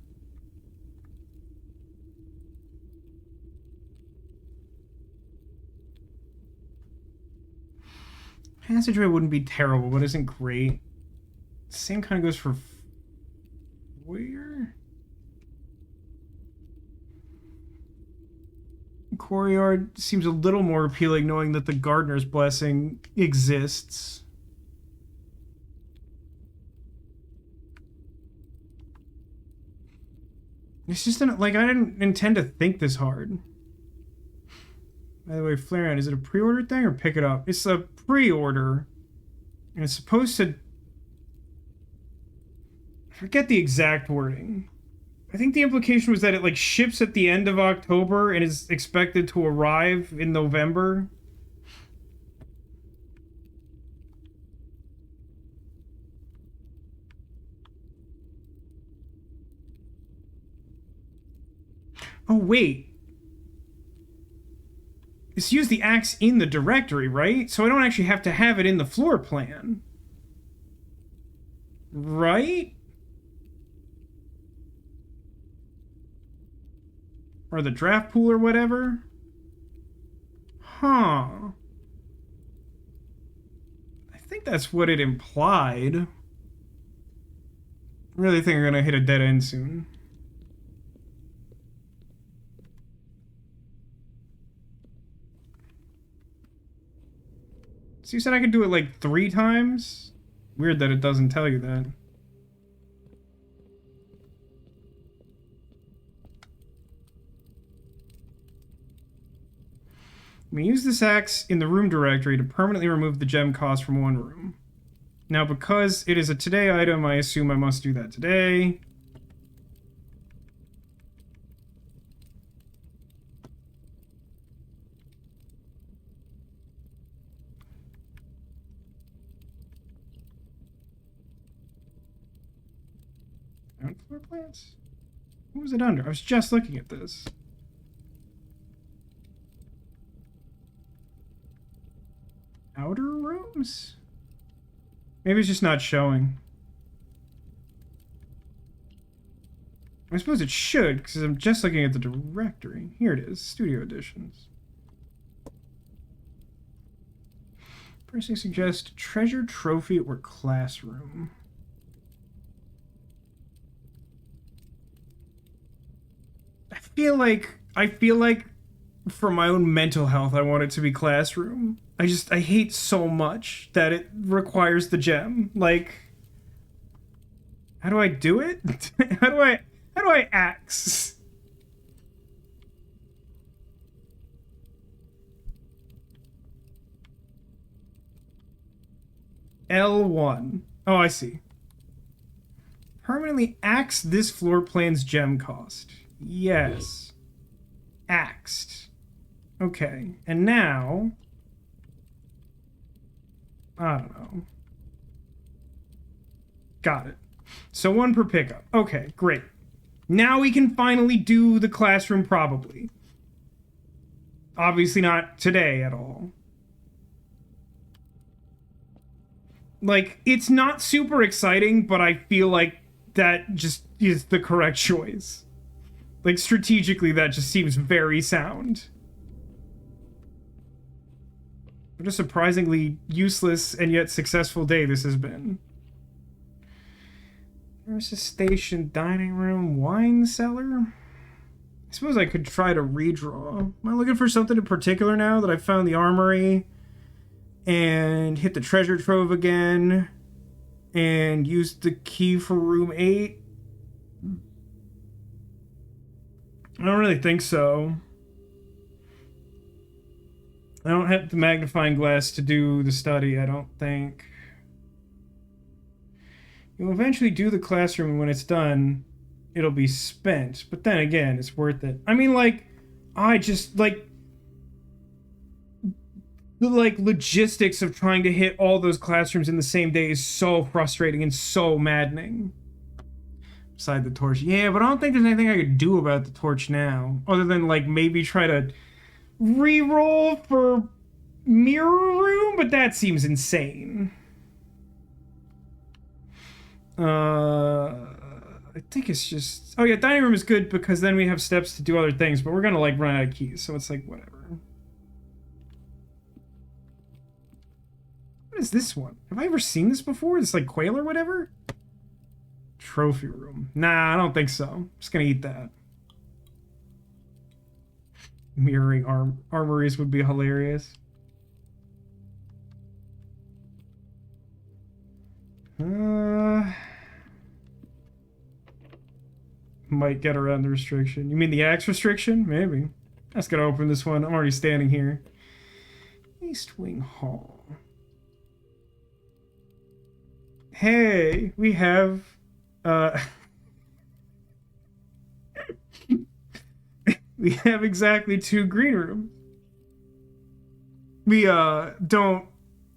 Passageway wouldn't be terrible, but isn't great. Same kind of goes for foyer. courtyard seems a little more appealing knowing that the gardener's blessing exists. It's just like I didn't intend to think this hard. By the way, flare out, is it a pre-order thing or pick it up? It's a pre-order. And it's supposed to... I forget the exact wording. I think the implication was that it like ships at the end of October and is expected to arrive in November. Oh, wait. It's use the axe in the directory, right? So I don't actually have to have it in the floor plan. Right? Or the draft pool or whatever? Huh. I think that's what it implied. I really think we're gonna hit a dead end soon. So you said I could do it like 3 times? Weird that it doesn't tell you that. We use this axe in the room directory to permanently remove the gem cost from one room. Now, because it is a today item, I assume I must do that today. Floor plans? What was it under? I was just looking at this. Outer rooms? Maybe it's just not showing. I suppose it should, because I'm just looking at the directory. Here it is, Studio Editions. Personally suggest treasure, trophy, or classroom. I feel like for my own mental health, I want it to be classroom. I hate so much that it requires the gem. Like, how do I do it? How do I axe? L1. Oh, I see. Permanently axe this floor plan's gem cost. Yes. Axed. Okay. And now... I don't know. Got it. So 1 per pickup. Okay, great. Now we can finally do the classroom probably. Obviously not today at all. Like, it's not super exciting, but I feel like that just is the correct choice. Like, strategically, that just seems very sound. What a surprisingly useless and yet successful day this has been. Nurse's station, dining room, wine cellar? I suppose I could try to redraw. Am I looking for something in particular now that I found the armory? And hit the treasure trove again? And used the key for room 8? I don't really think so. I don't have the magnifying glass to do the study, I don't think. You'll eventually do the classroom, and when it's done, it'll be spent. But then again, it's worth it. I mean, like, I just, like... The, like, logistics of trying to hit all those classrooms in the same day is so frustrating and so maddening. Beside the torch. Yeah, but I don't think there's anything I could do about the torch now. Other than, like, maybe try to re-roll for mirror room, but that seems insane. I think it's just... Oh yeah, dining room is good because then we have steps to do other things, but we're gonna, like, run out of keys, so it's like, whatever. What is this one? Have I ever seen this before? This, like, quail or whatever? Trophy room. Nah, I don't think so. I'm just gonna eat that. Mirroring armories would be hilarious. Might get around the restriction. You mean the axe restriction? Maybe. I just gotta open this one. I'm already standing here. East Wing Hall. Hey, we have we have exactly 2 green rooms. We don't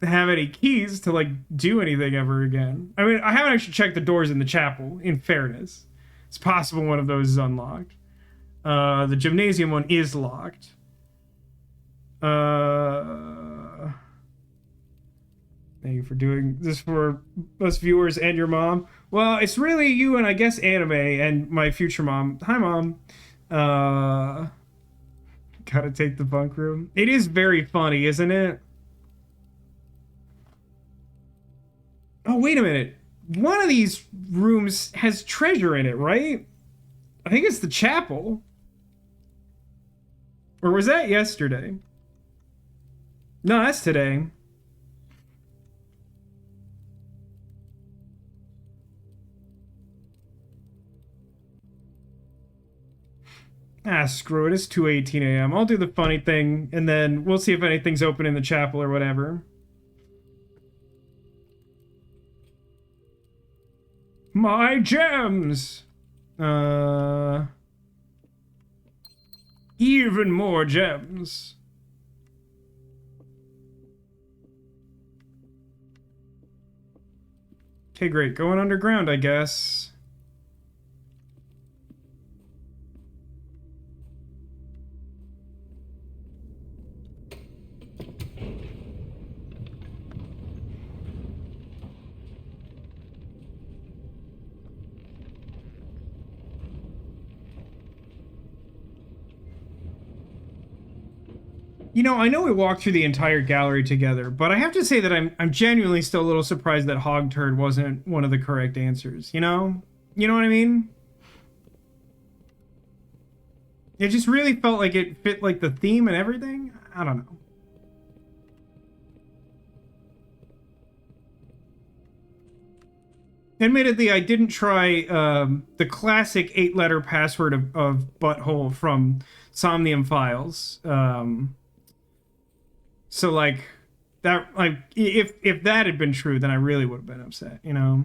have any keys to like do anything ever again. I mean, I haven't actually checked the doors in the chapel, in fairness. It's possible one of those is unlocked. The gymnasium one is locked. Thank you for doing this for us viewers and your mom. Well, it's really you and I guess Anime and my future mom. Hi, Mom. Gotta take the bunk room. It is very funny, isn't it? Oh, wait a minute. One of these rooms has treasure in it, right? I think it's the chapel. Or was that yesterday? No, that's today. Ah, screw it. It's 2:18 a.m. I'll do the funny thing, and then we'll see if anything's open in the chapel or whatever. My gems! Even more gems. Okay, great. Going underground, I guess. You know, I know we walked through the entire gallery together, but I have to say that I'm genuinely still a little surprised that hog turd wasn't one of the correct answers, you know? You know what I mean? It just really felt like it fit like the theme and everything. I don't know. Admittedly, I didn't try the classic 8-letter password of butthole from Somnium Files. So like that, like if that had been true, then I really would have been upset, you know.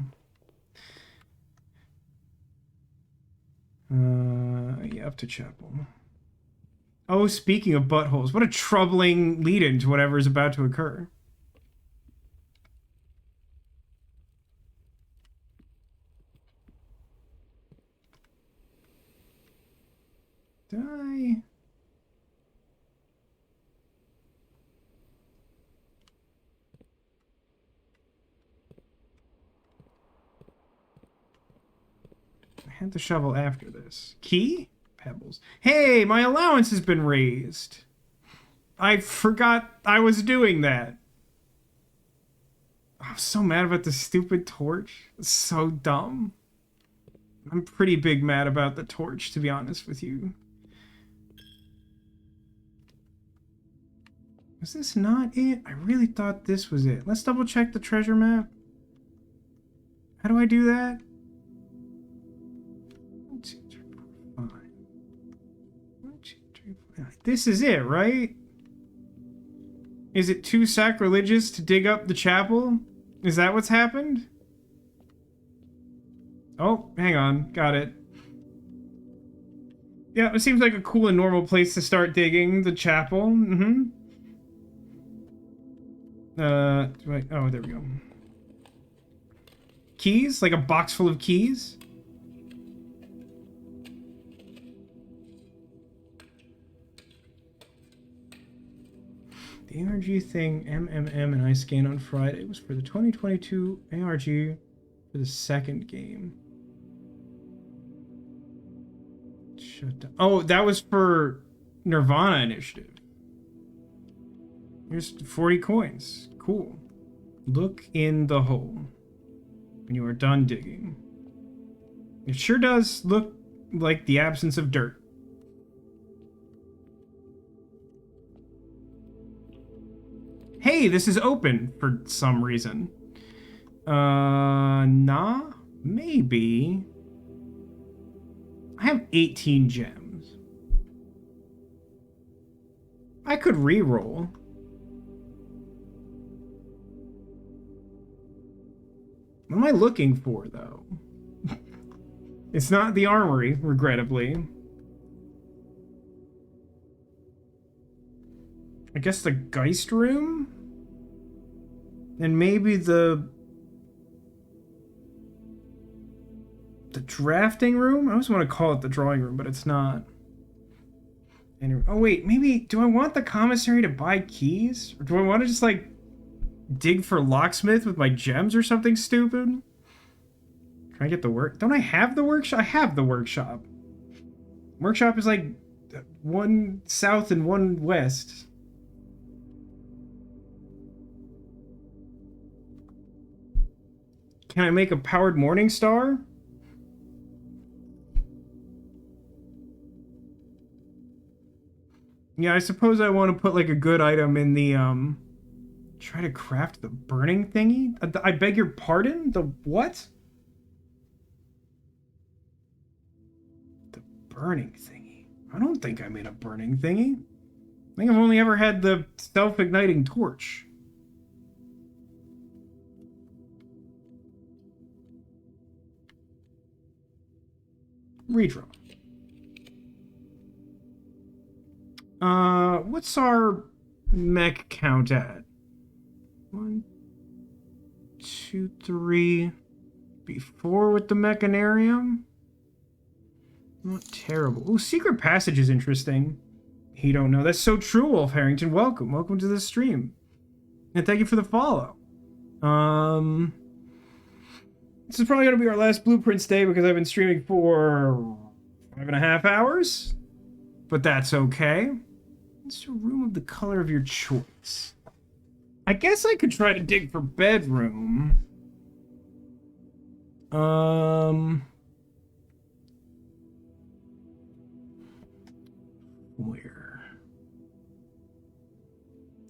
Yeah, up to chapel. Oh, speaking of buttholes, what a troubling lead-in to whatever is about to occur. Die. I had the shovel after this. Key? Pebbles. Hey, my allowance has been raised. I forgot I was doing that. I'm so mad about the stupid torch. It's so dumb. I'm pretty big mad about the torch, to be honest with you. Was this not it? I really thought this was it. Let's double check the treasure map. How do I do that? 1, 2, 3, 4, 5. 1, 2, 3, 4, 5. This is it, right? Is it too sacrilegious to dig up the chapel? Is that what's happened? Oh, hang on. Got it. Yeah, it seems like a cool and normal place to start digging the chapel. Mm-hmm. Right. Oh, there we go. Keys? Like a box full of keys? The ARG thing MMM and I scanned on Friday was for the 2022 ARG for the second game. Shut down. Oh, that was for Nirvana Initiative. Here's 40 coins. Cool. Look in the hole when you are done digging. It sure does look like the absence of dirt. hey, this is open for some reason. Nah, maybe. I have 18 gems. I could re-roll. What am I looking for, though? It's not the armory, regrettably. I guess the Geist room? And maybe the drafting room? I always want to call it the drawing room, but it's not. Anyway, oh wait, maybe, do I want the commissary to buy keys? Or do I want to just, like, dig for locksmith with my gems or something stupid? Can I get the work? Don't I have the workshop? I have the workshop. Workshop is like one south and one west. Can I make a powered morning star? Yeah, I suppose I want to put like a good item in the try to craft the burning thingy? I beg your pardon? The what? The burning thingy. I don't think I made a burning thingy. I think I've only ever had the self-igniting torch. Redraw. What's our mech count at? 1, 2, 3. Before with the mechanarium? Not terrible. Ooh, secret passage is interesting. He don't know. That's so true, Wolf Harrington. Welcome. Welcome to the stream. And thank you for the follow. This is probably going to be our last Blueprints day because I've been streaming for 5.5 hours. But that's okay. It's a room of the color of your choice. I guess I could try to dig for bedroom. Foyer.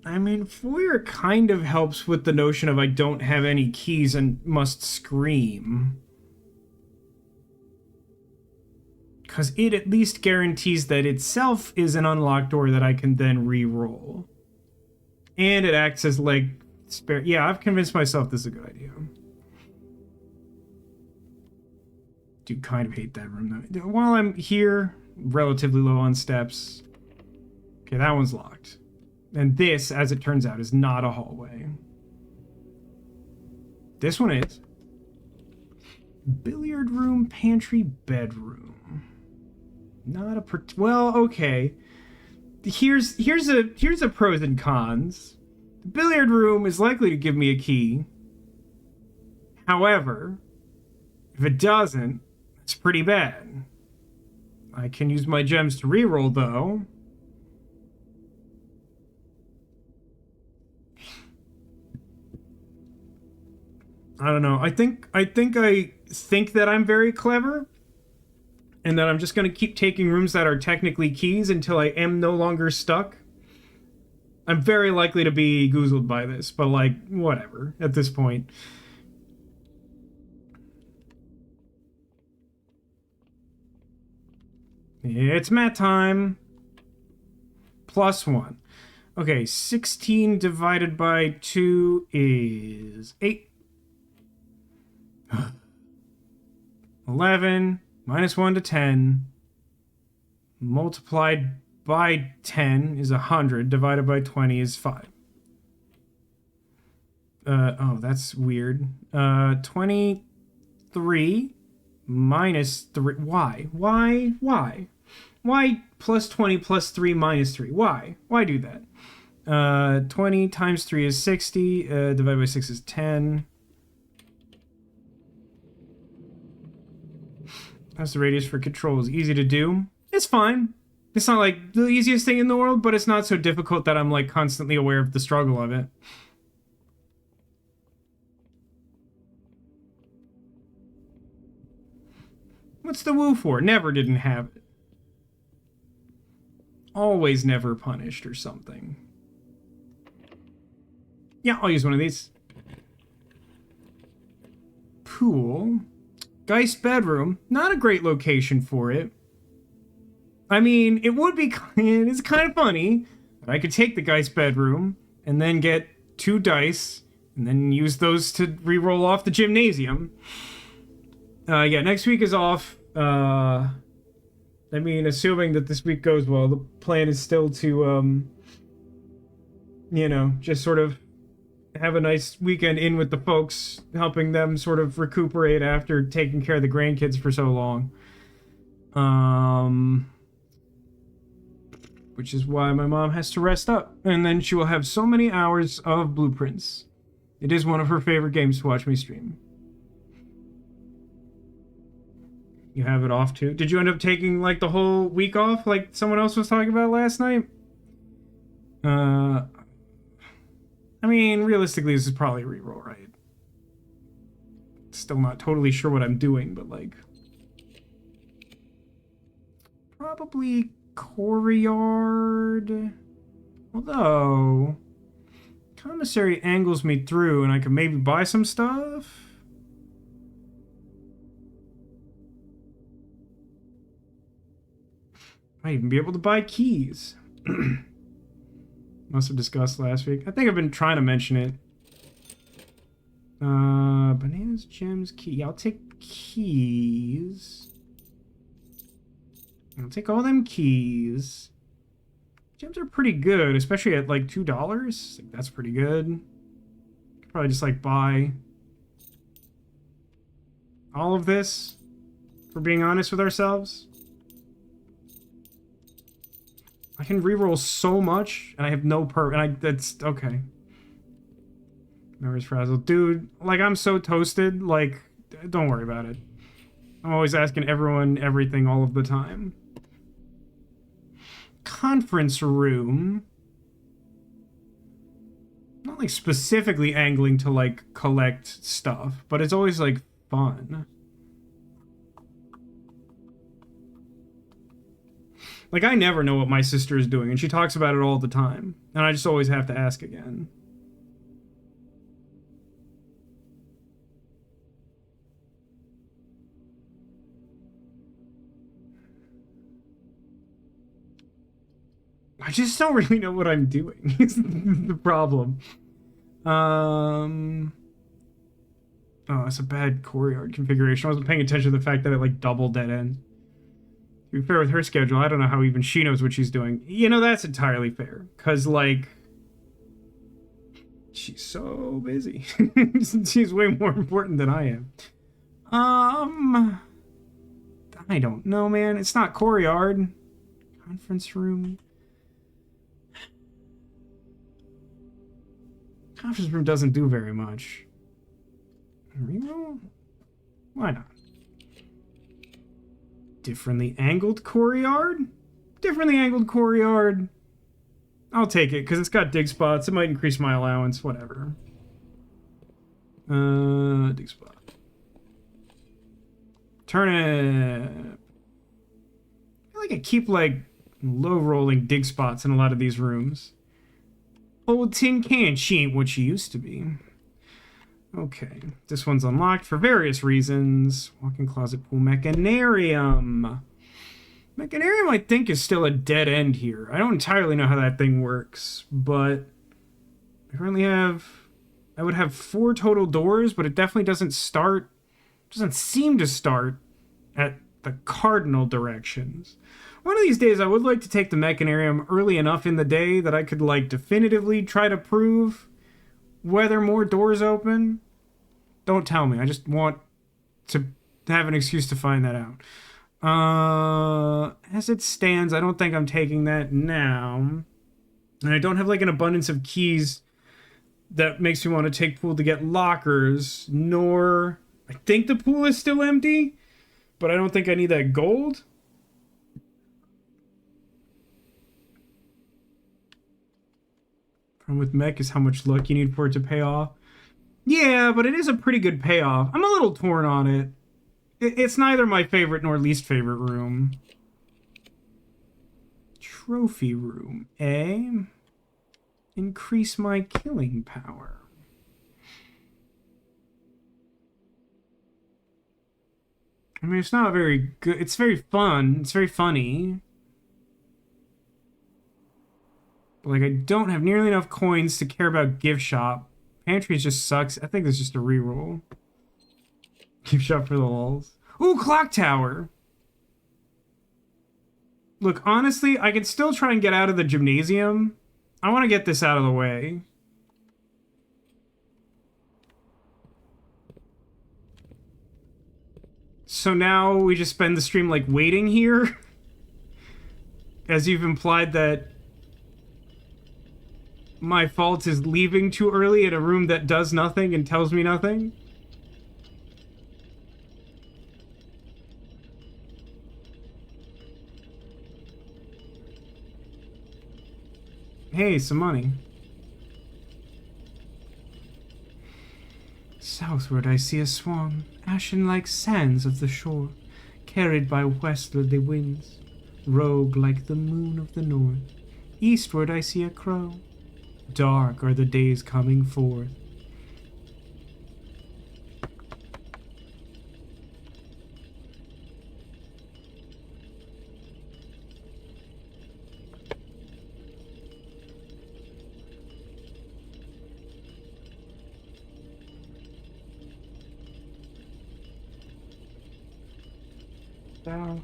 I mean, foyer kind of helps with the notion of I don't have any keys and must scream. Because it at least guarantees that itself is an unlocked door that I can then re-roll. And it acts as, like, spare... Yeah, I've convinced myself this is a good idea. Do kind of hate that room, though. While I'm here, relatively low on steps. Okay, that one's locked. And this, as it turns out, is not a hallway. This one is. Billiard room, pantry, bedroom. Not a well, okay. Here's a pros and cons. The billiard room is likely to give me a key. However, if it doesn't, it's pretty bad. I can use my gems to reroll though. I don't know. I think that I'm very clever. And that I'm just going to keep taking rooms that are technically keys until I am no longer stuck. I'm very likely to be goozled by this, but like, whatever, at this point. It's mat time. +1. Okay, 16 divided by 2 is 8. 11... -1 to 10 multiplied by 10 is 100. Divided by 20 is 5. Oh, that's weird. 23 minus 3. Why? Why plus 20 plus 3 minus 3? Why do that? 20 times 3 is 60. Divided by 6 is 10. That's the radius for control. Is easy to do. It's fine. It's not like the easiest thing in the world, but it's not so difficult that I'm like constantly aware of the struggle of it. What's the woo for? Never didn't have it. Always never punished or something. Yeah, I'll use one of these. Pool. Geist bedroom. Not a great location for it. I mean, it would be... It's kind of funny. I could take the Geist bedroom and then get 2 dice and then use those to re-roll off the gymnasium. Yeah, next week is off. I mean, assuming that this week goes well, the plan is still to, you know, just sort of have a nice weekend in with the folks, helping them sort of recuperate after taking care of the grandkids for so long. Which is why my mom has to rest up. And then she will have so many hours of blueprints. It is one of her favorite games to watch me stream. You have it off too? Did you end up taking like the whole week off like someone else was talking about last night? I mean, realistically, this is probably a reroll, right? Still not totally sure what I'm doing, but like... Probably Courtyard. Although... Commissary angles me through and I can maybe buy some stuff? Might even be able to buy keys. Must have discussed last week. I think I've been trying to mention it. Bananas, gems, key. I'll take keys. I'll take all them keys. Gems are pretty good, especially at like $2. Like, that's pretty good. Could probably just like buy all of this, if we're being honest with ourselves. I can reroll so much, and I have no that's okay. Memories frazzled. Dude, like, I'm so toasted, like, don't worry about it. I'm always asking everyone everything all of the time. Conference room. Not, like, specifically angling to, like, collect stuff, but it's always, like, fun. Like, I never know what my sister is doing, and she talks about it all the time. And I just always have to ask again. I just don't really know what I'm doing, is the problem. Oh, it's a bad courtyard configuration. I wasn't paying attention to the fact that it, like, doubled dead end. To be fair with her schedule, I don't know how even she knows what she's doing. You know, that's entirely fair. Because, like, she's so busy. She's way more important than I am. I don't know, man. It's not courtyard. Conference room. Conference room doesn't do very much. Reroll? Why not? Differently angled courtyard? Differently angled courtyard. I'll take it, because it's got dig spots. It might increase my allowance, whatever. Dig spot. Turnip. I feel like I keep, like, low-rolling dig spots in a lot of these rooms. Old tin can. She ain't what she used to be. Okay. This one's unlocked for various reasons. Walk-in closet, pool, mechanarium. Mechanarium, I think, is still a dead end here. I don't entirely know how that thing works, but I currently have... I would have 4 total doors, but it definitely doesn't seem to start at the cardinal directions. One of these days, I would like to take the mechanarium early enough in the day that I could, like, definitively try to prove whether more doors open. Don't tell me. I just want to have an excuse to find that out. As it stands, I don't think I'm taking that now. And I don't have, like, an abundance of keys that makes me want to take pool to get lockers, nor... I think the pool is still empty, but I don't think I need that gold. Problem with mech is how much luck you need for it to pay off. Yeah, but it is a pretty good payoff. I'm a little torn on it. It's neither my favorite nor least favorite room. Trophy room, eh? increase my killing power. I mean, it's not very good. It's very fun. It's very funny. But, like, I don't have nearly enough coins to care about gift shop. Pantry just sucks. I think it's just a reroll. Gift shop for the lulz. Ooh, clock tower. Look, honestly, I can still try and get out of the gymnasium. I want to get this out of the way. So now we just spend the stream, like, waiting here? As you've implied that my fault is leaving too early in a room that does nothing and tells me nothing? Hey, some money. Southward I see a swan, ashen like sands of the shore, carried by westerly winds, rogue like the moon of the north. Eastward I see a crow, dark are the days coming forth. South.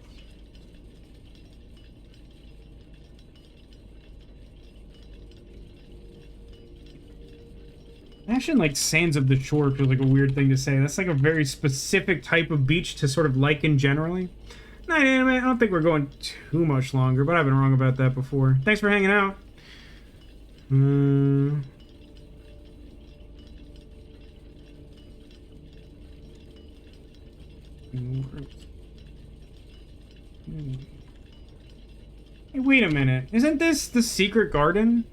Ashen like sands of the shore feels like a weird thing to say. That's like a very specific type of beach to sort of liken generally. Night anime, I don't think we're going too much longer, but I've been wrong about that before. Thanks for hanging out. Hey, wait a minute. Isn't this the secret garden?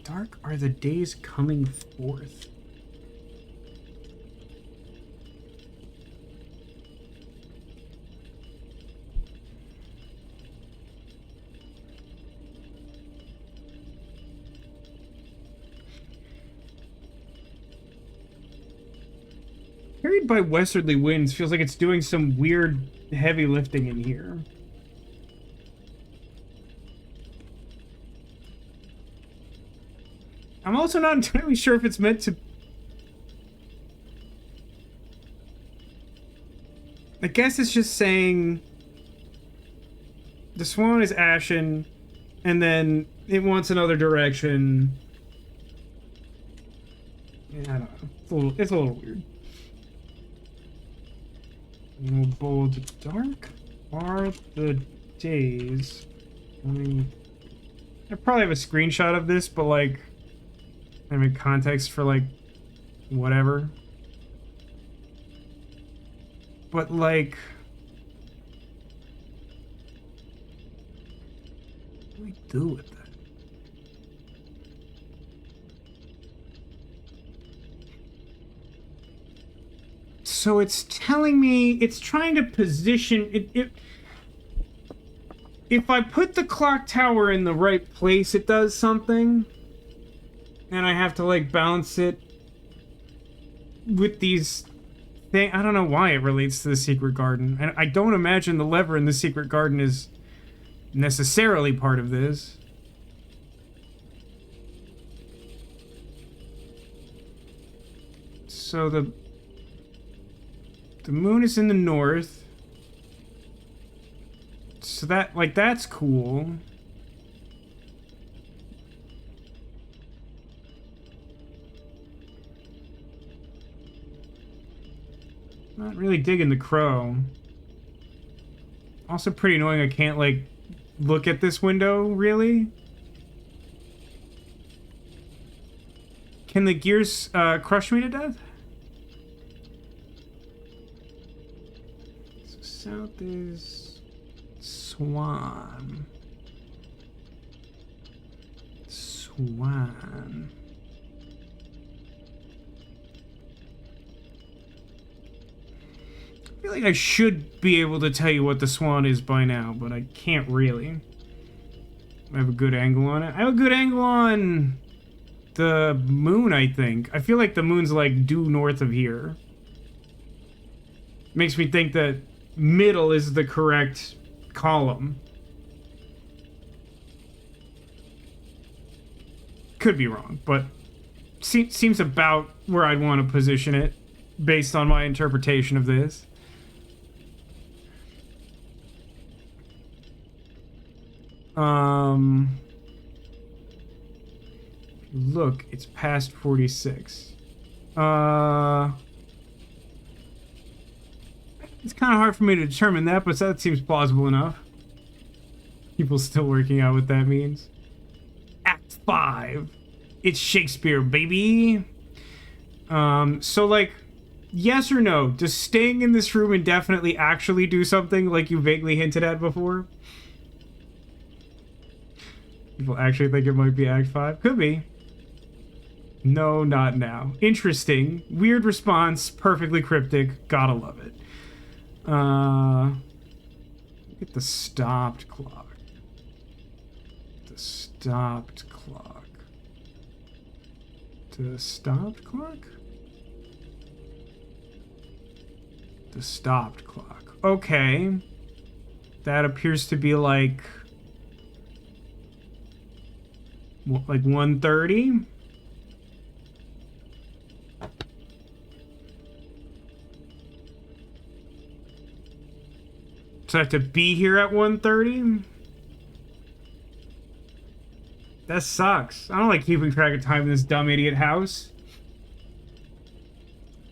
Dark are the days coming forth. Carried by westerly winds feels like it's doing some weird heavy lifting in here. I'm also not entirely sure if it's meant to... I guess it's just saying... The swan is ashen, and then it wants another direction. Yeah, I don't know. It's a little weird. Bold dark are the days. I mean, I probably have a screenshot of this, but like, I mean, context for like, whatever. But like, what do we do with that? So it's telling me, it's trying to position it. If I put the clock tower in the right place, it does something. And I have to like balance it with these things. I don't know why it relates to the secret garden. And I don't imagine the lever in the secret garden is necessarily part of this. So the moon is in the north. So that, like, that's cool. Not really digging the crow. Also pretty annoying I can't, like, look at this window, really. Can the gears crush me to death? South is swan. Swan. I feel like I should be able to tell you what the swan is by now, but I can't really. I have a good angle on it. I have a good angle on the moon, I think. I feel like the moon's like due north of here. Makes me think that middle is the correct column. Could be wrong, but seems about where I'd want to position it based on my interpretation of this. Look, it's past 46. It's kind of hard for me to determine that, but that seems plausible enough. People still working out what that means. Act 5. It's Shakespeare, baby. So, like, yes or no? Does staying in this room indefinitely actually do something like you vaguely hinted at before? People actually think it might be Act 5? Could be. No, not now. Interesting. Weird response. Perfectly cryptic. Gotta love it. Get the stopped clock. The stopped clock. The stopped clock? The stopped clock. Okay. That appears to be like 1:30. So I have to be here at 1:30? That sucks. I don't like keeping track of time in this dumb idiot house.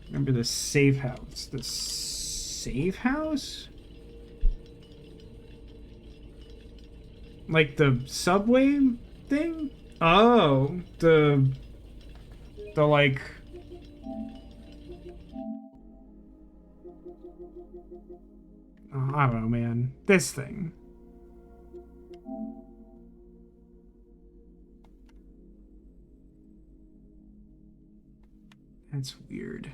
Remember the safe house. The safe house? Like the subway thing? Oh, the like... Oh, I don't know, man. This thing. That's weird.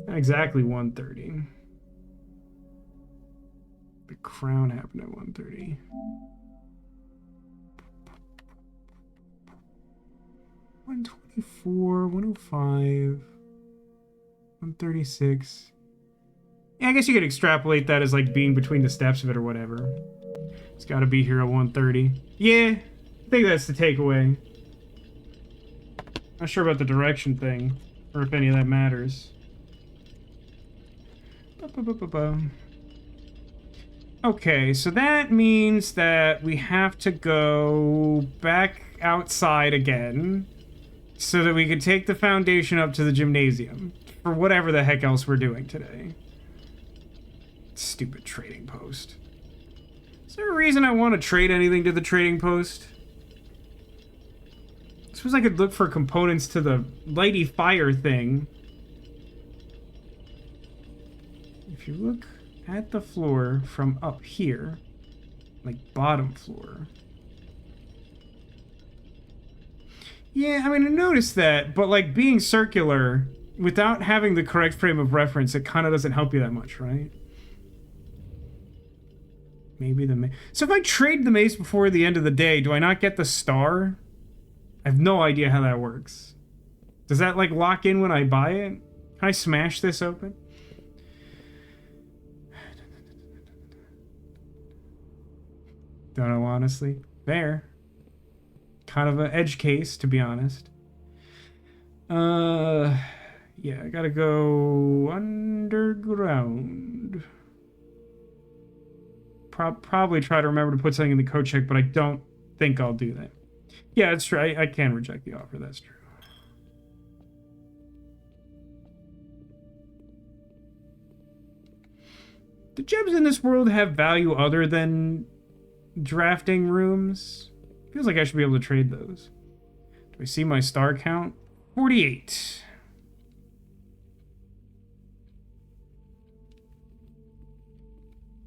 Not exactly 1:30. The crown happened at 1:30. $124, 105, 136. Yeah, I guess you could extrapolate that as like being between the steps of it or whatever. It's got to be here at 1:30. Yeah, I think that's the takeaway. Not sure about the direction thing, or if any of that matters. Okay, so that means that we have to go back outside again so that we can take the foundation up to the gymnasium for whatever the heck else we're doing today. Stupid trading post. Is there a reason I want to trade anything to the trading post? I suppose I could look for components to the lighty fire thing. If you look at the floor from up here, like bottom floor. Yeah, I mean, I noticed that, but like being circular, without having the correct frame of reference, it kind of doesn't help you that much, right? Maybe the mace. So if I trade the mace before the end of the day, do I not get the star? I have no idea how that works. Does that like lock in when I buy it? Can I smash this open? Don't know, honestly. Fair. Kind of an edge case, to be honest. Yeah, I gotta go underground. Probably try to remember to put something in the code check, but I don't think I'll do that. Yeah, that's true. I can reject the offer. That's true. Do gems in this world have value other than drafting rooms? Feels like I should be able to trade those. Do I see my star count? 48.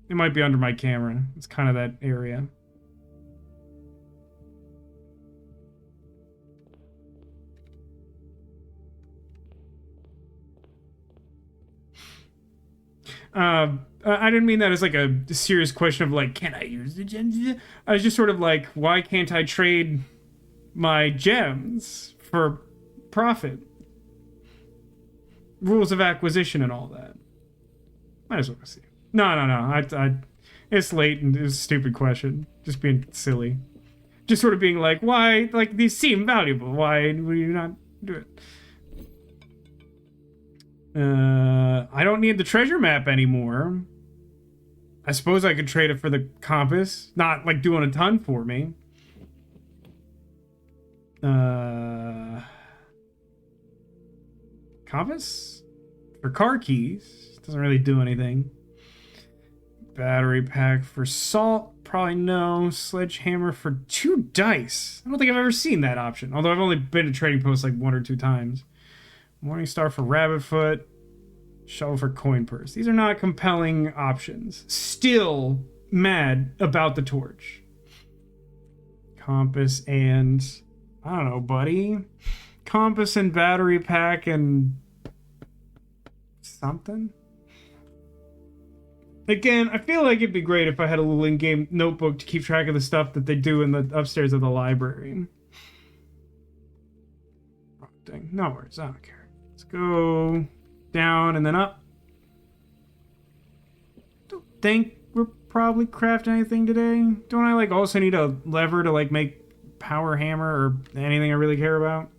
It might be under my camera. It's kind of that area. I didn't mean that as like a serious question of like, can I use the gems? I was just sort of like, why can't I trade my gems for profit? Rules of acquisition and all that. Might as well see. No. It's late and it's a stupid question. Just being silly. Just sort of being like, why? Like, these seem valuable. Why would you not do it? I don't need the treasure map anymore. I suppose I could trade it for the compass. Not, like, doing a ton for me. Compass? For car keys. Doesn't really do anything. Battery pack for salt. Probably no. Sledgehammer for 2 dice. I don't think I've ever seen that option. Although I've only been to Trading Post like 1 or 2 times. Morningstar for rabbit foot. Shovel for coin purse. These are not compelling options. Still mad about the torch. Compass and... I don't know, buddy. Compass and battery pack and... something? Again, I feel like it'd be great if I had a little in-game notebook to keep track of the stuff that they do in the upstairs of the library. Oh, dang. No worries, I don't care. Let's go down and then up. Don't think we're probably crafting anything today. Don't I, like, also need a lever to, like, make power hammer or anything I really care about?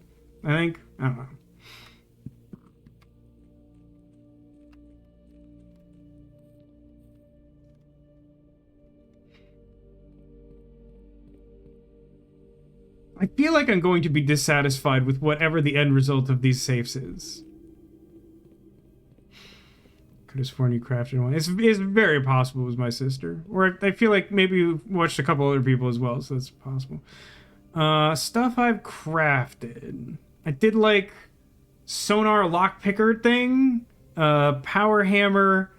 I think? I don't know. I feel like I'm going to be dissatisfied with whatever the end result of these safes is. Could have sworn you crafted one. It's very possible it was my sister. Or I feel like maybe you watched a couple other people as well, so that's possible. Stuff I've crafted. I did like sonar lockpicker thing, power hammer,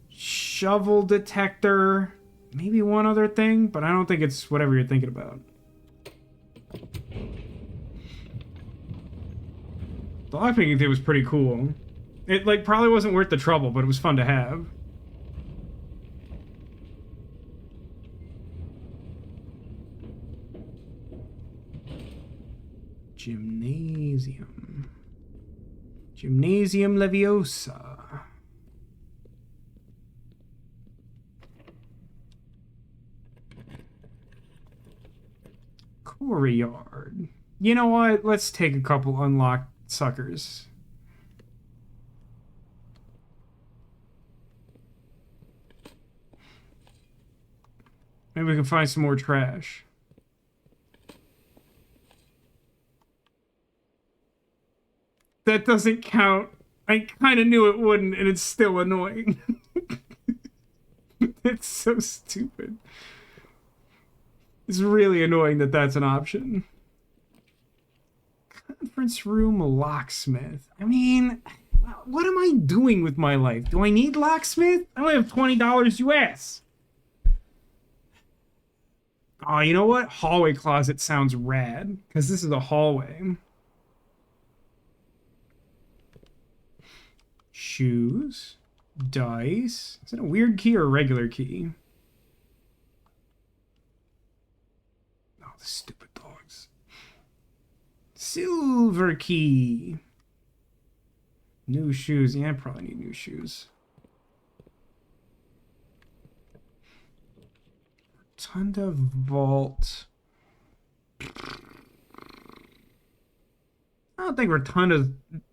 shovel detector, maybe one other thing, but I don't think it's whatever you're thinking about. The lockpicking thing was pretty cool. It, like, probably wasn't worth the trouble, but it was fun to have. Gymnasium. Gymnasium Leviosa. Courtyard. You know what? Let's take a couple unlocked suckers. Maybe we can find some more trash. That doesn't count. I kind of knew it wouldn't, and it's still annoying. It's so stupid. It's really annoying that that's an option. Conference room locksmith. I mean, what am I doing with my life? Do I need locksmith? I only have $20 US. Oh, you know what? Hallway closet sounds rad, because this is a hallway. Shoes. Dice. Is it a weird key or a regular key? Oh, the stupid dogs. Silver key. New shoes. Yeah, I probably need new shoes. Rotunda vault. I don't think Rotunda's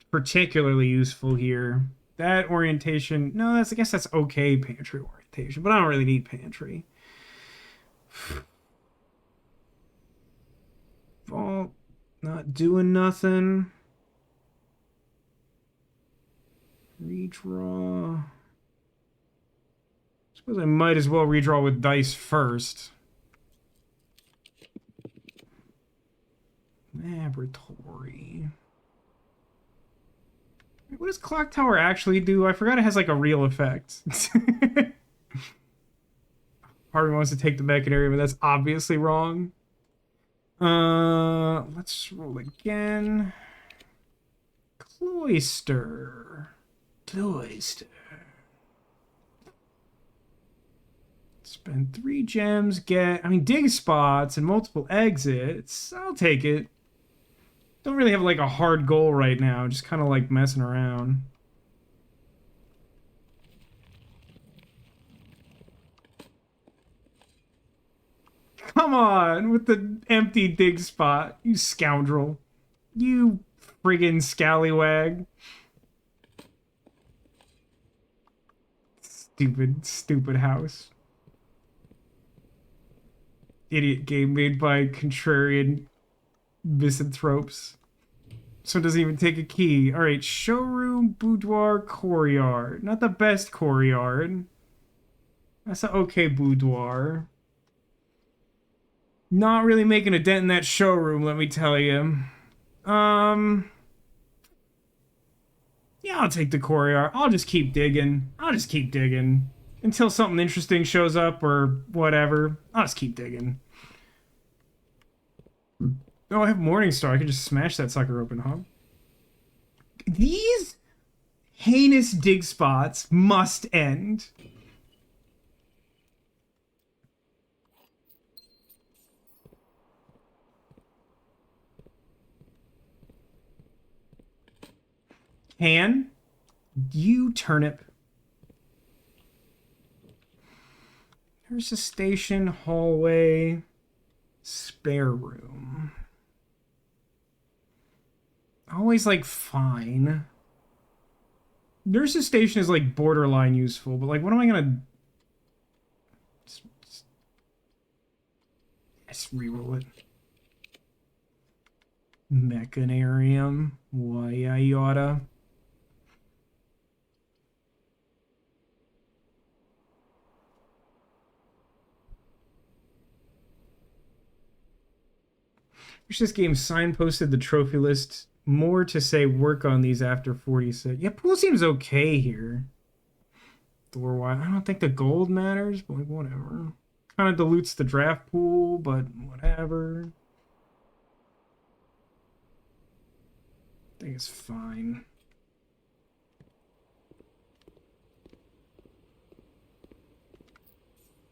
particularly useful here. That orientation, no, I guess that's okay pantry orientation, but I don't really need pantry. Vault, not doing nothing. Redraw. Suppose I might as well redraw with dice first. Laboratory. What does Clock Tower actually do? I forgot it has like a real effect. Part of me wants to take the mech area, but that's obviously wrong. Let's roll again. Cloister. Cloister. Spend 3 gems, get, I mean, dig spots and multiple exits. I'll take it. Don't really have like a hard goal right now, just kind of like messing around. Come on, with the empty dig spot, you scoundrel. You friggin' scallywag. Stupid house. Idiot game made by contrarian misanthropes. So it doesn't even take a key. Alright, showroom, boudoir, courtyard. Not the best courtyard. That's an okay boudoir. Not really making a dent in that showroom, let me tell you. Yeah, I'll take the courtyard. I'll just keep digging. Until something interesting shows up or whatever. I'll just keep digging. Oh, I have Morningstar. I can just smash that sucker open, huh? These heinous dig spots must end. Can you turnip? There's a station, hallway, spare room. Always like fine. Nurse's station is like borderline useful, but like what am I gonna... Let's reroll it. Mechanarium. Why I oughta. This game signposted the trophy list. More to say work on these after 46. Yeah, pool seems okay here. Door wide. I don't think the gold matters, but like whatever. Kind of dilutes the draft pool, but whatever. I think it's fine.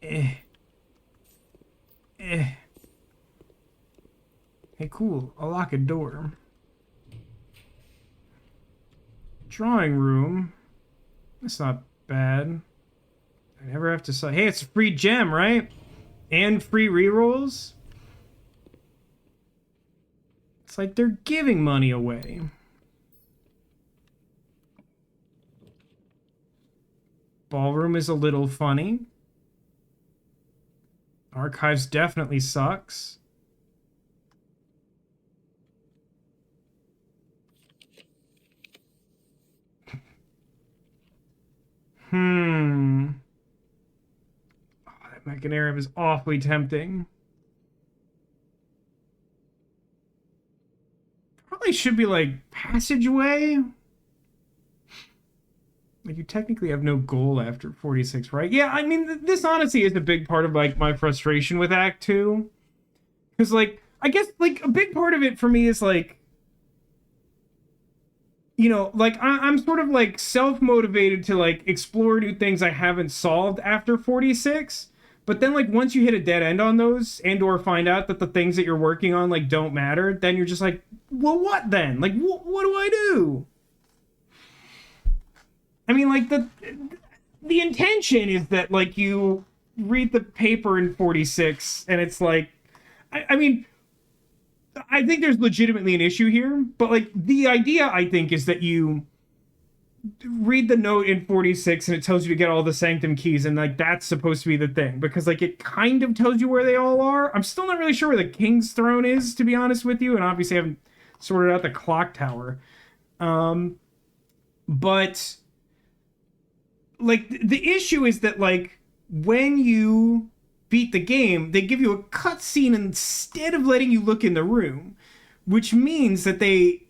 Hey, cool. I'll lock a door. Drawing room. That's not bad. I never have to say, hey, it's a free gem, right? And free rerolls. It's like they're giving money away. Ballroom is a little funny. Archives definitely sucks. Oh, that Mechanarium is awfully tempting. Probably should be like passageway. Like you technically have no goal after 46, right? Yeah, I mean, this honestly is a big part of like my frustration with Act 2. Because like, I guess like a big part of it for me is like, you know, like I'm sort of like self-motivated to like explore new things I haven't solved after 46. But then like once you hit a dead end on those and or find out that the things that you're working on like don't matter, then you're just like, well, what then? Like, what do I do? I mean, like the intention is that like you read the paper in 46 and it's like, I mean, I think there's legitimately an issue here, but like the idea I think is that you read the note in 46 and it tells you to get all the sanctum keys and like that's supposed to be the thing because like it kind of tells you where they all are. I'm still not really sure where the king's throne is, to be honest with you, and obviously I haven't sorted out the clock tower. But like the issue is that like when you beat the game, they give you a cutscene instead of letting you look in the room, which means that they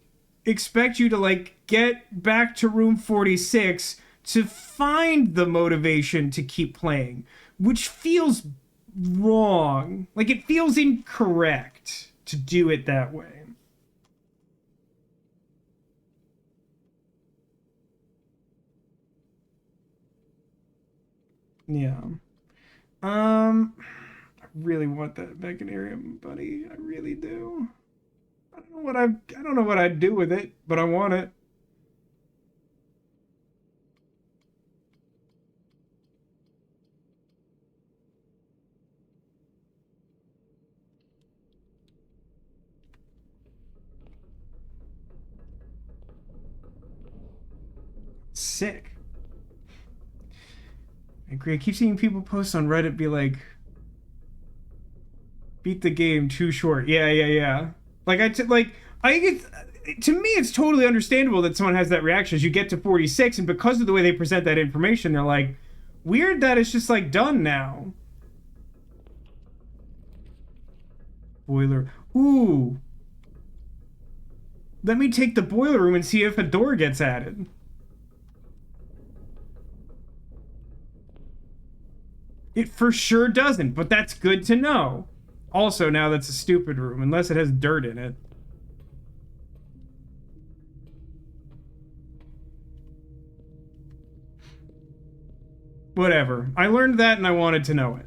expect you to like get back to room 46 to find the motivation to keep playing, which feels wrong. Like it feels incorrect to do it that way. Yeah. I really want that mechanarium, buddy. I really do. I don't know what I'd do with it, but I want it. Sick. I agree. I keep seeing people post on Reddit be like, beat the game too short. Yeah. Like I get, to me it's totally understandable that someone has that reaction as you get to 46, and because of the way they present that information, they're like, weird that it's just like done now. Boiler. Ooh. Let me take the boiler room and see if a door gets added. It for sure doesn't, but that's good to know. Also, now that's a stupid room, unless it has dirt in it. Whatever. I learned that and I wanted to know it.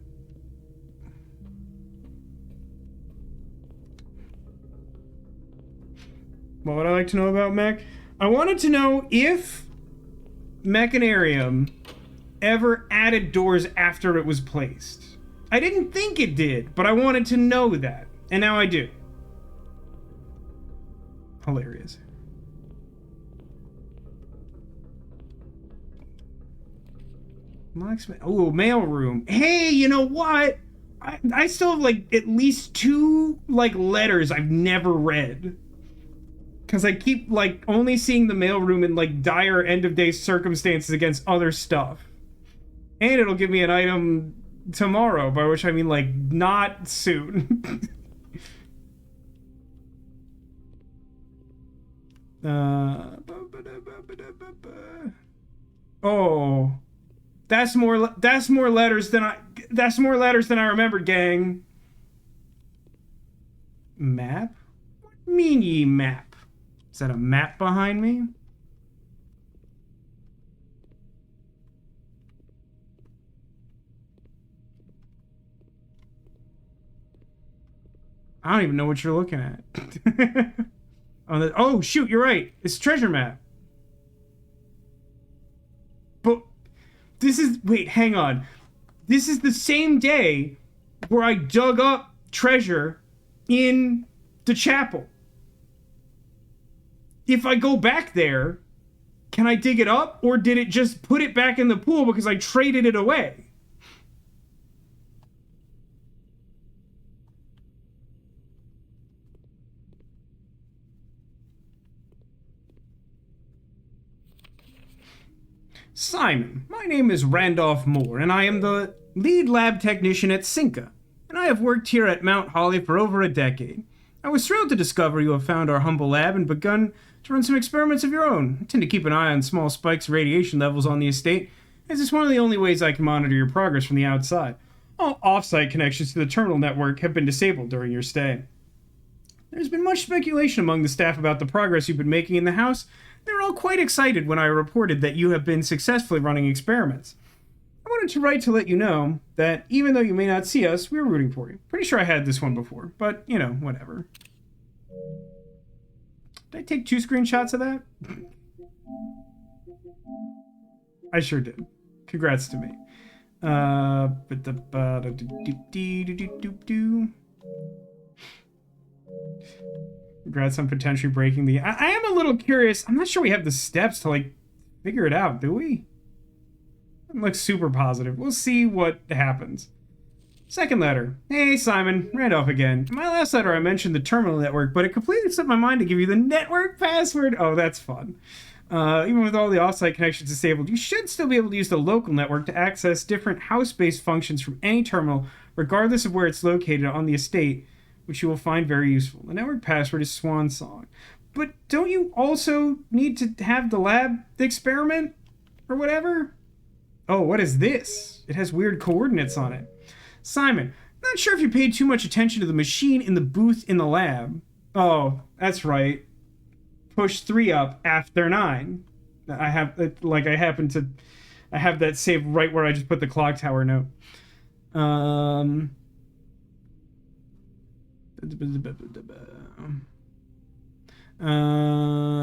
What would I like to know about Mech? I wanted to know if Mechanarium ever added doors after it was placed. I didn't think it did, but I wanted to know that. And now I do. Hilarious. Oh, mailroom. Hey, you know what? I still have like at least 2 like letters I've never read. Because I keep like only seeing the mailroom in like dire end of day circumstances against other stuff. And it'll give me an item tomorrow, by which I mean like not soon. Oh, that's more letters than I remembered, gang. Map? What mean ye map? Is that a map behind me? I don't even know what you're looking at. Oh, shoot, you're right. It's a treasure map. But this is... Wait, hang on. This is the same day where I dug up treasure in the chapel. If I go back there, can I dig it up? Or did it just put it back in the pool because I traded it away? Simon, my name is Randolph Moore, and I am the lead lab technician at Cinca, and I have worked here at Mount Holly for over a decade. I was thrilled to discover you have found our humble lab and begun to run some experiments of your own. I tend to keep an eye on small spikes of radiation levels on the estate, as it's one of the only ways I can monitor your progress from the outside. All off-site connections to the terminal network have been disabled during your stay. There's been much speculation among the staff about the progress you've been making in the house. They were all quite excited when I reported that you have been successfully running experiments. I wanted to write to let you know that even though you may not see us, we're rooting for you. Pretty sure I had this one before, but, you know, whatever. Did I take 2 screenshots of that? I sure did. Congrats to me. Congrats on potentially breaking the... I am a little curious. I'm not sure we have the steps to, like, figure it out, do we? It looks super positive. We'll see what happens. Second letter. Hey, Simon. Randolph again. In my last letter, I mentioned the terminal network, but it completely slipped my mind to give you the network password. Oh, that's fun. Even with all the offsite connections disabled, you should still be able to use the local network to access different house-based functions from any terminal, regardless of where it's located on the estate, which you will find very useful. The network password is Swan Song. But don't you also need to have the lab experiment? Or whatever? Oh, what is this? It has weird coordinates on it. Simon, not sure if you paid too much attention to the machine in the booth in the lab. Oh, that's right. Push 3 up after 9. I have that saved right where I just put the clock tower note. Um,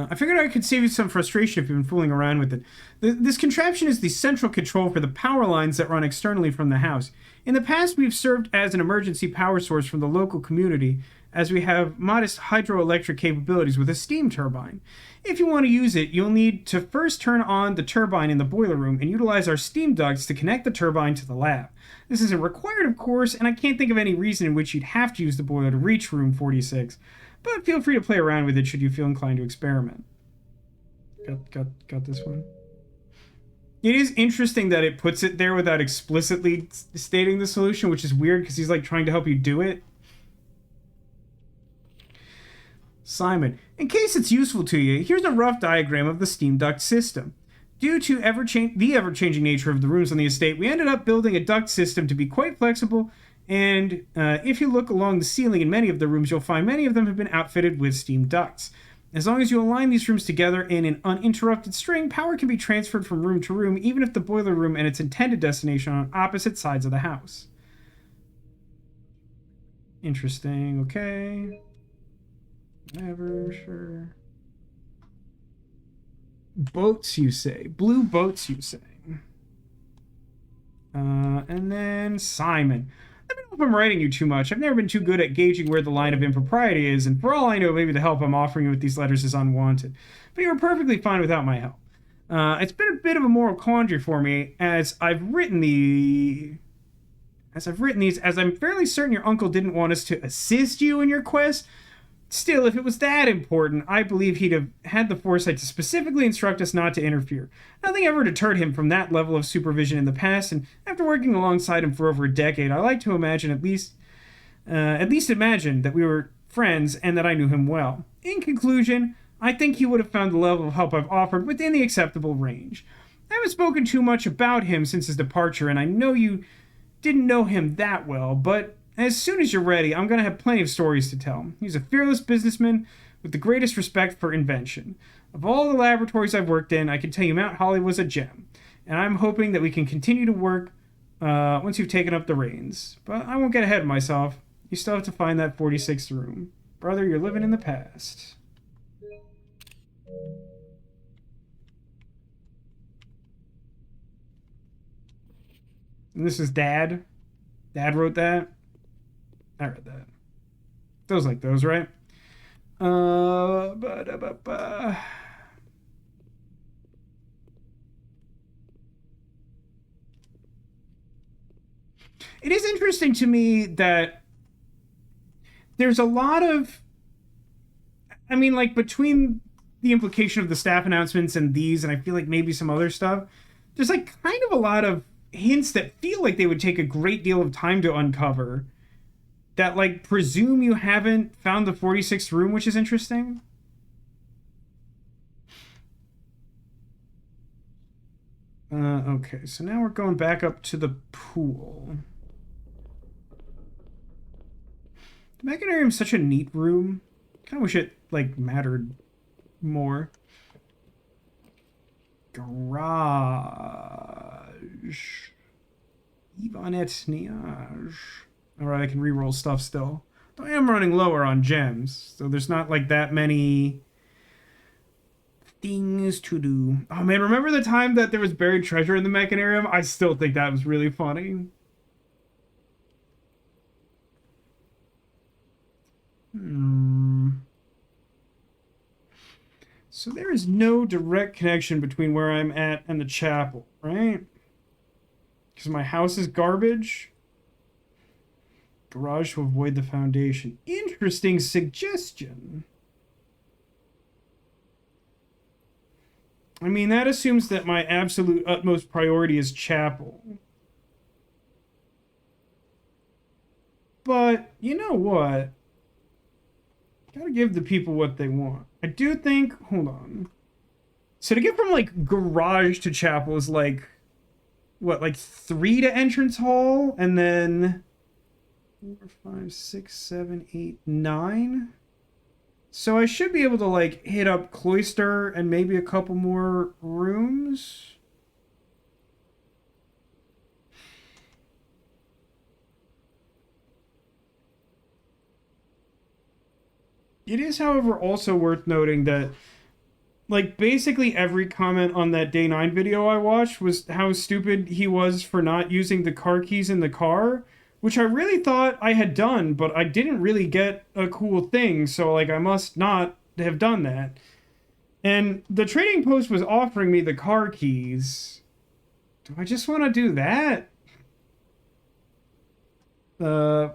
I figured I could save you some frustration if you've been fooling around with it. This contraption is the central control for the power lines that run externally from the house. In the past, we've served as an emergency power source from the local community, as we have modest hydroelectric capabilities with a steam turbine. If you want to use it, you'll need to first turn on the turbine in the boiler room and utilize our steam ducts to connect the turbine to the lab. This isn't required, of course, and I can't think of any reason in which you'd have to use the boiler to reach room 46, but feel free to play around with it should you feel inclined to experiment. Got this one. It is interesting that it puts it there without explicitly stating the solution, which is weird because he's like trying to help you do it. Simon, in case it's useful to you, here's a rough diagram of the steam duct system. Due to the ever-changing nature of the rooms on the estate, we ended up building a duct system to be quite flexible, and if you look along the ceiling in many of the rooms, you'll find many of them have been outfitted with steam ducts. As long as you align these rooms together in an uninterrupted string, power can be transferred from room to room, even if the boiler room and its intended destination are on opposite sides of the house. Interesting, okay. Whatever, sure. Boats, you say. Blue boats, you say. And then Simon. Let me know if I'm writing you too much. I've never been too good at gauging where the line of impropriety is, and for all I know, maybe the help I'm offering you with these letters is unwanted. But you're perfectly fine without my help. It's been a bit of a moral quandary for me as I've written these, as I'm fairly certain your uncle didn't want us to assist you in your quest. Still, if it was that important, I believe he'd have had the foresight to specifically instruct us not to interfere. Nothing ever deterred him from that level of supervision in the past, and after working alongside him for over a decade, I like to imagine at least imagine that we were friends and that I knew him well. In conclusion, I think he would have found the level of help I've offered within the acceptable range. I haven't spoken too much about him since his departure, and I know you didn't know him that well, but as soon as you're ready, I'm going to have plenty of stories to tell. He's a fearless businessman with the greatest respect for invention. Of all the laboratories I've worked in, I can tell you Mount Holly was a gem, and I'm hoping that we can continue to work once you've taken up the reins. But I won't get ahead of myself. You still have to find that 46th room. Brother, you're living in the past. And this is Dad. Dad wrote that. I read that. Those like those, right? It is interesting to me that there's a lot of, I mean, like between the implication of the staff announcements and these, and I feel like maybe some other stuff, there's like kind of a lot of hints that feel like they would take a great deal of time to uncover that like presume you haven't found the 46th room, which is interesting. Okay, so now we're going back up to the pool. The mechanarium is such a neat room. Kind of wish it like mattered more. Garage. Yvonette Niage. Alright, I can reroll stuff still. Though I am running lower on gems, so there's not like that many things to do. Oh man, remember the time that there was buried treasure in the mechanarium? I still think that was really funny. So there is no direct connection between where I'm at and the chapel, right? Because my house is garbage. Garage to avoid the foundation. Interesting suggestion. I mean, that assumes that my absolute utmost priority is chapel. But, you know what? Gotta give the people what they want. I do think... Hold on. So to get from, like, garage to chapel is, like... What, like 3 to entrance hall? And then... 4, 5, 6, 7, 8, 9? So I should be able to, like, hit up cloister and maybe a couple more rooms. It is, however, also worth noting that, like, basically every comment on that day 9 video I watched was how stupid he was for not using the car keys in the car, which I really thought I had done, but I didn't really get a cool thing, so, like, I must not have done that. And the trading post was offering me the car keys. Do I just want to do that?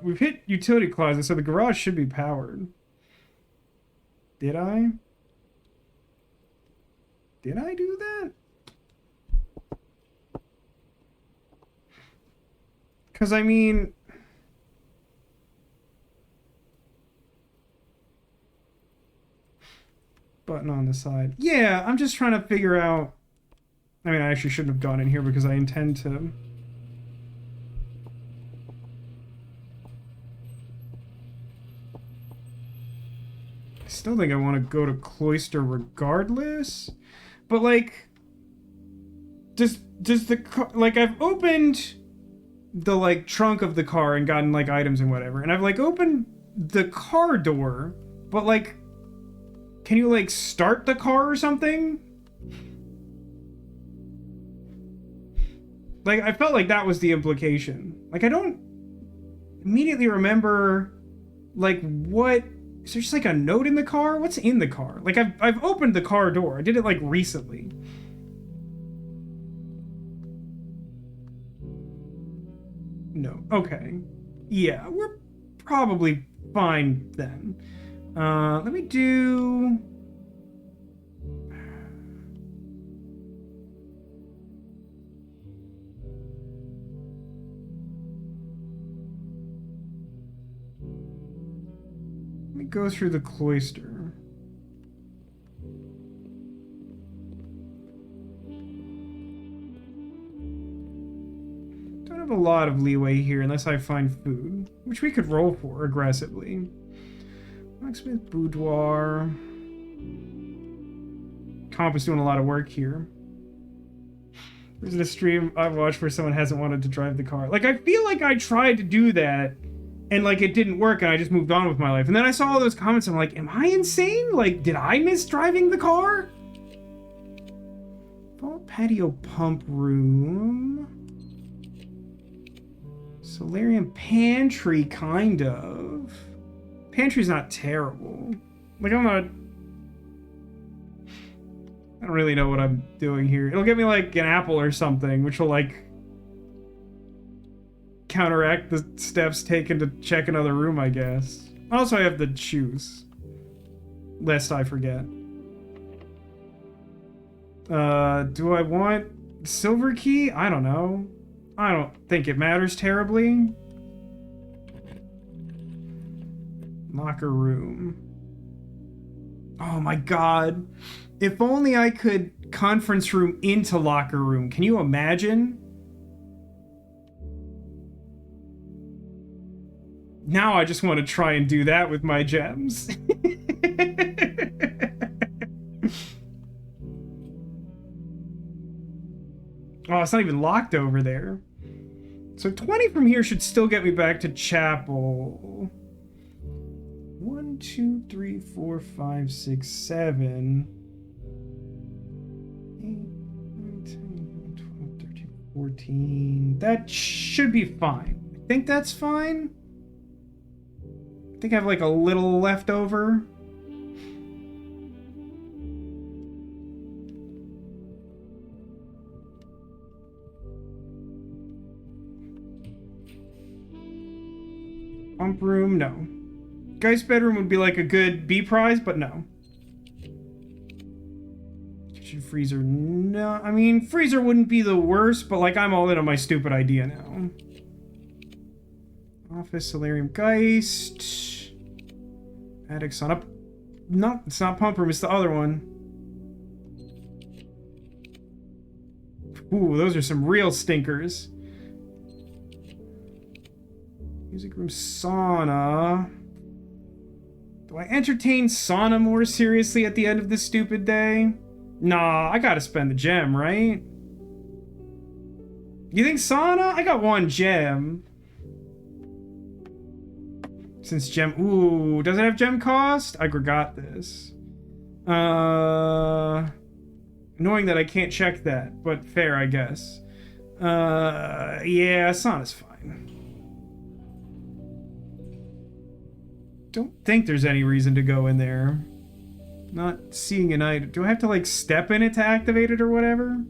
We've hit utility closet, so the garage should be powered. Did I? Did I do that? Because, I mean... Button on the side. Yeah, I'm just trying to figure out... I mean, I actually shouldn't have gone in here because I intend to... I still think I want to go to Cloister regardless. But, like... Does the car... Like, I've opened the, like, trunk of the car and gotten, like, items and whatever. And I've, like, opened the car door. But, like... Can you, like, start the car or something? Like, I felt like that was the implication. Like, I don't immediately remember, like, what... Is there just, like, a note in the car? What's in the car? Like, I've opened the car door. I did it, like, recently. No. Okay. Yeah, we're probably fine then. Let me do... Let me go through the cloister. Don't have a lot of leeway here unless I find food, which we could roll for aggressively. Blacksmith boudoir. Comp is doing a lot of work here. There's a stream I watched where someone hasn't wanted to drive the car. Like, I feel like I tried to do that and, like, it didn't work and I just moved on with my life. And then I saw all those comments and I'm like, am I insane? Like, did I miss driving the car? Vault patio pump room. Solarium pantry, kind of. Pantry's not terrible. Like, I don't really know what I'm doing here. It'll give me, like, an apple or something, which will, like, counteract the steps taken to check another room, I guess. Also, I have the shoes. Lest I forget. Do I want silver key? I don't know. I don't think it matters terribly. Locker room. Oh my god. If only I could conference room into locker room. Can you imagine? Now I just want to try and do that with my gems. Oh, it's not even locked over there. So 20 from here should still get me back to chapel. 1, 2, 3, 4, 5, 6, 7. 8, 9, 10, 11, 12, 13, 14. That should be fine. I think that's fine. I think I have like a little left over. Pump room, no. Guy's bedroom would be like a good B prize, but no. Kitchen freezer, no. I mean, freezer wouldn't be the worst, but like I'm all in on my stupid idea now. Office, solarium, Geist. Attic, sun up. No, it's not pump room, it's the other one. Ooh, those are some real stinkers. Music room, sauna. Do I entertain sauna more seriously at the end of this stupid day? Nah, I gotta spend the gem, right? You think sauna? I got one gem. Since gem... Ooh, does it have gem cost? I forgot this. Knowing that I can't check that, but fair, I guess. Yeah, Sana's fine. Don't think there's any reason to go in there. Not seeing an item. Do I have to, like, step in it to activate it or whatever?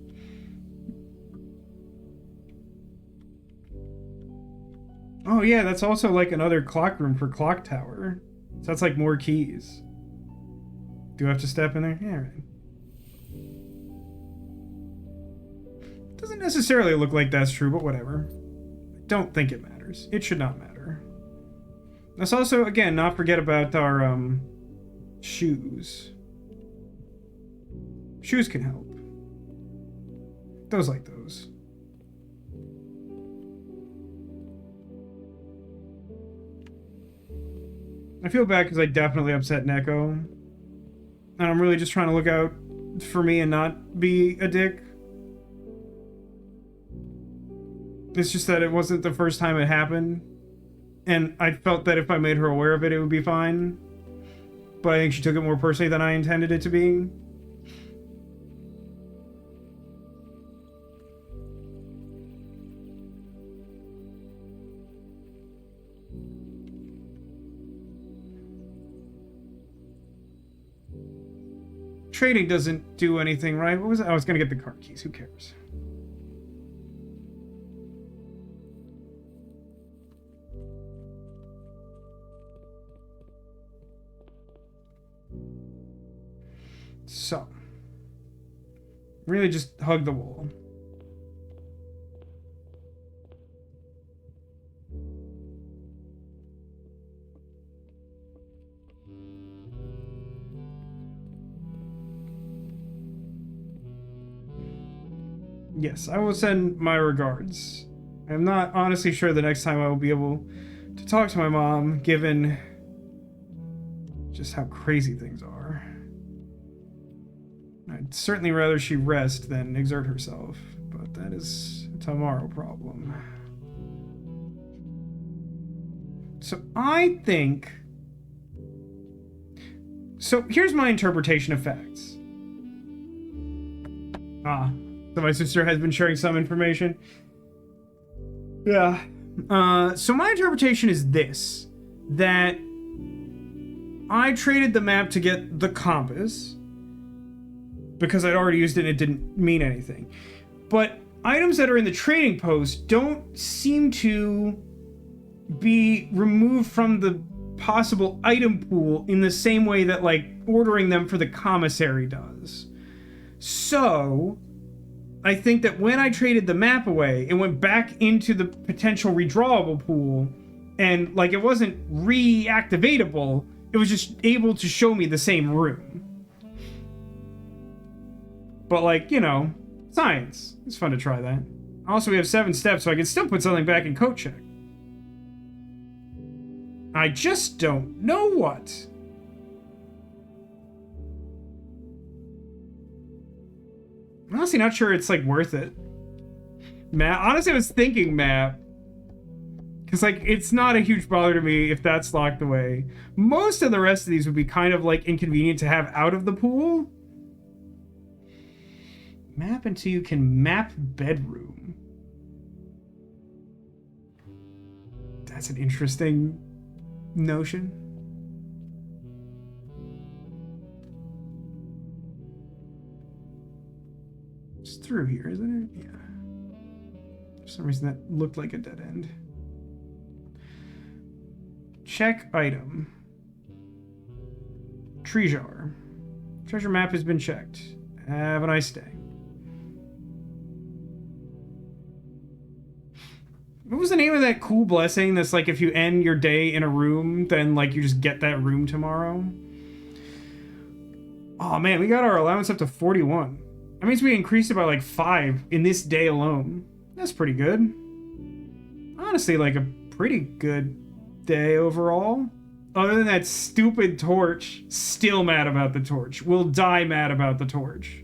Oh, yeah, that's also, like, another clock room for Clock Tower. So that's, like, more keys. Do I have to step in there? Yeah, right. Doesn't necessarily look like that's true, but whatever. Don't think it matters. It should not matter. Let's also, again, not forget about our, shoes. Shoes can help. Those like those. I feel bad because I definitely upset Neko. And I'm really just trying to look out for me and not be a dick. It's just that it wasn't the first time it happened. And I felt that if I made her aware of it, it would be fine. But I think she took it more personally than I intended it to be. Trading doesn't do anything, right? What was it? I was gonna get the car keys. Who cares? So, really just hug the wall. Yes, I will send my regards. I'm not honestly sure the next time I will be able to talk to my mom, given just how crazy things are. I'd certainly rather she rest than exert herself, but that is a tomorrow problem. So I think... So here's my interpretation of facts. So my sister has been sharing some information. Yeah. So my interpretation is this. That I traded the map to get the compass. Because I'd already used it and it didn't mean anything. But items that are in the trading post don't seem to be removed from the possible item pool in the same way that, like, ordering them for the commissary does. So I think that when I traded the map away, it went back into the potential redrawable pool, and, like, it wasn't reactivatable, it was just able to show me the same room. But, like, you know, science. It's fun to try that. Also, we have 7 steps, so I can still put something back in code check. I just don't know what. I'm honestly not sure it's, like, worth it. Map. Honestly, I was thinking map. Because, like, it's not a huge bother to me if that's locked away. Most of the rest of these would be kind of, like, inconvenient to have out of the pool. Map until you can map bedroom. That's an interesting notion. It's through here, isn't it? Yeah. For some reason that looked like a dead end. Check item. Tree jar. Treasure map has been checked. Have a nice day. What was the name of that cool blessing that's like if you end your day in a room, then like you just get that room tomorrow? Oh man, we got our allowance up to 41. That means we increased it by like 5 in this day alone. That's pretty good. Honestly, like a pretty good day overall. Other than that stupid torch, still mad about the torch. Will die mad about the torch.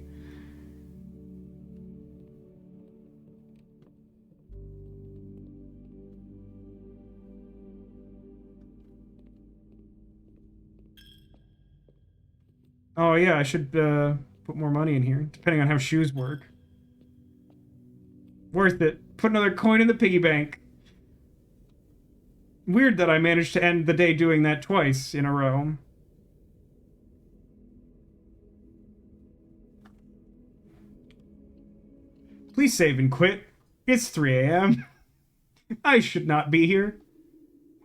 Oh yeah, I should put more money in here, depending on how shoes work. Worth it. Put another coin in the piggy bank. Weird that I managed to end the day doing that twice in a row. Please save and quit. It's 3 a.m. I should not be here.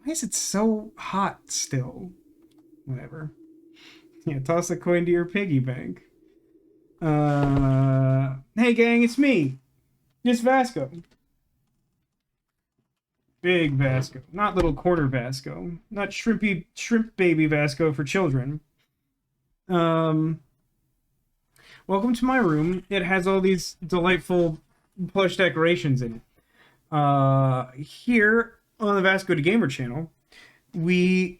Why is it so hot still? Whatever. Yeah, toss a coin to your piggy bank. Hey gang, it's me. It's Vasco. Big Vasco. Not little corner Vasco. Not shrimp baby Vasco for children. Welcome to my room. It has all these delightful plush decorations in it. Here on the Vasco the Gamer channel, we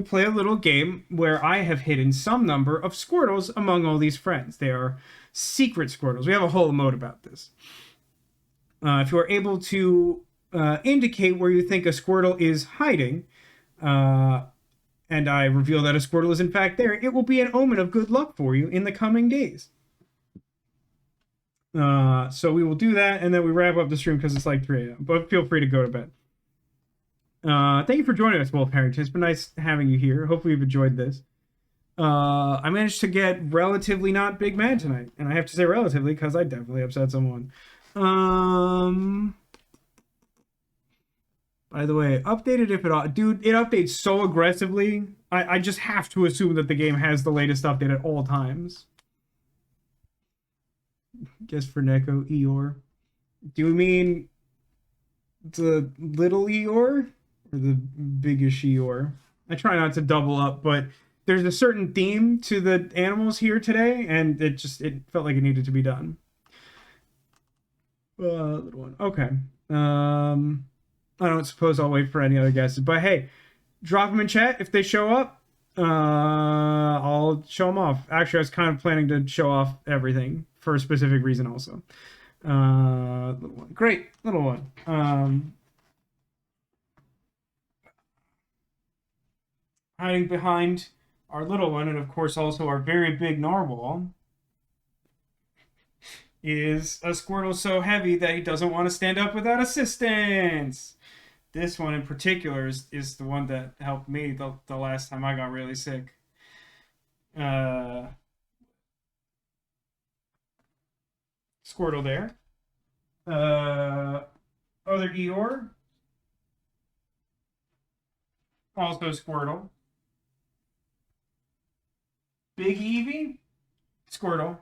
play a little game where I have hidden some number of Squirtles among all these friends. They are secret Squirtles. We have a whole emote about this. If you are able to indicate where you think a Squirtle is hiding, and I reveal that a Squirtle is in fact there, it will be an omen of good luck for you in the coming days. So we will do that, and then we wrap up the stream because it's like 3 a.m. But feel free to go to bed. Thank you for joining us, Wolf Harrington. It's been nice having you here. Hopefully you've enjoyed this. I managed to get relatively not big mad tonight. And I have to say relatively because I definitely upset someone. By the way, updated if it... Dude, it updates so aggressively. I just have to assume that the game has the latest update at all times. Guess for Neko, Eeyore. Do you mean the little Eeyore? Or the biggish Eeyore? I try not to double up, but there's a certain theme to the animals here today, and it felt like it needed to be done. Little one. Okay. I don't suppose I'll wait for any other guesses, but hey, drop them in chat if they show up. I'll show them off. Actually, I was kind of planning to show off everything for a specific reason also. Little one. Great, little one. Hiding behind our little one, and of course also our very big narwhal, is a Squirtle so heavy that he doesn't want to stand up without assistance. This one in particular is the one that helped me the last time I got really sick. Squirtle there. Other Eeyore. Also Squirtle. Big Eevee. Squirtle.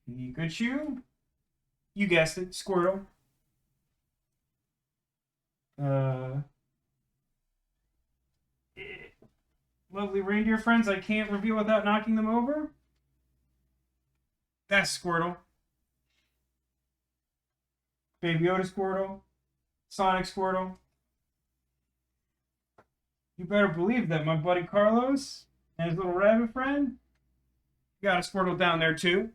Pikachu. You guessed it, Squirtle. Lovely reindeer friends I can't reveal without knocking them over. That's Squirtle. Baby Yoda Squirtle. Sonic Squirtle. You better believe that my buddy Carlos and his little rabbit friend got a Squirtle down there too.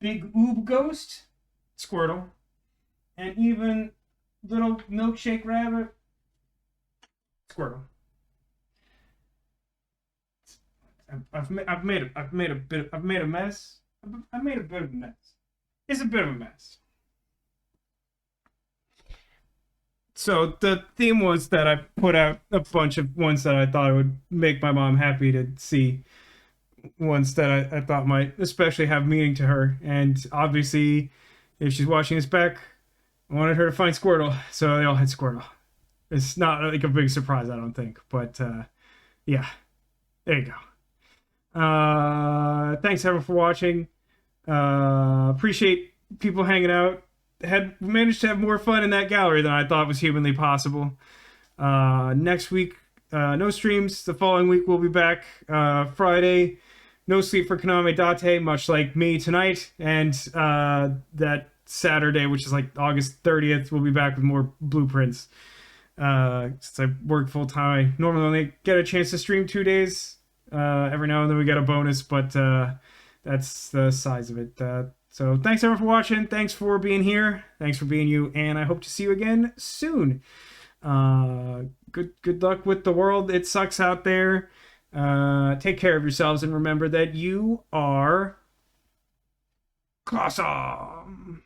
Big Oob Ghost, Squirtle. And even little milkshake rabbit, Squirtle. I've made a bit of a mess. It's a bit of a mess. So the theme was that I put out a bunch of ones that I thought would make my mom happy to see. Ones that I thought might especially have meaning to her. And obviously, if she's watching this back, I wanted her to find Squirtle. So they all had Squirtle. It's not like a big surprise, I don't think. But yeah, there you go. Thanks everyone for watching. Appreciate people hanging out. Had managed to have more fun in that gallery than I thought was humanly possible. Next week, no streams. The following week we'll be back. Friday, no sleep for Kaname Date, much like me tonight. And that Saturday, which is like August 30th, we'll be back with more blueprints. Since I work full time, I normally only get a chance to stream 2 days. Every now and then we get a bonus, but that's the size of it. So thanks everyone for watching. Thanks for being here. Thanks for being you. And I hope to see you again soon. Good luck with the world. It sucks out there. Take care of yourselves and remember that you are awesome.